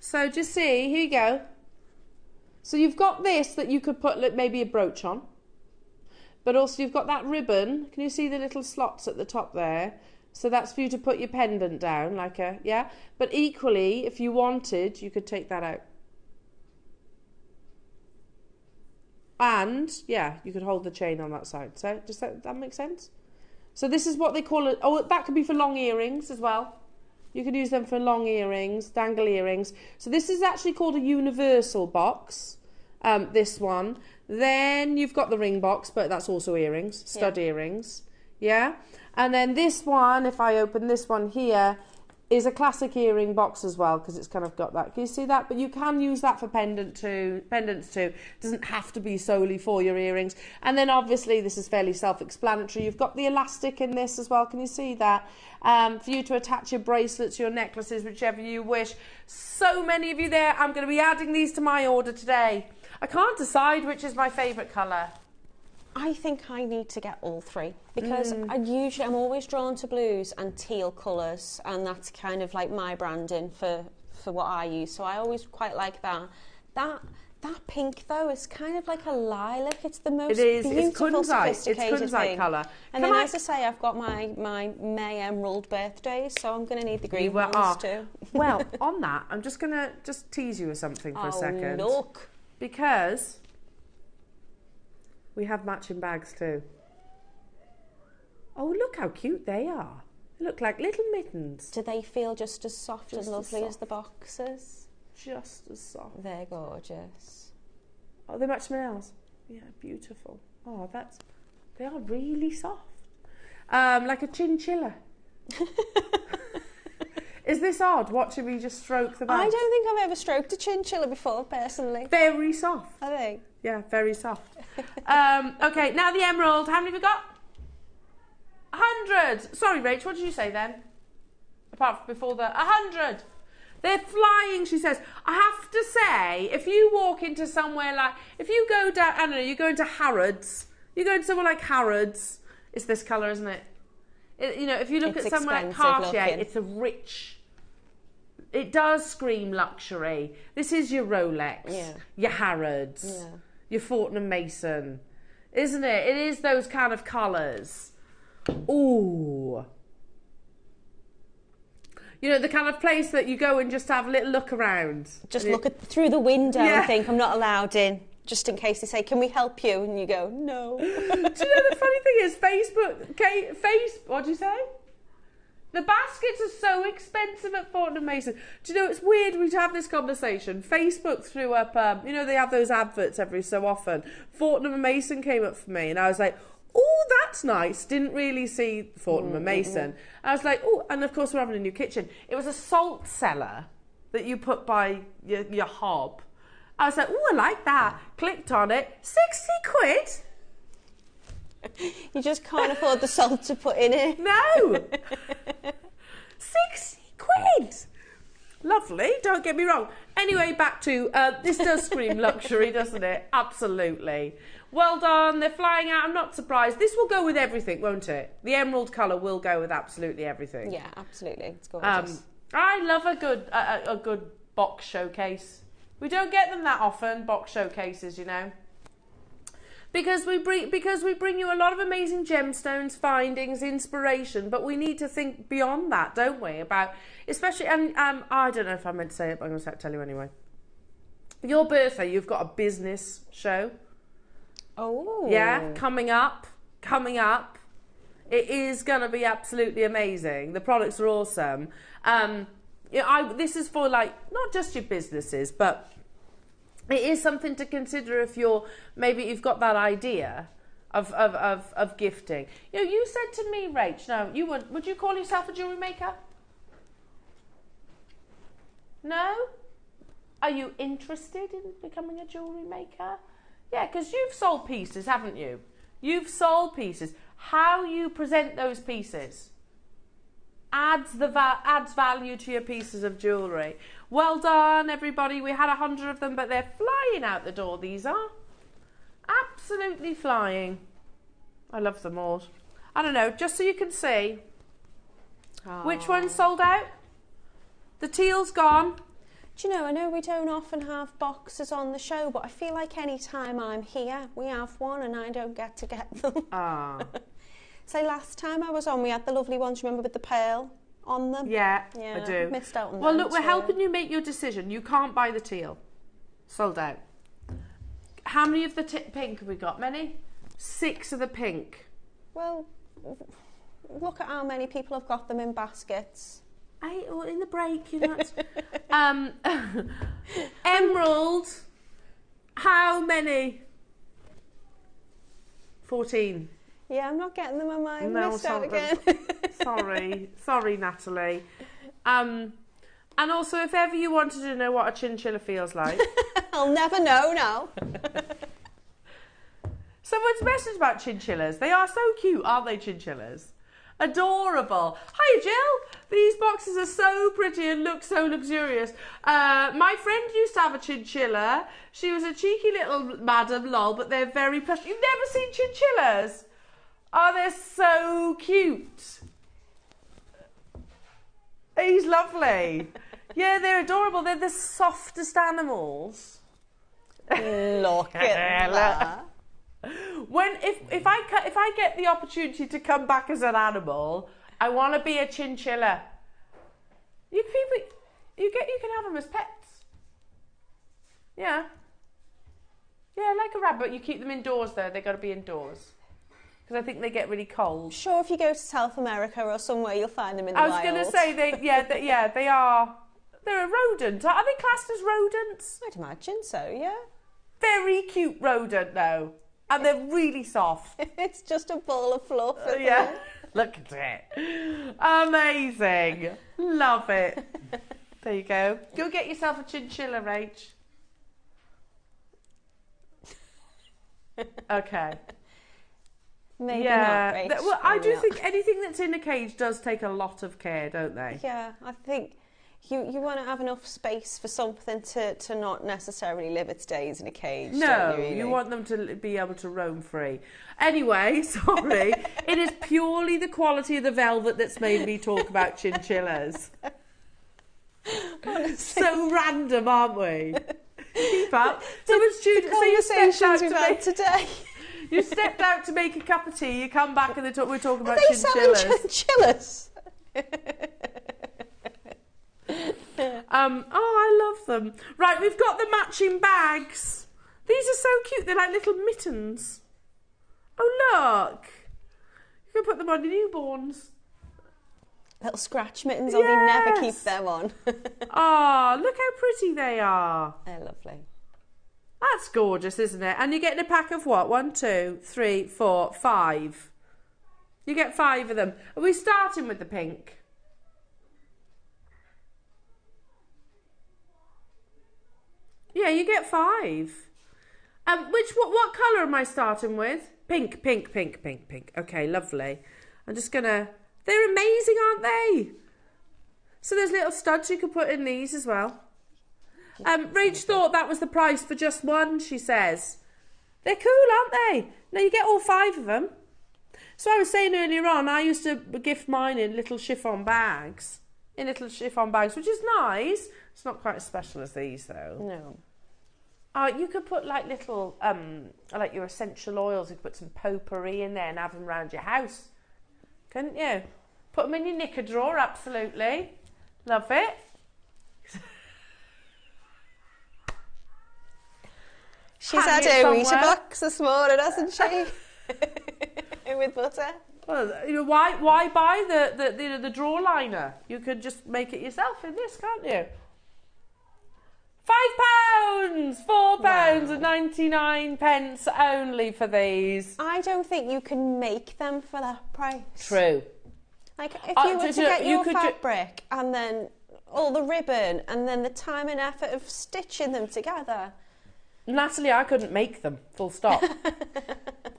So just see, here you go. So you've got this that you could put maybe a brooch on. But also you've got that ribbon. Can you see the little slots at the top there? So that's for you to put your pendant down, like a, yeah? But equally, if you wanted, you could take that out. And, yeah, you could hold the chain on that side. So, does that make sense? So this is what they call it. Oh, that could be for long earrings as well. You could use them for long earrings, dangle earrings. So this is actually called a universal box, this one. Then you've got the ring box, but that's also earrings, stud earrings. Yeah? And then this one, if I open this one here, is a classic earring box as well, because it's kind of got that. Can you see that? But you can use that for pendants too. It doesn't have to be solely for your earrings. And then obviously this is fairly self-explanatory. You've got the elastic in this as well. Can you see that? For you to attach your bracelets, your necklaces, whichever you wish. So many of you there. I'm going to be adding these to my order today. I can't decide which is my favourite colour. I think I need to get all 3 because I'm always drawn to blues and teal colours, and that's kind of like my branding for what I use. So I always quite like that. That pink though is kind of like a lilac. It's the most beautiful, sophisticated thing. Colour. And then, as I say, I've got my May Emerald birthdays, so I'm going to need the green ones too. Well, on that, I'm just going to tease you with something for a second. Look, because we have matching bags too. Oh, look how cute they are. They look like little mittens. Do they feel just as soft and lovely as the boxes? Just as soft. They're gorgeous. Oh, they match my nails. Yeah, beautiful. Oh, they are really soft. Like a chinchilla. Is this odd, watching me just stroke the bags? I don't think I've ever stroked a chinchilla before, personally. Very soft. Are they? Yeah, very soft. Okay, now the emerald. How many have we got? 100. Sorry, Rach, what did you say then? apart from before the 100. They're flying, she says. I have to say, if you walk into somewhere like, if you go down, I don't know, you go into Harrods, you go into somewhere like Harrods, it's this colour, isn't it? You know, if you look at somewhere like Cartier, it's a rich, it does scream luxury. This is your Rolex, your Harrods, your Fortnum Mason, isn't it? It is those kind of colours. Ooh. You know, the kind of place that you go and just have a little look around. Just look through the window and think, I'm not allowed in, just in case they say, can we help you? And you go, no. Do you know the funny thing is, what do you say? The baskets are so expensive at Fortnum Mason. Do you know, it's weird we have this conversation. Facebook threw up, you know, they have those adverts every so often. Fortnum and Mason came up for me and I was like, oh, that's nice. Didn't really see Fortnum and Mason. I was like, oh, and of course we're having a new kitchen. It was a salt cellar that you put by your hob. I was like, oh, I like that. Clicked on it. 60 quid. You just can't afford the salt to put in it. No. 60 quid. Lovely, don't get me wrong. Anyway, back to, this does scream luxury, doesn't it? Absolutely. Well done, they're flying out, I'm not surprised. This will go with everything, won't it? The emerald colour will go with absolutely everything. Yeah, absolutely, it's gorgeous. I love a good box showcase. We don't get them that often, box showcases, you know. Because we bring you a lot of amazing gemstones, findings, inspiration, but we need to think beyond that, don't we? About, especially, and I don't know if I meant to say it, but I'm going to tell you anyway. Your birthday, you've got a business show. Oh. Yeah, coming up. It is going to be absolutely amazing. The products are awesome. This is for, like, not just your businesses, but it is something to consider if you've got that idea of gifting. You know, you said to me, Rach, no, would you call yourself a jewellery maker? No? Are you interested in becoming a jewellery maker? Yeah, because you've sold pieces, haven't you? You've sold pieces. How you present those pieces adds value to your pieces of jewellery. Well done, everybody. We had 100 of them, but they're flying out the door, these are. Absolutely flying. I love them all. I don't know, just so you can see. Oh. Which one's sold out? The teal's gone. Do you know, I know we don't often have boxes on the show, but I feel like any time I'm here, we have one and I don't get to get them. Ah. So last time I was on, we had the lovely ones, remember, with the pearl on them? Yeah, I do. Missed out on well, them look, we're too. helping you make your decision. You can't buy the teal. Sold out. How many of the pink have we got? Many? 6 of the pink. Well, look at how many people have got them in baskets. In the break, you know. Emerald. How many? 14. Yeah, I'm not getting them on mine. No, Missed out again. Sorry, Natalie. And also, if ever you wanted to know what a chinchilla feels like, I'll never know now. Someone's messaged about chinchillas. They are so cute, aren't they, chinchillas? Adorable. Hi, Jill. These boxes are so pretty and look so luxurious. My friend used to have a chinchilla. She was a cheeky little madam, lol, but they're very plush. You've never seen chinchillas? Oh, they're so cute. He's lovely. Yeah, they're adorable. They're the softest animals. Look at that. If I get the opportunity to come back as an animal, I want to be a chinchilla. You can have them as pets. Yeah, like a rabbit. You keep them indoors though. They got to be indoors because I think they get really cold. Sure, if you go to South America or somewhere, you'll find them in the wild. I was going to say they are. They're a rodent. Are they classed as rodents? I'd imagine so. Yeah. Very cute rodent though. And they're really soft. It's just a ball of fluff. Yeah. Look at it. Amazing. Love it. There you go. Go get yourself a chinchilla, Rach. Maybe Yeah. not, Rach. Well, I Maybe do not. think anything that's in a cage does take a lot of care, don't they? Yeah, I think you want to have enough space for something to not necessarily live its days in a cage. No, don't you, really? you want them to be able to roam free. Anyway, sorry, it is purely the quality of the velvet that's made me talk about chinchillas. So random, aren't we? Keep up. So it's the conversations we've had today. You stepped out to make a cup of tea. You come back and we're talking about Are they chinchillas. selling chinchillas? Oh, I love them. Right, we've got the matching bags. These are so cute. They're like little mittens. Oh, look. You can put them on your newborns. Little scratch mittens, or they never keep them on. Oh, look how pretty they are. They're lovely. That's gorgeous, isn't it? And you're getting a pack of what? 1, 2, 3, 4, 5. You get 5 of them. Are we starting with the pink? Yeah, you get 5. What colour am I starting with? Pink, pink, pink, pink, pink. Okay, lovely. I'm just gonna... They're amazing, aren't they? So there's little studs you could put in these as well. Rach thought that was the price for just one, she says. They're cool, aren't they? Now you get all 5 of them. So I was saying earlier on, I used to gift mine in little chiffon bags. Which is nice. It's not quite as special as these, though. No. You could put like little, like your essential oils. You could put some potpourri in there and have them around your house. Couldn't you? Put them in your knicker drawer, absolutely. Love it. She's had her Rita box this morning, hasn't she? With butter. Well, you know, why buy the drawer liner? You could just make it yourself in this, can't you? £5, £4 and 99 pence only for these. I don't think you can make them for that price. True. Like if you were to get your fabric and then all the ribbon and then the time and effort of stitching them together. Natalie, I couldn't make them, full stop.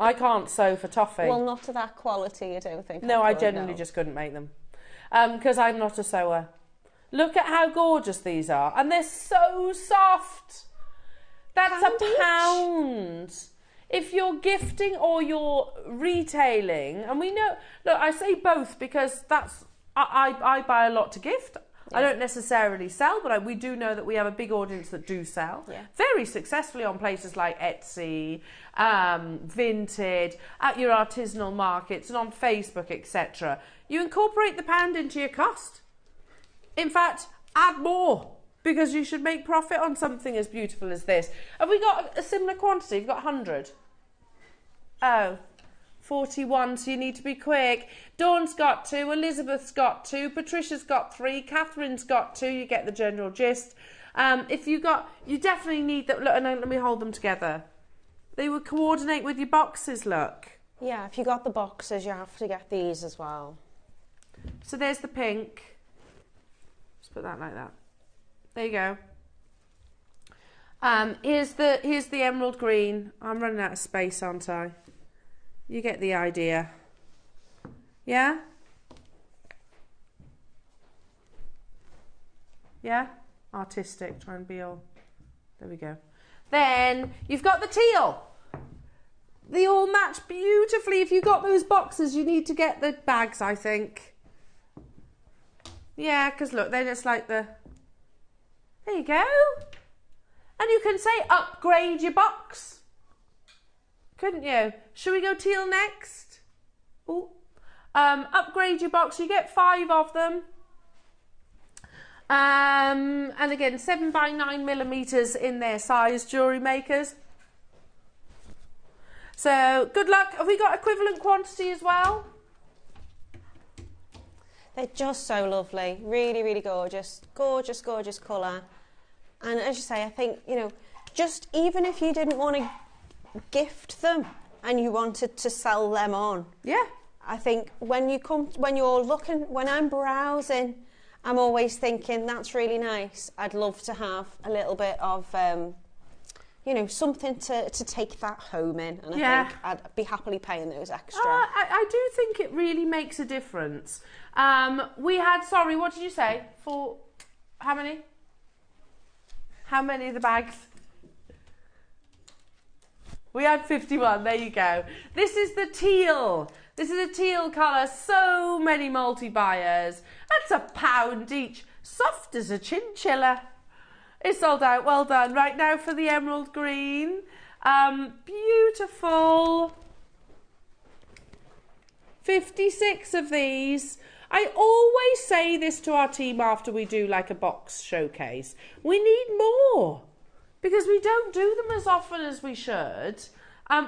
I can't sew for toffee. Well, not to that quality, I don't think. No, I genuinely just couldn't make them. Because I'm not a sewer. Look at how gorgeous these are. And they're so soft. That's £1. If you're gifting or you're retailing, and we know, look, I say both because that's, I buy a lot to gift. Yeah. I don't necessarily sell, but we do know that we have a big audience that do sell. Yeah. Very successfully on places like Etsy, Vinted, at your artisanal markets and on Facebook, etc. You incorporate the pound into your cost. In fact, add more, because you should make profit on something as beautiful as this. Have we got a similar quantity? You've got 100. Oh, 41, so you need to be quick. Dawn's got 2, Elizabeth's got 2, Patricia's got 3, Catherine's got 2, you get the general gist. If you definitely need that, look, and let me hold them together. They would coordinate with your boxes, look. Yeah, if you got the boxes, you have to get these as well. So there's the pink. Just put that like that. There you go. Here's the emerald green. I'm running out of space, aren't I? You get the idea. Yeah? Yeah? Artistic, try and be all... There we go. Then you've got the teal. They all match beautifully. If you've got those boxes, you need to get the bags, I think. Yeah, because look, then it's like the... There you go. And you can say upgrade your box. Couldn't you? Should we go teal next? Ooh. Upgrade your box. You get 5 of them. And again, 7 by 9 millimeters in their size, jewellery makers. So good luck. Have we got equivalent quantity as well? They're just so lovely. Really, really gorgeous. Gorgeous, gorgeous colour. And as you say, I think, you know, just even if you didn't want to gift them and you wanted to sell them on. Yeah. I think when I'm browsing, I'm always thinking, that's really nice. I'd love to have a little bit of you know, something to take that home in. And I think I'd be happily paying those extra. I do think it really makes a difference. We had, sorry, what did you say? How many? How many of the bags? We had 51, there you go. This is the teal. This is a teal colour, so many multi-buyers. That's £1 each, soft as a chinchilla. It's sold out, well done. Right now for the emerald green. Beautiful. 56 of these. I always say this to our team after we do like a box showcase. We need more because we don't do them as often as we should.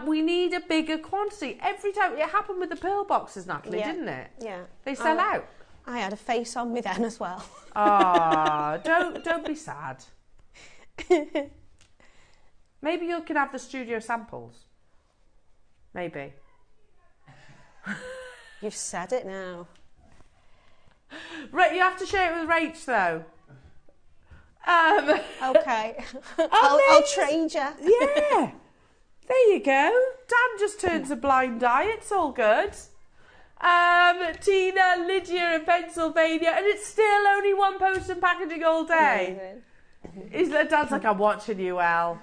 We need a bigger quantity. Every time, it happened with the pearl boxes, Natalie, didn't it? Yeah. They sell out. I had a face on me then as well. Ah, don't be sad. Maybe you can have the studio samples. Maybe. You've said it now. Right, you have to share it with Rach though. Okay. I'll trade you. Yeah. There you go. Dan just turns a blind eye. It's all good. Tina, Lydia in Pennsylvania, and it's still only one post and packaging all day. Dad's like, I'm watching you, Al.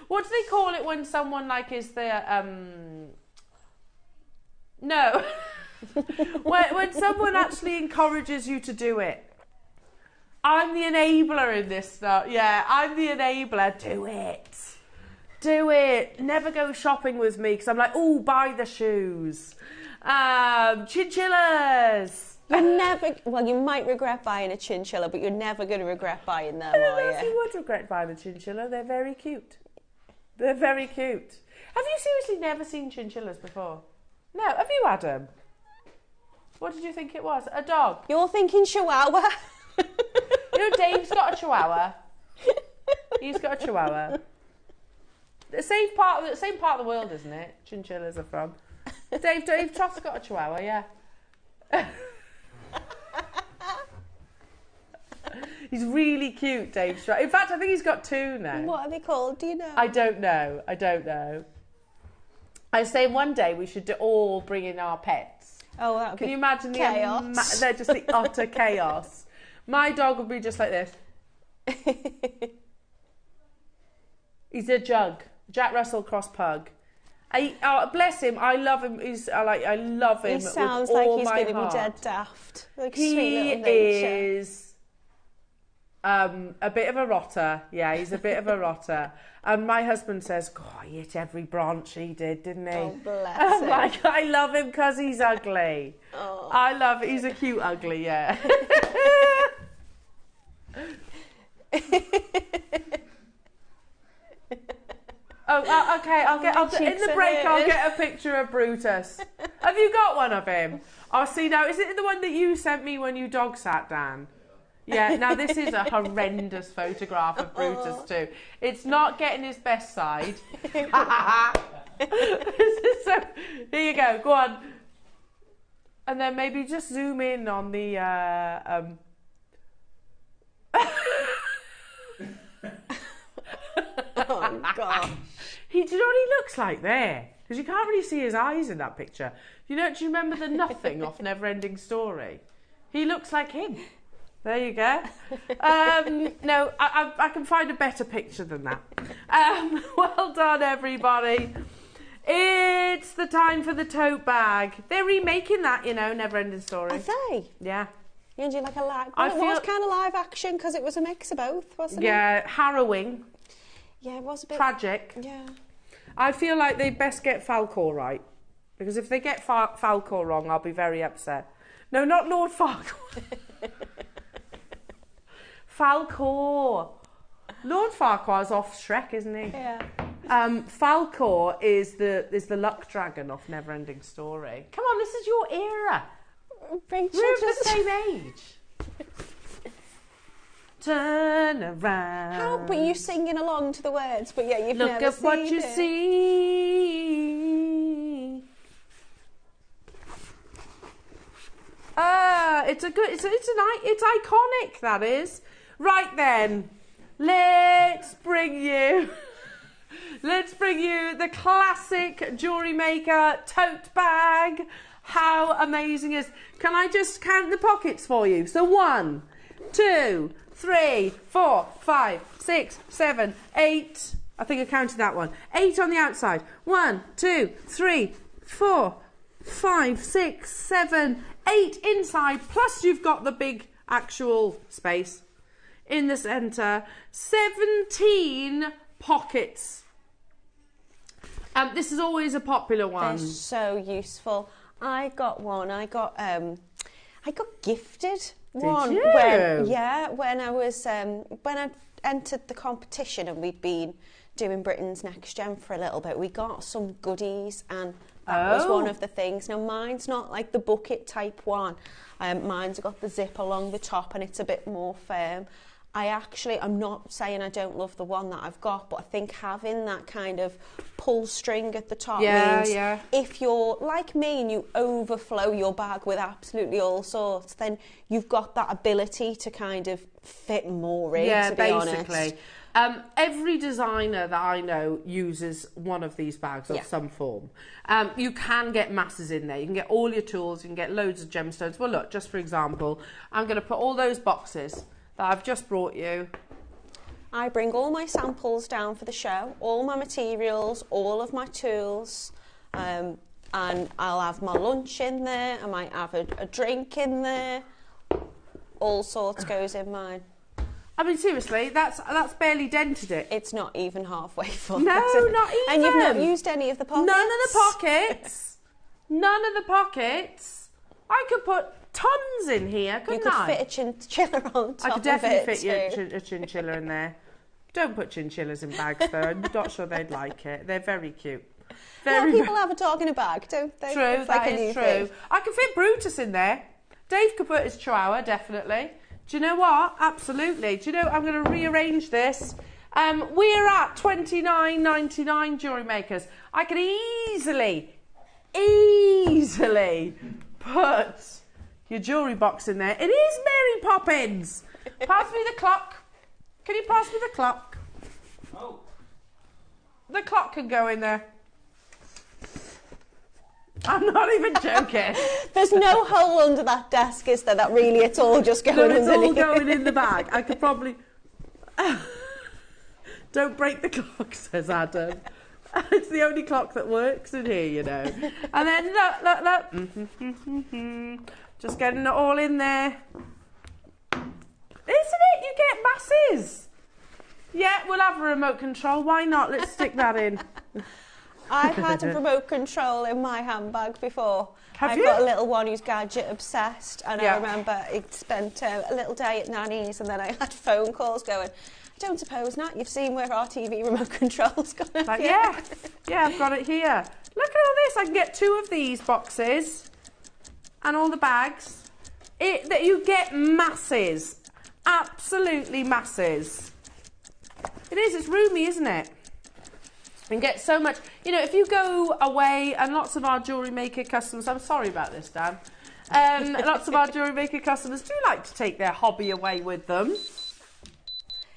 What do they call it when someone like is the no. when someone actually encourages you to do it. I'm the enabler in this stuff. Yeah, I'm the enabler. Do it. Do it. Never go shopping with me because I'm like, oh, buy the shoes. Chinchillas. You might regret buying a chinchilla, but you're never going to regret buying them, are you? You would regret buying a chinchilla. They're very cute. They're very cute. Have you seriously never seen chinchillas before? No. Have you, Adam? What did you think it was? A dog? You're thinking chihuahua. You know, Dave's got a chihuahua. He's got a chihuahua. The same part of the world, isn't it? Chinchillas are from. Dave Trott's got a chihuahua, yeah. He's really cute, Dave Trott. In fact, I think he's got 2 now. What are they called? Do you know? I don't know. I was saying one day we should all bring in our pets. Oh, that would Can be you imagine chaos. They're just the utter chaos. My dog would be just like this. He's a jug. Jack Russell Cross Pug. Bless him. I love him. I love him. He sounds with like all he's my going to be heart. dead daft. Like He sweet little nature. is a bit of a rotter. Yeah, he's a bit of a rotter. And my husband says, God, he hit every branch he did, didn't he? Oh, bless I'm him. like, I love him because he's ugly. Oh. He's a cute ugly, yeah. Okay, in the break I'll get a picture of Brutus. Have you got one of him? I'll see now. Is it the one that you sent me when you dog sat, Dan? Yeah, now this is a horrendous photograph of Brutus too. It's not getting his best side. Here you go on. And then maybe just zoom in on the Oh, gosh. Do you know what he looks like there? Because you can't really see his eyes in that picture. Do you remember the nothing off Never-Ending Story? He looks like him. There you go. No, I can find a better picture than that. Well done, everybody. It's the time for the tote bag. They're remaking that, Never-Ending Story. Are they? Yeah. You do like a live... Well, it was kind of live action because it was a mix of both, wasn't it? Yeah, harrowing. Yeah, it was a bit... Tragic. Yeah. I feel like they best get Falcor right. Because if they get Falcor wrong, I'll be very upset. No, not Lord Farquhar. Falcor. Lord Farquhar's off Shrek, isn't he? Yeah. Falcor is the luck dragon off Never-Ending Story. Come on, this is your era. Rachel We're just... the same age. Turn around. How? But you singing along to the words, but yeah, you've Look never at seen what you it. see. It's iconic, that is. Right then, let's bring you the classic Jewellery Maker tote bag. How amazing is, can I just count the pockets for you? So 1, 2, 3, 4, 5, 6, 7, 8. I think I counted that one. 8 on the outside. 1, 2, 3, 4, 5, 6, 7, 8 inside. Plus you've got the big actual space in the centre. 17 pockets. This is always a popular one. They're so useful. I got one. I got gifted one. Did you? When I was when I entered the competition and we'd been doing Britain's Next Gen for a little bit, we got some goodies, and that was one of the things. Now mine's not like the bucket type one. Mine's got the zip along the top and it's a bit more firm. I'm not saying I don't love the one that I've got, but I think having that kind of pull string at the top means if you're like me and you overflow your bag with absolutely all sorts, then you've got that ability to kind of fit more in, to be honest. Every designer that I know uses one of these bags of some form. You can get masses in there. You can get all your tools, you can get loads of gemstones. Well, look, just for example, I'm going to put all those boxes that I've just brought you. I bring all my samples down for the show, all my materials, all of my tools, and I'll have my lunch in there, I might have a drink in there, all sorts goes in mine. I mean, seriously, that's barely dented it. It's not even halfway full. No, not even. And you've not used any of the pockets? None of the pockets. None of the pockets. I could put tons in here, couldn't I? You could fit a chinchilla on top of it. I could definitely fit a chinchilla in there. Don't put chinchillas in bags, though. I'm not sure they'd like it. They're very cute. People have a dog in a bag, don't they? True, that is true. I could fit Brutus in there. Dave could put his chihuahua, definitely. Do you know what? Absolutely. Do you know, I'm going to rearrange this. We're at $29.99 Jewellery Makers. I could easily put your jewellery box in there. It is Mary Poppins. Pass me the clock. Can you pass me the clock? Oh. The clock can go in there. I'm not even joking. There's no hole under that desk, is there? That really, it's all just going underneath. It's all going in the bag. I could probably... Don't break the clock, says Adam. It's the only clock that works in here, you know. And then, look. Just getting it all in there. Isn't it? You get masses. Yeah, we'll have a remote control. Why not? Let's stick that in. I've had a remote control in my handbag before. Have I've you? got a little one who's gadget obsessed, and I remember I spent a little day at Nanny's, and then I had phone calls going, I don't suppose not, you've seen where our TV remote control's gone. Like, yeah, I've got it here. Look at all this. I can get 2 of these boxes and all the bags. That you get masses, absolutely masses. It is. It's roomy, isn't it? And get so much, you know, if you go away, and lots of our Jewellery Maker customers, I'm sorry about this, Dan, lots of our Jewellery Maker customers do like to take their hobby away with them.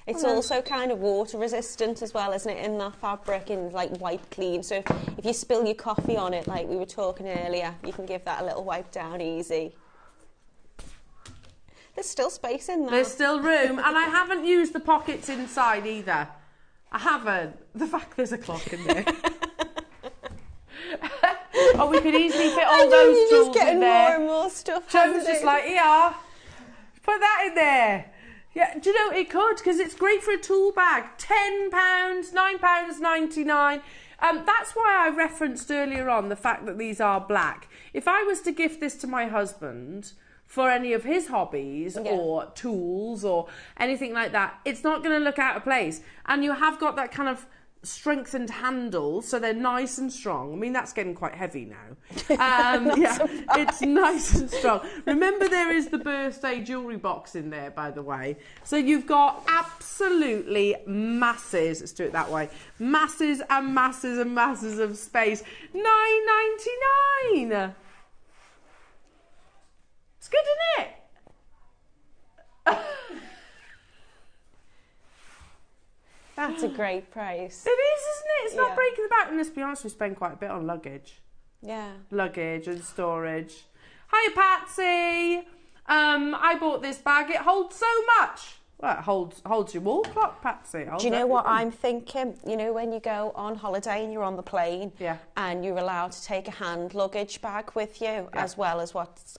It's also kind of water resistant as well, isn't it, in that fabric, and like wipe clean. So if you spill your coffee on it, like we were talking earlier, you can give that a little wipe down easy. There's still space in there. There's still room, and I haven't used the pockets inside either. I haven't. The fact there's a clock in there. Oh, we could easily fit all those tools just getting in there. more and more stuff. Joe's just like, yeah, put that in there. Yeah, do you know, it could, because it's great for a tool bag. £10, £9.99. That's why I referenced earlier on the fact that these are black. If I was to gift this to my husband for any of his hobbies or tools or anything like that, it's not going to look out of place. And you have got that kind of strengthened handle, so they're nice and strong. I mean, that's getting quite heavy now. It's nice and strong. Remember, there is the birthday jewellery box in there, by the way. So you've got absolutely masses, let's do it that way, masses and masses and masses of space. $9.99. It's good, isn't it? That's a great price. It is, isn't it? It's not Yeah. breaking the bank. And let's be honest, we spend quite a bit on luggage. Yeah. Luggage and storage. Hiya, Patsy. I bought this bag. It holds so much. Well, it holds your wall clock, Patsy. Do you know what I'm thinking? You know when you go on holiday and you're on the plane, Yeah. and you're allowed to take a hand luggage bag with you, as well as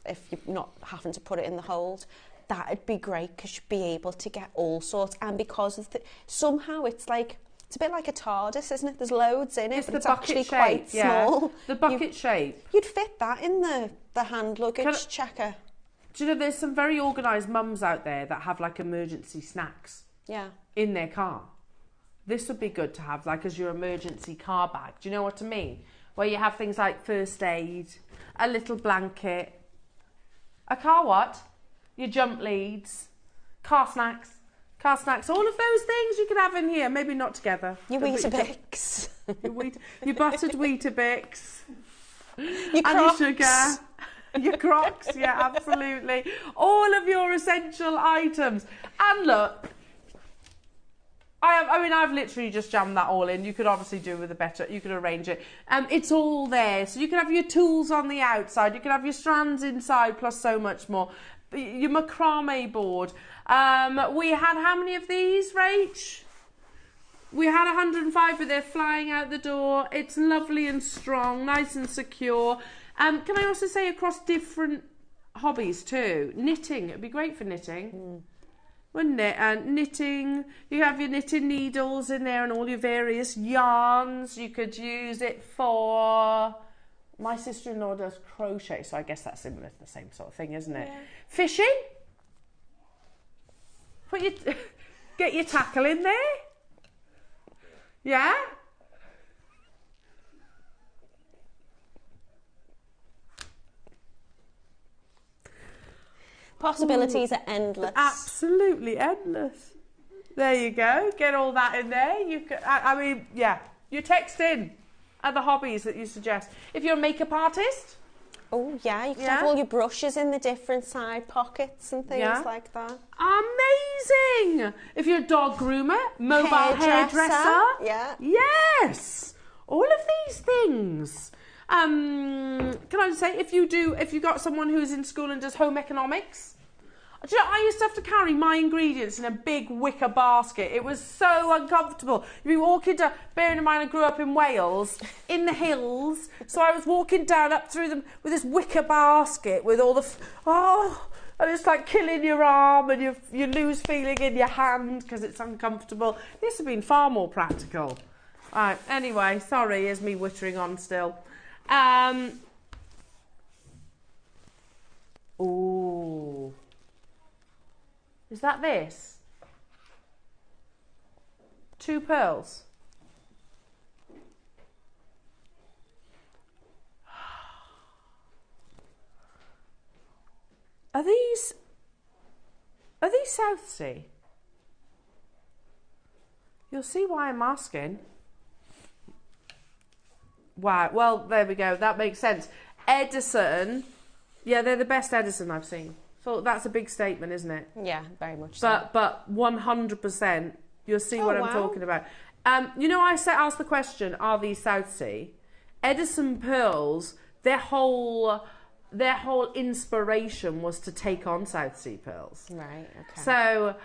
if you're not having to put it in the hold. That'd be great because you'd be able to get all sorts, and because of somehow it's like. It's a bit like a TARDIS, isn't it? There's loads in it, but it's actually quite small. The bucket shape. You'd fit that in the hand luggage checker. Do you know, there's some very organised mums out there that have like emergency snacks in their car. This would be good to have like as your emergency car bag. Do you know what I mean? Where you have things like first aid, a little blanket, a car what? Your jump leads, car snacks, all of those things you could have in here. Maybe not together. Your Weetabix. Your buttered Weetabix. Your Crocs. And your sugar. Your Crocs, yeah, absolutely. All of your essential items. And look, I've literally just jammed that all in. You could obviously do with a better, you could arrange it. It's all there. So you can have your tools on the outside. You can have your strands inside, plus so much more. Your macrame board. We had how many of these, Rach? We had 105, but they're flying out the door. It's lovely and strong, nice and secure. Can I also say across different hobbies too? Knitting, it'd be great for knitting, wouldn't it? And knitting, you have your knitting needles in there and all your various yarns. You could use it for... My sister-in-law does crochet, so I guess that's similar to the same sort of thing, isn't it? Yeah. Fishing? Get your tackle in there. Yeah? Possibilities are endless. Absolutely endless. There you go. Get all that in there. You can, you text in other hobbies that you suggest. If you're a makeup artist. Oh, yeah. You could have all your brushes in the different side pockets and things like that. Amazing. If you're a dog groomer, mobile hairdresser. Yeah. Yes. All of these things. Can I just say, if you've got someone who's in school and does home economics, do you know, I used to have to carry my ingredients in a big wicker basket. It was so uncomfortable. You'd be walking down, bearing in mind I grew up in Wales, in the hills, so I was walking down up through them with this wicker basket with all the, and it's like killing your arm and you lose feeling in your hand because it's uncomfortable. This has been far more practical. Right, anyway, sorry, here's me wittering on still. Ooh. Is that this? 2 pearls. Are these South Sea? You'll see why I'm asking. Wow, well, there we go. That makes sense. Edison, yeah, they're the best Edison I've seen. So that's a big statement, isn't it? Yeah, very much so. But 100%, you'll see what I'm talking about. You know, I asked the question, are these South Sea? Edison pearls, their whole inspiration was to take on South Sea pearls. Right, okay. So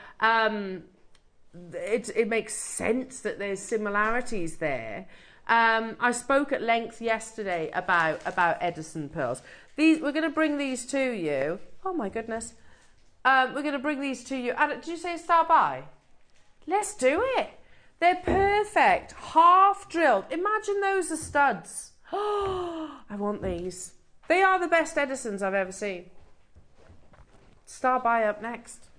it makes sense that there's similarities there. I spoke at length yesterday about Edison pearls. We're going to bring these to you. Oh my goodness. We're going to bring these to you. Did you say start by? Let's do it. They're perfect. Half drilled. Imagine those are studs. Oh, I want these. They are the best Edisons I've ever seen. Start by up next.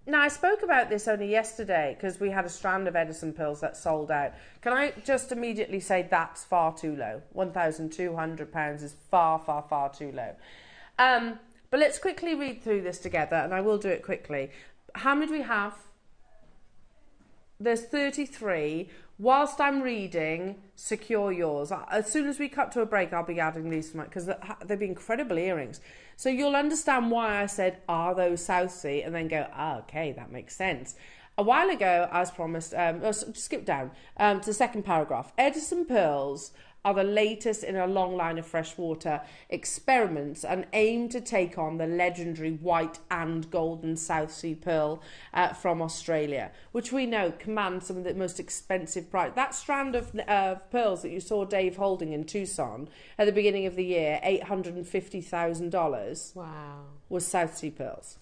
Now, I spoke about this only yesterday because we had a strand of Edison pearls that sold out. Can I just immediately say that's far too low? £1,200 is far, far, far too low. But let's quickly read through this together, and I will do it quickly. How many do we have? There's 33. whilst I'm reading, secure yours. As soon as we cut to a break, I'll be adding these to my, because they've been incredible earrings. So you'll understand why I said, are those South Sea? And then go, okay, that makes sense. A while ago, as promised, skip down to the second paragraph. Edison pearls are the latest in a long line of freshwater experiments and aim to take on the legendary white and golden South Sea pearl from Australia, which we know commands some of the most expensive price. That strand of pearls that you saw Dave holding in Tucson at the beginning of the year, $850,000, Wow. was South Sea pearls.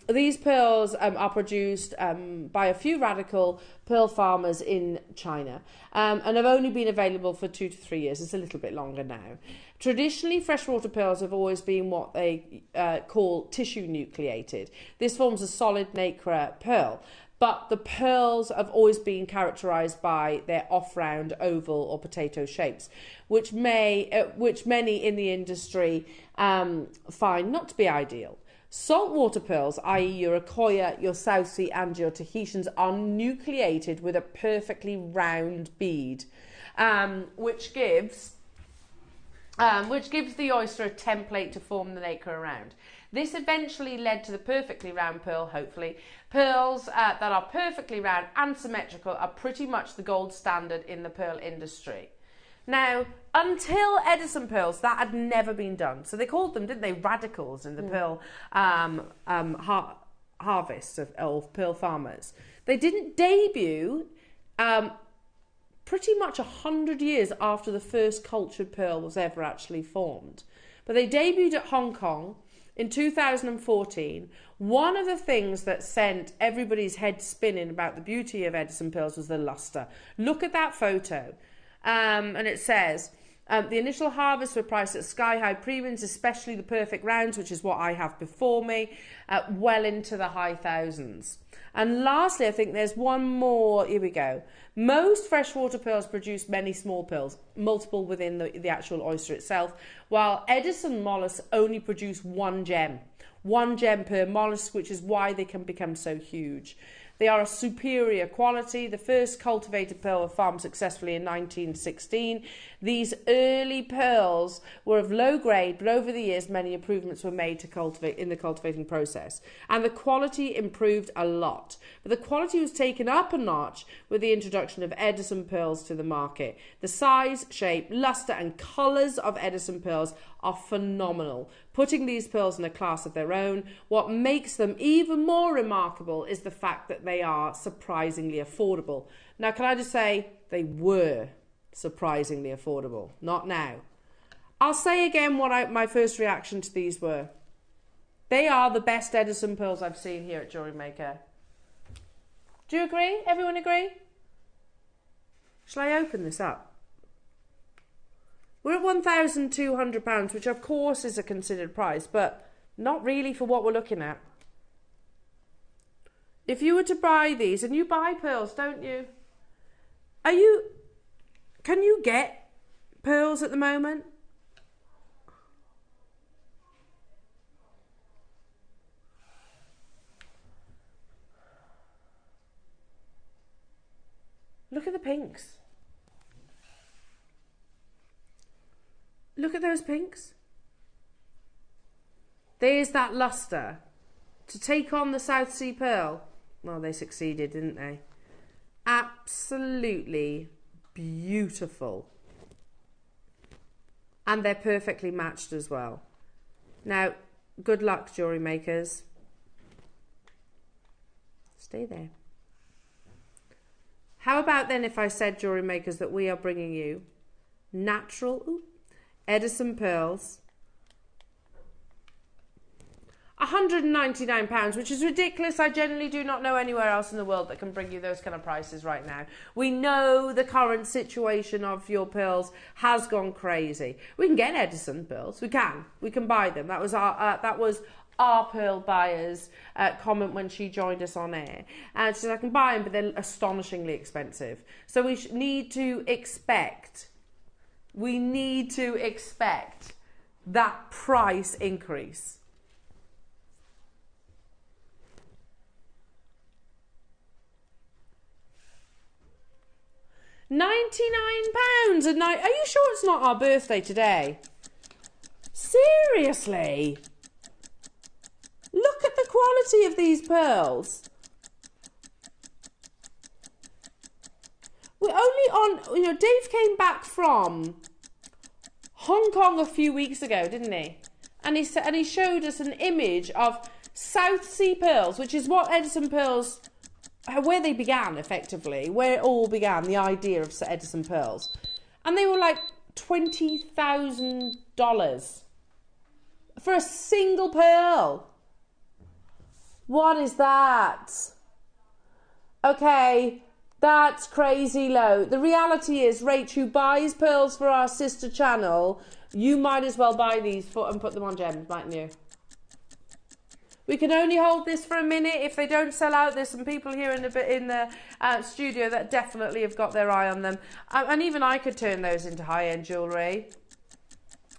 These pearls are produced by a few radical pearl farmers in China and have only been available for 2 to 3 years. It's a little bit longer now. Traditionally, freshwater pearls have always been what they call tissue nucleated. This forms a solid nacre pearl, but the pearls have always been characterised by their off-round, oval or potato shapes, which many in the industry find not to be ideal. Saltwater pearls, i.e. your Akoya, your South Sea and your Tahitians, are nucleated with a perfectly round bead, which gives the oyster a template to form the nacre around. This eventually led to the perfectly round pearl, hopefully. Pearls that are perfectly round and symmetrical are pretty much the gold standard in the pearl industry. Now, until Edison pearls, that had never been done. So they called them, didn't they, radicals in the pearl harvests of pearl farmers. They didn't debut pretty much 100 years after the first cultured pearl was ever actually formed. But they debuted at Hong Kong in 2014. One of the things that sent everybody's head spinning about the beauty of Edison pearls was the luster. Look at that photo. And it says, the initial harvests were priced at sky-high premiums, especially the perfect rounds, which is what I have before me, well into the high thousands. And lastly, I think there's one more. Here we go. Most freshwater pearls produce many small pearls, multiple within the actual oyster itself, while Edison mollusks only produce one gem per mollusk, which is why they can become so huge. They are a superior quality. The first cultivated pearl was farmed successfully in 1916. These early pearls were of low grade, but over the years many improvements were made to cultivate in the cultivating process, and the quality improved a lot. But the quality was taken up a notch with the introduction of Edison pearls to the market. The size, shape, luster, and colours of Edison pearls are phenomenal, putting these pearls in a class of their own. What makes them even more remarkable is the fact that they are surprisingly affordable. Now, can I just say, they were surprisingly affordable, not now. I'll say again what my first reaction to these were. They are the best Edison pearls I've seen here at JewelleryMaker. Do you agree? Everyone agree? Shall I open this up? We're at £1,200, which of course is a considered price, but not really for what we're looking at. If you were to buy these, and you buy pearls, don't you? Can you get pearls at the moment? Look at the pinks. Look at those pinks. There's that luster. To take on the South Sea pearl. Well, they succeeded, didn't they? Absolutely beautiful. And they're perfectly matched as well. Now, good luck, jewellery makers. Stay there. How about then if I said, jewellery makers, that we are bringing you natural Edison pearls, £199, which is ridiculous. I generally do not know anywhere else in the world that can bring you those kind of prices right now. We know the current situation of your pearls has gone crazy. We can get Edison pearls. We can buy them. That was our pearl buyer's comment when she joined us on air. And she said, I can buy them, but they're astonishingly expensive. So we need to expect that price increase. £99 a night. Are you sure it's not our birthday today? Seriously? Look at the quality of these pearls. We're only on, Dave came back from Hong Kong a few weeks ago, didn't he? And he showed us an image of South Sea pearls, which is what Edison pearls, where they began effectively, where it all began, the idea of Edison pearls. And they were like $20,000 for a single pearl. What is that? Okay, that's crazy low. The reality is, Rach, who buys pearls for our sister channel, you might as well buy these and put them on gems, mightn't you? We can only hold this for a minute. If they don't sell out, there's some people here in the studio that definitely have got their eye on them. And even I could turn those into high-end jewellery.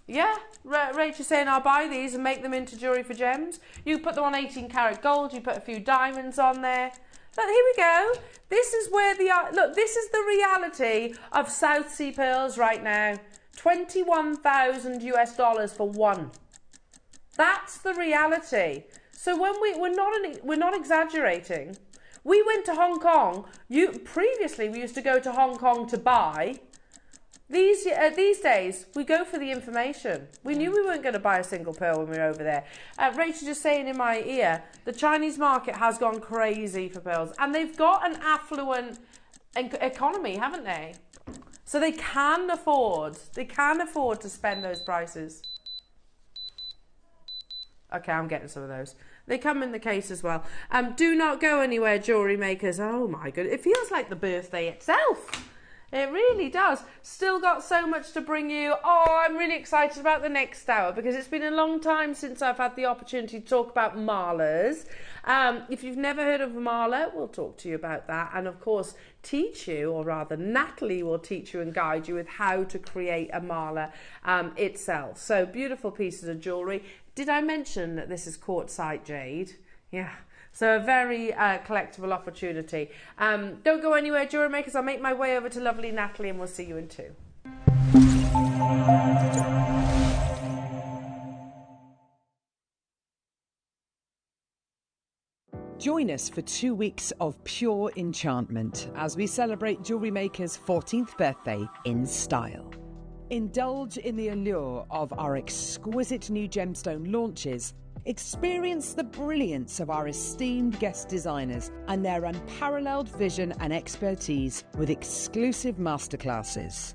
Yeah, Rachel's saying I'll buy these and make them into jewellery for gems. You put them on 18 karat gold, you put a few diamonds on there. Look, here we go. This is where look, this is the reality of South Sea pearls right now. $21,000 US for one. That's the reality. So when we're not exaggerating. We went to Hong Kong. Previously we used to go to Hong Kong to buy. These days, we go for the information. We knew we weren't going to buy a single pearl when we were over there. Rachel just saying in my ear, the Chinese market has gone crazy for pearls. And they've got an affluent economy, haven't they? So they can afford to spend those prices. Okay, I'm getting some of those. They come in the case as well. Do not go anywhere, jewellery makers. Oh my goodness, it feels like the birthday itself. It really does. Still got so much to bring you. Oh, I'm really excited about the next hour because it's been a long time since I've had the opportunity to talk about malas. If you've never heard of a mala, we'll talk to you about that. And of course, teach you, or rather Natalie will teach you and guide you with how to create a mala itself. So beautiful pieces of jewellery. Did I mention that this is quartzite jade? Yeah. So a very collectible opportunity. Don't go anywhere, jewellery makers. I'll make my way over to lovely Natalie and we'll see you in 2. Join us for 2 weeks of pure enchantment as we celebrate JewelleryMaker's 14th birthday in style. Indulge in the allure of our exquisite new gemstone launches. Experience the brilliance of our esteemed guest designers and their unparalleled vision and expertise with exclusive masterclasses.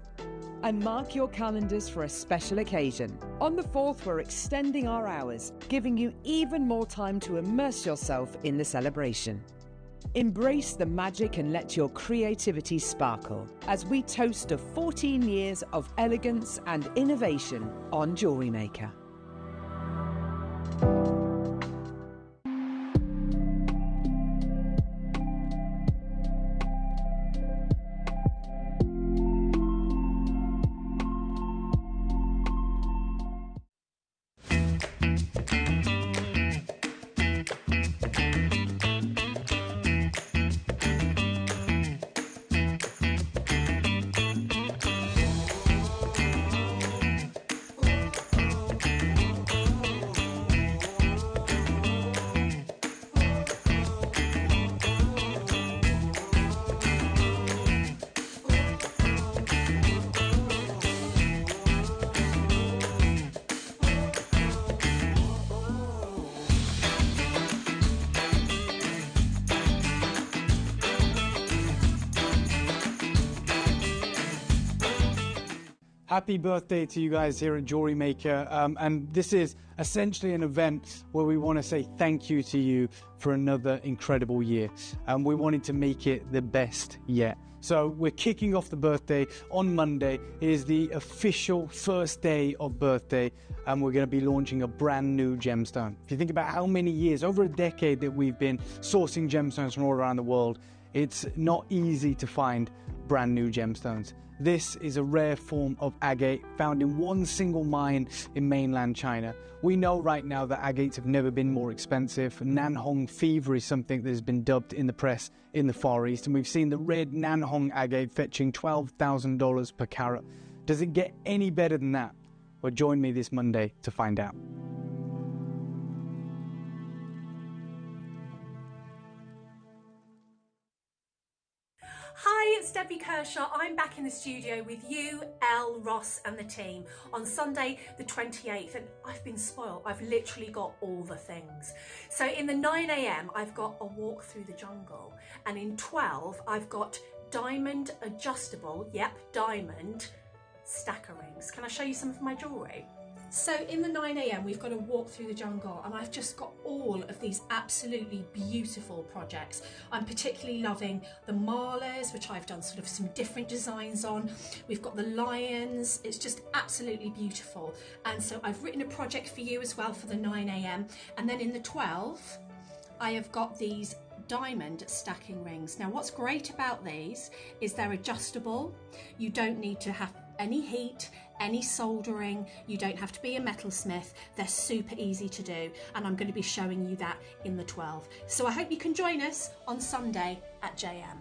And mark your calendars for a special occasion. On the 4th, we're extending our hours, giving you even more time to immerse yourself in the celebration. Embrace the magic and let your creativity sparkle as we toast to 14 years of elegance and innovation on JewelleryMaker. Happy birthday to you guys here at JewelleryMaker. And this is essentially an event where we want to say thank you to you for another incredible year. And we wanted to make it the best yet. So we're kicking off the birthday on Monday. It is the official first day of birthday, and we're going to be launching a brand new gemstone. If you think about how many years, over a decade that we've been sourcing gemstones from all around the world, it's not easy to find brand new gemstones. This is a rare form of agate found in one single mine in mainland China. We know right now that agates have never been more expensive. Nanhong fever is something that has been dubbed in the press in the Far East, and we've seen the red Nanhong agate fetching $12,000 per carat. Does it get any better than that? Well, join me this Monday to find out. Hi, it's Debbie Kershaw. I'm back in the studio with you, Elle, Ross and the team on Sunday the 28th, and I've been spoiled. I've literally got all the things. So in the 9 a.m. I've got a walk through the jungle, and in 12 I've got diamond adjustable, diamond stacker rings. Can I show you some of my jewellery? So in the 9 a.m. we've got a walk through the jungle, and I've just got all of these absolutely beautiful projects. I'm particularly loving the malas, which I've done sort of some different designs on. We've got the lions. It's just absolutely beautiful. And so I've written a project for you as well for the 9 a.m. And then in the 12, I have got these diamond stacking rings. Now what's great about these is they're adjustable. You don't need to have any heat, any soldering, you don't have to be a metalsmith. They're super easy to do, and I'm going to be showing you that in the 12. So I hope you can join us on Sunday at JM.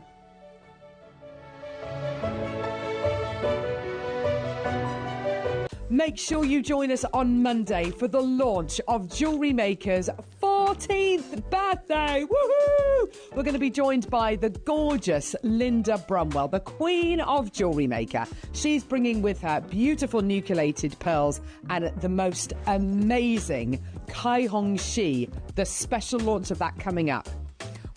Make sure you join us on Monday for the launch of JewelleryMaker's 14th birthday. Woohoo! We're going to be joined by the gorgeous Linda Brumwell, the queen of JewelleryMaker. She's bringing with her beautiful nucleated pearls and the most amazing Kai Hong Shi, the special launch of that coming up.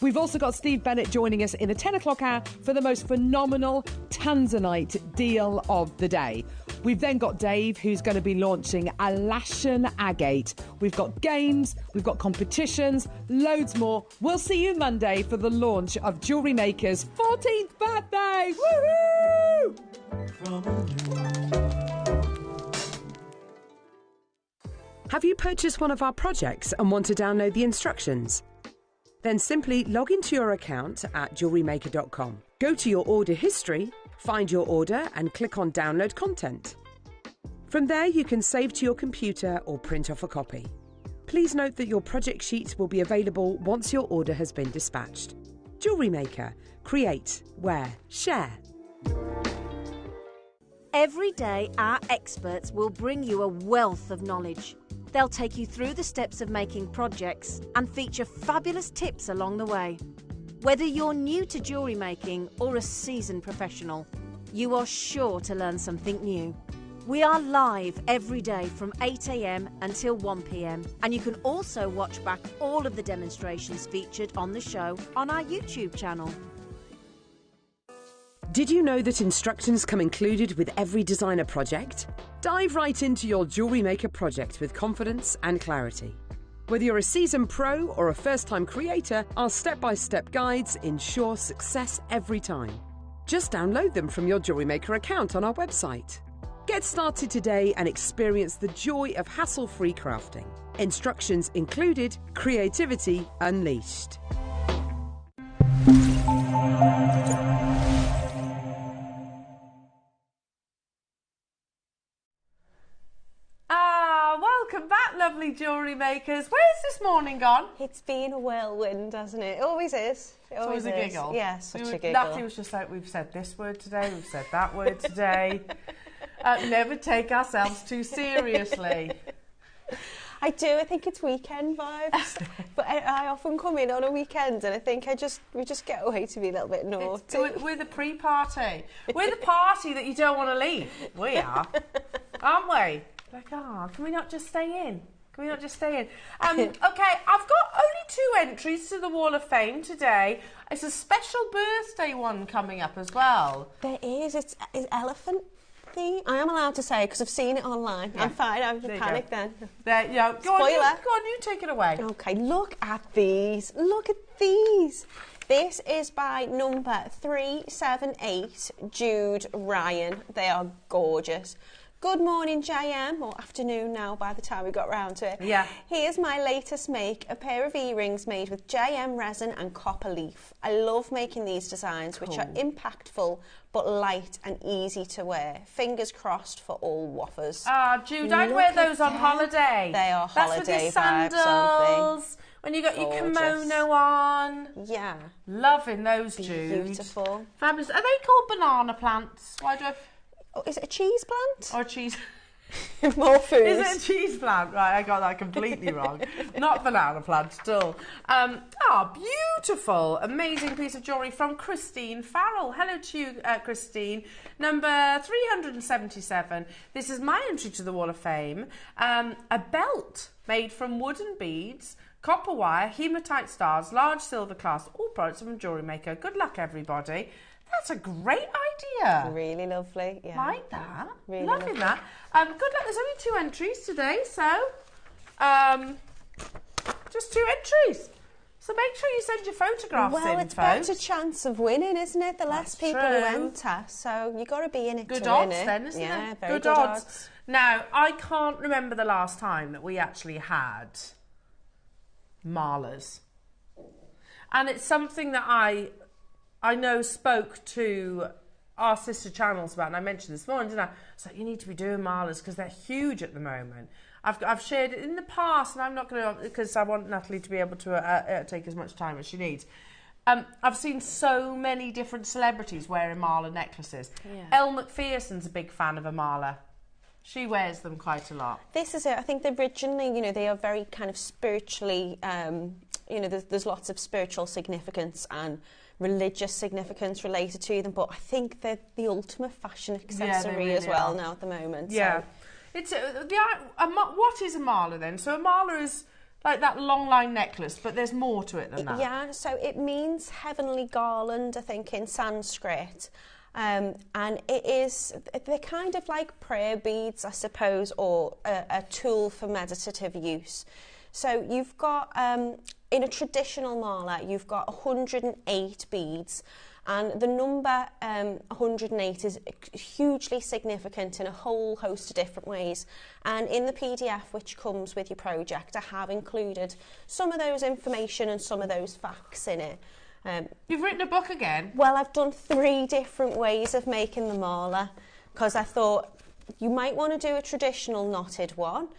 We've also got Steve Bennett joining us in the 10 o'clock hour for the most phenomenal Tanzanite deal of the day. We've then got Dave, who's going to be launching a Laschen agate. We've got games, we've got competitions, loads more. We'll see you Monday for the launch of JewelleryMaker's 14th birthday. Woohoo! Have you purchased one of our projects and want to download the instructions? Then simply log into your account at JewelleryMaker.com. Go to your order history, find your order and click on Download Content. From there you can save to your computer or print off a copy. Please note that your project sheets will be available once your order has been dispatched. JewelleryMaker. Create, wear, share. Every day our experts will bring you a wealth of knowledge. They'll take you through the steps of making projects and feature fabulous tips along the way. Whether you're new to jewellery making or a seasoned professional, you are sure to learn something new. We are live every day from 8 a.m. until 1 p.m. and you can also watch back all of the demonstrations featured on the show on our YouTube channel. Did you know that instructions come included with every designer project? Dive right into your JewelleryMaker project with confidence and clarity. Whether you're a seasoned pro or a first-time creator, our step-by-step guides ensure success every time. Just download them from your JewelleryMaker account on our website. Get started today and experience the joy of hassle-free crafting. Instructions included, creativity unleashed. Welcome back, lovely jewellery makers. Where's this morning gone? It's been a whirlwind, hasn't it? It always is. It always a is. giggle. Yeah, such a giggle. Natalie was just like, we've said this word today, we've said that word today. Never take ourselves too seriously. I do. I think it's weekend vibes. But I often come in on a weekend and I think we just get away to be a little bit naughty. We're the pre-party. We're the party that you don't want to leave. We are, aren't we? Like, can we not just stay in? Can we not just stay in? Okay, I've got only 2 entries to the Wall of Fame today. It's a special birthday one coming up as well. There is. It's elephant theme. I am allowed to say because I've seen it online. Yeah. I'm fine. I was panic then. There you go. Go on, you take it away. Okay, look at these. Look at these. This is by number 378, Jude Ryan. They are gorgeous. Good morning, JM, or afternoon now by the time we got round to it. Yeah. Here's my latest make, a pair of earrings made with JM resin and copper leaf. I love making these designs, which are impactful but light and easy to wear. Fingers crossed for all waffers. Ah, Jude, I'd wear those on holiday. They are holiday That's with your vibes, sandals, aren't they? when you got your Gorgeous. kimono on. Yeah. Loving those, Jude. Beautiful. Fabulous. Are they called banana plants? Why do I... Oh, is it a cheese plant? Or cheese... More food. Is it a cheese plant? Right, I got that completely wrong. Not banana plant, still. Beautiful, amazing piece of jewellery from Christine Farrell. Hello to you, Christine. Number 377. This is my entry to the Wall of Fame. A belt made from wooden beads, copper wire, hematite stars, large silver clasp, all products from JewelleryMaker. Good luck, everybody. That's a great idea. Really lovely, yeah. Like that. Really Loving lovely. that. Good luck. There's only 2 entries today, so just 2 entries. So make sure you send your photographs in, Well, it's better chance of winning, isn't it? The less people who enter, so you got to be in it Good to odds win it. then, isn't yeah, it? Very Good odds. Now, I can't remember the last time that we actually had marlers. And it's something that I know spoke to our sister channels about, and I mentioned this morning, didn't I? So you need to be doing marlers because they're huge at the moment. I've shared it in the past, and I'm not going to, because I want Natalie to be able to take as much time as she needs. I've seen so many different celebrities wearing marler necklaces. Yeah. Elle Macpherson's a big fan of a marler. She wears them quite a lot. This is it. I think originally, they are very kind of spiritually, there's lots of spiritual significance and religious significance related to them, but I think they're the ultimate fashion accessory really as well now at the moment. Yeah. So. It's what is a marler then? So a marler is like that long line necklace, but there's more to it than that. Yeah, so it means heavenly garland, I think, in Sanskrit. And they're kind of like prayer beads, I suppose, or a tool for meditative use. So you've got, in a traditional marler, you've got 108 beads, and the number 108 is hugely significant in a whole host of different ways. And in the PDF which comes with your project, I have included some of those information and some of those facts in it. You've written a book again? Well, I've done 3 different ways of making the marler, because I thought you might want to do a traditional knotted one,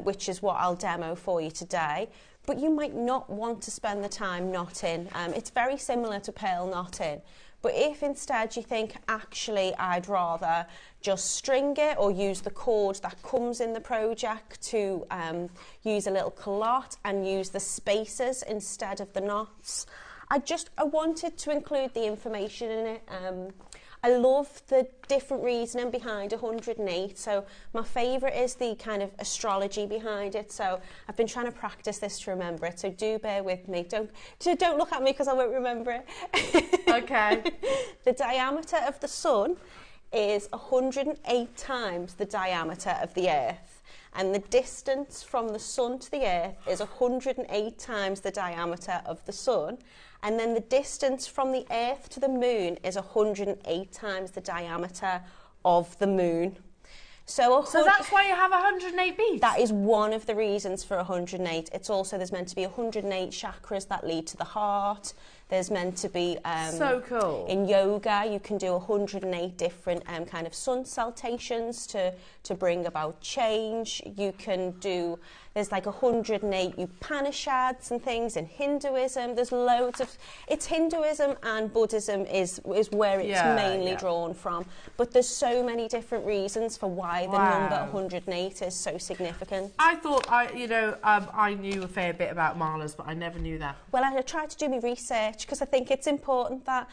which is what I'll demo for you today, but you might not want to spend the time knotting. It's very similar to pearl knotting, but if instead you think, actually, I'd rather just string it or use the cord that comes in the project to use a little culotte and use the spacers instead of the knots, I wanted to include the information in it. I love the different reasoning behind 108. So my favourite is the kind of astrology behind it. So I've been trying to practice this to remember it. So do bear with me. Don't look at me because I won't remember it. Okay. The diameter of the sun is 108 times the diameter of the Earth. And the distance from the sun to the Earth is 108 times the diameter of the sun. And then the distance from the Earth to the moon is 108 times the diameter of the moon. So that's why you have 108 beads? That is one of the reasons for 108. It's also, there's meant to be 108 chakras that lead to the heart. There's meant to be... so cool. In yoga, you can do 108 different kind of sun salutations to bring about change. You can do... There's like 108 Upanishads and things in Hinduism. There's loads of... It's Hinduism and Buddhism is where it's mainly drawn from. But there's so many different reasons for why the number 108 is so significant. I thought I knew a fair bit about marlers, but I never knew that. Well, I tried to do my research because I think it's important that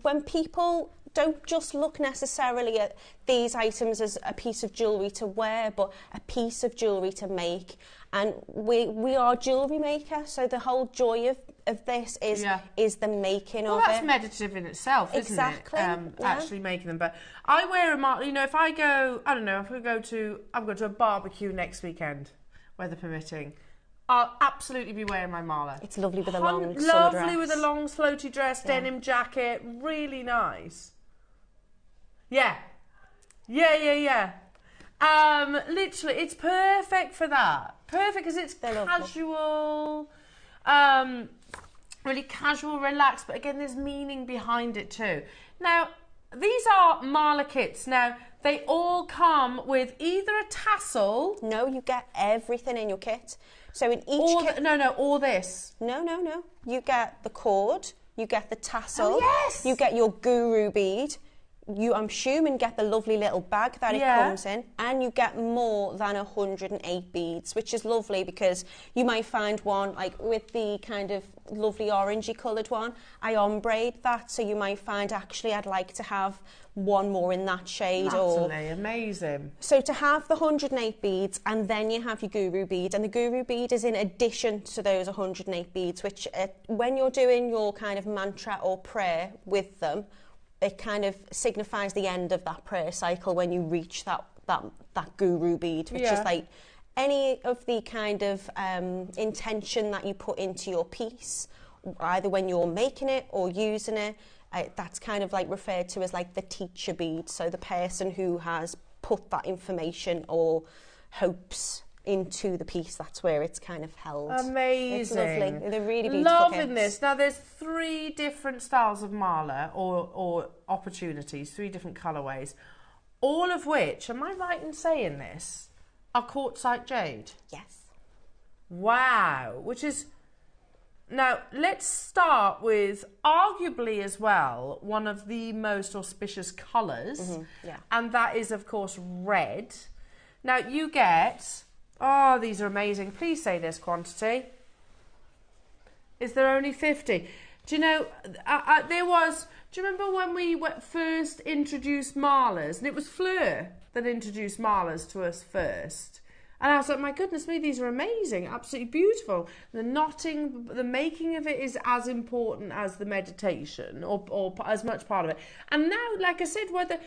when people don't just look necessarily at these items as a piece of jewellery to wear, but a piece of jewellery to make. And we are JewelleryMaker, so the whole joy of this is the making of it. Well, that's meditative in itself, isn't it? Exactly. Actually making them. But I wear a marler, if I go, I don't know, if I'm going to a barbecue next weekend, weather permitting, I'll absolutely be wearing my marler. It's lovely with a long summer dress. Lovely with a long floaty dress, denim jacket, really nice. Yeah. Literally, it's perfect for that. Perfect because it's casual, really casual, relaxed. But again, there's meaning behind it too. Now, these are Marla kits. Now, they all come with either a tassel. No, you get everything in your kit. So in each kit... or this. No. You get the cord, you get the tassel. Oh, yes! You get your guru bead. You, I'm assuming, get the lovely little bag that it comes in, and you get more than 108 beads, which is lovely because you might find one like with the kind of lovely orangey coloured one. I ombre that, so you might find actually I'd like to have one more in that shade. Absolutely amazing. So to have the 108 beads, and then you have your guru bead, and the guru bead is in addition to those 108 beads, which when you're doing your kind of mantra or prayer with them, it kind of signifies the end of that prayer cycle when you reach that guru bead, which is like any of the kind of intention that you put into your piece, either when you're making it or using it, that's kind of like referred to as like the teacher bead. So the person who has put that information or hopes into the piece, that's where it's kind of held. Amazing. It's lovely. They're really beautiful Loving kits. this. Now there's 3 different styles of Marla or opportunities, 3 different colourways, all of which, am I right in saying this, are quartzite jade? Yes. Wow. Which is... Now, let's start with arguably as well one of the most auspicious colours, and that is, of course, red. Now, you get... Oh, these are amazing. Please say this quantity. Is there only 50? Do you know, there was... Do you remember when we first introduced Marlas? And it was Fleur that introduced Marlas to us first. And I was like, my goodness me, these are amazing, absolutely beautiful. The knotting, the making of it is as important as the meditation, or as much part of it. And now, like I said, whether,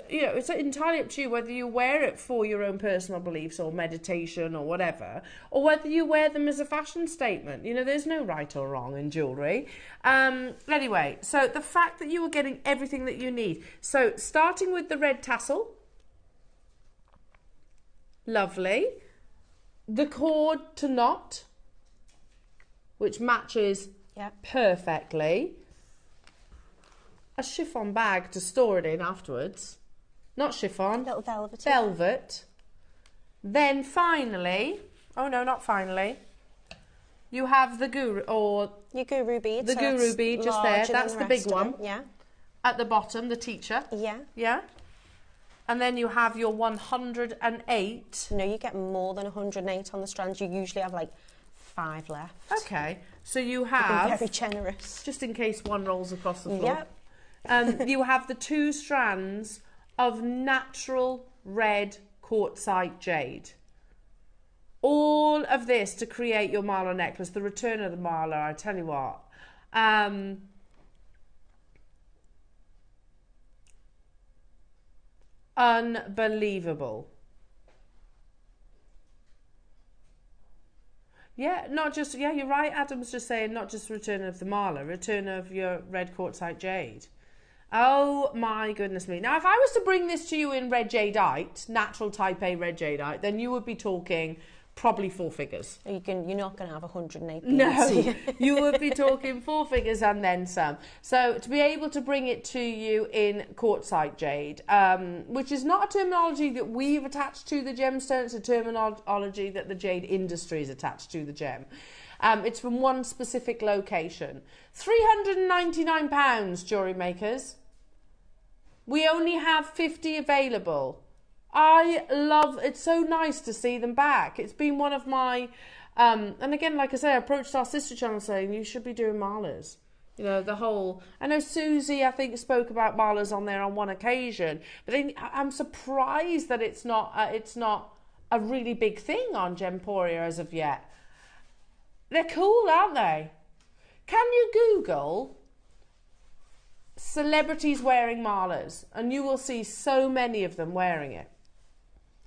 you know, it's entirely up to you whether you wear it for your own personal beliefs or meditation or whatever, or whether you wear them as a fashion statement. You know, there's no right or wrong in jewellery. Anyway, so the fact that you are getting everything that you need. So starting with the red tassel. Lovely. The cord to knot, which matches perfectly. A chiffon bag to store it in afterwards. Not chiffon. Little velvet. Velvet. Then finally, oh no, not finally, you have the guru, or... Your guru bead. The guru bead just there. That's the big one. Yeah. At the bottom, the teacher. Yeah. Yeah. And then you have your 108. No, you get more than 108 on the strands. You usually have like 5 left. Okay. So you have... You're very generous. Just in case one rolls across the floor. Yep. You have the 2 strands of natural red quartzite jade. All of this to create your Marla necklace. The return of the Marla, I tell you what. Unbelievable. Yeah, not just, yeah, you're right, Adam's just saying not just return of the Marla, return of your red quartzite jade. Oh my goodness me. Now, if I was to bring this to you in red jadeite, natural type A red jadeite, then you would be talking probably 4 figures. You're not going to have 108 beads. No, you would be talking 4 figures and then some. So to be able to bring it to you in quartzite jade, which is not a terminology that we've attached to the gemstone, it's a terminology that the jade industry is attached to the gem. It's from one specific location. £399, jewellery makers. We only have 50 available. I love, it's so nice to see them back. It's been one of my, and again, like I say, I approached our sister channel saying, you should be doing Marlas. You know, the whole, I know Susie, I think, spoke about Marlas on there on one occasion, but then I'm surprised that it's not a really big thing on Gemporia as of yet. They're cool, aren't they? Can you Google celebrities wearing Marlas, and you will see so many of them wearing it.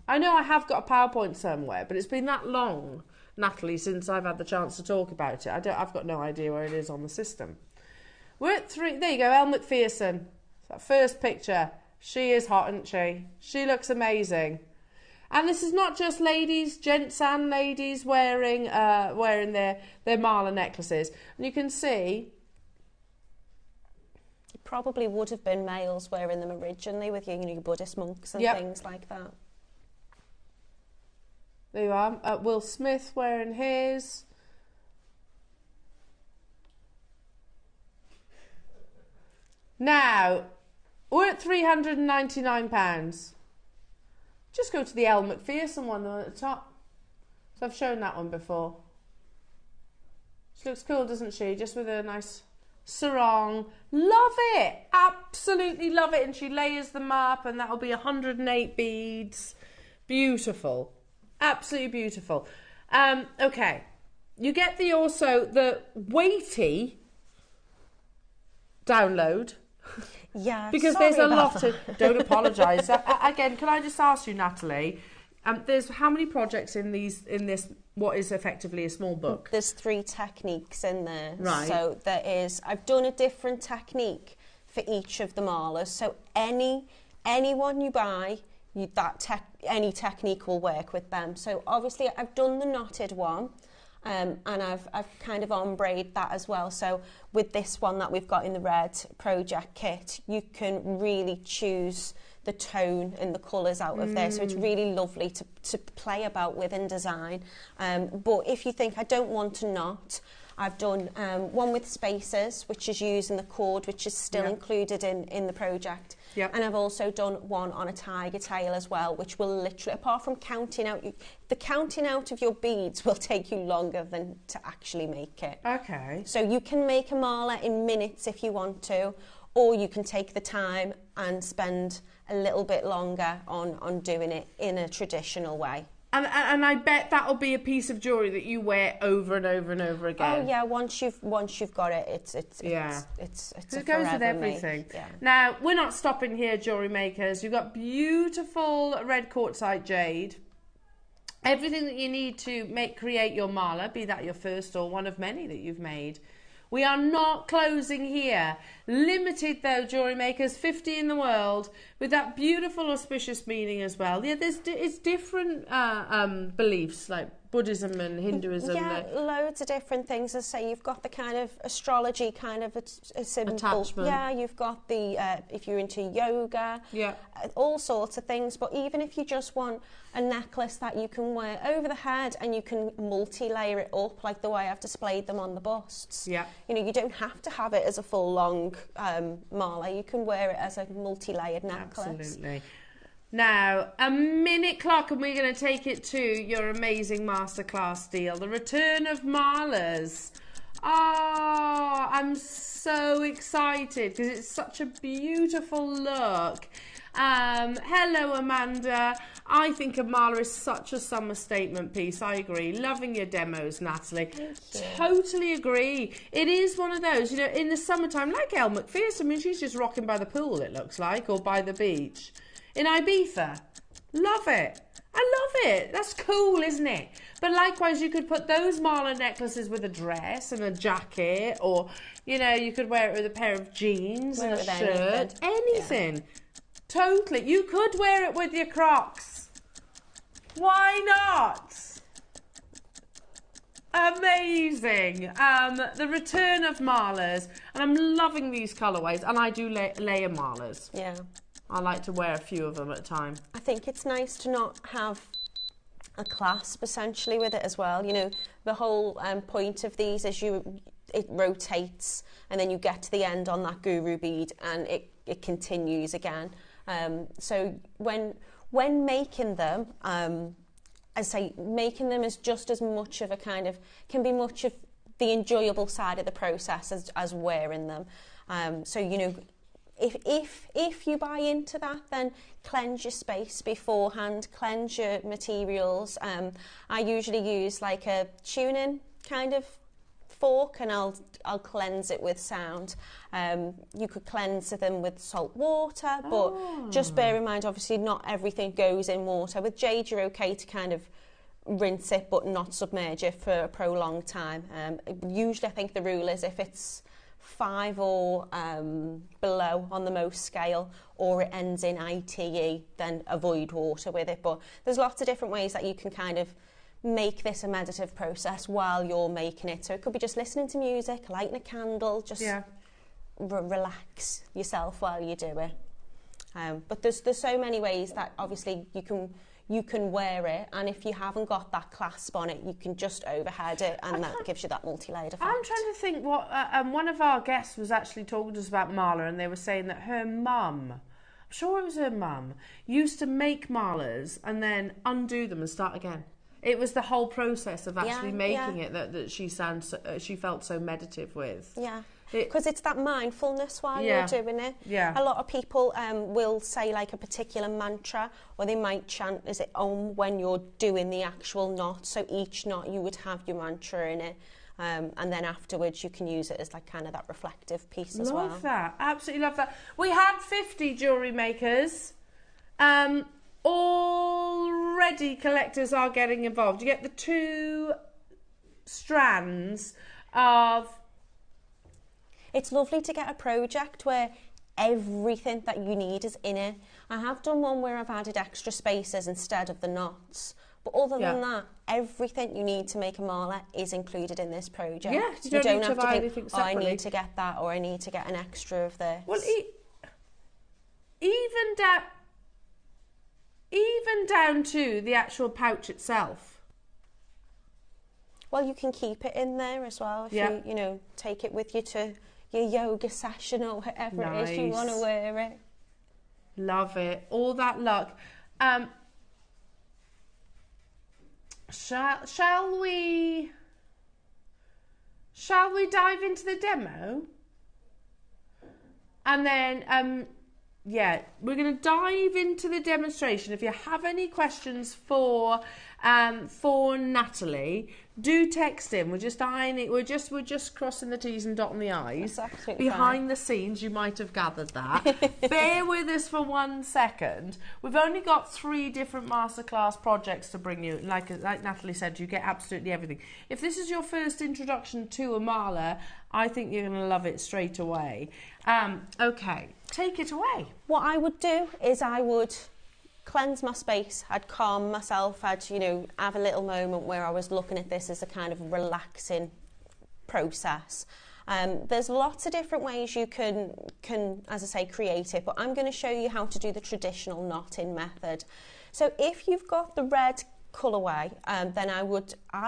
I know I have got a PowerPoint somewhere, but it's been that long, Natalie, since I've had the chance to talk about it. I've got no idea where it is on the system. We're at 3. There you go, Elle Macpherson. That first picture. She is hot, isn't she? She looks amazing. And this is not just ladies, gents and ladies wearing their mala necklaces. And you can see... It probably would have been males wearing them originally with your Buddhist monks and things like that. There you are. Will Smith wearing his. Now, we're at £399. Just go to the Elle Macpherson one at the top. So I've shown that one before. She looks cool, doesn't she? Just with a nice sarong. Love it. Absolutely love it. And she layers them up, and that'll be 108 beads. Beautiful. Absolutely beautiful. Okay. You get the weighty download. Yeah, because there's a lot of... Don't apologise. Again, can I just ask you, Natalie, there's how many projects in this, what is effectively a small book? There's 3 techniques in there. Right. So there is... I've done a different technique for each of the malas. So anyone you buy, any technique will work with them. So obviously I've done the knotted one. And I've kind of ombre'd that as well. So with this one that we've got in the red project kit, you can really choose the tone and the colours out of there. So it's really lovely to play about with in design. But if you think, I don't want to knot, I've done one with spacers, which is using the cord, which is still included in the project. Yep. And I've also done one on a tiger tail as well, which will literally, apart from counting out, the counting out of your beads will take you longer than to actually make it. Okay. So you can make a mala in minutes if you want to, or you can take the time and spend a little bit longer on doing it in a traditional way. And I bet that'll be a piece of jewellery that you wear over and over and over again. Oh yeah, once you've got it, it's it goes with everything. Yeah. Now we're not stopping here, jewellery makers. You've got beautiful red quartzite jade. Everything that you need to create your mala, be that your first or one of many that you've made. We are not closing here. Limited though, jewellery makers, 50 in the world, with that beautiful auspicious meaning as well. Yeah, it's different beliefs like Buddhism and Hinduism. Yeah, loads of different things. As I say, you've got the kind of astrology kind of a symbol. Attachment. Yeah, you've got the, if you're into yoga, all sorts of things. But even if you just want a necklace that you can wear over the head and you can multi-layer it up like the way I've displayed them on the busts. Yeah. You know, you don't have to have it as a full long mala. You can wear it as a multi-layered necklace. Absolutely. Now, a minute clock and we're going to take it to your amazing masterclass deal. The return of malas. Oh, I'm so excited because it's such a beautiful look. Hello, Amanda. I think a mala is such a summer statement piece. I agree. Loving your demos, Natalie. Totally agree. It is one of those, you know, in the summertime, like Elle Macpherson. I mean, she's just rocking by the pool, it looks like, or by the beach. In Ibiza. Love it. I love it. That's cool, isn't it? But likewise, you could put those mala necklaces with a dress and a jacket, or, you know, you could wear it with a pair of jeans and a shirt. Anything. Yeah. Totally. You could wear it with your Crocs. Why not? Amazing. The return of malas. And I'm loving these colourways. And I do layer malas. Yeah. I like to wear a few of them at a time. I think it's nice to not have a clasp essentially with it as well. You know, the whole point of these is it rotates and then you get to the end on that guru bead and it continues again. So when making them, I say making them is just as much of a kind of, can be much of the enjoyable side of the process as wearing them. So, you know, if you buy into that, then cleanse your space beforehand, cleanse your materials. I usually use like a tuning kind of fork and I'll cleanse it with sound. You could cleanse them with salt water, but just bear in mind, obviously not everything goes in water. With jade, you're okay to kind of rinse it but not submerge it for a prolonged time. Usually I think the rule is if it's 5 or below on the most scale, or it ends in ITE, then avoid water with it. But there's lots of different ways that you can kind of make this a meditative process while you're making it. So it could be just listening to music, lighting a candle, just relax yourself while you do it. But there's so many ways that obviously you can wear it, and if you haven't got that clasp on it, you can just overhead it, and that gives you that multi-layered effect. I'm trying to think what one of our guests was actually talking to us about mala, and they were saying that her mum, I'm sure it was her mum, used to make malas and then undo them and start again. It was the whole process of actually making it that she felt so meditative with. Yeah. Because it's that mindfulness while you're doing it. Yeah. A lot of people will say like a particular mantra, or they might chant, is it Om, when you're doing the actual knot. So each knot you would have your mantra in it. And then afterwards you can use it as like kind of that reflective piece as well. Love that. Absolutely love that. We had 50 jewellery makers. Already collectors are getting involved. You get the 2 strands of... It's lovely to get a project where everything that you need is in it. I have done one where I've added extra spaces instead of the knots. But other than that, everything you need to make a mala is included in this project. Yeah, you don't need to buy anything separately. I need to get that, or I need to get an extra of this. Well, even down to the actual pouch itself. Well, you can keep it in there as well if you take it with you to your yoga session or whatever it is you want to wear it. Love it. All that luck. Shall we dive into the demo? And then we're going to dive into the demonstration. If you have any questions for Natalie, do text in. We're just ironing. We're just crossing the T's and dotting the I's. That's absolutely Behind fine. the scenes, you might have gathered that. Bear with us for 1 second. We've only got 3 different masterclass projects to bring you. Like Natalie said, you get absolutely everything. If this is your first introduction to a mala, I think you're going to love it straight away. Okay, take it away. What I would do is I would cleanse my space. I'd calm myself. I'd, have a little moment where I was looking at this as a kind of relaxing process. There's lots of different ways you can, as I say, create it, but I'm going to show you how to do the traditional knotting method. So if you've got the red colourway, then I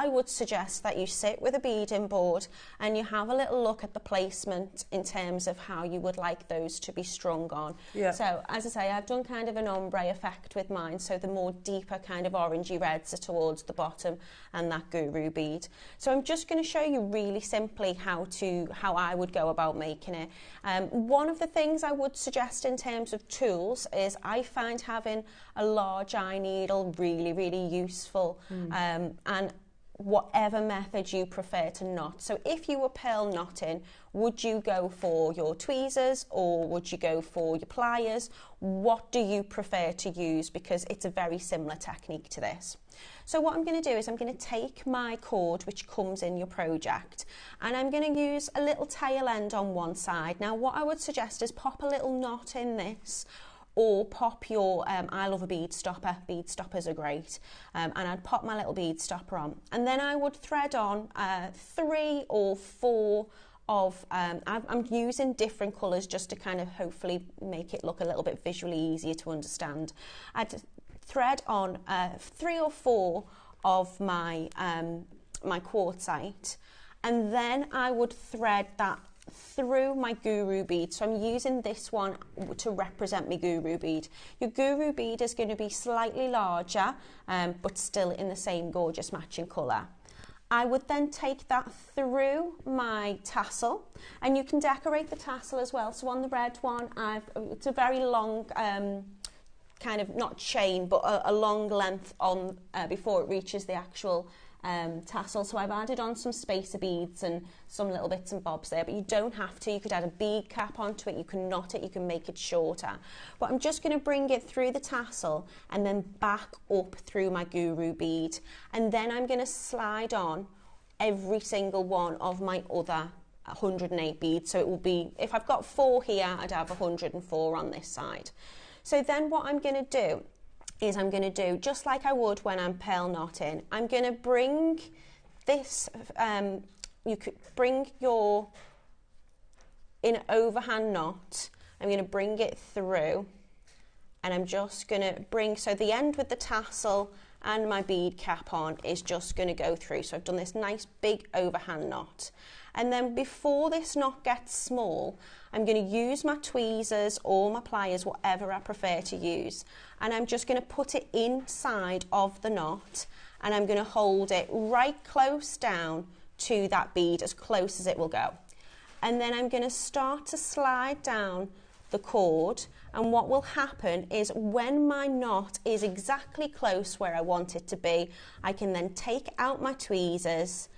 would suggest that you sit with a beading board and you have a little look at the placement in terms of how you would like those to be strung on. Yeah. So as I say, I've done kind of an ombre effect with mine, so the more deeper kind of orangey reds are towards the bottom and that guru bead. So I'm just going to show you really simply how I would go about making it. One of the things I would suggest in terms of tools is I find having a large eye needle really, really useful, and whatever method you prefer to knot. So if you were pearl knotting, would you go for your tweezers or would you go for your pliers? What do you prefer to use? Because it's a very similar technique to this. So what I'm going to do is I'm going to take my cord which comes in your project and I'm going to use a little tail end on one side. Now what I would suggest is pop a little knot in this, or pop your, I love a bead stopper, bead stoppers are great, and I'd pop my little bead stopper on. And then I would thread on 3 or 4 of, I'm using different colours just to kind of hopefully make it look a little bit visually easier to understand. I'd thread on 3 or 4 of my, my quartzite, and then I would thread that through my guru bead. So I'm using this one to represent my guru bead. Your guru bead is going to be slightly larger, but still in the same gorgeous matching colour. I would then take that through my tassel, and you can decorate the tassel as well. So on the red one, it's a very long kind of, not chain, but a long length on before it reaches the actual tassel. So I've added on some spacer beads and some little bits and bobs there, but you don't have to. You could add a bead cap onto it, you can knot it, you can make it shorter. But I'm just going to bring it through the tassel and then back up through my guru bead, and then I'm going to slide on every single one of my other 108 beads. So it will be, if I've got 4 here, I'd have 104 on this side. So then what I'm going to do is I'm going to do just like I would when I'm pearl knotting. I'm going to bring this, you could bring your, in overhand knot, I'm going to bring it through, and I'm just going to bring, so the end with the tassel and my bead cap on is just going to go through. So I've done this nice big overhand knot. And then before this knot gets small, I'm going to use my tweezers or my pliers, whatever I prefer to use. And I'm just going to put it inside of the knot, and I'm going to hold it right close down to that bead, as close as it will go. And then I'm going to start to slide down the cord, and what will happen is when my knot is exactly close where I want it to be, I can then take out my tweezers,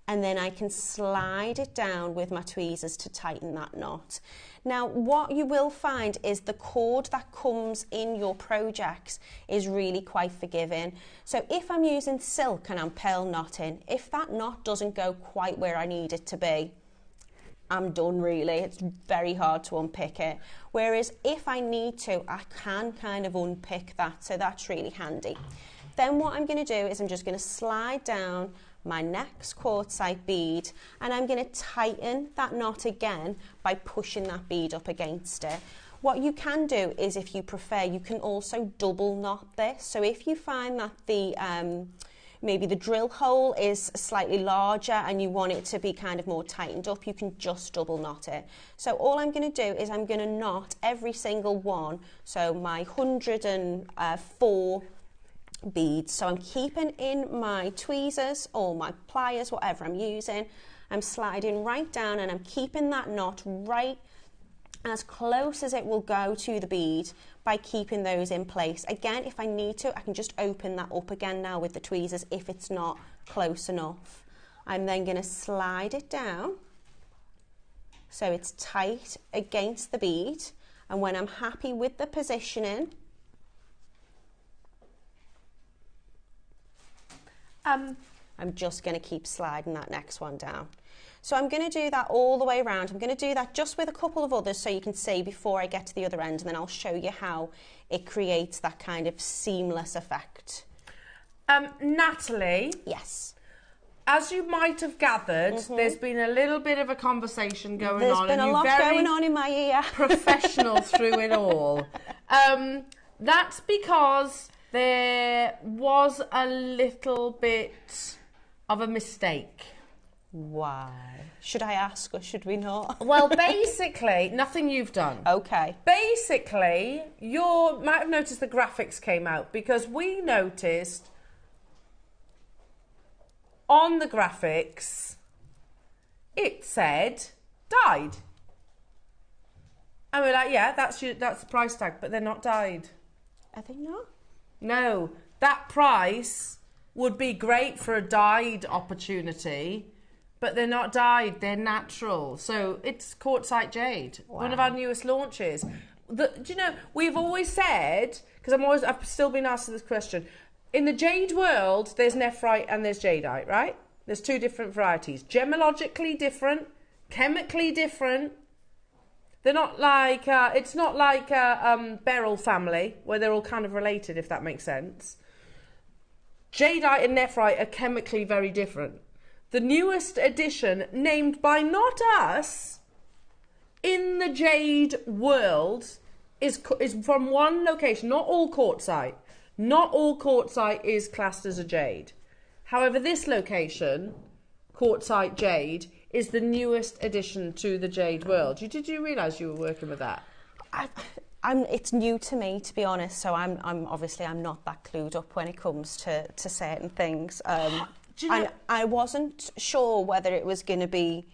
and then I can slide it down with my tweezers to tighten that knot. Now, what you will find is the cord that comes in your projects is really quite forgiving. So if I'm using silk and I'm pearl knotting, if that knot doesn't go quite where I need it to be, I'm done really. It's very hard to unpick it. Whereas if I need to, I can kind of unpick that, so that's really handy. Then what I'm going to do is I'm just going to slide down my next quartzite bead, and I'm going to tighten that knot again by pushing that bead up against it. What you can do is, if you prefer, you can also double knot this. So if you find that the maybe the drill hole is slightly larger and you want it to be kind of more tightened up, you can just double knot it. So all I'm going to do is I'm going to knot every single one, so my 104 beads. So I'm keeping in my tweezers or my pliers, whatever I'm using. I'm sliding right down and I'm keeping that knot right as close as it will go to the bead by keeping those in place. Again, if I need to, I can just open that up again now with the tweezers if it's not close enough. I'm then going to slide it down so it's tight against the bead, and when I'm happy with the positioning, I'm just going to keep sliding that next one down. So I'm going to do that all the way around. I'm going to do that just with a couple of others so you can see before I get to the other end, and then I'll show you how it creates that kind of seamless effect. Natalie? Yes? As you might have gathered, there's been a little bit of a conversation going There's on. been a lot going on in my ear. Professional through it all. That's because there was a little bit of a mistake. Why? Should I ask or should we not? Well, basically, nothing you've done. Okay. Basically, you might have noticed the graphics came out because we noticed on the graphics it said dyed. And we're like, yeah, that's the price tag, but they're not dyed. Are they not? No, that price would be great for a dyed opportunity, but they're not dyed, they're natural. So it's quartzite jade, one of our newest launches. Do you know, we've always said, because I've still been asked this question, in the jade world, there's nephrite and there's jadeite, right? There's two different varieties, gemologically different, chemically different. They're not like, it's not like beryl family, where they're all kind of related, if that makes sense. Jadeite and nephrite are chemically very different. The newest addition, named by not us, in the jade world, is from one location, not all quartzite. Not all quartzite is classed as a jade. However, this location, quartzite jade, is the newest addition to the jade world. Did you realise you were working with that? It's new to me, to be honest. So I'm obviously not that clued up when it comes to certain things. I wasn't sure whether it was going to be.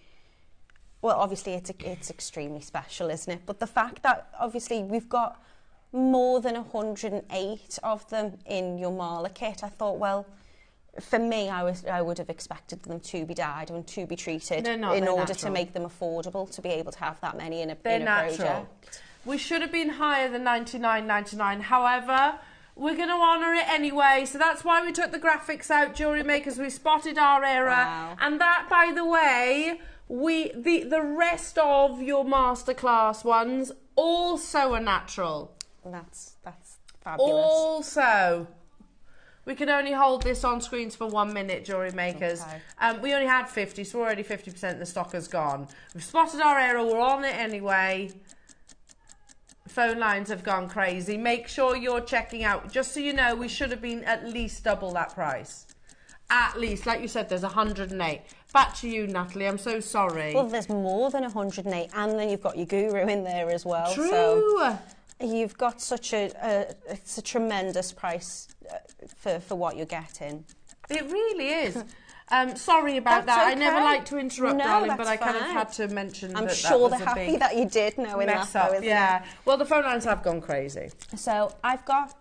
Well, obviously it's extremely special, isn't it? But the fact that obviously we've got more than 108 of them in your Marla kit, I thought, well, for me, I would have expected them to be dyed and to be treated in order to make them affordable, to be able to have that many in a project. We should have been higher than $99.99. However, we're going to honour it anyway, so that's why we took the graphics out, Jewellery Makers. We spotted our error. Wow. And that, by the way, The rest of your masterclass ones also are natural. That's fabulous. Also, we can only hold this on screens for 1 minute, Jewellery Makers. Okay. We only had 50, so already 50% of the stock has gone. We've spotted our error, we're on it anyway. Phone lines have gone crazy. Make sure you're checking out. Just so you know, we should have been at least double that price. At least, like you said, there's 108. Back to you, Natalie. I'm so sorry. Well, there's more than 108, and then you've got your guru in there as well. True. So you've got such it's a tremendous price for what you're getting. It really is. Sorry about That's that. okay. I never like to interrupt, No, darling, but that's I kind of fine. had to mention I'm that sure that they're was a happy big that you did knowing mess that, up. though, isn't Yeah. it? Well, the phone lines have gone crazy. So I've got,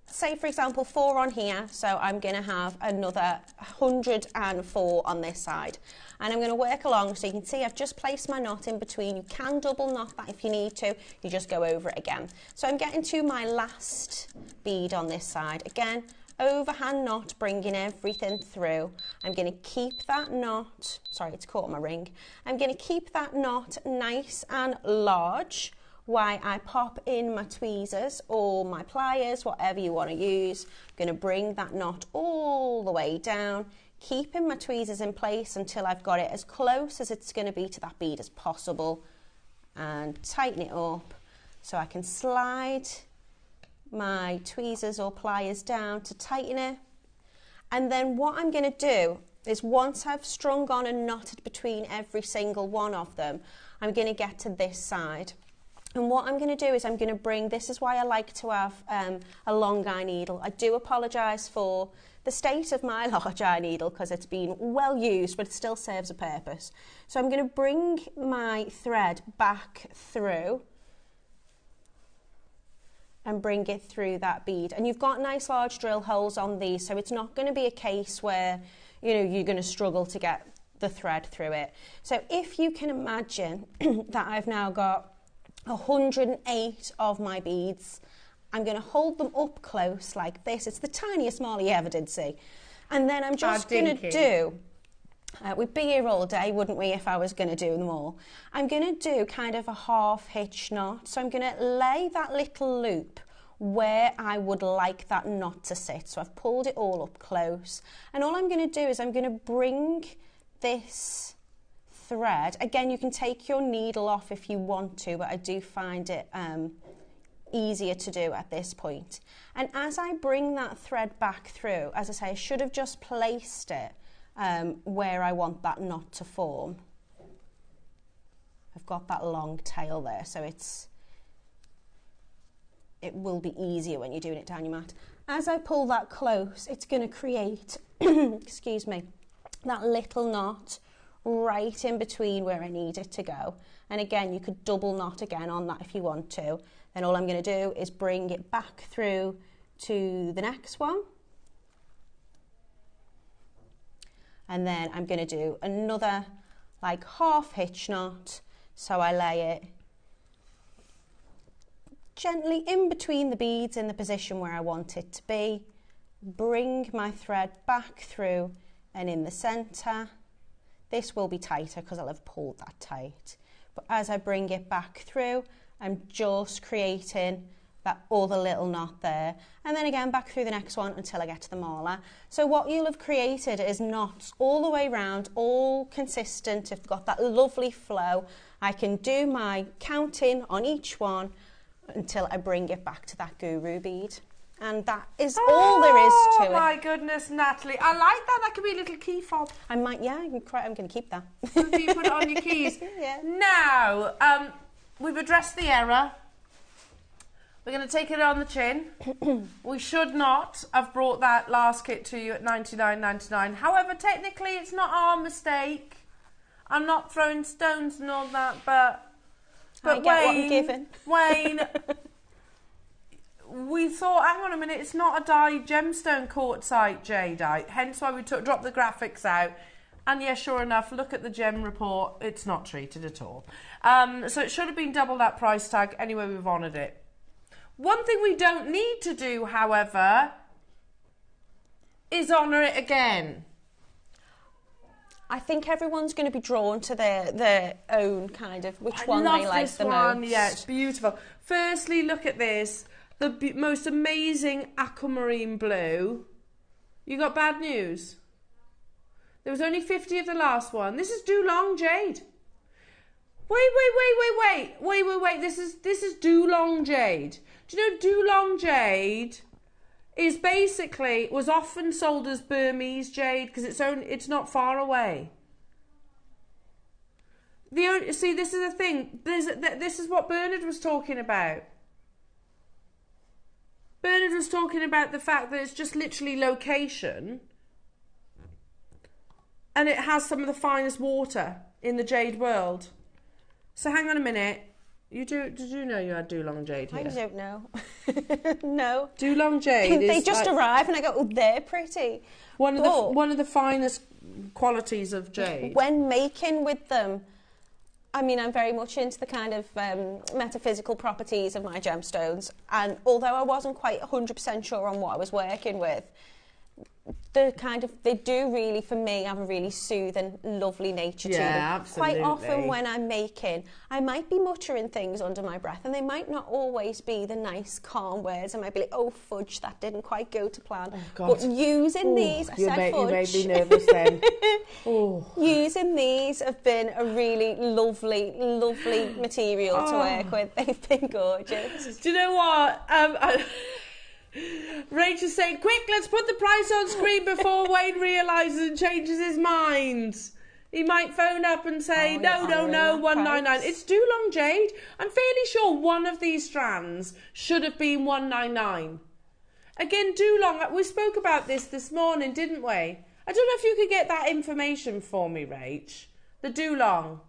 say for example, 4 on here, so I'm going to have another 104 on this side. And I'm going to work along, so you can see I've just placed my knot in between. You can double knot that if you need to, you just go over it again. So I'm getting to my last bead on this side. Again, overhand knot, bringing everything through. I'm going to keep that knot, sorry, it's caught on my ring. I'm going to keep that knot nice and large while I pop in my tweezers or my pliers, whatever you want to use. I'm going to bring that knot all the way down, keeping my tweezers in place until I've got it as close as it's going to be to that bead as possible, and tighten it up so I can slide my tweezers or pliers down to tighten it. And then what I'm going to do is, once I've strung on and knotted between every single one of them, I'm going to get to this side. And what I'm going to do is I'm going to bring, this is why I like to have a long eye needle. I do apologise for the state of my large eye needle because it's been well used, but it still serves a purpose. So I'm going to bring my thread back through and bring it through that bead. And you've got nice large drill holes on these, so it's not going to be a case where, you know, you're going to struggle to get the thread through it. So if you can imagine that I've now got 108 of my beads, I'm going to hold them up close like this. It's the tiniest small you ever did see. And then I'm just going to do, we'd be here all day, wouldn't we, if I was going to do them all. I'm going to do kind of a half hitch knot. So I'm going to lay that little loop where I would like that knot to sit. So I've pulled it all up close. And all I'm going to do is I'm going to bring this thread, again, you can take your needle off if you want to, but I do find it easier to do at this point. And as I bring that thread back through, as I say, I should have just placed it where I want that knot to form. I've got that long tail there, so it will be easier when you're doing it down your mat. As I pull that close, it's going to create, excuse me, that little knot right in between where I need it to go. And again, you could double knot again on that if you want to. Then all I'm going to do is bring it back through to the next one. And then I'm going to do another like half hitch knot. So I lay it gently in between the beads in the position where I want it to be. Bring my thread back through and in the centre. This will be tighter because I'll have pulled that tight. But as I bring it back through, I'm just creating that other little knot there. And then again, back through the next one until I get to the marler. So what you'll have created is knots all the way around, all consistent. I've got that lovely flow. I can do my counting on each one until I bring it back to that guru bead. And that is all there is to it. Oh my goodness, Natalie. I like that. That could be a little key fob. I might, yeah, I'm going to keep that. So you put it on your keys. Yeah. Now, we've addressed the error. We're going to take it on the chin. We should not have brought that last kit to you at $99.99. However, technically, it's not our mistake. I'm not throwing stones and all that, but I get what I'm given. Wayne, we thought, hang on a minute, it's not a dyed gemstone quartzite jadeite, hence why we dropped the graphics out. And yes, sure enough, look at the gem report, it's not treated at all. So it should have been double that price tag, anyway we've honoured it. One thing we don't need to do, however, is honour it again. I think everyone's going to be drawn to their own kind of which one they like the most. Yeah, it's beautiful. Firstly, look at this. The most amazing aquamarine blue. You got bad news? There was only 50 of the last one. This is Dulong Jade. Wait. This is Dulong Jade. Do you know Dulong Jade is basically, was often sold as Burmese jade because it's not far away. See, this is the thing. This is what Bernard was talking about. Bernard was talking about the fact that it's just literally location, and it has some of the finest water in the jade world. So hang on a minute. Did you know you had Dulong Jade here? I don't know. No. Dulong Jade They just arrive and I go, oh, they're pretty. One of the finest qualities of jade. When making with them, I mean, I'm very much into the kind of metaphysical properties of my gemstones, and although I wasn't quite 100% sure on what I was working with, they do really, for me, have a really soothing, lovely nature to them. Absolutely. Quite often when I'm making, I might be muttering things under my breath, and they might not always be the nice, calm words. I might be like, oh, fudge, that didn't quite go to plan. Oh, God. But using these, I said fudge. You made me nervous then. Using these have been a really lovely, lovely material to work with. They've been gorgeous. Do you know what? Rachel's saying, quick, let's put the price on screen before Wayne realises and changes his mind. He might phone up and say, no, 199. It's Dulong Jade. I'm fairly sure one of these strands should have been 199. Again, Dulong, we spoke about this morning, didn't we? I don't know if you could get that information for me, Rach. The Dulong.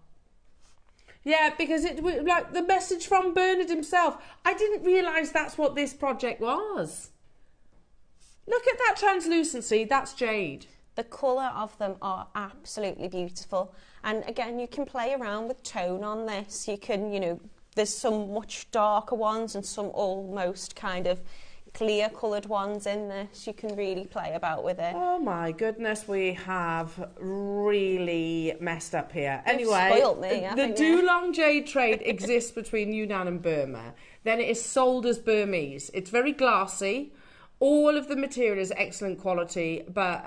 Yeah, because like the message from Bernard himself. I didn't realise that's what this project was. Look at that translucency. That's jade. The colour of them are absolutely beautiful. And again, you can play around with tone on this. You can, there's some much darker ones and some almost kind of clear coloured ones in this. You can really play about with it. Oh my goodness, we have really messed up here. Anyway, spoiled me, the Dulong Jade trade exists between Yunnan and Burma. Then it is sold as Burmese. It's very glassy. All of the material is excellent quality, but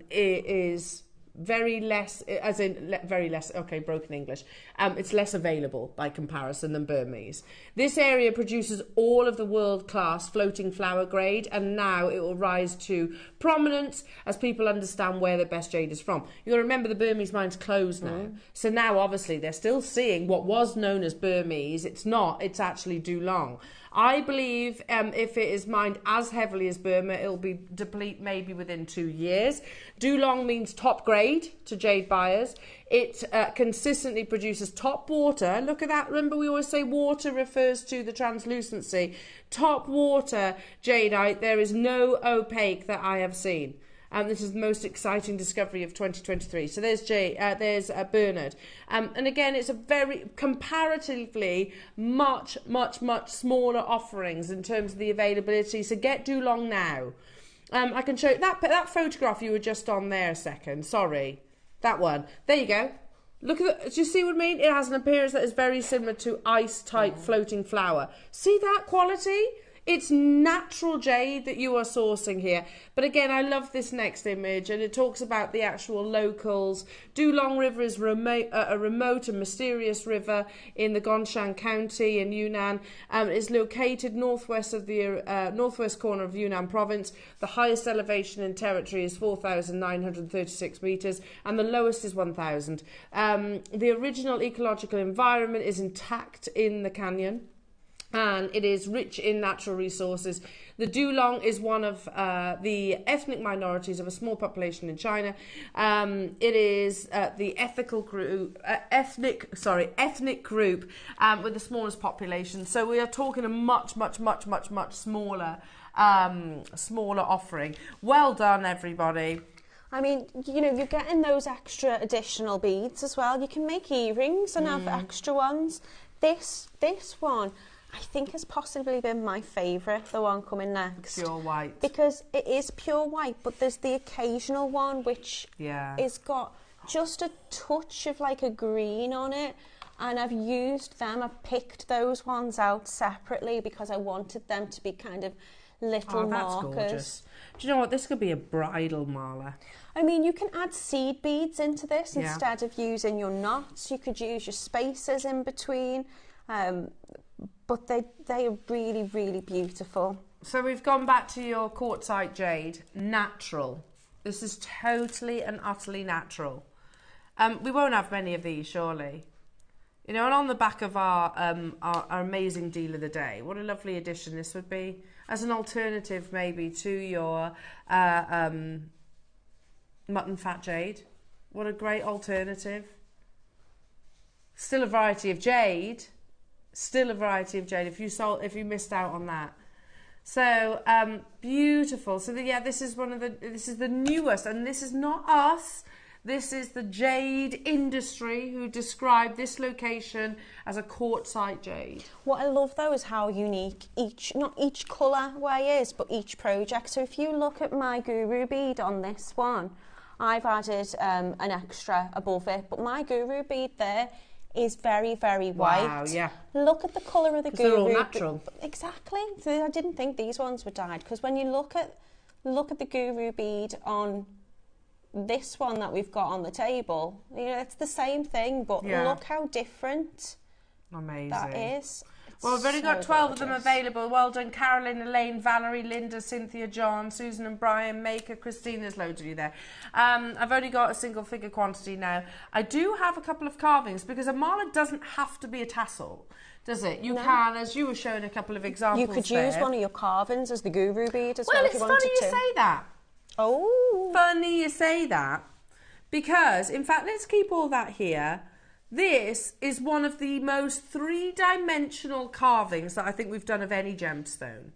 it is very less, okay, broken English. It's less available by comparison than Burmese. This area produces all of the world-class floating flower grade, and now it will rise to prominence as people understand where the best jade is from. You've got to remember the Burmese mine's closed now. So now, obviously, they're still seeing what was known as Burmese. It's not, it's actually Dulong. I believe if it is mined as heavily as Burma, it'll be deplete maybe within 2 years. Dulong means top grade to jade buyers. It consistently produces top water. Look at that. Remember, we always say water refers to the translucency. Top water jadeite. There is no opaque that I have seen. This is the most exciting discovery of 2023. So there's Bernard. And again, it's a very comparatively much smaller offerings in terms of the availability. So get Dulong now. I can show you that photograph you were just on there a second. Sorry. That one. There you go. Look at it. Do you see what I mean? It has an appearance that is very similar to ice-type floating flower. See that quality? It's natural jade that you are sourcing here. But again, I love this next image, and it talks about the actual locals. Dulong River is a remote and mysterious river in the Gonshan County in Yunnan. It is located northwest of the northwest corner of Yunnan province. The highest elevation in territory is 4,936 metres, and the lowest is 1,000. The original ecological environment is intact in the canyon, and it is rich in natural resources. The Dulong is one of the ethnic minorities of a small population in China. It is the ethnic group with the smallest population. So we are talking a much smaller offering. Well done, everybody. I mean, you're getting those extra additional beads as well. You can make earrings and have extra ones. This one, I think, has possibly been my favourite, the one coming next. Pure white. Because it is pure white, but there's the occasional one which is got just a touch of like a green on it, and I've used them. I've picked those ones out separately because I wanted them to be kind of little markers. Gorgeous. Do you know what? This could be a bridal mala. I mean, you can add seed beads into this instead of using your knots. You could use your spacers in between, but they are really, really beautiful. So we've gone back to your quartzite jade, natural. This is totally and utterly natural. We won't have many of these, surely. You know, and on the back of our amazing deal of the day, what a lovely addition this would be as an alternative maybe to your mutton fat jade. What a great alternative. Still a variety of jade. Still a variety of jade if you missed out on that. So beautiful. So this is this is the newest, and this is not us. This is the jade industry who described this location as a quartzite jade. What I love though is how unique not each colourway is, but each project. So if you look at my guru bead on this one, I've added an extra above it, but my guru bead there is very, very white. Wow, yeah. Look at the colour of the guru. They're all natural. Exactly. So I didn't think these ones were dyed, because when you look at the guru bead on this one that we've got on the table, you know, it's the same thing, but look how different that is. Well, we've only got 12 of them available. Well done, Carolyn, Elaine, Valerie, Linda, Cynthia, John, Susan and Brian, Maker, Christine. There's loads of you there. I've only got a single figure quantity now. I do have a couple of carvings, because a mala doesn't have to be a tassel, does it? You can, as you were showing a couple of examples. You could use one of your carvings as the guru bead as well. Well, if it's you wanted funny you to. say that. Oh. Funny you say that, because, in fact, let's keep all that here. This is one of the most three-dimensional carvings that I think we've done of any gemstone.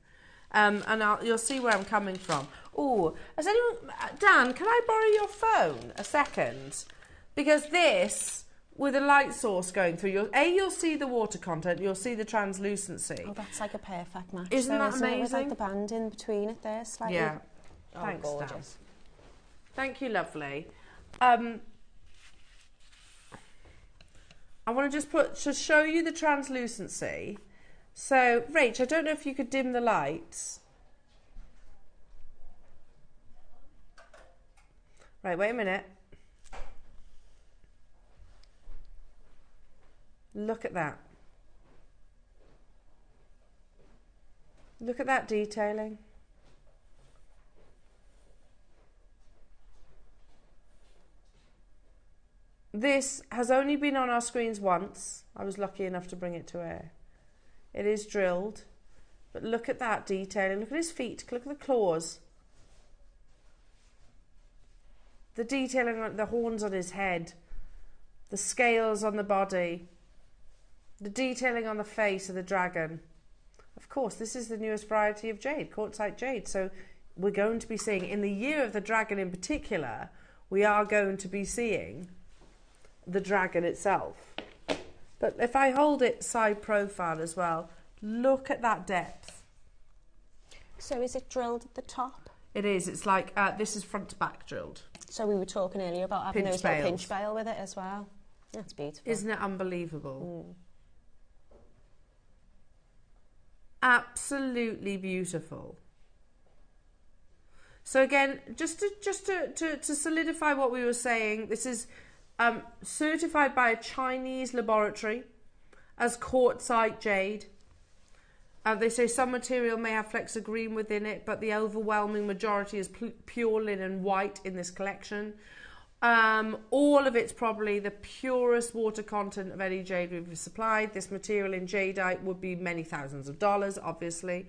And you'll see where I'm coming from. Oh, has anyone... Dan, can I borrow your phone a second? Because this, with a light source going through, you'll see the water content, you'll see the translucency. Oh, that's like a perfect match. Isn't that amazing? It? With like the band in between it there, slightly. Yeah. Oh, thanks, gorgeous. Dan. Thank you, lovely. I want to just show you the translucency. So, Rach, I don't know if you could dim the lights. Right, wait a minute. Look at that. Look at that detailing. This has only been on our screens once. I was lucky enough to bring it to air. It is drilled, but look at that detailing. Look at his feet. Look at the claws. The detailing on the horns on his head, the scales on the body, the detailing on the face of the dragon. Of course, this is the newest variety of jade, quartzite jade. So we're going to be seeing, in the year of the dragon in particular, we are going to be seeing the dragon itself. But if I hold it side profile as well, look at that depth. So is it drilled at the top? It is. It's like, this is front to back drilled. So we were talking earlier about having Pinch those little bales. pinch bail with it as well. That's beautiful. Isn't it unbelievable? Absolutely beautiful. So again, just to solidify what we were saying, this is certified by a Chinese laboratory as quartzite jade. They say some material may have flecks of green within it, but the overwhelming majority is pure linen white in this collection. All of it's probably the purest water content of any jade we've supplied. This material in jadeite would be many thousands of dollars, obviously,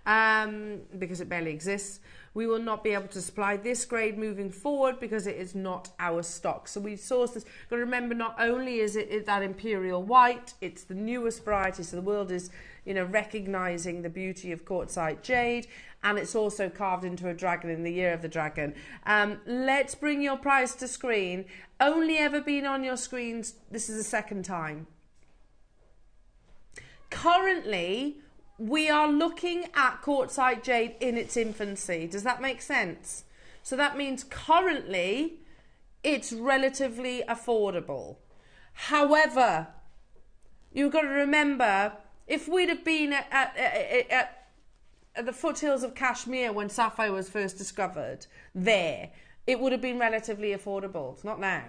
because it barely exists. We will not be able to supply this grade moving forward because it is not our stock. So we sourced this. Got to remember, not only is it that imperial white, it's the newest variety. So the world is, you know, recognizing the beauty of quartzite jade, and it's also carved into a dragon in the year of the dragon. Let's bring your price to screen. Only ever been on your screens. This is the second time. Currently, we are looking at quartzite jade in its infancy. Does that make sense? So that means currently it's relatively affordable. However, you've got to remember, if we'd have been at the foothills of Kashmir when sapphire was first discovered, it would have been relatively affordable. It's not now.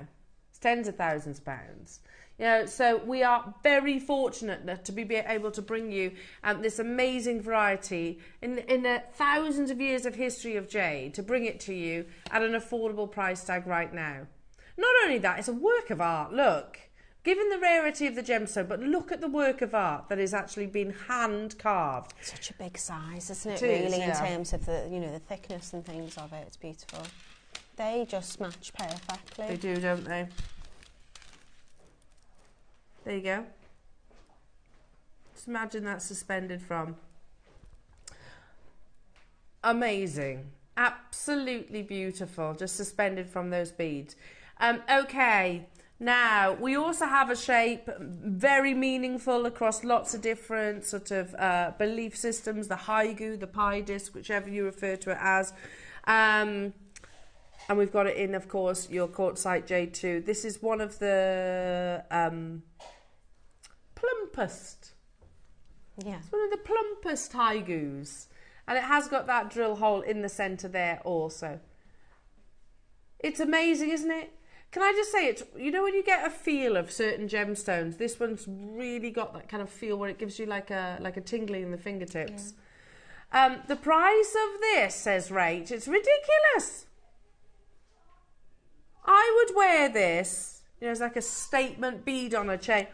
It's tens of thousands of pounds. You know, so we are very fortunate to be able to bring you this amazing variety in the thousands of years of history of jade, to bring it to you at an affordable price tag right now. Not only that, it's a work of art. Look, given the rarity of the gemstone, but look at the work of art that is actually been hand carved. Such a big size, isn't it? It is, really, yeah. in terms of the, you know, the thickness and things of it. It's beautiful. They just match perfectly. They do, don't they? There you go. Just imagine that suspended from. Amazing. Absolutely beautiful. Just suspended from those beads. Okay. Now, we also have a shape very meaningful across lots of different sort of belief systems. The haigu, the pie disc, whichever you refer to it as. And we've got it in, of course, your quartzite jade too. This is one of the plumpest. Yeah. It's one of the plumpest haigus. And it has got that drill hole in the centre there also. It's amazing, isn't it? Can I just say, it's, you know, when you get a feel of certain gemstones, this one's really got that kind of feel where it gives you like a tingling in the fingertips. Yeah. The price of this, says Rach, it's ridiculous. I would wear this, you know, it's like a statement bead on a chain.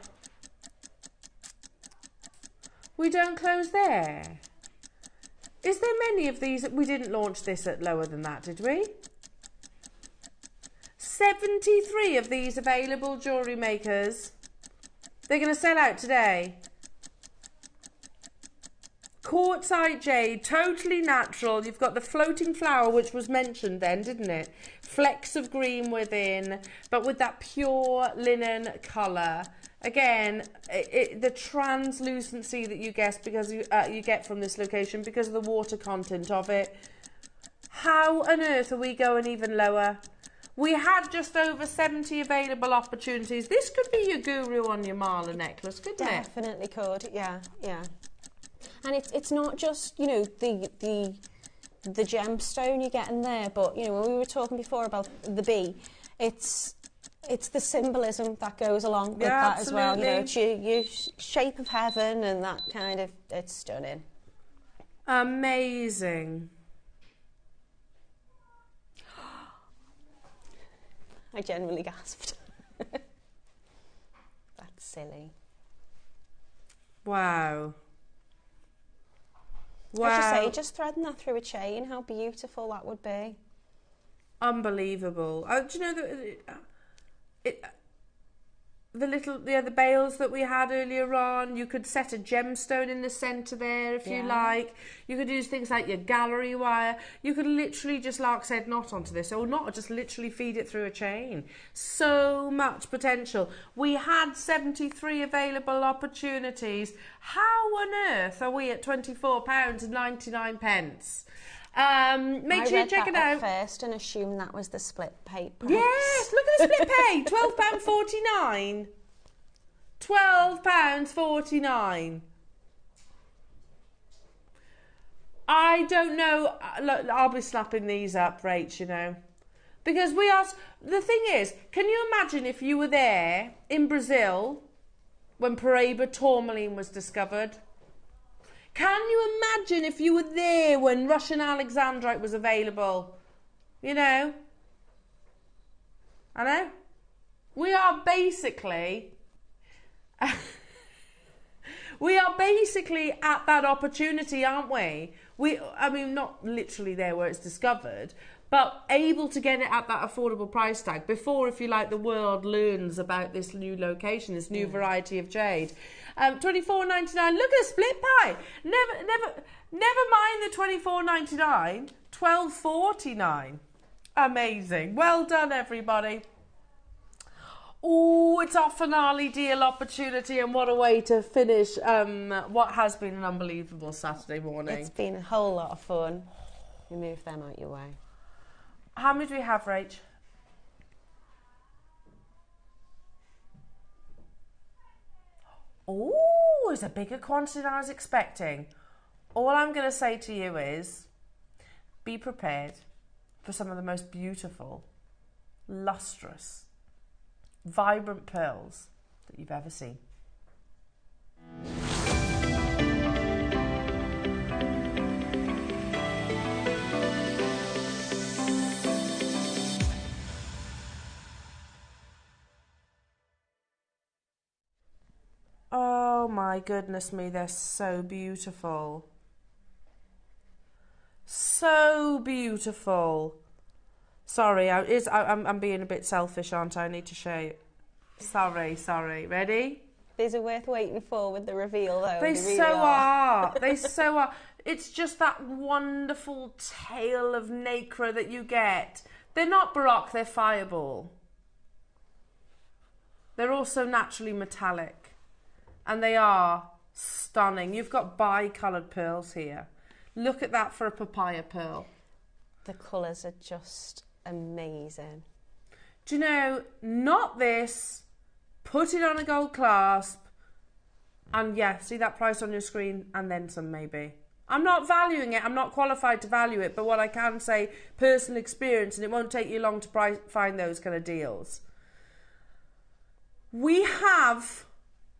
We don't close there. Is there many of these? We didn't launch this at lower than that, did we? 73 of these available, jewellery makers. They're going to sell out today. Quartzite jade, totally natural. You've got the floating flower, which was mentioned then, didn't it? Flecks of green within, but with that pure linen colour. Again, the translucency that you get because you get from this location because of the water content of it. How on earth are we going even lower? We had just over 70 available opportunities. This could be your guru on your mala necklace, couldn't it? Definitely could, yeah, yeah. And it's not just, you know, the gemstone you get in there, but, you know, when we were talking before about the bee, it's the symbolism that goes along with that absolutely. as well. You know, it's your shape of heaven and that kind of, it's stunning. Amazing. I genuinely gasped. That's silly. Wow. Wow. I should say, just threading that through a chain, how beautiful that would be. Unbelievable. Do you know the bales that we had earlier on? You could set a gemstone in the centre there if you like. You could use things like your gallery wire. You could literally just lark said knot onto this, or not, just literally feed it through a chain. So much potential. We had 73 available opportunities. How on earth are we at £24.99? Make sure you check it out. I read that first and assumed that was the split pay price. Yes, look at the split pay. £12.49. £12.49. I don't know. Look, I'll be slapping these up, Rach, you know. Because we asked, the thing is, can you imagine if you were there in Brazil when Paraíba tourmaline was discovered? Can you imagine if you were there when Russian Alexandrite was available? You know? I know. We are basically... we are basically at that opportunity, aren't we? I mean, not literally there where it's discovered, but able to get it at that affordable price tag before, if you like, the world learns about this new location, this new variety of jade. $24.99. Look at the split pie. Never mind the $24.99. $12.49. Amazing. Well done, everybody. Oh, it's our finale deal opportunity, and what a way to finish what has been an unbelievable Saturday morning. It's been a whole lot of fun. You move them out your way. How many do we have, Rach? Oh, it's a bigger quantity than I was expecting. All I'm going to say to you is be prepared for some of the most beautiful, lustrous, vibrant pearls that you've ever seen. Oh my goodness me, they're so beautiful. So beautiful. Sorry, I'm being a bit selfish, aren't I? I need to show you. Sorry. Ready? These are worth waiting for with the reveal, though. They really so are. They so are. It's just that wonderful tail of nacre that you get. They're not Baroque, they're Fireball. They're also naturally metallic. And they are stunning. You've got bi-coloured pearls here. Look at that for a papaya pearl. The colours are just amazing. Do you know, not this, put it on a gold clasp, and yeah, see that price on your screen, and then some maybe. I'm not valuing it, I'm not qualified to value it, but what I can say, personal experience, and it won't take you long to find those kind of deals. We have,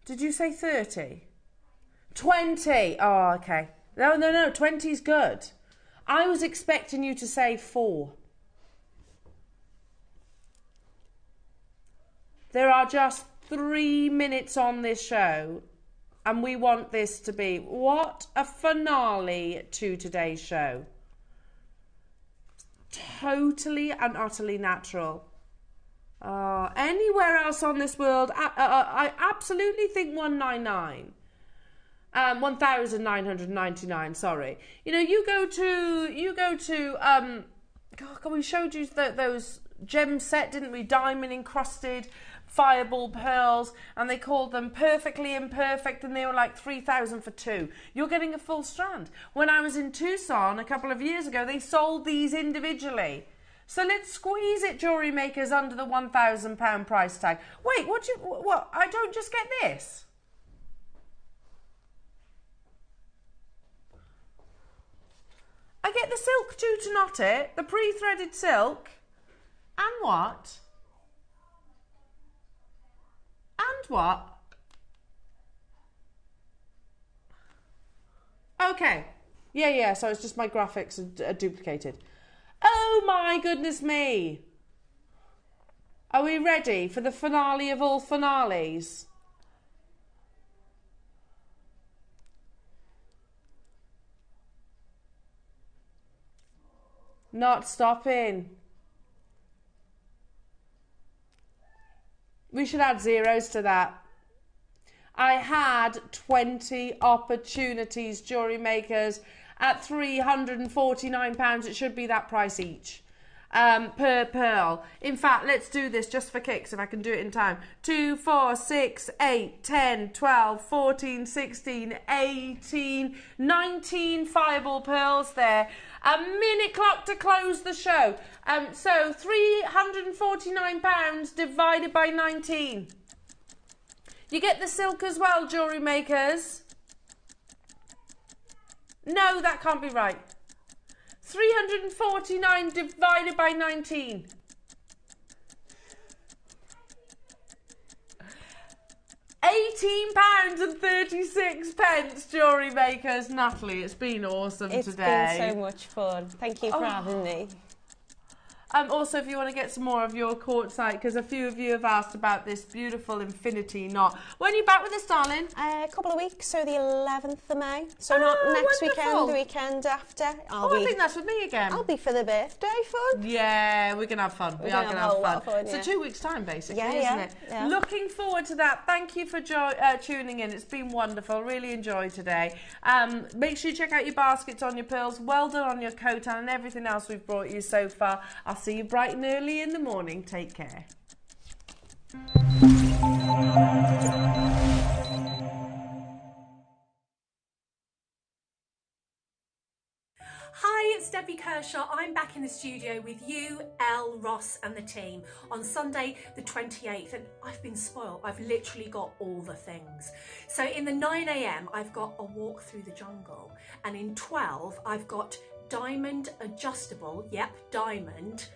did you say 30? 20, oh okay. No, 20 is good. I was expecting you to say 4. There are just 3 minutes on this show, and we want this to be, what a finale to today's show. Totally and utterly natural. Anywhere else on this world, I absolutely think 199. 1,999, sorry. You know, you go to God, we showed you those gem set, didn't we? Diamond encrusted Fireball pearls, and they called them perfectly imperfect, and they were like 3,000 for 2. You're getting a full strand. When I was in Tucson a couple of years ago, they sold these individually. So let's squeeze it, jewellery makers, under the £1,000 price tag. Wait, what? I don't just get this? I get the silk too to knot it, the pre-threaded silk, and what? And what? Okay. Yeah, so it's just my graphics are duplicated. Oh my goodness me! Are we ready for the finale of all finales? Not stopping. We should add zeros to that. I had 20 opportunities, jewellery makers, at £349. It should be that price each. Per pearl. In fact, let's do this just for kicks, if I can do it in time. 2, 4, 6, 8, 10, 12, 14, 16, 18, 19 Fireball pearls there. A minute clock to close the show. So £349 divided by 19. You get the silk as well, jewellery makers. No, that can't be right. 349 divided by 19. £18.36, jewellery makers. Natalie, it's been awesome today. It's been so much fun. Thank you for having me. Also, if you want to get some more of your quartzite, because a few of you have asked about this beautiful infinity knot. When are you back with us, darling? A couple of weeks, so the 11th of May. So not next weekend, the weekend after. I think that's with me again. I'll be for the birthday fun. Yeah, we're going to have fun. We are going to have fun. Yeah. So 2 weeks' time, basically, isn't it? Yeah. Looking forward to that. Thank you for tuning in. It's been wonderful. Really enjoyed today. Make sure you check out your baskets on your pearls. Well done on your coat and everything else we've brought you so far. I'll see you bright and early in the morning. Take care. Hi, it's Debbie Kershaw. I'm back in the studio with you, Elle, Ross and the team on Sunday the 28th, and I've been spoiled. I've literally got all the things. So in the 9 a.m. I've got a walk through the jungle, and in 12 I've got diamond adjustable, yep, diamond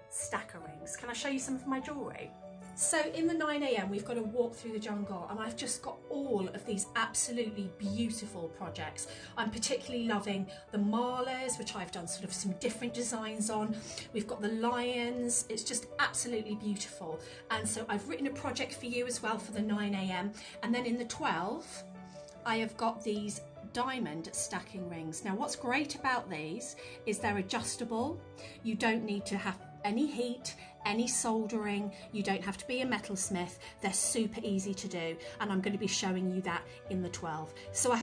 stacker rings. Can I show you some of my jewellery? So in the 9 a.m. we've got a walk through the jungle, and I've just got all of these absolutely beautiful projects. I'm particularly loving the malas, which I've done sort of some different designs on. We've got the lions. It's just absolutely beautiful. And so I've written a project for you as well for the 9 a.m. And then in the 12, I have got these diamond stacking rings. Now what's great about these is they're adjustable. You don't need to have any heat, any soldering, you don't have to be a metalsmith. They're super easy to do, and I'm going to be showing you that in the 12. So I